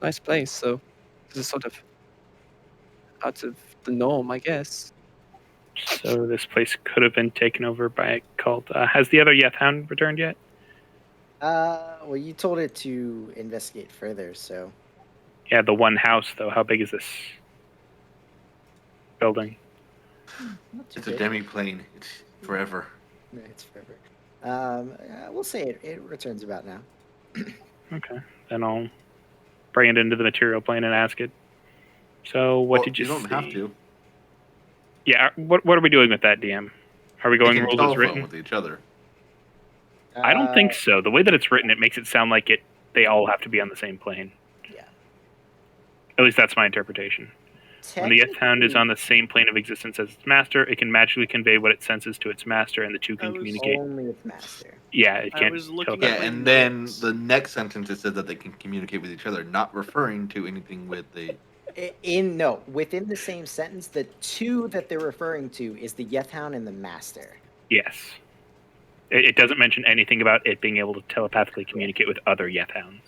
Nice place. So this is sort of out of the norm, I guess. So this place could have been taken over by a cult. Has the other Yeth Hound returned yet? Well, you told it to investigate further, so Yeah, the one house though. How big is this building? not too It's a big. demi-plane. It's forever. No, it's forever. We'll say it returns about now. Okay, then I'll bring it into the material plane and ask it. So what Well, did you don't see? have to. Yeah, what are we doing with that, DM? Are we They going can rules as telephone written? with each other. I don't think so. The way that it's written, it makes it sound like they all have to be on the same plane. Yeah. At least that's my interpretation. When the Yeth Hound is on the same plane of existence as its master, it can magically convey what it senses to its master, and the two can communicate. Only its master. Yeah, it I can't. was looking telepathy. at Yeah, my and then notes. the next sentence it says that they can communicate with each other, not referring to anything with the. Within the same sentence, the two that they're referring to is the Yeth Hound and the master. Yes. It doesn't mention anything about it being able to telepathically communicate with other Yeth Hounds.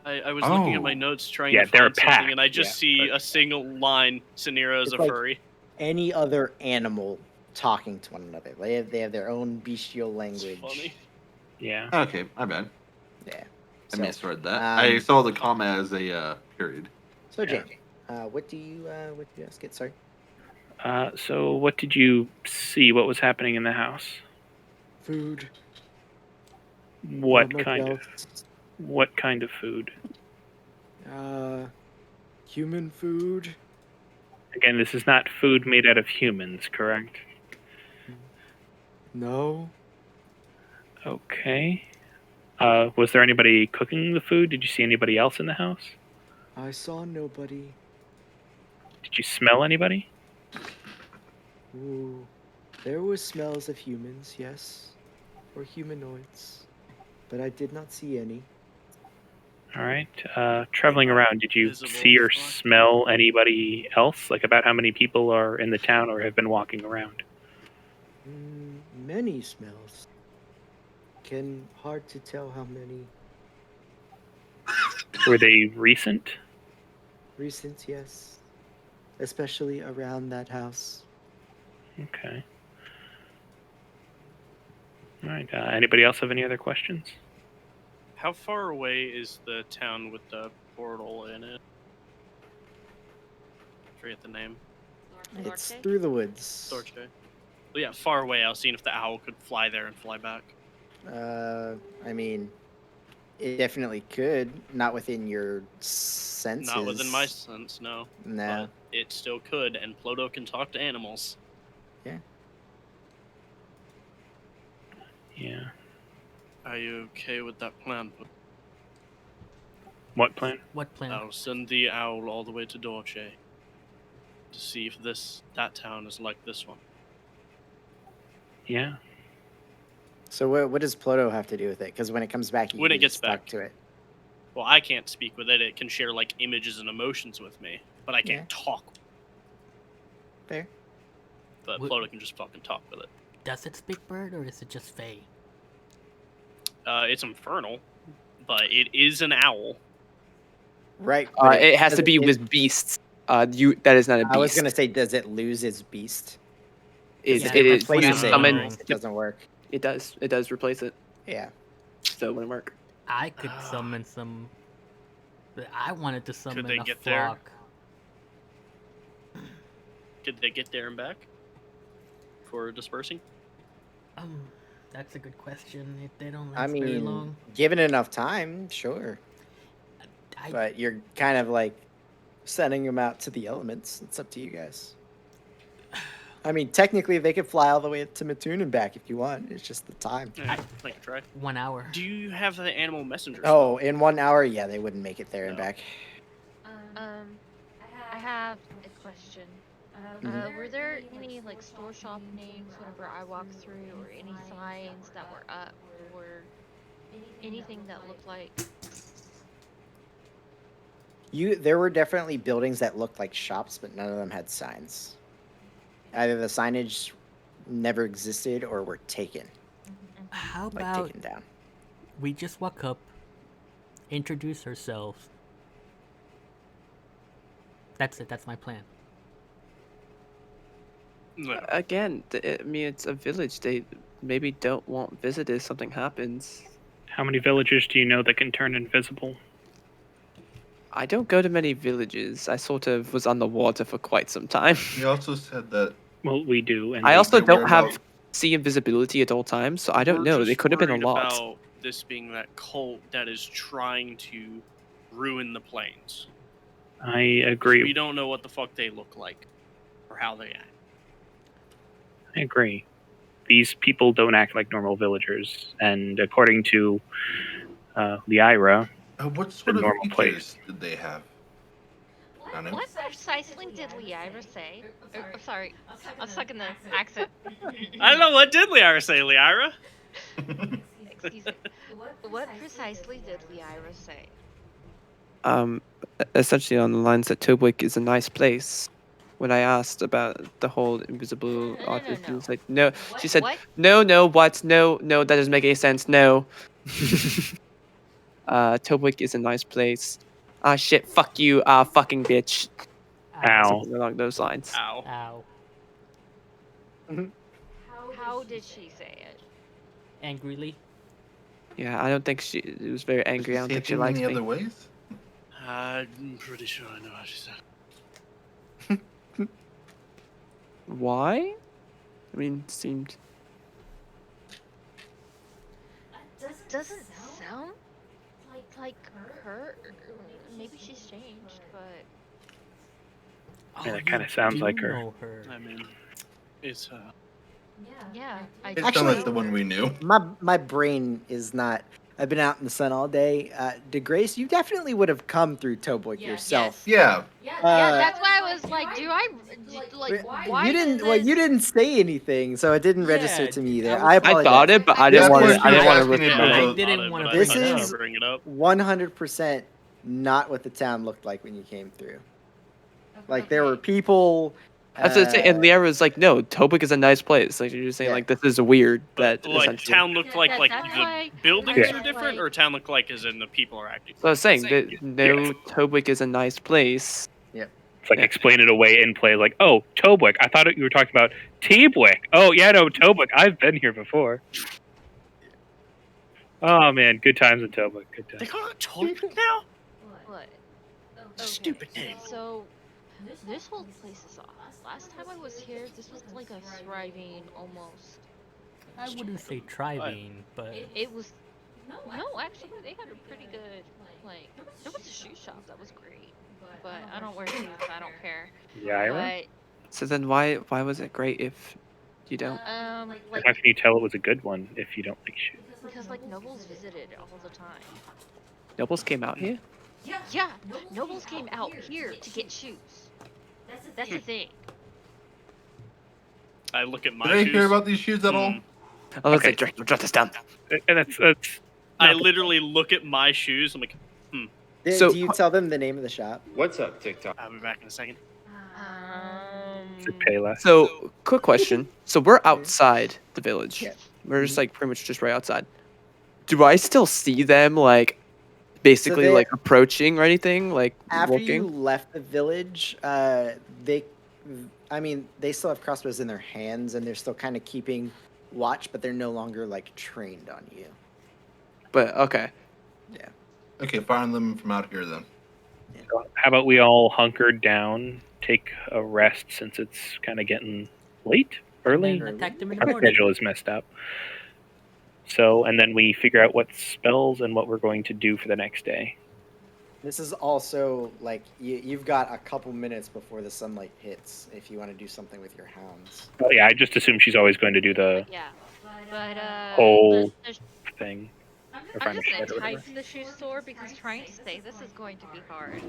I was looking at my Oh. notes trying Yeah, to they're find something, a and I pack, just yeah, see but- a single line. Scenario as It's a like- furry. Any other animal talking to one another. They have their own bestial It's language. funny. Yeah. Okay, my bad. Yeah. I So, misread that. I um, saw the comma as a period. So Yeah. James, what do you ask it? Sorry. So what did you see? What was happening in the house? Food. What Not much kind of else. what kind of food? Human food. Again, this is not food made out of humans, correct? No. Okay. Was there anybody cooking the food? Did you see anybody else in the house? I saw nobody. Did you smell anybody? Ooh. There were smells of humans, yes. Or humanoids. But I did not see any. All right. Traveling around, did you Visible see or as fuck. smell anybody else? Like about how many people are in the town or have been walking around? Many smells. Hard to tell how many. Were they recent? Recent, yes. Especially around that house. Okay. All right. Anybody else have any other questions? How far away is the town with the portal in it? Forget the name. It's Norte? through the woods. Dorche. Well, yeah, far away. I was seeing if the owl could fly there and fly back. I mean, it definitely could. Not within your senses. Not within my sense, no. No. But it still could, and Ploto can talk to animals. Yeah. Are you okay with that plan? What plan? What plan? I'll send the owl all the way to Dorche to see if that town is like this one. Yeah. So what does Ploto have to do with it? Because when it comes back, you When it can gets just talk back. to it. Well, I can't speak with it. It can share like images and emotions with me, but I can't talk. Fair. But Wh- Ploto can just fucking talk with it. Does it speak bird or is it just Fey? It's infernal, but it is an owl. Right. but It has to does be with beasts. That is not a beast. I was gonna say, does it lose its beast? It, Yeah, it is. replace You it. summon. It doesn't work. It does. It does replace it. Yeah. So it wouldn't work. I could summon some. But I wanted to summon they a get there? flock. Could they get there and back for dispersing? That's a good question. If they don't I last very mean, long, given enough time, sure. But you're kind of like sending them out to the elements. It's up to you guys. I mean, technically, they could fly all the way to Mattoon and back if you want. It's just the time. Yeah, I can try. 1 hour. Do you have the animal messenger? Oh, in 1 hour, yeah, they wouldn't make it there and No. back. I have a question. Mhm. Were there any like store shop names whenever I walked through, or any signs that were up, or anything that looked like? There were definitely buildings that looked like shops, but none of them had signs. Either the signage never existed or were taken, How like about taken down. we just walk up, introduce ourselves. That's it. That's my plan. No. Again, I mean, it's a village. They maybe don't want visitors. Something happens. How many villagers do you know that can turn invisible? I don't go to many villages. I sort of was on the water for quite some time. He also said that Well, we do. And I we- also There were don't have about- see invisibility at all times, so I don't We're know. They just could have been a worried lot. About this being that cult that is trying to ruin the plains. I 'Cause agree. We don't know what the fuck they look like or how they act. I agree. These people don't act like normal villagers, and according to Lyra, what sort of normal features place. did they have? None. What precisely did Lyra say? I'm sorry, I'm stuck in the accent. I don't know, what did Liara say, Liara? Excuse me. What precisely did Lyra say? Essentially on the lines that Tobwick is a nice place. When I asked about the whole invisible No, artist, no. she was like, "No." She said, What? "No, what? No, that doesn't make any sense. No." Tobic is a nice place. Ah, shit, fuck you, fucking bitch. Ow. Something along those lines. Ow. Ow. How did she say it? Angrily. Yeah, I don't think she was very Did angry. she I don't say think it she in likes any me. other ways? I'm pretty sure I know how she said. Why? I mean, seemed. Doesn't sound like her. Maybe she's changed, but Yeah, that you kinda sounds do like her. know her. I mean, it's yeah, I It do sounded like know the one her. we knew. My brain is not. I've been out in the sun all day. DeGrace, you definitely would have come through Toboik yourself. Yeah. Yeah, Uh, that's why I was like, why you didn't. does Well, you this- didn't say anything, so it didn't register Yeah, to me I either. was I like- I apologize. thought it, but I This didn't want was- to. I didn't want to asking risk if my it was vote. a- I didn't want to bring This bring it is- up. bring it up. 100% not what the town looked like when you came through. Like there were people. That's what I'm saying. And Liara was like, "No, Tobic is a nice place." Like you're just saying, Yeah. like this is weird. But That like essentially. town looked like that's the why buildings Yeah. are different, or town looked like as in the people are acting. So I was saying that no, Yes. Tobic is a nice place. It's like Yeah. explain it away in play, like, oh, Tobic. I thought you were talking about Teebwick. Oh, yeah, no, Tobic. I've been here before. Oh, man, good times in Tobic. Good They times. call it Tobic now? What? Stupid name. So this whole place is off. Last time I was here, this was like a thriving, almost. I wouldn't say thriving, but It was. No, actually, they had a pretty good. Like, there was a shoe shop that was great, but I don't wear shoes. So I don't care. Yeah, But So then why was it great if you don't? like how can you tell it was a good one if you don't like shoes? because like nobles visited all the time. Nobles came out here. Yeah, nobles came out here to get shoes. That's the thing. I look at my Did I shoes. hear about these shoes at all? Hmm. Oh, let's Okay. say, jot this down. And that's I not- literally look at my shoes. I'm like, So- do you tell them the name of the shop? What's up, TikTok? I'll be back in a second. to pay less. So, quick question. So we're outside the village. Yeah. We're just like pretty much just right outside. Do I still see them like basically they- like approaching or anything? Like After you looking? left the village, they still have crossbows in their hands and they're still kind of keeping watch, but they're no longer like trained on you. But okay. Okay, find them from out here then. How about we all hunker down, take a rest since it's kind of getting late, early? then attack them in the Our morning. schedule is messed up. So, and then we figure out what spells and what we're going to do for the next day. This is also like you've got a couple minutes before the sunlight hits if you want to do something with your hounds. Oh, yeah, I just assume she's always going to do the Yeah, but whole there's thing. Or I'm find a just shed or gonna whatever. type in the shoe store because trying to say this is going to be hard.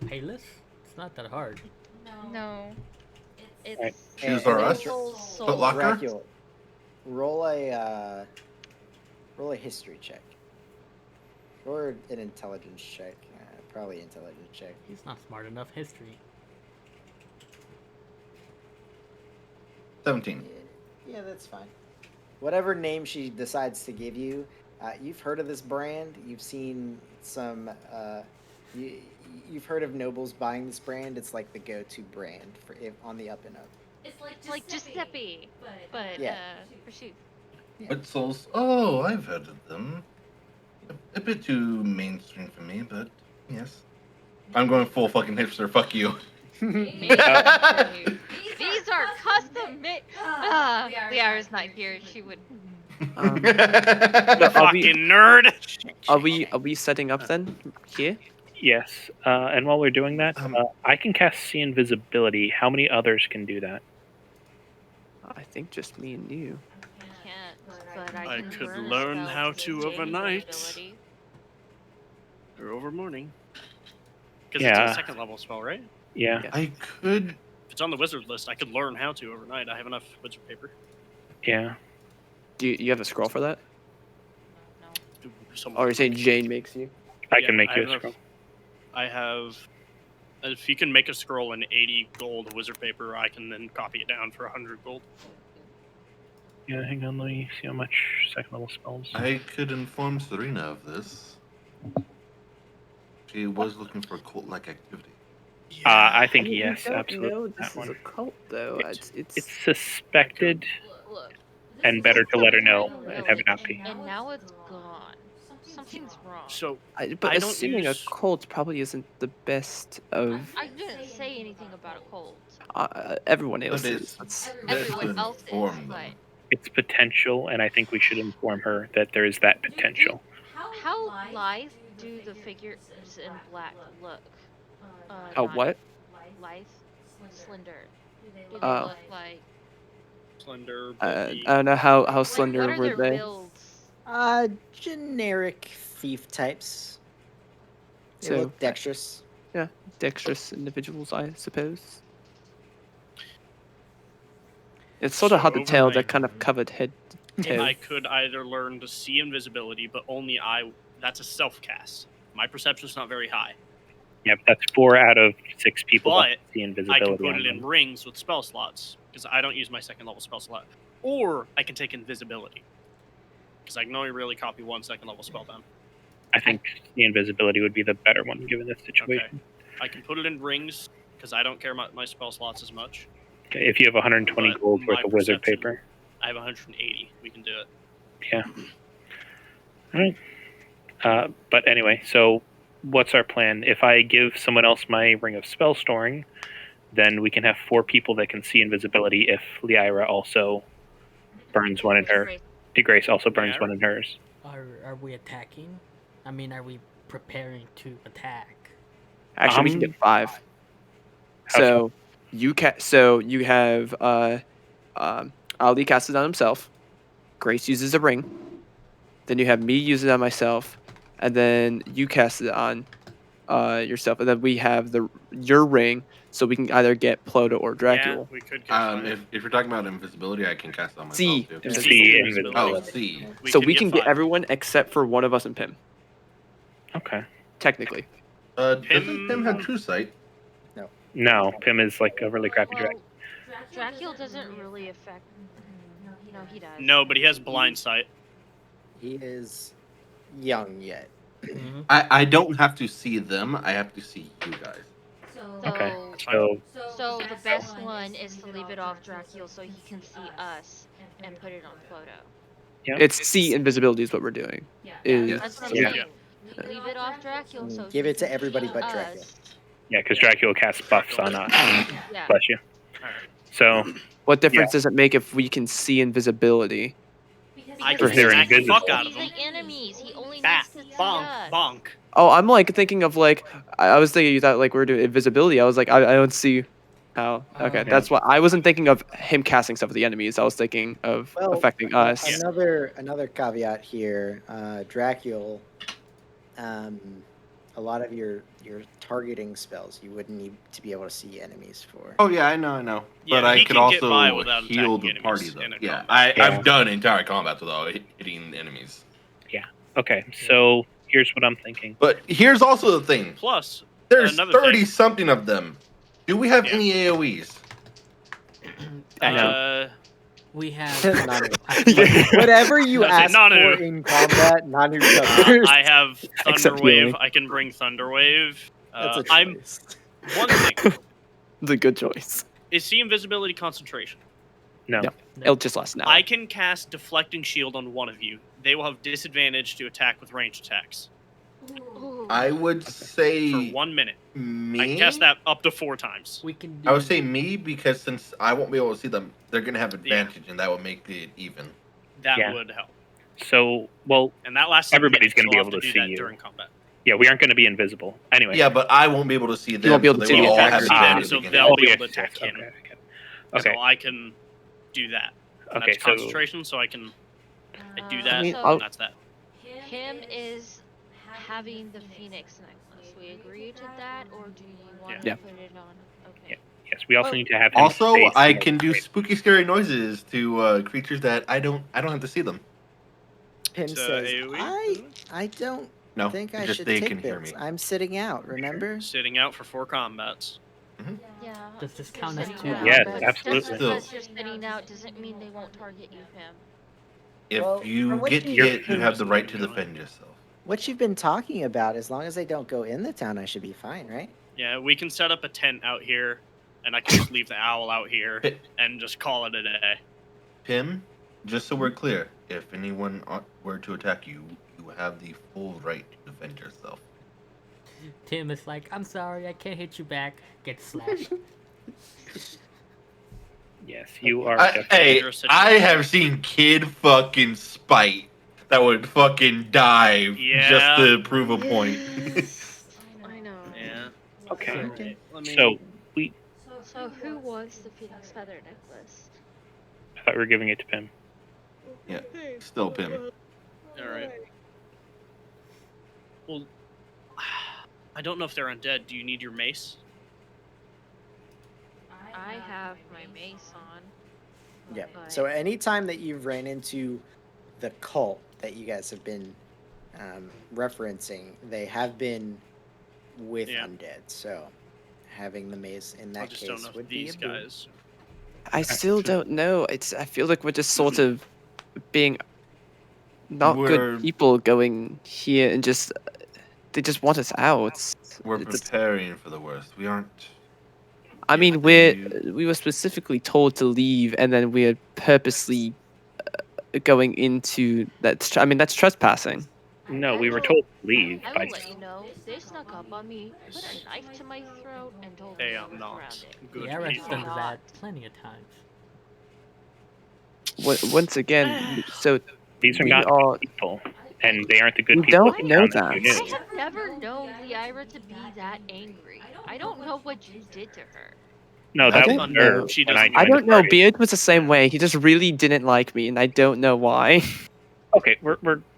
Payless? It's not that hard. No, it's Right. Shoes are us? Foot Locker? Dracula, roll a history check or an intelligence check. Probably intelligence check. He's not smart enough. History. 17. Yeah, that's fine. Whatever name she decides to give you, you've heard of this brand. You've seen some. You've heard of nobles buying this brand. It's like the go-to brand on the up and up. It's like Giuseppe, but Yeah. for shoes. Wetzel's. Oh, I've heard of them. A bit too mainstream for me, but yes. I'm going full fucking hipster. Fuck you. These are custom made. Liara's not here. She would. Are we- Fucking nerd. Are we setting up then here? Yes, and while we're doing that, Um, I can cast See Invisibility. How many others can do that? I think just me and you. Can't, but I can could learn learn spells how with to Jane overnight. ability. Or over morning. Because Yeah. it's a second level spell, right? Yeah. Yeah. I could. If it's on the wizard list, I could learn how to overnight. I have enough wizard paper. Yeah. Do you have a scroll for that? No. Some- Or you're saying Jane makes you? I Yeah, can make I you have a enough- scroll. I have. If you can make a scroll in 80 gold wizard paper, I can then copy it down for 100 gold. Yeah, hang on, let me see how much second level spells. I could inform Serena of this. She was looking for cult-like activity. I think We yes, don't absolutely. know that this is one. a cult, though. It's suspected, Look, and better to let her know fucking and have it village, not be. and now it's gone. Something's wrong. So But I don't assuming use- a cult probably isn't the best of. I didn't say anything about a cult. Everyone But else it's is. That's, best to Everyone else is, inform them. but Its potential, and I think we should inform her that there is that potential. how lithe do the figures in black look? how not what? Lithe, slender. Do they Oh. look like? slender, I bulky. don't know how Like, slender what are were their they. builds? Generic thief types. They So look dexterous. yeah, dexterous individuals, I suppose. It's sort of hard to So tell. overnight- That kind of covered head to toe. I could either learn to see invisibility, but only that's a self cast. My perception's not very high. Yeah, but that's 4 out of 6 people But that see I invisibility. can put on it in them. rings with spell slots because I don't use my second level spell slot, or I can take invisibility because I can only really copy 1 second level spell down. I think the invisibility would be the better one given this situation. I can put it in rings because I don't care about my spell slots as much. Okay, if you have 120 But gold worth my of wizard perception- paper. I have 180. We can do it. Yeah. All right. But anyway, so what's our plan? If I give someone else my ring of spell storing, then we can have 4 people that can see invisibility if Lyra also burns one in her. DeGrace also burns Yeah. one in hers. Are we attacking? I mean, are we preparing to attack? Actually, we can get 5. How So you have Ali casts it on himself. Grace uses a ring. Then you have me use it on myself, and then you cast it on yourself, and then we have your ring, so we can either get Ploto or Dracula. Yeah, we could get If you're talking about invisibility, I can cast it on myself See. too. There's See invisibility. Oh, invisibility. see. So we can get 5. everyone except for one of us and Pim. Okay. Technically, Doesn't Tim have true sight? No, Pim is like a really crappy Well, dragon. Dracula doesn't really affect. No, he does. No, but he has blind sight. He is young yet. Mm-hmm. I don't have to see them. I have to see you guys. Okay. So, So so the best one is to leave it off Dracula so he can see us and put it on Ploto. yeah. it's see invisibility is what we're doing. Is That's what I'm Yeah. saying. Leave it off Dracula so Give he it to can everybody see but us. Dracula. Yeah, because Dracula casts buffs on us. Yeah. Bless you. So what difference does it make if we can see invisibility? I For can they're smack the invisible. fuck out of He's them. the enemies. He only Bat, needs to see bonk, us. bonk. Oh, I'm like thinking of like I was thinking you thought like we're doing invisibility. I was like I don't see how. Okay, Yeah. that's what I wasn't thinking of him casting stuff at the enemies. I was thinking of Well, affecting us. Yeah. Another caveat here, Dracula. A lot of your targeting spells you wouldn't need to be able to see enemies for. Oh yeah, I know. Yeah, But I he could can get by also without heal attacking the party enemies though. in a Yeah, combat. Yeah. I've done entire combats without hitting enemies. okay, so here's what I'm thinking. But here's also the thing. Plus, There's another 30 thing. something of them. Do we have Yeah. any AoEs? We have. Nanu. Yeah. Whatever you I was like, ask Nanu. for in combat, Nanu covers. I have Except Thunderwave. healing. I can bring Thunderwave. That's a I'm choice. one thing. It's a good choice. Is see invisibility concentration? No. No. It'll just last an hour. I can cast deflecting shield on one of you. They will have disadvantage to attack with ranged attacks Ooh. I would say for 1 minute. me. I can cast that up to 4 times. We can do. I would say me because since I won't be able to see them, they're gonna have advantage, and that would make it even. That Yeah. would help. So, well, And that lasts. Everybody's going gonna to be able to do see that you. during combat. yeah, we aren't going to be invisible. Anyway. Yeah, but I won't be able to see them. won't be able so to they see will the all have attackers. advantage. So against they'll them. be yes, able to attack yes, him. Okay. So I can do that. And Okay, that's so concentration, so I can do that. I mean, and I'll- that's that. Him is having the Phoenix necklace. We agree to that, or do you want Yeah. to put it on? Okay. yes, we also need to have him Also, face I the can do screen. spooky, scary noises to creatures that I don't have to see them. Pim So says, AoE? I don't No, think I just should they take can hear this. me. I'm sitting out, remember? Sitting out for 4 combats. Yeah. Does this you're count as sitting 2? out, Yes, but absolutely. Just because you're sitting out doesn't mean they won't target you, Pim. If Well, you from what get you- hit, you have the right to defend yourself. what you've been talking about, as long as they don't go in the town, I should be fine, right? Yeah, we can set up a tent out here, and I can just leave the owl out here and just call it a day. Pim, just so we're clear, if anyone were to attack you, you have the full right to defend yourself. Tim is like, I'm sorry, I can't hit you back. Get slashed. Yes, you are. Hey, dangerous I situation. have seen kid fucking spite that would fucking dive just Yeah. to prove a point. I know. Yeah. Okay. Alright, let me- So we. So who was the Phoenix Feather necklace? I thought we were giving it to Pim. Yeah, still Pim. Alright. Well, I don't know if they're undead. Do you need your mace? I have my mace on. Yeah. But- So anytime that you've ran into the cult that you guys have been referencing, they have been with Yeah. undead. So having the mace in I that just don't case know if would be these a boon. guys. I still don't know. I feel like we're just sort of being not We're- good people going here and just they just want us out. We're It's- preparing for the worst. We aren't. I mean, If we were specifically told to leave, and then we're purposely going into that. I mean, that's trespassing. No, we were told to leave. I By will let you know, they snuck up on me, put a knife to my throat, and told They me are I was not surrounded. good The Arabs people. done Not. that plenty of times. Once again, so these are we not are. good people, and they aren't the good We people don't of the know town that you that. knew. I have never known Lyra to be that angry. I don't know what you did to her. No, I that don't was know. her She when I doesn't I joined the don't know. party. Beard was the same way. He just really didn't like me, and I don't know why. Okay, we're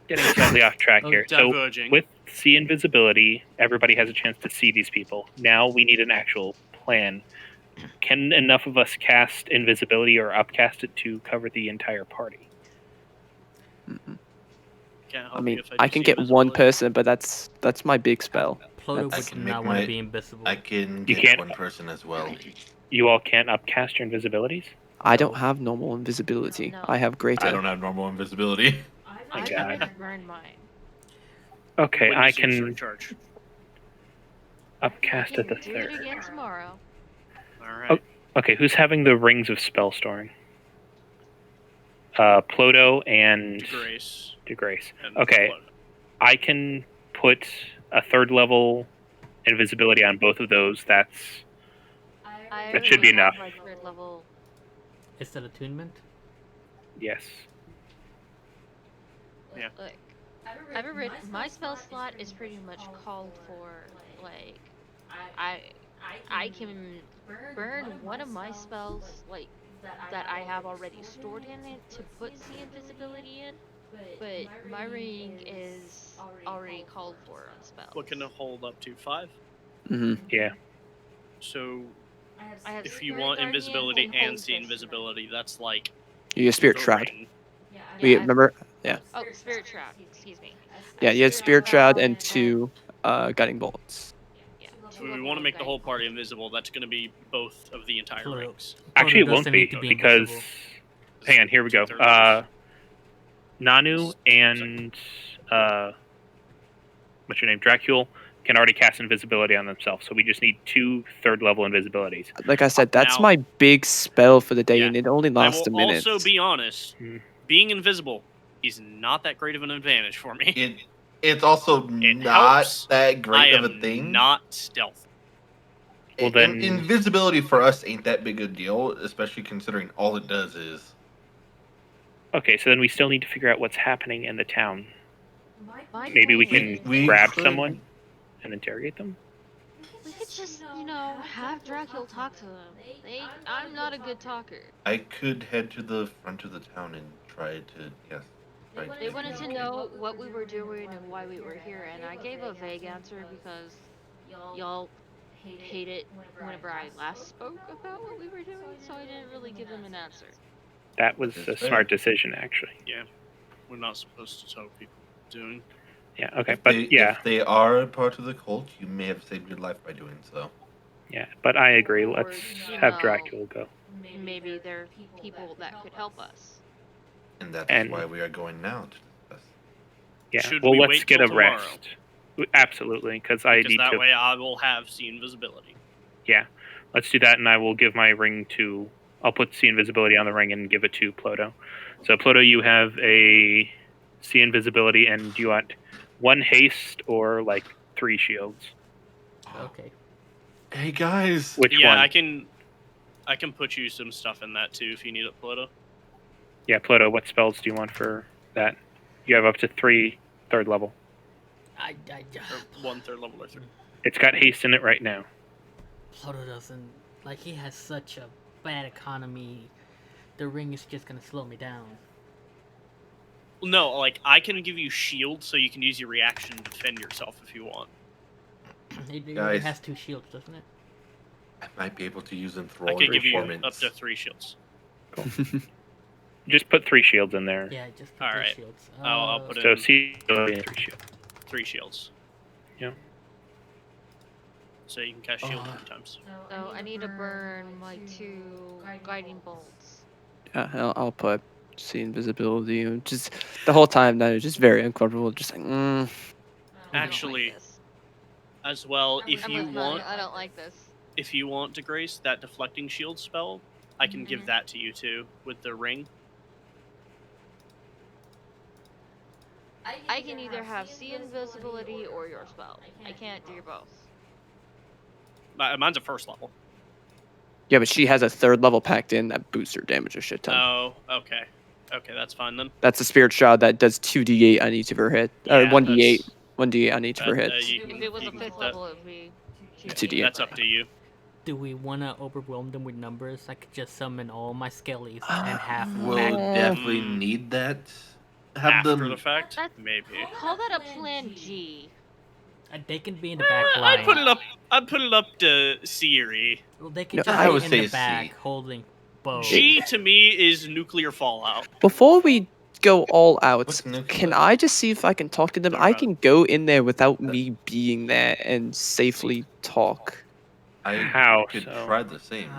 getting slightly off track Oh, here. So Diverging. with see invisibility, everybody has a chance to see these people. Now we need an actual plan. Can enough of us cast invisibility or upcast it to cover the entire party? Can't help I you mean, if I do can see get one invisibility. person, but that's my big spell. Ploto That's- would I can not make want to my- be invisible. I can You get can't- one person as well. You all can't upcast your invisibilities? I don't have normal invisibility. No. I have greater. I don't have normal invisibility. I've God. never burned mine. Okay, When I does yours can recharge. upcast at the Do it third. again tomorrow. Alright. Okay, who's having the rings of spell storing? Ploto and Grace. DeGrace. And Okay, Ploto. I can put a third level invisibility on both of those. That should be already have enough. my third level. Is that attunement? Yes. Yeah. Look, I've read my spell slot is pretty much called for. Like, I can burn one of my spells like that I have already stored in it to put the invisibility in, but my ring is already called for on spells. What can it hold up to? 5? Hmm. Yeah. So I have if you Spirit want Guardian invisibility and and Holy see Testament. invisibility, that's like Your spirit the shroud. ring. Yeah, We I have- remember. Yeah. Oh, Spirit Shroud. Excuse me. Yeah. You had spirit shroud and 2 guiding bolts. Yeah. So we want to make the whole party invisible. That's going to be both of the entire Ploto. rings. Actually, it Ploto won't doesn't be need to be because. invisible. Hang on, here we go. 2/3. Nanu and what's your name, Dracul, can already cast invisibility on themselves. So we just need 2 third level invisibilities. Like I said, that's Now- my big spell for the day, Yeah. and it only I lasts a will minute. also be honest. Hmm. Being invisible is not that great of an advantage for me. It's also It not helps. that great I of a am thing. not stealth. Well, then- Invisibility for us ain't that big a deal, especially considering all it does is. Okay, so then we still need to figure out what's happening in the town. My Maybe we point can is- We grab could- someone and interrogate them. We could just, have Dracul talk to them. I'm not a good talker. I could head to the front of the town and try to They wanted to know what we were doing and why we were here, and I gave a vague answer because y'all hate it whenever I last spoke about what we were doing, so I didn't really give them an answer. That was That's a fair. smart decision, actually. We're not supposed to tell people what we're doing. Yeah. Okay, If but they, yeah, if they are a part of the cult, you may have saved your life by doing so. yeah. But I agree. Or, Let's you have know, Dracul go. Maybe there are people that could help us. And that's And- why we are going now to discuss. Yeah. Should well, we let's wait get till a tomorrow? rest. Absolutely, because I Because need that to. way I will have see invisibility. Yeah, let's do that, and I will give my ring to. I'll put see invisibility on the ring and give it to Ploto. So Ploto, you have a see invisibility, and do you want 1 haste or like 3 shields? Okay. Hey guys. Which Yeah, one? I can put you some stuff in that too if you need it, Ploto. Yeah, Ploto. What spells do you want for that? You have up to 3 3rd level. Or 1 3rd level or 3. It's got haste in it right now. Ploto doesn't like. He has such a bad economy. The ring is just gonna slow me down. No, like I can give you shield so you can use your reaction to defend yourself if you want. It already Guys. has 2 shields, doesn't it? I might be able to use I enthralling could give you performance. up to 3 shields. Just put 3 shields in there. Yeah, just put All 3 right. shields. I'll put So in see 3 shields. 3 shields. Yeah. So you can cast shield 3 times. So I need to burn my 2 guiding bolts. Yeah, I'll put see invisibility. And just the whole time that was just very uncomfortable. Just like, I don't like Actually, this. as well, if I'm you with Mario, want, I don't like this. if you want to grace that deflecting shield spell, I can give that to you too with the ring. I can either have see invisibility or your spell. I can't do both. Mine's a 1st level. yeah, but she has a 3rd level packed in that boosts her damage a shit ton. Oh, okay. Okay, that's fine then. That's a spirit shroud that does 2d8 on each of her hits. Yeah, 1d8, that's- 1d8 on each of her that- hits. you If can- it was you a can 5th put that- level, it would be 2d8. That's up to you. Do we want to overwhelm them with numbers? I could just summon all my skellies and half We'll back. definitely need that. Have After them. the fact, That's- maybe. Call that a plan G. They can be in the back I line. put it up. I put it up to Siri. Well, they can No, just I be would in say the C. back holding bows. G to me is nuclear fallout. Before we go all out, What's nuclear? can I just see if I can talk to them? Sorry I about can go in there without me being there and safely talk. I How could so? try the same.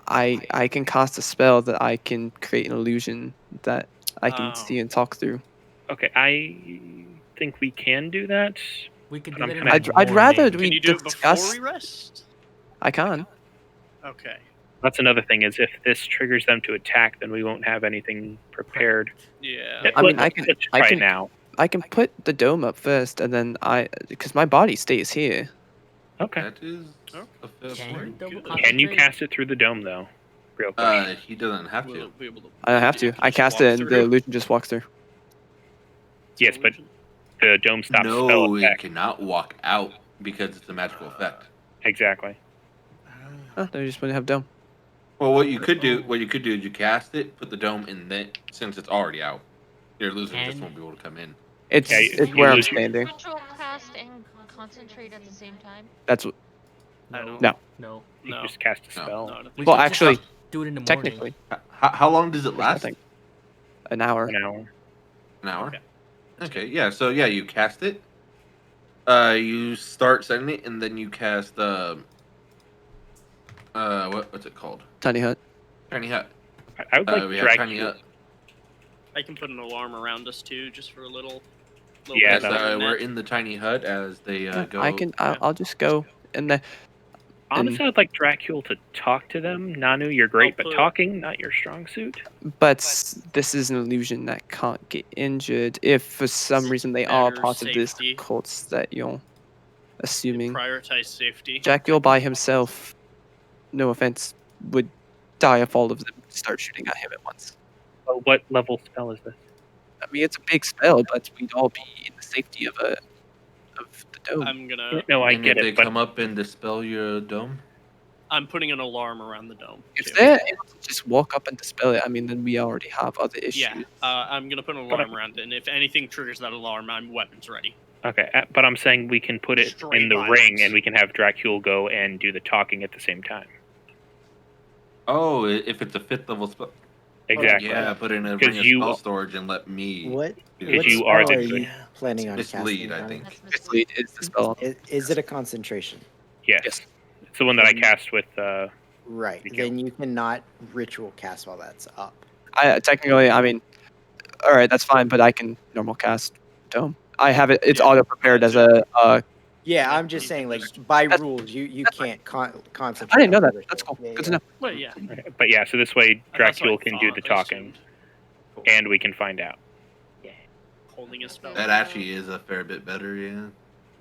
I can cast a spell that I can create an illusion that I can Oh. see and talk through. Okay, I think we can do that. We could But do I'm it in kinda- the I'd rather morning. we Can you do it discuss. before we rest? I can. Okay. That's another thing is if this triggers them to attack, then we won't have anything prepared. Yeah. I mean, Let's I try can- now. I can put the dome up first, and then because my body stays here. Okay. That is Oh, a fair Can you point. double Good. concentrate? Can you cast it through the dome though? Real question. He doesn't have We'll to. be able to. I don't have to. Can I you just cast walk it, and the through? illusion just walks through. Yes, but the dome stops spell No, it attack. cannot walk out because it's a magical effect. Exactly. Oh, then we just wouldn't have dome. Well, what you could do is you cast it, put the dome in there, since it's already out. Your illusion just And- won't be able to come in. It's Yeah, it's you where I'm lose your- standing. Ritual cast and concentrate at the same time. That's what. I don't. No. No. You No. can just cast a No. spell. No, I don't think We Well, could just actually, do it in the morning. technically, How long does it there's last? nothing. An hour. An hour. An hour. Okay. Okay. Yeah. So yeah, you cast it. You start setting it, and then you cast what's it called? Tiny hut. Tiny hut. I would like We have tiny Dracula. hut. I can put an alarm around us too, just for a little. Yeah, bit Yes, of that- internet. we're in the tiny hut as they go. I can. I'll just go in there. Honestly, I'd like Dracula to talk to them. Nanu, you're great, I'll but put- talking, not your strong suit. But this is an illusion that can't get injured if for some reason they are Better part of this safety. cult that you're assuming. Prioritize safety. Jack by himself, no offense, would die if all of them start shooting at him at once. Well, what level spell is this? I mean, it's a big spell, but we'd all be in the safety of the dome. I'm gonna. No, I and get if they it, but come up and dispel your dome. I'm putting an alarm around the dome. If too. they're able to just walk up and dispel it, I mean, then we already have other issues. Yeah, I'm gonna put an But alarm around it, and if anything triggers that alarm, I'm weapons ready. okay. But I'm saying we can put it Straight in the violence. ring, and we can have Dracula go and do the talking at the same time. Oh, if it's a 5th level spell. Exactly. Yeah, put in a Because ring of you- spell storage and let me. What? do What it. you spell are are the you good- planning on Mislead, casting? I Connor? think. That's Mislead is the spell. Is it a concentration? Yes. Yes. It's the one that I cast with. Right. Miguel. Then you cannot ritual cast while that's up. Technically, I mean, all right, that's fine, but I can normal cast dome. I have it. It's Yeah, auto prepared as that's a. Yeah, I'm just saying, like, by That's- rules, you that's fine. can't concentrate. I didn't know on that. vertical. That's cool. Yeah, Good to yeah. know. Well, yeah. Right. But yeah, so this way That's what I Dracul can do the thought, I talking, assumed. Cool. and we can find out. Holding a spell. That actually is a fair bit better, yeah.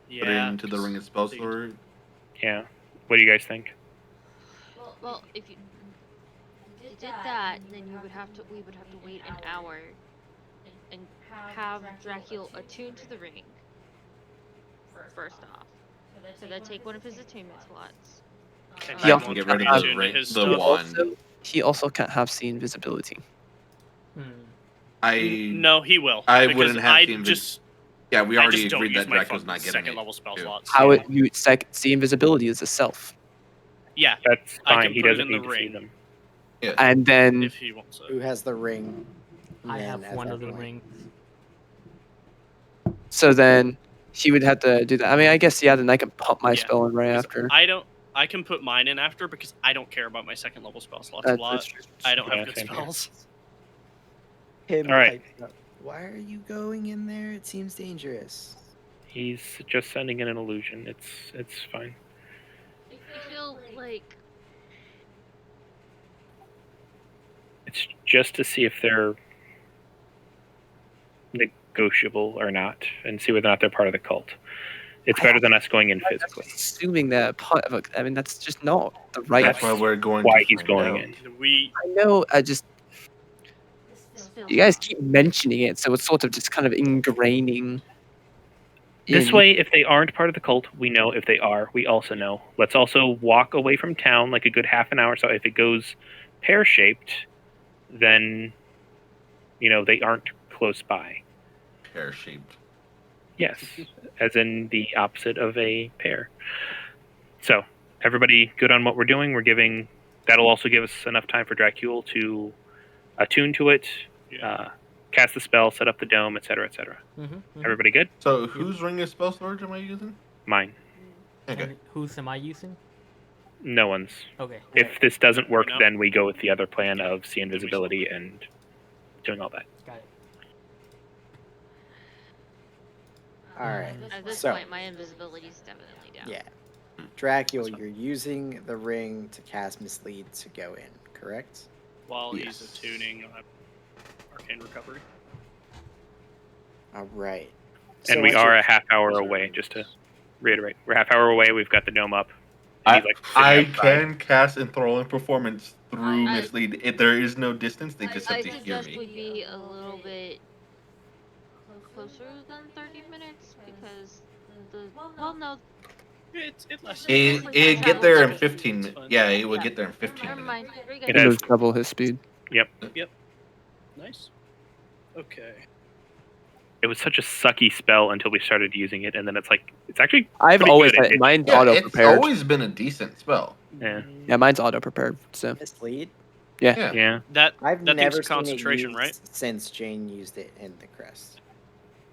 Yeah. Put it into the 'cause Ring of Spell they- Sword. Yeah. What do you guys think? Well, if you did that, then we would have to wait an hour and have Dracul attuned to the ring. First off, so that take one of his attunement slots. And He he also won't get be rid of attuned the to ring- his the stuff. wand. He also can't have seen visibility. No, he will. I because wouldn't have I seen just Yeah, we I already just don't agreed use that my Dracula's not getting second it. level spell too. slots. How Yeah. it you see invisibility is a self, Yeah, That's I fine. can He put it doesn't in the need to see ring. them. Yeah. and then if he wants Who it. has the ring? I then have at one that of the point? rings. so then he would have to do that. I mean, I guess then I can pump my Yeah, spell in right because after. I can put mine in after because I don't care about my second level spell slots a That's lot. true. I don't Yeah, have good same here. spells. Him All right. pipes up, why are you going in there? It seems dangerous. He's just sending in an illusion. It's fine. I feel like It's just to see if they're negotiable or not, and see whether or not they're part of the cult. It's better than us going in physically. Assuming that, I mean, that's just not the right. That's why we're going Why to he's find going out. in. We I know. this feels You guys keep mentioning it, so it's sort of just kind of ingraining. This in- way, if they aren't part of the cult, we know. If they are, we also know. Let's also walk away from town like a good half an hour. So if it goes pear-shaped, then they aren't close by. Pear-shaped. Yes, as in the opposite of a pear. So everybody good on what we're doing. We're giving. That'll also give us enough time for Dracul to attune to it, cast the spell, set up the dome, etc., etc. Everybody good? So whose Ring of Spell Sword am I using? Mine. Okay. And whose am I using? No one's. Okay. If this doesn't work, No. then we go with the other plan of see invisibility and doing all that. Got it. All right. At this So point, my invisibility is definitely down. yeah, Dracul, you're using the ring to cast Mislead to go in, correct? while Yes. he's attuning Arcane Recovery. All right. And So we once are you're- a half hour away, just to reiterate. We're a half hour away. We've got the dome up. I, He's, like, sitting I outside. can cast Enthralling Performance through I- Mislead. If there is no distance, they just I have to hear suggest me. we be a little bit closer than 30 minutes because no, It lasts. It get there in 15 minutes. Yeah, it would get there in 15 never minutes. mind. We're It good. has- Windows double his speed. Nice. Okay. It was such a sucky spell until we started using it, and then it's actually I've pretty always good. had mine's Yeah, auto it's prepared. always been a decent spell. Yeah. Yeah, mine's auto prepared. So Mislead. Yeah. Yeah. That I've that never thing's seen concentration, it right? used since Jane used it in the crest.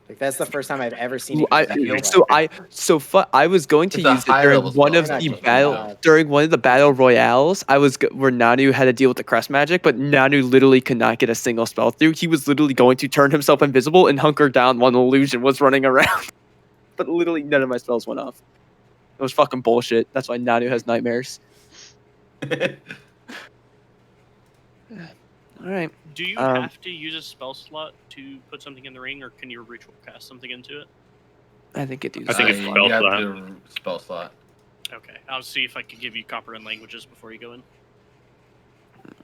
Like that's the first time I've ever seen Ooh, it. used I was going to It's a use it high during level one spell, of it's not the just battle window. during one of the battle royales. Where Nanu had to deal with the crest magic, but Nanu literally could not get a single spell through. He was literally going to turn himself invisible and hunker down while an illusion was running around. But literally none of my spells went off. It was fucking bullshit. That's why Nanu has nightmares. All right. Do you Um, have to use a spell slot to put something in the ring, or can you ritual cast something into it? I think it I think it's spell you have slot. to spell slot. Okay, I'll see if I can give you comprehend languages before you go in.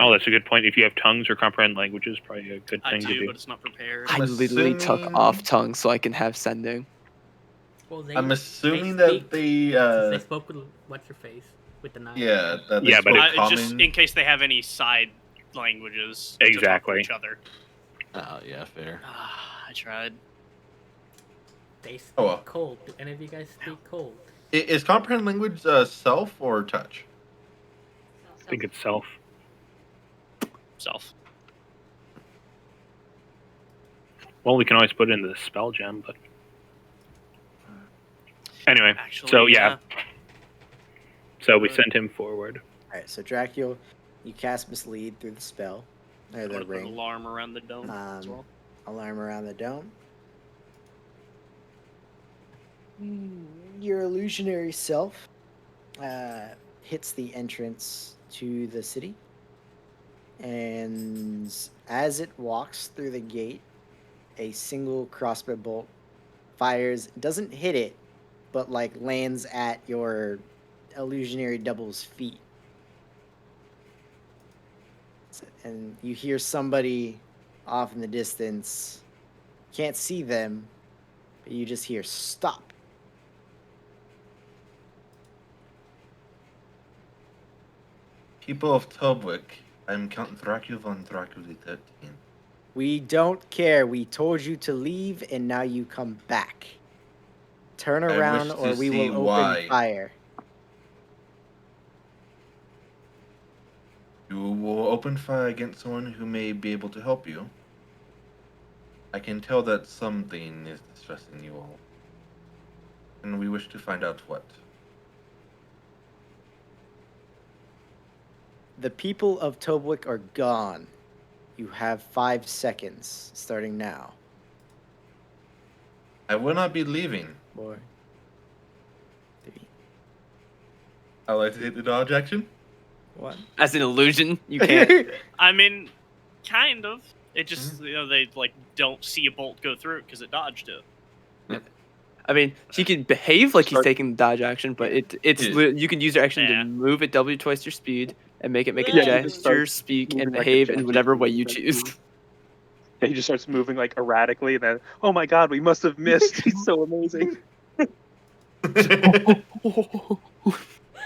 Oh, that's a good point. If you have tongues or comprehend languages, probably a good I thing to do, do. but it's not prepared. I literally took assuming- off tongue so I can have sending. Well, they, I'm assuming they that speak- they they spoke with what's your face with the knife. yeah, that they Yeah, but spoke It's just common. in case they have any side languages to talk to Exactly. each other. Oh yeah, fair. I tried. They speak Oh, well. cold. Do any of you guys speak cold? Is comprehend language self or touch? I think it's self. Self. Well, we can always put it into the spell gem, but anyway. Actually, So yeah. So we sent him forward. All right, so Dracul, you cast Mislead through the spell or I'm the gonna put an ring. alarm around the dome as well. Alarm around the dome. Your illusionary self hits the entrance to the city, and as it walks through the gate, a single crossbow bolt fires. Doesn't hit it, but like lands at your illusionary double's feet. And you hear somebody off in the distance. Can't see them, but you just hear stop. People of Tobwick, I'm Count Dracula von Dracula the 13th. We don't care. We told you to leave, and now you come back. Turn I around, wish or to we see will why. open fire. You will open fire against someone who may be able to help you. I can tell that something is distressing you all. And we wish to find out what. The people of Tobwick are gone. You have 5 seconds, starting now. I will not be leaving. 4, 3, I like to hit the dodge action. 1. As an illusion, you can't. I mean, kind of. It just they like don't see a bolt go through it because it dodged it. I mean, he can behave like he's Start- taking the dodge action, but you can use your action Yeah. to move it W twice your speed and make it make a Yeah, you just gesture, start speak, and moving like a behave in gesture. whatever way you choose. Yeah, he just starts moving like erratically, and then, oh my god, we must have missed. He's so amazing.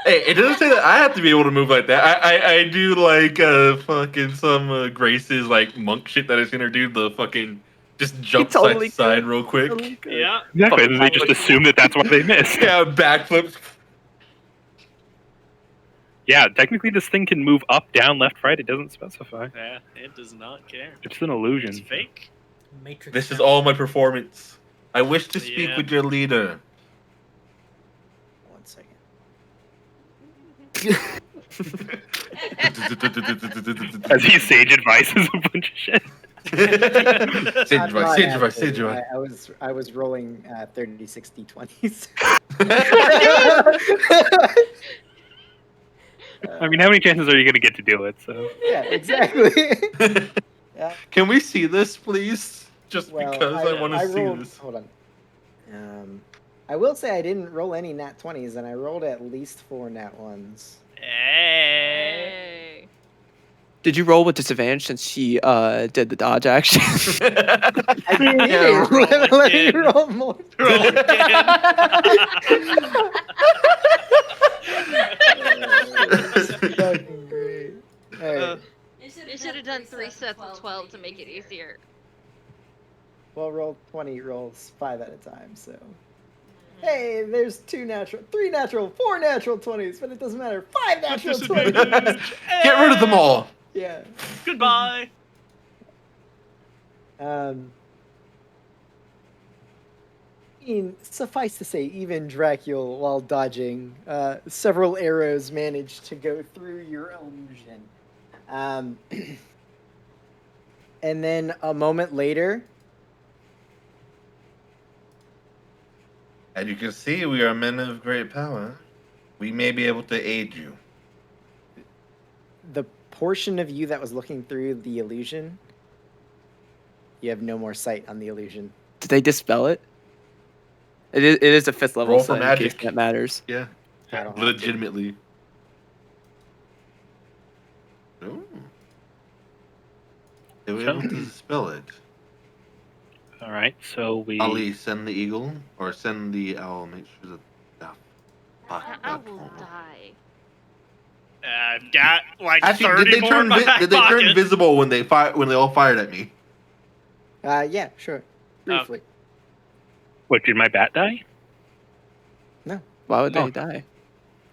Hey, it doesn't say that I have to be able to move like that. I do like fucking some graces like monk shit that is gonna do the fucking just jump totally side to side could. real quick. Totally could. Yeah. Exactly. Fucking They just backflip. assume that that's why they missed. Yeah, backflips. Yeah, technically this thing can move up, down, left, right. It doesn't specify. Yeah, it does not care. It's an illusion. It's fake. Matrix. This is all my performance. I wish to speak Yeah. with your leader. 1 second. As he sage advises a bunch of shit. Sage advice, sage advice, sage advice. I was rolling 30, 60, 20s. I mean, how many chances are you going to get to do it? So Yeah, exactly. Yeah. Can we see this, please? Just Well, because I want to see rolled, this. Hold on. I will say I didn't roll any nat 20s, and I rolled at least 4 nat 1s. Hey. Did you roll with disadvantage since he did the dodge action? I did. Yeah, Let me again. roll more. Roll again. This is fucking great. Alright. You should have done 3 sets of 12 to make it easier. Well, roll 20 rolls 5 at a time, so. Hey, there's 3 natural, 4 natural 20s, but it doesn't matter. 5 natural 20s! Get rid of them all. Yeah. Goodbye. Suffice to say, even Dracula, while dodging, several arrows managed to go through your illusion. And then a moment later, As you can see, we are men of great power. We may be able to aid you. the portion of you that was looking through the illusion, you have no more sight on the illusion. Did they dispel it? It is a 5th level, Roll so for in case magic. that matters. Yeah. I don't have to. Legitimately. Ooh. They were able to dispel it. all right, so we. Ali, send the eagle or send the owl. Make sure that. Ah, fuck, I that will one. die. I've got like Actually, 30 did they more turn in my back did they turn pocket. visible when they all fired at me? Yeah, sure. Briefly. What, did my bat die? Why would Oh. they die?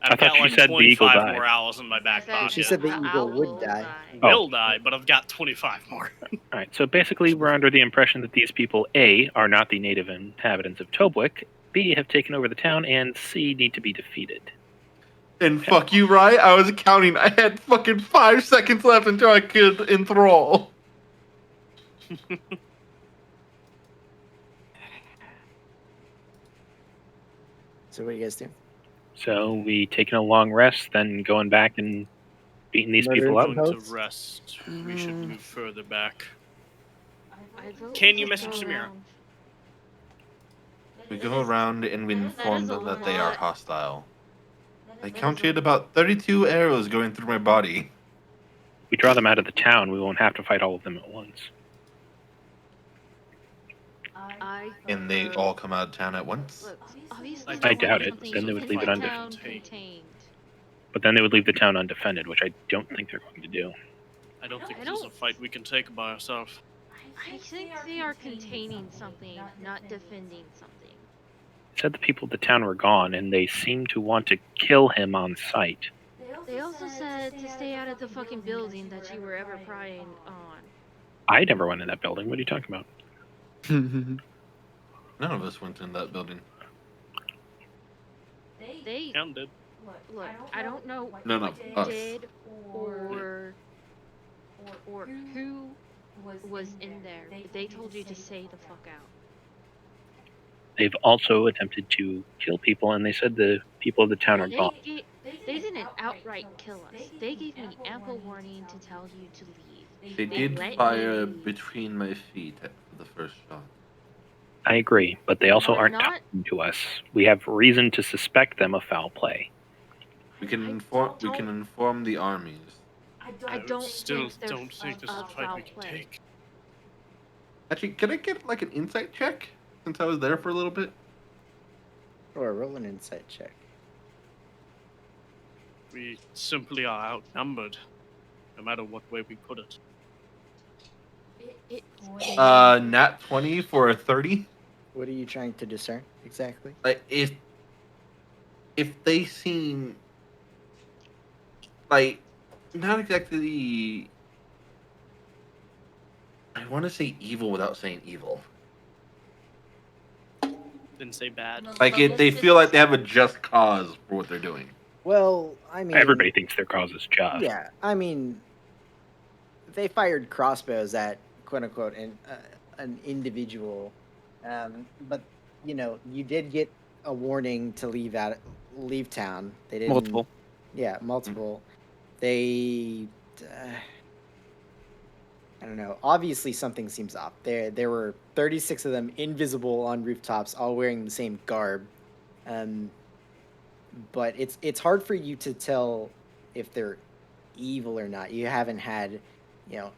I I've thought got you like said the eagle 25 died. more owls in my back pocket. She said the owl eagle would die. Will die, but I've got 25 more. All right, so basically, we're under the impression that these people, A, are not the native inhabitants of Tobwick, B, have taken over the town, and C, need to be defeated. And fuck you, right? I was counting. I had fucking 5 seconds left until I could enthrall. So what do you guys do? So we taking a long rest, then going back and beating these Murdering people up. some Going to Boats? rest. We should move further back. I vote Can we you just message go Samira? around. We go around and we inform is a them that they are lot. hostile. I That is counted a- about 32 arrows going through my body. We draw them out of the town. We won't have to fight all of them at once. I And they vote- all come out of town at once. Look, obviously I they want doubt it. something Then they would in leave it the undefended. town contained. But then they would leave the town undefended, which I don't think they're going to do. I don't think I this is don't- a fight we can take by ourselves. I think they are containing something, not defending something. Said the people of the town were gone, and they seemed to want to kill him on sight. They also said to stay out of the fucking building that you were ever prying on. I never went in that building. What are you talking about? None of us went in that building. They Counted. look. I don't know No, no, what you us. did or who was in there, but they told you to stay the fuck out. They've also attempted to kill people, and they said the people of the town are gone. They didn't outright kill us. They gave me ample warning to tell you to leave. They did let me fire leave. between my feet for the first shot. I agree, but they also We're aren't not- talking to us. We have reason to suspect them of foul play. We can I inform the armies. I don't still think they're don't think this is a of fight foul we can play. take. Actually, can I get like an insight check since I was there for a little bit? Or roll an insight check. We simply are outnumbered, no matter what way we put it. Nat 20 for a 30. What are you trying to discern exactly? Like if they seem like not exactly, I want to say evil without saying evil. Didn't say bad. Like they feel like they have a just cause for what they're doing. Well, I mean, Everybody thinks their cause is just. Yeah, I mean, they fired crossbows at quote unquote an individual, but you know, you did get a warning to leave town. They didn't. Multiple. Yeah, multiple. They. I don't know. Obviously, something seems off. There were 36 of them invisible on rooftops, all wearing the same garb. But it's hard for you to tell if they're evil or not. You haven't had,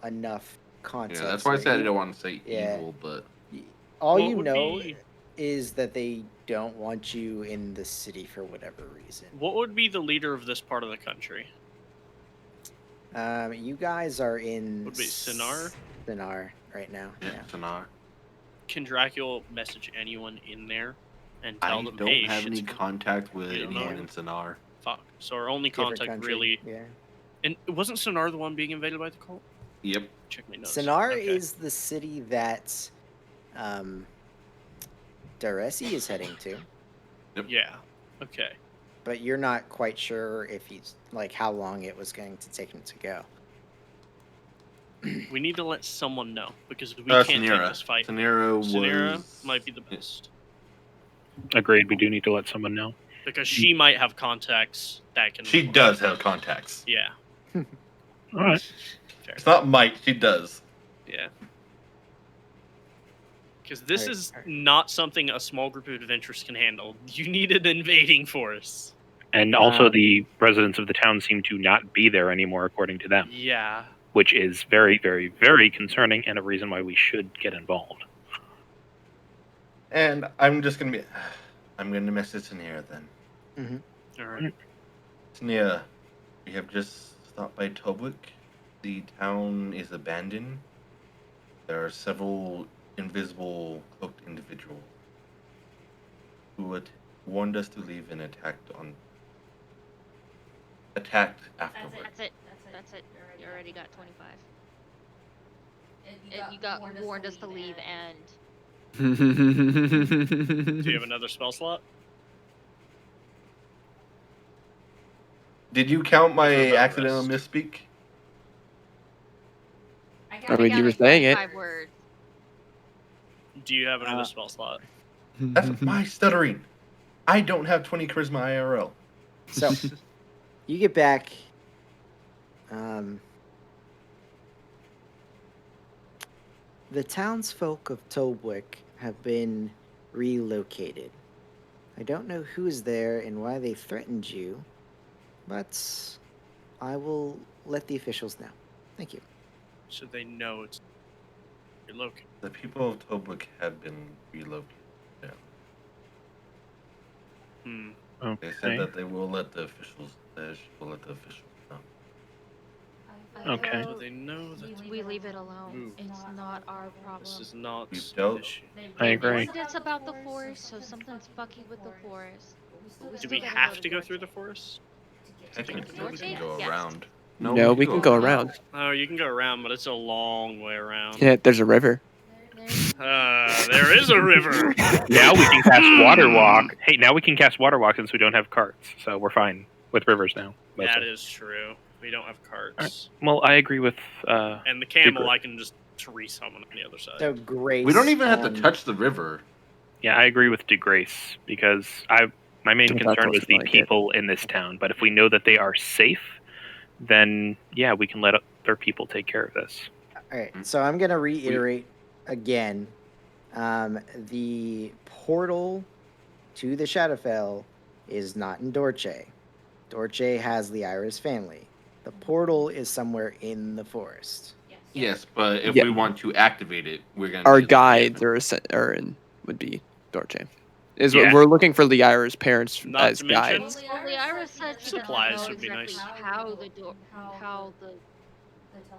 enough context. Yeah, that's why I said I don't want to say Yeah. evil, but All What you would know be- is that they don't want you in the city for whatever reason. What would be the leader of this part of the country? You guys are in Would be Sinar? Sinar right now. yeah, Yeah. Sonar. Can Dracula message anyone in there and I tell them, don't hey, have any shit's contact with You don't know? anyone in Sonar. fuck. So our only Different contact country, really, Yeah. and wasn't Sonar the one being invaded by the cult? Yep. Check my notes. Sinar Okay. is the city that Daresi is heading to, Yeah. Okay. but you're not quite sure if he's like how long it was going to take him to go. We need to let someone know because we can't Sanira. take this fight. Sanira was. Sanira might be the best Agreed. We do need to let someone know. because she might have contacts that can. She does have contacts. Yeah. All right. Fair. It's not might. She does. Yeah. Because this Alright, is alright. not something a small group of adventurers can handle. You need an invading force. And also, Um, the residents of the town seem to not be there anymore, according to them, Yeah. which is very, very, very concerning and a reason why we should get involved. And I'm just gonna be. I'm gonna message Sanira then. All right. Sanira, we have just stopped by Tobuk. The town is abandoned. There are several invisible cloaked individuals who had warned us to leave and attacked afterward. That's it. That's it. You already got 25. And you got warned us to leave and Do you have another spell slot? Did you count my What about accidental rest? misspeak? I mean, you were saying it. 5 words. Do you have another Uh, spell slot? That's my stuttering. I don't have 20 charisma IRL. So you get back. The townsfolk of Tolwick have been relocated. I don't know who's there and why they threatened you, but I will let the officials know. Thank you. So they know it's relocated. The people of Tobruk have been relocated. Yeah. They said Okay. that they will let the officials. She will let the officials know. Okay. So they know that We leave it alone. Ooh. It's not our problem. this is not We've an dealt- issue. I They agree. warned us about the forest, so something's fucky with the forest. But we Do still we gotta have to go Dorche. through the forest? Technically, we Dorche? can go Yes. around. No, we can go around. Oh, you can go around, but it's a long way around. Yeah, there's a river. There is a river. Now we can cast Water Walk. Hey, now we can cast Water Walk since we don't have carts, so we're fine with rivers now. That mostly. is true. We don't have carts. Well, I agree with. And the camel, Super. I can just resummon on the other side. So Grace. We don't even have to touch the river. Yeah, I agree with DeGrace because my main Don't concern touch was it the like it. people in this town. But if we know that they are safe, then yeah, we can let other people take care of this. All right, so I'm gonna reiterate again. The portal to the Shadowfell is not in Dorche. Dorche has the Iris family. The portal is somewhere in the forest. Yes, but if Yeah. we want to activate it, we're gonna. Our need- guides would be Dorche. Is Yeah. what we're looking for Lyra's parents Not as to mention- guides. Well, Liara said she Supplies doesn't know would be exactly nice. how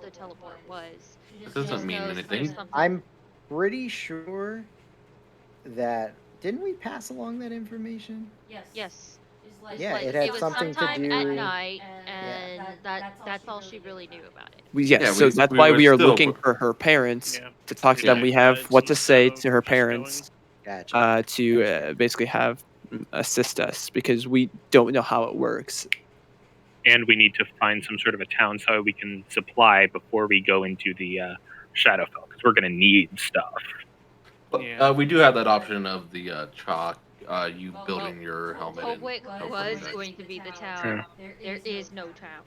the teleport was. It She doesn't just mean knows anything. there's something. I'm pretty sure that didn't we pass along that information? Yes. It's Yeah, like, it had was something to sometime at do- night, and that's all she really knew about it. Yeah, So that's we why were we are still- looking for her parents Yeah. to talk to them. Yeah. We have Guides what to say instead to of her just going. parents Gotcha. to basically have assist us because we don't know how it works. And we need to find some sort of a town so we can supply before we go into the Shadowfell because we're going to need stuff. But, Yeah. we do have that option of the chalk. You building your helmet. and Hopewick help was from that. going to be the town. There is no town.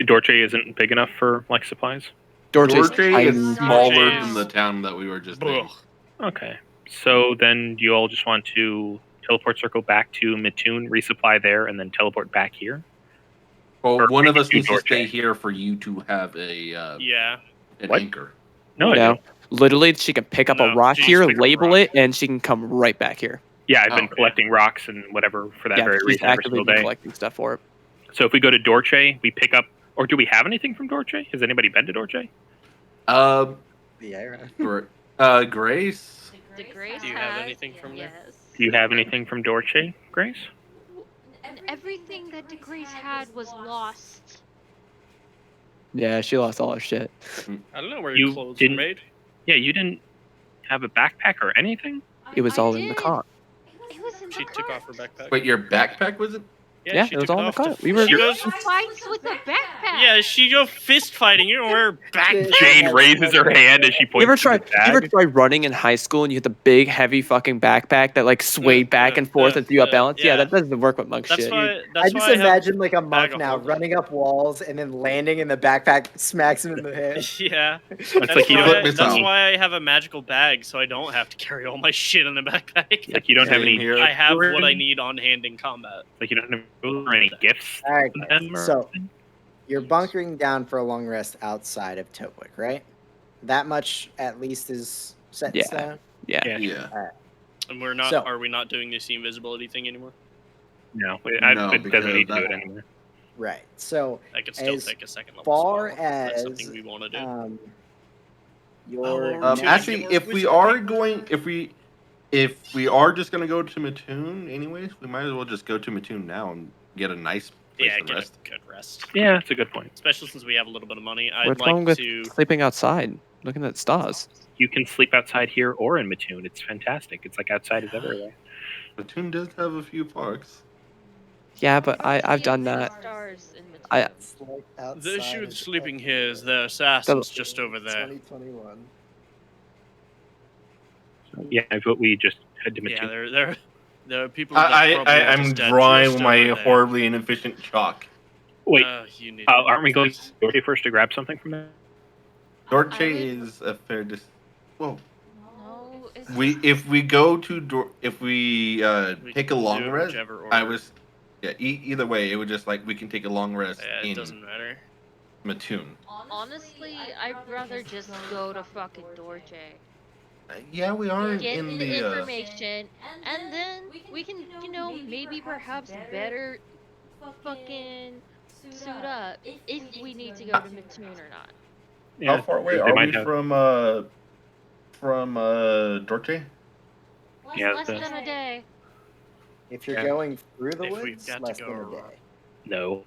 Dorche isn't big enough for like supplies. Dorche's Dorche tiny. is smaller Dorche than is- the town that we were just in. Ugh. Okay, so then you all just want to teleport circle back to Mattoon, resupply there, and then teleport back here. Well, Or one of we us can do needs to stay Dorche. here for you to have a Yeah. an What? anchor. No, I No, don't. literally, she can pick up a No, rock she just here, pick up a label rock. it, and she can come right back here. Yeah, I've been Oh, yeah. collecting rocks and whatever for that Yeah, very she's reason every actively single been day. collecting stuff for it. So if we go to Dorche, we pick up, or do we have anything from Dorche? Has anybody been to Dorche? Yeah. Grace. DeGrace Do you have has- anything from there? Yes. Do you have anything from Dorche, Grace? And everything that DeGrace had was lost. Yeah, she lost all her shit. I don't know where You your clothes didn't- were made. Yeah, you didn't have a backpack or anything? It was I all in the did. car. It was in She the took cart. off her backpack. Wait, your backpack was it? Yeah, she it was took all in the off to- cart. We were- She goes. She fights with a backpack. Yeah, she go fist fighting. You don't wear a backpack. Jane raises her hand as she points You ever to try? the You ever bag. try running in high school and you had the big, heavy fucking backpack that like swayed back and forth and threw up balance? Yeah, yeah. that doesn't work with monk That's shit. why. I That's just why I have imagine like a bag monk of now holding. running up walls and then landing in the backpack, smacks him in the head. Yeah, That's that's, like you why, don't- miss that's out. why I have a magical bag, so I don't have to carry all my shit in a backpack. Like you don't have Same any. here. I have what I need on hand in combat. Like you don't have any gifts. All right, for guys, them or so anything? you're bunkering down for a long rest outside of Topwick, right? That much at least is set in Yeah. stone. Yeah. Yeah. Yeah. And we're not. So- Are we not doing this invisibility thing anymore? No, No, it doesn't because need to do that- it anymore. Right. So I could still As take a second level far spell. That's as something we want to do. your we're Um, Tuning actually, your if we wizard are paper. going, if we are just gonna go to Mattoon, anyways, we might as well just go to Mattoon now and get a nice place Yeah, to get rest. a good rest. Yeah, that's a good point. Especially since we have a little bit of money. What's I'd wrong like with to. sleeping outside, looking at stars? You can sleep outside here or in Mattoon. It's fantastic. It's like outside is everywhere. Mattoon does have a few parks. Yeah, but I've done that. Stars in between. I- It's like outside The issue with of sleeping Topwick. here is the assassins just over there. 2021. So, yeah, I vote we just head to Yeah, Mattoon. they're The people that probably are I'm just dead drawing just my over there. horribly inefficient chalk. Wait, You need aren't we going this. to Dorothy first to grab something from there? Dorche would- is a fair Whoa. No, it's If we go to if we We take a can do long it rest, whichever I order. was either way it would just like we can take a long rest Yeah, it in doesn't matter. Mattoon. honestly, I'd rather just go to fucking Dorje. Yeah, we are Get in the the information, and then we can, maybe perhaps better fucking suit up if we need to go to Mattoon or not. How far away they are might we have- from Dorche? Yeah, Less than a day. If you're Yeah. going through the If we've woods, got to less go than a around. day. No.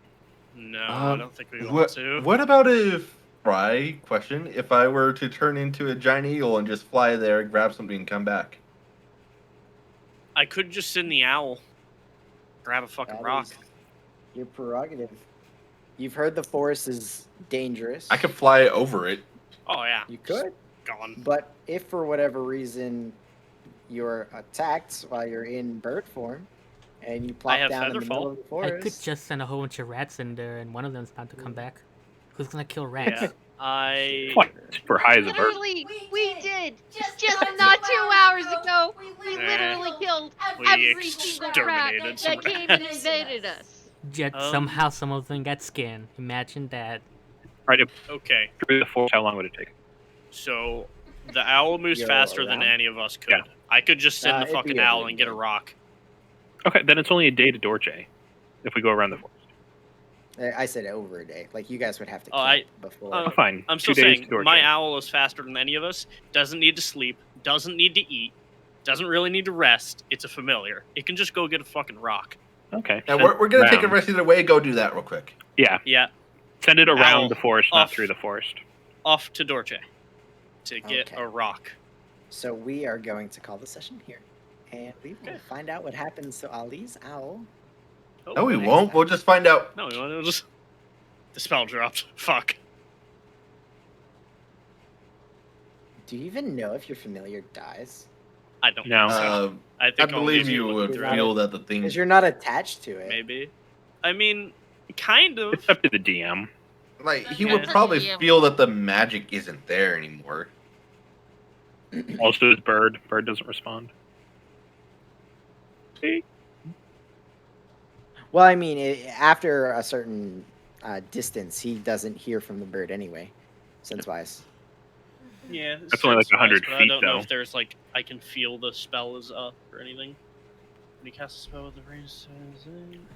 No, I don't think we want What to. what about if question, if I were to turn into a giant eagle and just fly there, grab something and come back? I could just send the owl. Grab a fucking That rock. is your prerogative. You've heard the forest is dangerous. I could fly over it. Oh yeah. You could, Gone. but if for whatever reason you're attacked while you're in bird form, and you plop have down in the feather middle fall. of the I could forest, just send a whole bunch of rats in there, and one of them's bound to come back. Who's gonna kill rats? Yeah. I. What? Super high as a bird. Literally, we did just not 2 hours ago. We literally killed We every single rat exterminated some that came and rats. invaded us. Yet somehow some of them got skinned. Imagine that. Right, if Okay. through the forest, how long would it take? So the owl moves You're faster than around? any of us could. Yeah. I could just send the it'd be fucking a owl good and get a day. rock. Okay, then it's only a day to Dorje. If we go around the forest. I said over a day. Like you guys would have to Oh, camp before. Oh, Fine. I'm 2 still days saying to Dorje. my owl is faster than any of us. Doesn't need to sleep. Doesn't need to eat. Doesn't really need to rest. It's a familiar. It can just go get a fucking rock. Okay. Now send we're gonna take a around. rest either way. Go do that real quick. Yeah, Yeah. send it around Owl the forest, not off. through the forest. Off to Dorche to get Okay. a rock. So we are going to call the session here, and we will Okay. find out what happens to Ali's owl. No, we next won't. time. We'll just find out. No, we'll just. The spell dropped. Fuck. Do you even know if your familiar dies? I don't No. think so. I I think only believe if you look would through not it. feel that the thing. Because you're not attached to it. Maybe. I mean, kind of. It's up to the DM. Like he Yeah. would probably feel that the magic isn't there anymore. Also, is bird. Bird doesn't respond. See? Well, I mean, after a certain distance, he doesn't hear from the bird anyway, sense-wise. Yeah. That's only like sense-wise, 100 but I feet, don't know though. if there's like I can feel the spell is up or anything. When you cast a spell with the range says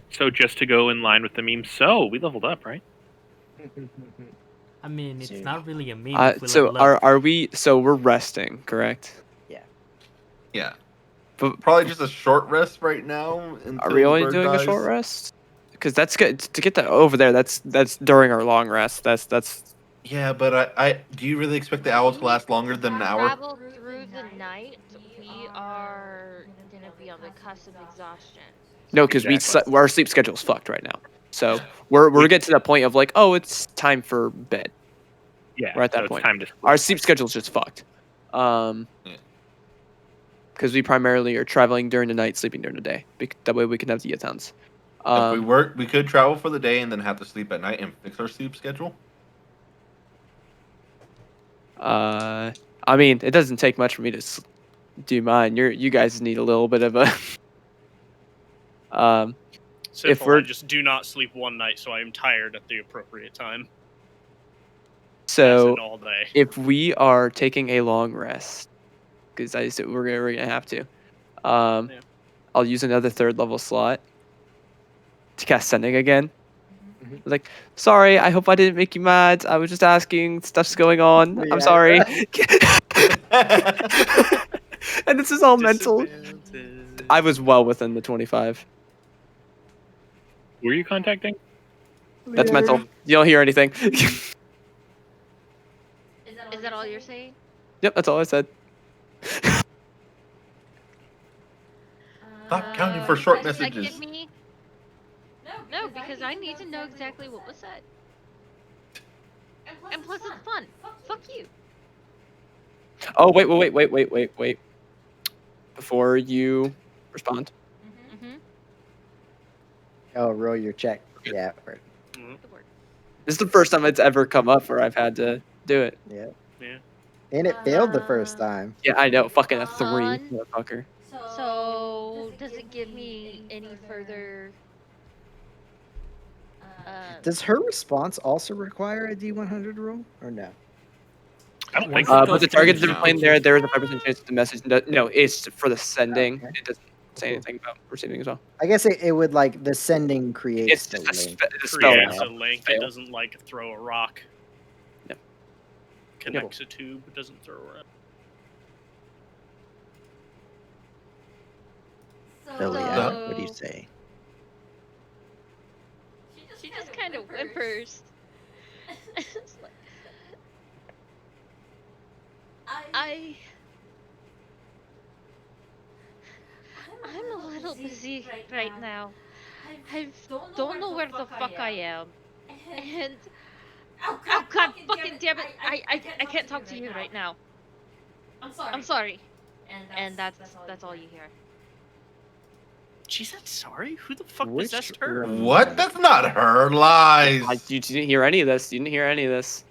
So just to go in line with the meme. So we leveled up, right? I mean, it's Soon. not really a meme. if we So level up. are we? So we're resting, correct? Yeah. But Probably just a short rest right now. Until are we the only bird doing dies. a short rest? Because that's good to get that over there. That's during our long rest. That's Yeah, but I do you really expect the owl to last longer than an hour? Travel through the night, we are gonna be on the cusp of exhaustion. no, because Exactly. our sleep schedule's fucked right now. So we're getting to that point of like, oh, it's time for bed. Yeah. We're at that so point. It's time to. Our sleep schedule's just fucked. Yeah. Because we primarily are traveling during the night, sleeping during the day. That way we can have the towns. If we work, we could travel for the day and then have to sleep at night and fix our sleep schedule. I mean, it doesn't take much for me to do mine. You guys need a little bit of a. Simple. we're- I just do not sleep one night, so I am tired at the appropriate time. As So in all day. if we are taking a long rest, because I said we're gonna have to, Yeah. I'll use another 3rd level slot to cast sending again. Mhm. Like, sorry, I hope I didn't make you mad. I was just asking. Stuff's going on. Yeah. I'm sorry. And this is all mental. Disadvantage. I was well within the 25. Who are you contacting? That's mental. You don't hear anything. Is that all you're saying? Yep, that's all I said. Stop counting for short Does that messages. give me? No, because I need to know exactly what was said. And plus, it's fun. Fuck you. Oh, wait. Before you respond, Oh, roll your check. Yeah. Right. Mhm. Good work. This is the first time it's ever come up where I've had to do it. Yeah. Yeah. And it failed the first time. Yeah, I know. Fucking a 3, On. motherfucker. So, does it give me any further? Does her response also require a D100 roll or no? I don't Once think it But goes the to target's the been playing there. There is a 5% chance that the message. No, it's for the sending. Okay. It doesn't say Cool. anything about receiving as well. I guess it would like the sending creates It's the just link. a spell. Creates now. a link. Fail. It doesn't like throw a rock. Yep. Connects a tube. It doesn't throw a rock. Lilia, what do you say? She just kind of whimpers. It's like, I'm a little busy right now. I don't know where the fuck I am. And oh god fucking damn it. I can't talk to you right now. I'm sorry. And that's all you hear. She said sorry? Who the fuck Which possessed her? room? What? That's not her. Lies. You didn't hear any of this. You didn't hear any of this.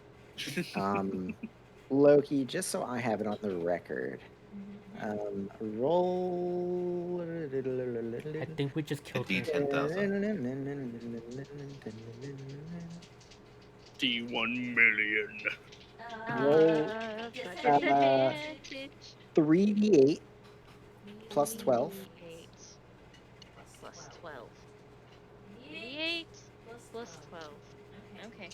Loki, just so I have it on the record. Roll. I think we just killed her. D10,000. D1 million. Roll Advantage. 3d8 plus 12. 8 plus 12. 8 plus 12. Okay.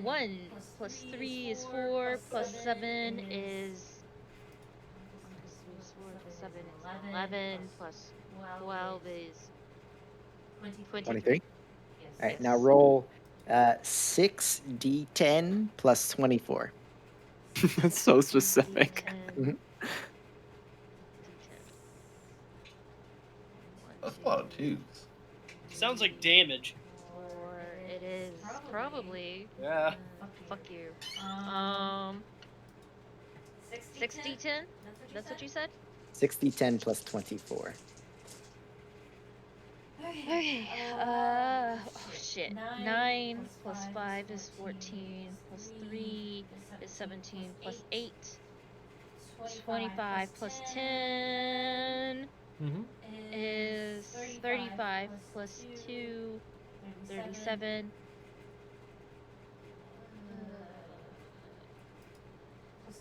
1 plus 3 is 4, plus 7 is 11, plus 12 is 23. All right, now roll 6d10 plus 24. That's so specific. D10. That's a lot of twos. Sounds like damage. Or it is probably. Yeah. Fuck you. 6d10? That's what you said? 6d10 plus 24. Okay. Oh shit. 9 plus 5 is 14, plus 3 is 17, plus 8 is 25, plus 10 Mm-hmm. is 35, plus 2, 37.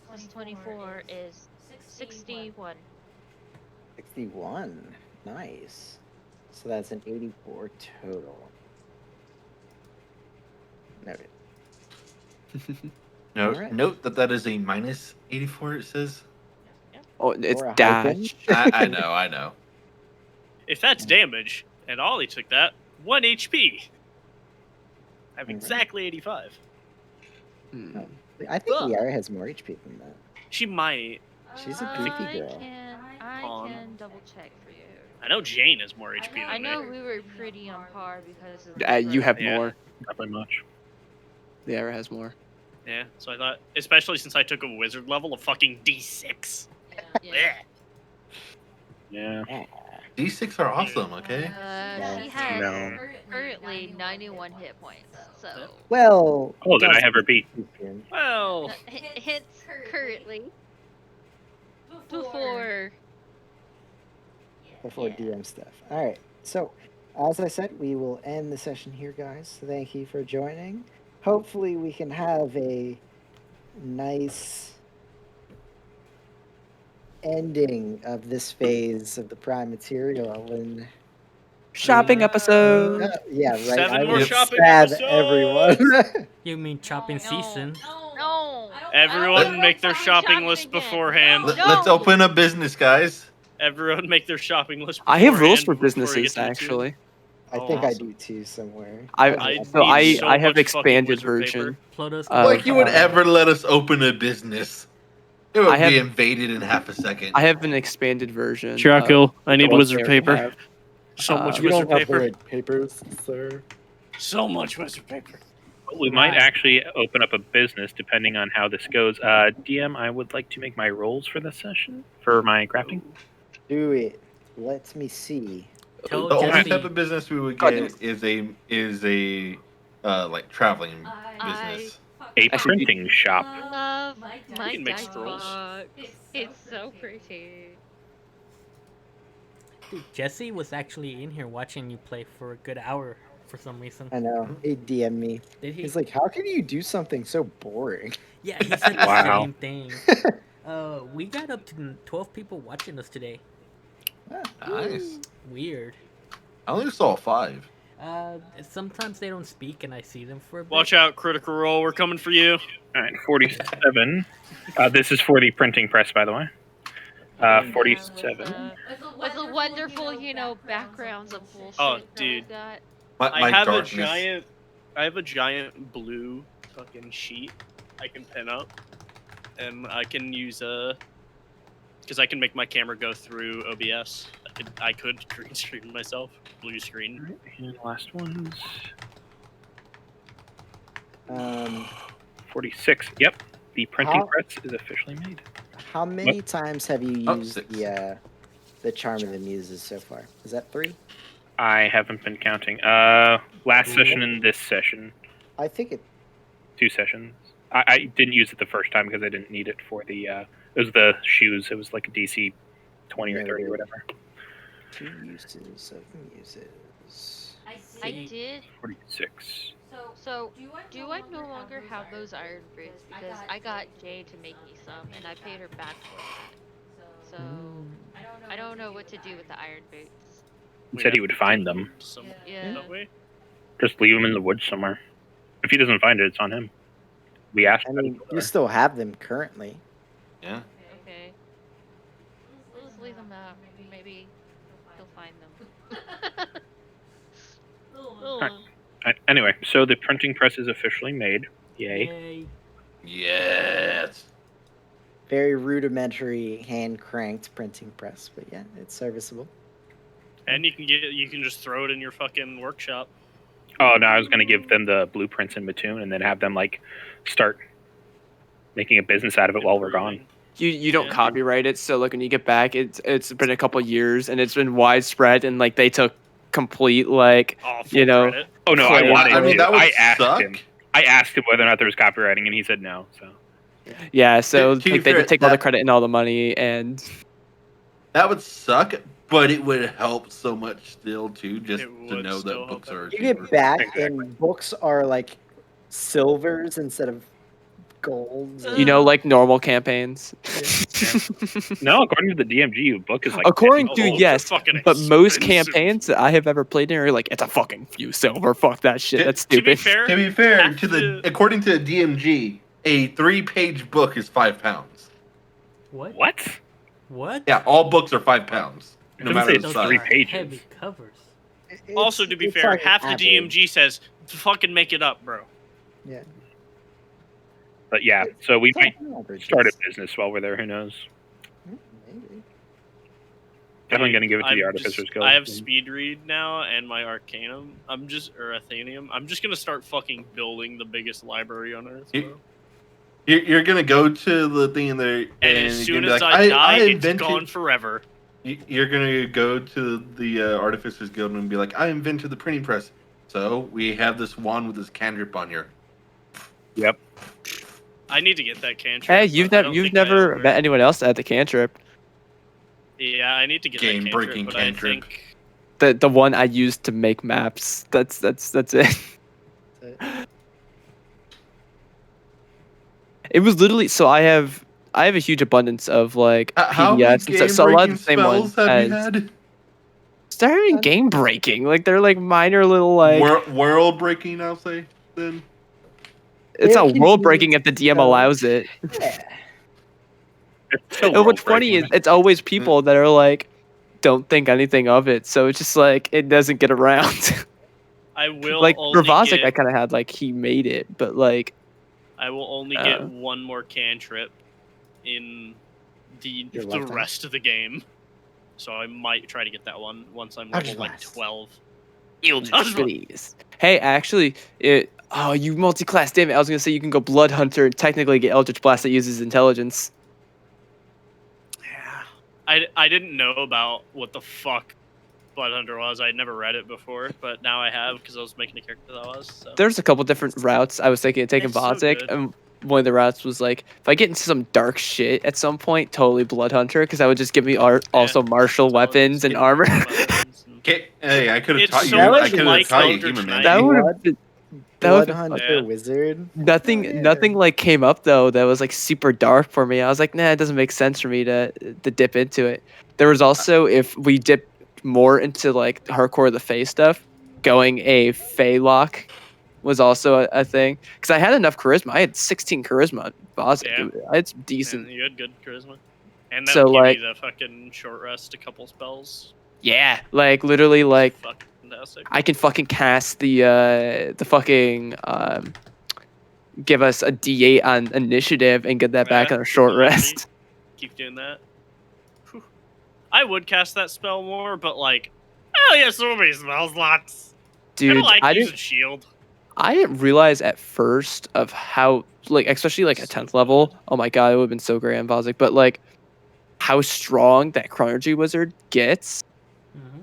Plus 24 is 61. 61. Nice. So that's an 84 total. Noted. Alright. Note that is a minus 84, it says. Oh, it's Or a dash. I know. If that's damage, and Ollie took that, 1 HP. I have exactly 85. Hmm. I think Ugh. Liara has more HP than that. She might. She's a beefy girl. I can double check for you. I know Jane has more HP than I know me. we were pretty on par because of You have Yeah. more. Not by much. The Era has more. Yeah, so I thought, especially since I took a wizard level, a fucking D6. Yeah. Yeah. D6 are awesome, okay? She has No. currently 91 hit points. So Well. Oh, then I have her beat. Well, hits currently before. Yeah. DM stuff. All right. So, as I said, we will end the session here, guys. Thank you for joining. Hopefully, we can have a nice ending of this phase of the Prime Material. And Shopping episode. yeah, right. 7 I more will shopping stab episodes. everyone. You mean chopping season? No. everyone make their shopping shopping list again. beforehand. Let's open a business, guys. Everyone make their shopping list I beforehand. have rules for before we businesses get to the tune. actually. I Oh, think I awesome. do too somewhere. I need so I have much fucking expanded wizard version. paper. Ploto's Like you would Uh, ever let us open a business. It would I have- be invaded in half a second. I have an expanded version. Jackal, I the need ones wizard they already paper. have. So much You wizard paper. papers, sir. So much wizard paper. We might actually open up a business depending on how this goes. DM, I would like to make my rolls for this session for my crafting. Do it. Let me see. Tell The only Jesse. type of business we would Oh, get is a like traveling business. A Actually, printing shop. I love my can make dice scrolls. box. It's so pretty. Dude, Jesse was actually in here watching you play for a good hour for some reason. I know. He DM'd me. Did he? He's like, "How can you do something so boring?" Yeah, he said the Wow. same thing. We got up to 12 people watching us today. Nice. Weird. I only saw 5. Sometimes they don't speak and I see them for a bit. Watch out, Critical Role. We're coming for you. All right, 47. This is for the printing press, by the way. 47. With the wonderful, backgrounds of bullshit Oh, that dude. we got. My I have darkness. I have a giant blue fucking sheet I can pin up, and I can use because I can make my camera go through OBS. I could green screen myself, blue screen. And last one's Um, 46. Yep, the printing How- press is officially made. how many times have you Oh, used 6. the Charm of the Muses so far? Is that 3? I haven't been counting. Last session and this session, I think it. 2 sessions. I didn't use it the first time because I didn't need it for the. It was the shoes. It was like a DC 20 or Never 30 or did. whatever. 2 uses of muses. I did. 46. So, do I no longer have those iron boots? Because I got Jay to make me some, and I paid her back for that. So, I don't know what to do with the iron boots. He We said he have would to find give them. to someone, Yeah. don't we? Just leave them in the woods somewhere. If he doesn't find it, it's on him. We asked. I about mean, it you before. still have them currently. Yeah. Okay. We'll just leave them out. Maybe he'll find them. Anyway, so the printing press is officially made. Yay. Yay. Yes. Very rudimentary hand cranked printing press, but yeah, it's serviceable. And you can just throw it in your fucking workshop. Oh no, I was gonna give them the blueprints in Mattoon and then have them like start making a business out of it while we're gone. You don't Yeah. copyright it, so like when you get back, it's been a couple years and it's been widespread and like they took complete like Oh, full you know credit. Oh no, I Clay. wanted I mean, to. that would I asked suck. him. I asked him whether or not there was copywriting, and he said no. So yeah, so To be like they fair, could take all the that- credit and all the money and That would suck, but it would help so much still too, just It to would know still that books help are You cheaper. get back, Exactly. and books are like silvers instead of golds. you know like normal campaigns. no, according to the DMG, a book is like According Oh, to books are yes, fucking but most expensive. campaigns that I have ever played in are like it's a fucking few silver. Fuck that shit. To- That's To be stupid. fair, To be fair, half according to the DMG, a 3-page book is £5. What? what? What? Yeah, all books are £5, It no doesn't matter say the it's Those three are size. pages. heavy covers. also to be It's fair, like half the average. DMG says fucking make it up, bro. Yeah. But yeah, so we It's might all averages. start a business while we're there. Who knows? Maybe. Definitely gonna give it to the I'm Artificers just- Guild. I have speed read now and my Arcanum. or Athenium. I'm just gonna start fucking building the biggest library on Earth, You- bro. You're gonna go to the thing in there, And and as you're soon gonna as be like, I die, it's invented. gone forever. You're gonna go to the Artificers Guild and be like, I invented the printing press. So we have this wand with this cantrip on here. Yep. I need to get that cantrip. Hey, but I don't you've think I never ever- met anyone else at the cantrip. Yeah, I need to get that Game-breaking cantrip, but cantrip. I think The one I used to make maps. That's it. It was literally so I have a huge abundance of like How many PDFs and stuff. So a lot of game-breaking the same ones spells have you as had? they're even game breaking. Like they're like minor little like World breaking, I'll say. Then it's They're not world breaking if the convenient DM spells. allows it. Yeah. It's still And what's funny is world-breaking. it's always people that are like don't think anything of it. So it's just like it doesn't get around. I will like only Ravazek, get, I kind of had like he made it, but like I will only Uh, get one more cantrip in the Your the lifetime? rest of the game. So I might try to get that one once I'm I'll level just like last. 12. Please. Hey, actually, you multi-class. Damn it! I was gonna say you can go Blood Hunter and technically get Eldritch Blast that uses intelligence. I I didn't know about what the fuck Bloodhunter was. I'd never read it before, but now I have because I was making a character that was. So. There's a couple different routes I was thinking of taking It's so Vazik, good. and one of the routes was like, if I get into some dark shit at some point, totally Bloodhunter, because that would just give me also martial weapons and armor. Hey, I could have It's taught so you. I much could have like taught you Eldritch human Knight. That magic. would have been. That would have Bloodhunter Yeah. Wizard. nothing. Oh, yeah. Nothing like came up though that was like super dark for me. I was like, nah, it doesn't make sense for me to dip into it. There was also, if we dip more into like hardcore of the Fey stuff, going a Fey lock was also a thing, because I had enough charisma. I had 16 charisma. Yeah. It's decent. And you had good charisma. And that So, would give like- you the fucking short rest, a couple spells. Yeah, like literally, like Fucking fantastic. I can fucking cast the fucking give us a D8 on initiative and get that back Yeah, on a short so lucky. rest. Keep doing that. Whew. I would cast that spell more, but like, oh yeah, so many spell slots. I Dude, don't like I using didn't shield. I didn't realize at first of how, like, especially like at 10th level. Oh my god, it would have been so great on Vazik, but like how strong that Chronergy Wizard gets.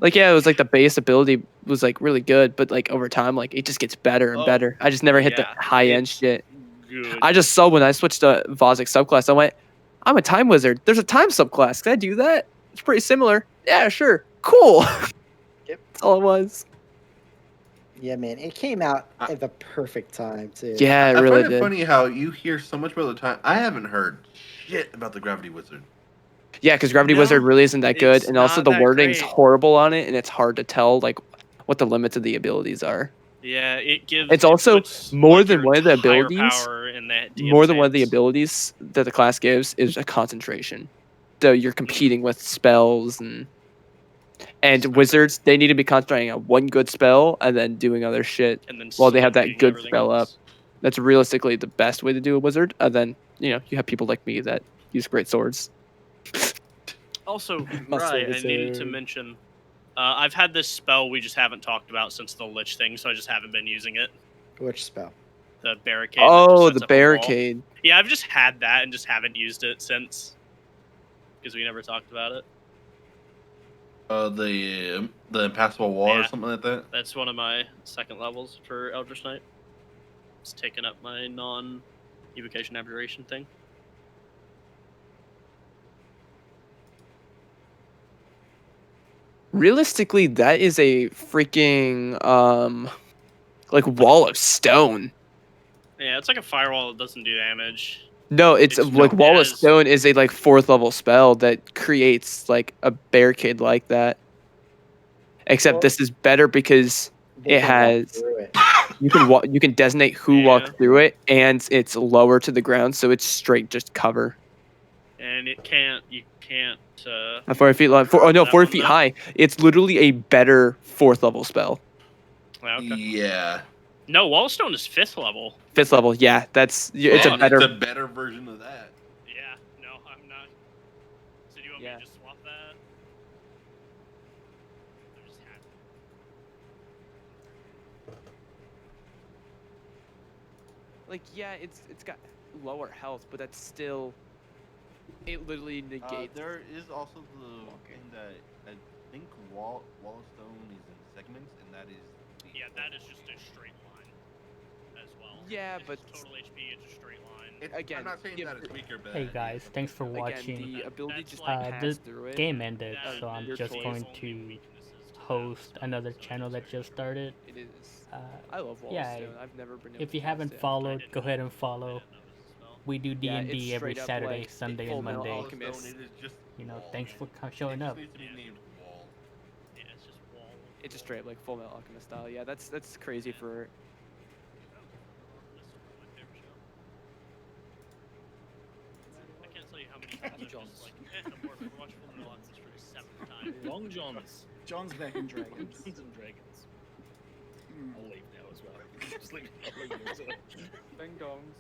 Like, yeah, it was like the base ability was like really good, but like over time, like it just gets better and Oh, better. I just never hit the yeah, high end it's shit. Good. I just saw when I switched to Vazik subclass, I went, I'm a time wizard. There's a time subclass. Can I do that? It's pretty similar. Yeah, sure. Cool. Yep. That's all it was. Yeah, man, it came out at the perfect time too. Yeah, it I really find it did. funny how you hear so much about the time. I haven't heard shit about the Gravity Wizard. Yeah, because Gravity No, Wizard really isn't that good, it's and also not the that wording's great. horrible on it, and it's hard to tell like what the limits of the abilities are. Yeah, it gives. It's it also puts, more like, than your one of the entire abilities- Power in that More DM's than one of the hands. abilities that the class gives is a concentration. So you're competing with spells and wizards. They need to be concentrating on one good spell and then doing other shit And then while they have that soaking good everything spell else. up. That's realistically the best way to do a wizard. And then, you have people like me that use great swords. Also, Muscle right, I needed to wizard. mention. I've had this spell we just haven't talked about since the Lich thing, so I just haven't been using it. Which spell? The barricade. that just Oh, sets the up a wall. barricade. Yeah, I've just had that and just haven't used it since. Because we never talked about it. The impassable wall or Yeah. something like that. That's one of my second levels for Eldritch Knight. It's taking up my non-evocation abjuration thing. Realistically, that is a freaking like wall of stone. Yeah, it's like a firewall that doesn't do damage. No, it's It's like not wall of as- stone is a like 4th level spell that creates like a barricade like that. Except Well- this is better because They It can walk has- through it. you can designate who walks Yeah. through it, and it's lower to the ground, so it's straight just cover. And you can't. At 40 feet long. 40 That one, feet though? high. It's literally a better 4th level spell. Okay. Yeah. No, Wallstone is 5th level. 5th level, yeah, it's a Well, better. It's a better version of that. Yeah, no, I'm not. So do you want Yeah. me to just swap that? I just had Like, yeah, it's got lower health, but that's still. It literally negates. There is also the thing that I think Wall of Stone is in segments, and that is. Yeah, that is just a straight line as well. Yeah, It's but- total HP. It's a straight line. Again, I'm not saying yeah, that it's weaker, but Hey guys, thanks for Again, watching. the ability That's just like- pass the through it. game ended, That so I'm is just choice. going only to weaknesses to host that another stuff, so channel that it's just started. It is. Uh, I love Wall yeah, of Stone. I've never been. Able if you to haven't cast it. followed, didn't go ahead and I follow. didn't know this as well. We do Yeah, D&D it's every straight up Saturday, like Sunday, Full and Metal Monday. Alchemist. Stone, it is just You know, wall. thanks for It showing just up. needs to be named Wall. Yeah, it's just wall. It's just straight like Full Metal Alchemist style. Yeah, that's crazy for. I can't tell you how many times I've just like, I'm bored. I'm watching Full Metal Alchemist for the 7th time. Long John's. John's back in Dragons. Dungeons and Dragons. Mm. I'll leave now as well. Just leave me alone as well. Ding dongs.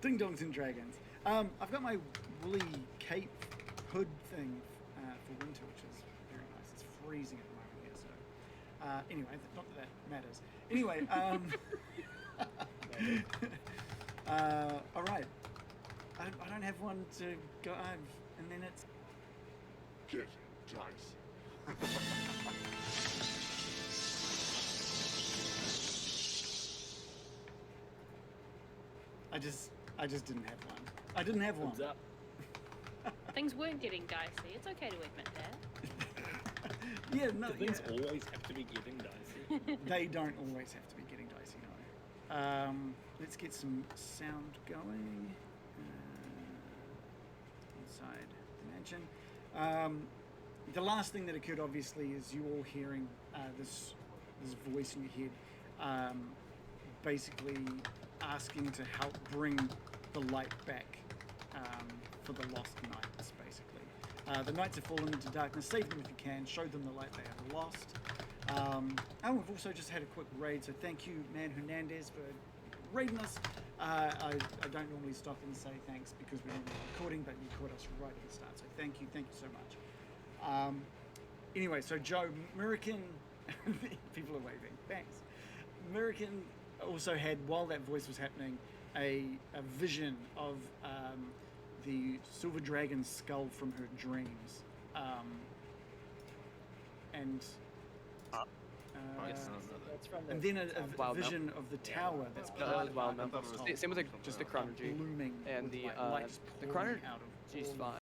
Ding dongs and dragons. I've got my woolly cape hood thing for winter, which is very nice. It's freezing at the moment here, so anyway, not that that matters. Anyway, all right. I don't have one to go. And then it's Get dice. I just didn't have one. I didn't have one. Thumbs up. Things weren't getting dicey. It's okay to admit that. Yeah, no, Do things yeah. always have to be getting dicey? They don't always have to be getting dicey, no. Let's get some sound going. Inside the mansion. The last thing that occurred, obviously, is you all hearing this voice in your head, basically asking to help bring the light back for the lost knights, basically. The knights have fallen into darkness. Save them if you can. Show them the light they have lost. And we've also just had a quick raid, so thank you, Man Hernandez, for raiding us. I don't normally stop and say thanks because we're not recording, but you caught us right at the start, so thank you so much. Anyway, so Joe, American, people are waving, thanks. American also had, while that voice was happening, a vision of the silver dragon's skull from her dreams. And then a vision of the tower that's part of Wild the Mount. Lost Hall. Same with just the chronology blooming and with the light the pouring chronology out of is all fine.